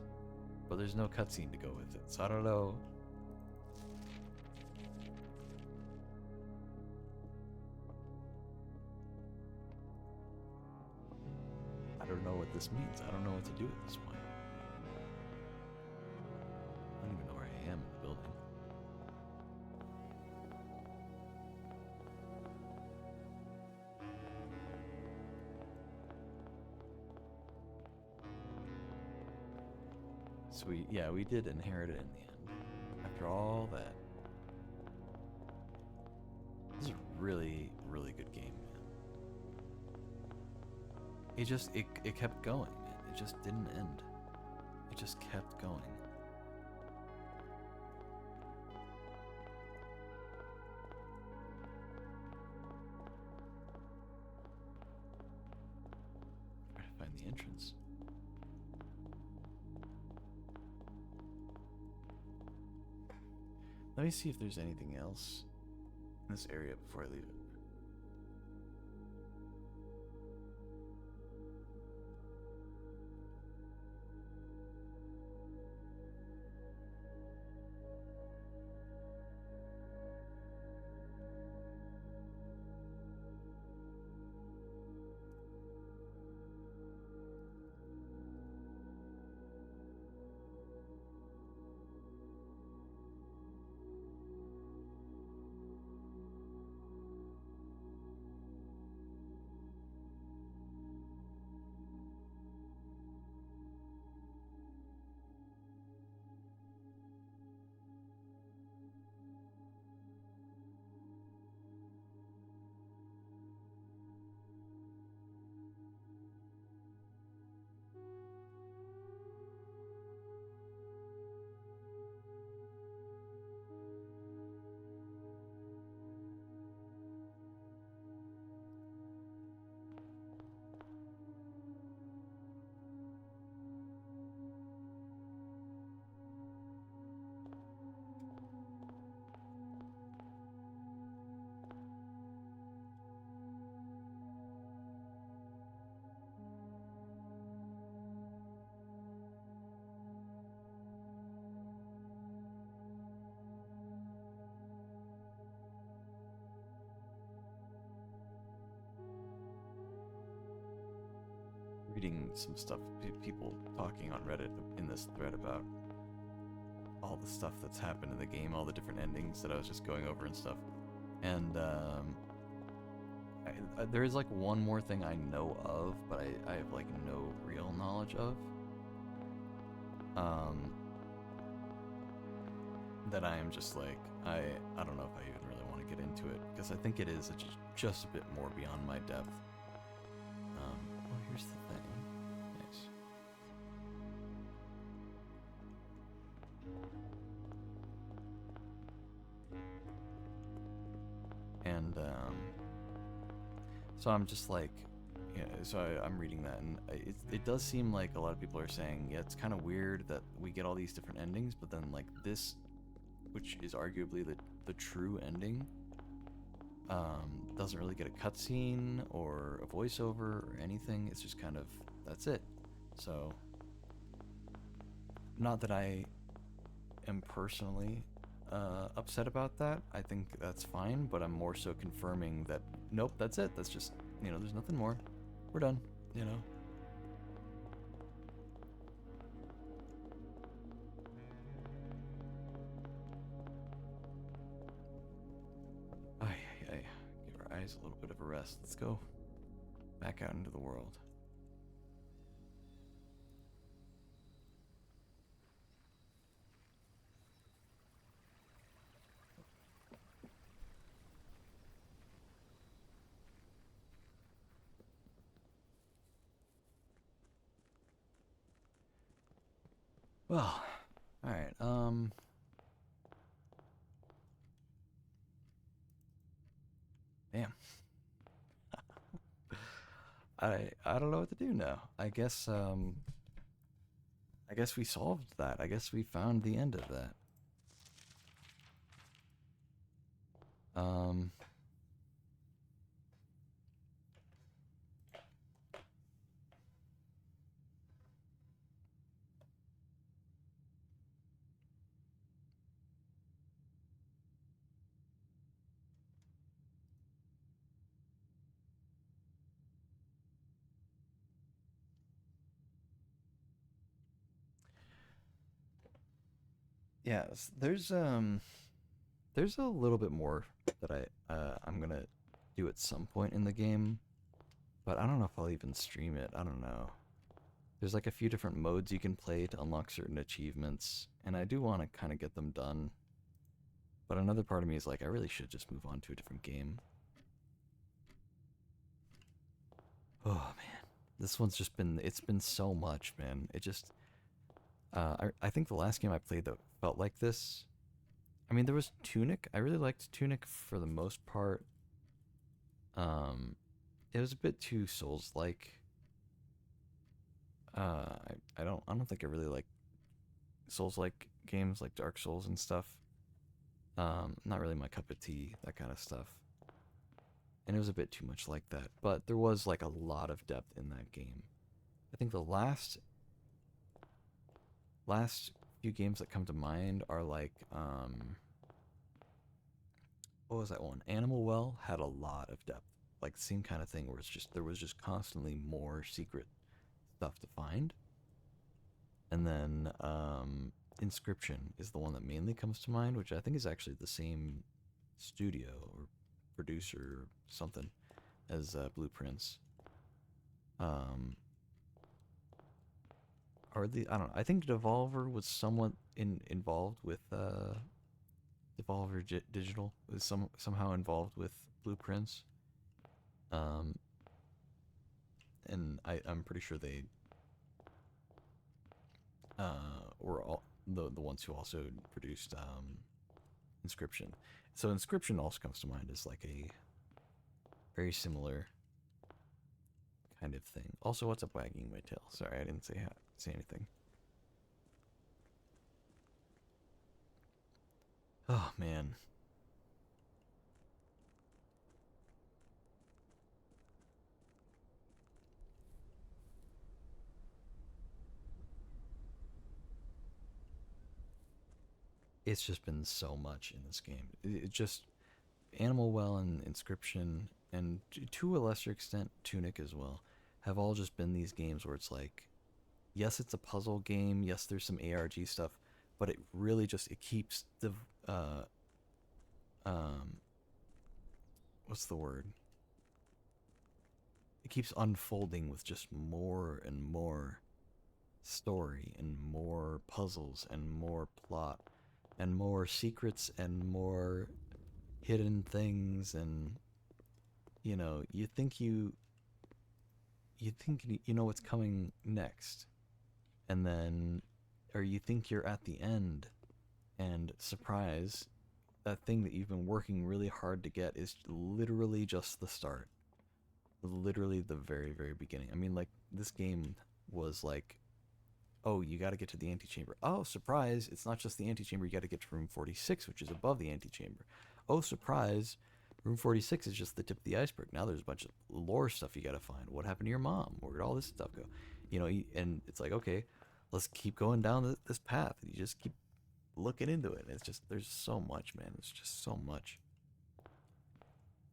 But there's no cutscene to go with it, so I don't know. I don't know what this means. I don't know what to do at this point. I don't even know where I am in the building. So we did inherit it in the end. After all that. This is a really, really good game, man. It kept going, man. It just didn't end. It just kept going. Try to find the entrance. Let me see if there's anything else in this area before I leave it. Reading some stuff, people talking on Reddit in this thread about all the stuff that's happened in the game, all the different endings that I was just going over and stuff. And there is like one more thing I know of, but I have like no real knowledge of. That I am just like, I don't know if I even really want to get into it, because I think it is just a bit more beyond my depth. Well, here's the thing. Nice. And so I'm just like, I'm reading that, and it does seem like a lot of people are saying, yeah, it's kind of weird that we get all these different endings, but then like this, which is arguably the true ending, doesn't really get a cutscene or a voiceover or anything. It's just kind of, that's it. So, not that I am personally upset about that. I think that's fine, but I'm more so confirming that nope, that's it. That's just, there's nothing more. We're done, you know. Give our eyes a little bit of a rest. Let's go back out into the world. Well, all right. Damn. I don't know what to do now. I guess we solved that. I guess we found the end of that. Um yeah, there's a little bit more that I'm gonna do at some point in the game, but I don't know if I'll even stream it. I don't know. There's like a few different modes you can play to unlock certain achievements, and I do want to kind of get them done. But another part of me is like, I really should just move on to a different game. Oh man, this one's just it's been so much, man. It just, I think the last game I played that felt like this. I mean, there was Tunic. I really liked Tunic for the most part. Um, it was a bit too Souls-like. I don't think I really like Souls-like games like Dark Souls and stuff. Not really my cup of tea, that kind of stuff. And it was a bit too much like that. But there was like a lot of depth in that game. I think the last few games that come to mind are like what was that one? Animal Well had a lot of depth. Like the same kind of thing where there was just constantly more secret stuff to find. And then Inscription is the one that mainly comes to mind, which I think is actually the same studio or producer or something as Blueprints. Um, or I don't know. I think Devolver was somewhat involved with Devolver Digital was somehow involved with Blueprints. Um, and I'm pretty sure they were all the ones who also produced Inscription. So Inscription also comes to mind as like a very similar kind of thing. Also, what's up wagging my tail? Sorry, I didn't say anything. Oh man. It's just been so much in this game. It just Animal Well and Inscription, and to a lesser extent Tunic as well, have all just been these games where it's like, yes, it's a puzzle game. Yes, there's some ARG stuff, but it really just it keeps the uh um what's the word? It keeps unfolding with just more and more story and more puzzles and more plot and more secrets and more hidden things, and you think you know what's coming next, and then or you think you're at the end, and surprise, that thing that you've been working really hard to get is literally just the start, literally the very very beginning. I mean, like, this game was like, oh, you got to get to the antechamber. Oh, surprise, it's not just the antechamber. You got to get to room 46, which is above the antechamber. Oh, surprise, room 46 is just the tip of the iceberg. Now there's a bunch of lore stuff you got to find. What happened to your mom? Where did all this stuff go? And it's like, okay, let's keep going down this path. You just keep looking into it. It's just there's so much, man. It's just so much.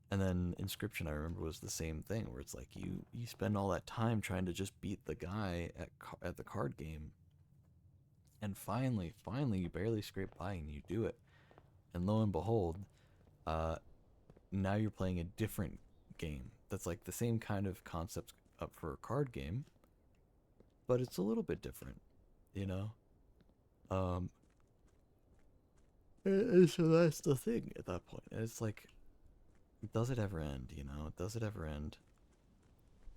And then Inscription, I remember, was the same thing, where it's like you spend all that time trying to just beat the guy at the card game, and finally you barely scrape by and you do it, and lo and behold, uh, now you're playing a different game that's like the same kind of concept up for a card game, but it's a little bit different, you know. Um, and so that's the thing at that point. And it's like, does it ever end? You know, does it ever end?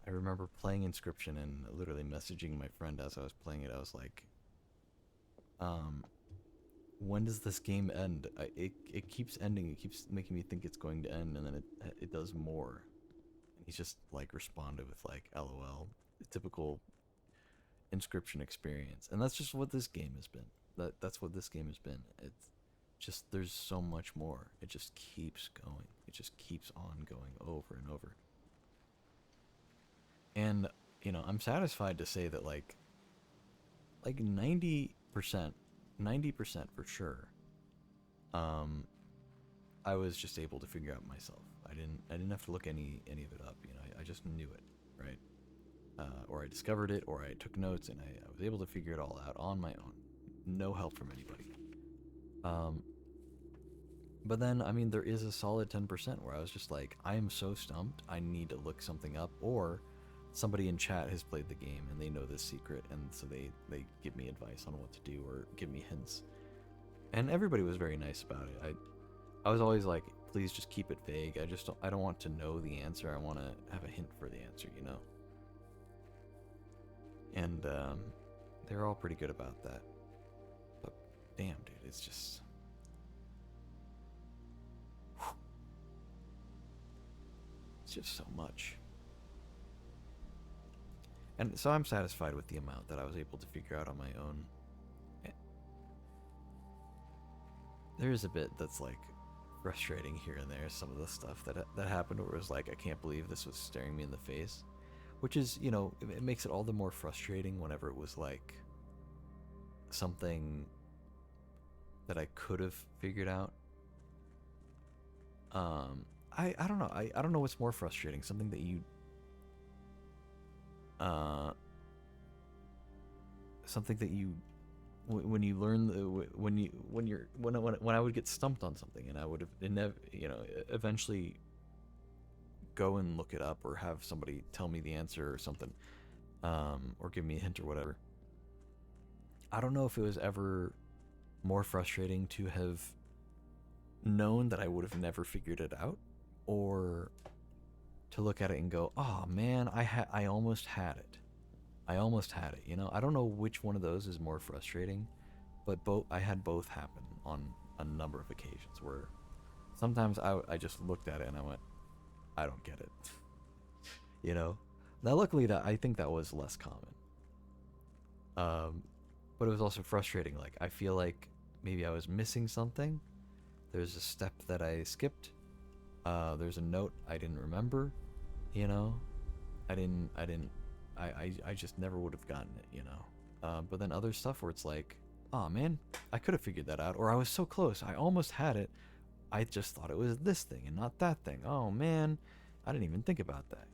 I remember playing Inscription and literally messaging my friend as I was playing it. I was like, um, when does this game end? It keeps ending. It keeps making me think it's going to end, and then it does more. And he's just like responded with like, "LOL," typical Inscription experience, and that's just what this game has been. That's what this game has been. It's just there's so much more. It just keeps going. It just keeps on going over and over. And I'm satisfied to say that like 90%, 90% for sure. Um, I was just able to figure out myself. I didn't have to look any of it up. I just knew it, right? Or I discovered it, or I took notes, and I was able to figure it all out on my own. No help from anybody. Um, but then, I mean, there is a solid 10% where I was just like, I am so stumped, I need to look something up, or somebody in chat has played the game and they know this secret, and so they give me advice on what to do or give me hints. And everybody was very nice about it. I was always like, please just keep it vague. I don't want to know the answer. I want to have a hint for the answer, you know? And they're all pretty good about that. But damn, dude, it's just... It's just so much. And so I'm satisfied with the amount that I was able to figure out on my own. There is a bit that's like frustrating here and there, some of the stuff that happened where it was like, I can't believe this was staring me in the face. Which is, it makes it all the more frustrating whenever it was like something that I could have figured out. I don't know. I don't know what's more frustrating. Something that you something that you when you learn when I would get stumped on something, and I would have eventually go and look it up or have somebody tell me the answer or something, or give me a hint or whatever. I don't know if it was ever more frustrating to have known that I would have never figured it out, or to look at it and go, oh man, I almost had it. I almost had it, I don't know which one of those is more frustrating, but I had both happen on a number of occasions where sometimes I just looked at it and I went, I don't get it. Now luckily I think that was less common. But it was also frustrating. Like, I feel like maybe I was missing something. There's a step that I skipped. There's a note I didn't remember. I just never would have gotten it. But then other stuff where it's like, oh man, I could have figured that out, or I was so close, I almost had it. I just thought it was this thing and not that thing. Oh man, I didn't even think about that.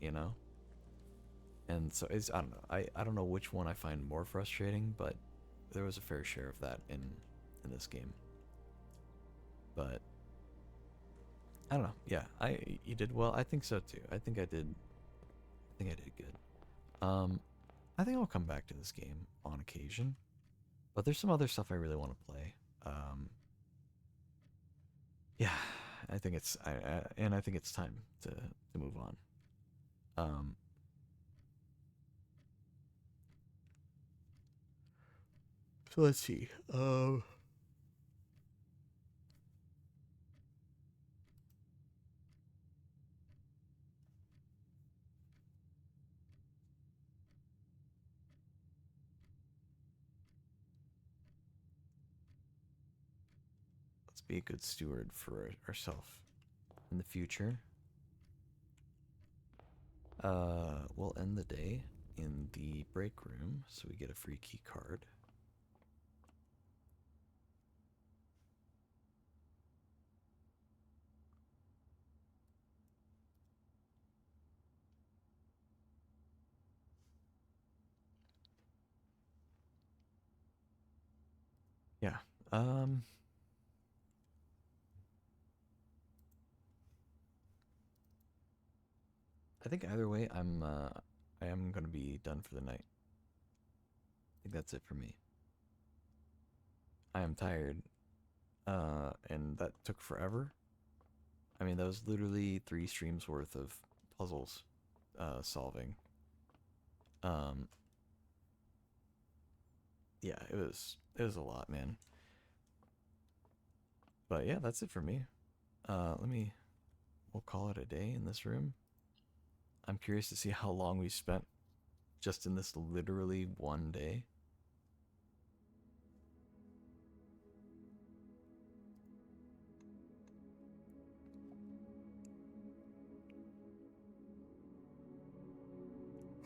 And so I don't know. I don't know which one I find more frustrating, but there was a fair share of that in this game. But I don't know. Yeah, you did well. I think so too. I think I did good. I think I'll come back to this game on occasion, but there's some other stuff I really want to play. Yeah, I think I think it's time to move on. Um, so let's see. Let's be a good steward for ourselves in the future. We'll end the day in the break room, so we get a free key card. Um, I think either way, I am gonna be done for the night. I think that's it for me. I am tired, and that took forever. I mean, that was literally 3 streams worth of puzzles, solving. Um, yeah, it was a lot, man. But yeah, that's it for me. We'll call it a day in this room. I'm curious to see how long we spent just in this literally one day.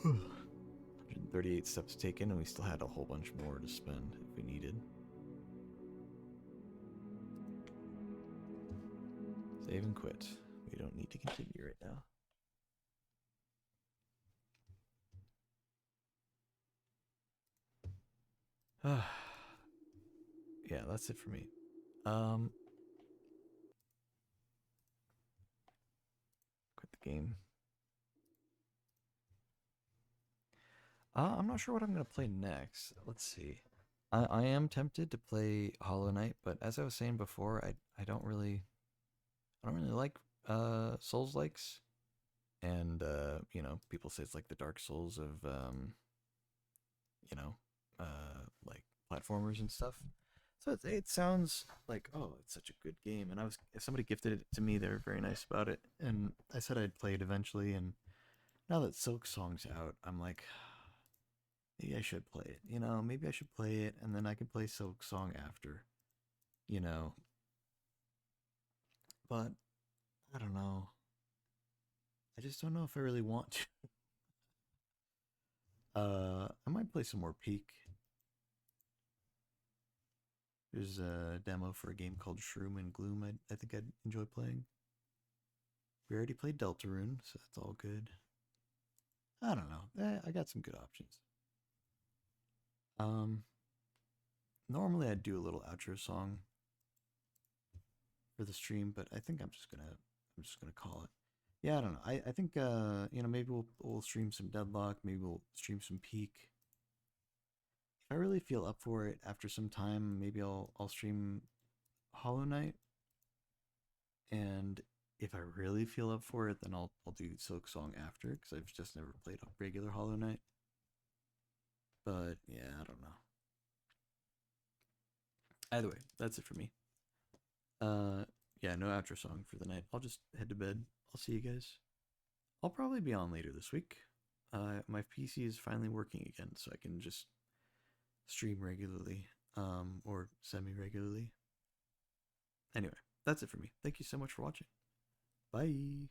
Huh. 138 steps taken, and we still had a whole bunch more to spend if we needed. Save and quit. We don't need to continue right now. Yeah, that's it for me. Um, Quit the game. I'm not sure what I'm gonna play next. Let's see. I am tempted to play Hollow Knight, but as I was saying before, I don't really like Souls likes, and you know, people say it's like the Dark Souls of you know, like platformers and stuff. So it sounds like, oh, it's such a good game. And if somebody gifted it to me, they were very nice about it, and I said I'd play it eventually. And now that Silk Song's out, I'm like, maybe I should play it. You know, maybe I should play it, and then I can play Silk Song after. You know, but I don't know. I just don't know if I really want to. I might play some more Peak. There's a demo for a game called Shroom and Gloom. I think I'd enjoy playing. We already played Deltarune, so that's all good. I don't know. I got some good options. Um, Normally I'd do a little outro song for the stream, but I think I'm just gonna call it. Yeah, I don't know. I think you know, maybe we'll stream some Deadlock. Maybe we'll stream some Peak. If I really feel up for it after some time, maybe I'll stream Hollow Knight. And if I really feel up for it, then I'll do Silk Song after, because I've just never played a regular Hollow Knight. But yeah, I don't know. Either way, that's it for me. Uh, yeah, no outro song for the night. I'll just head to bed. I'll see you guys. I'll probably be on later this week. My PC is finally working again, so I can just stream regularly, or semi regularly. Anyway, that's it for me. Thank you so much for watching. Bye.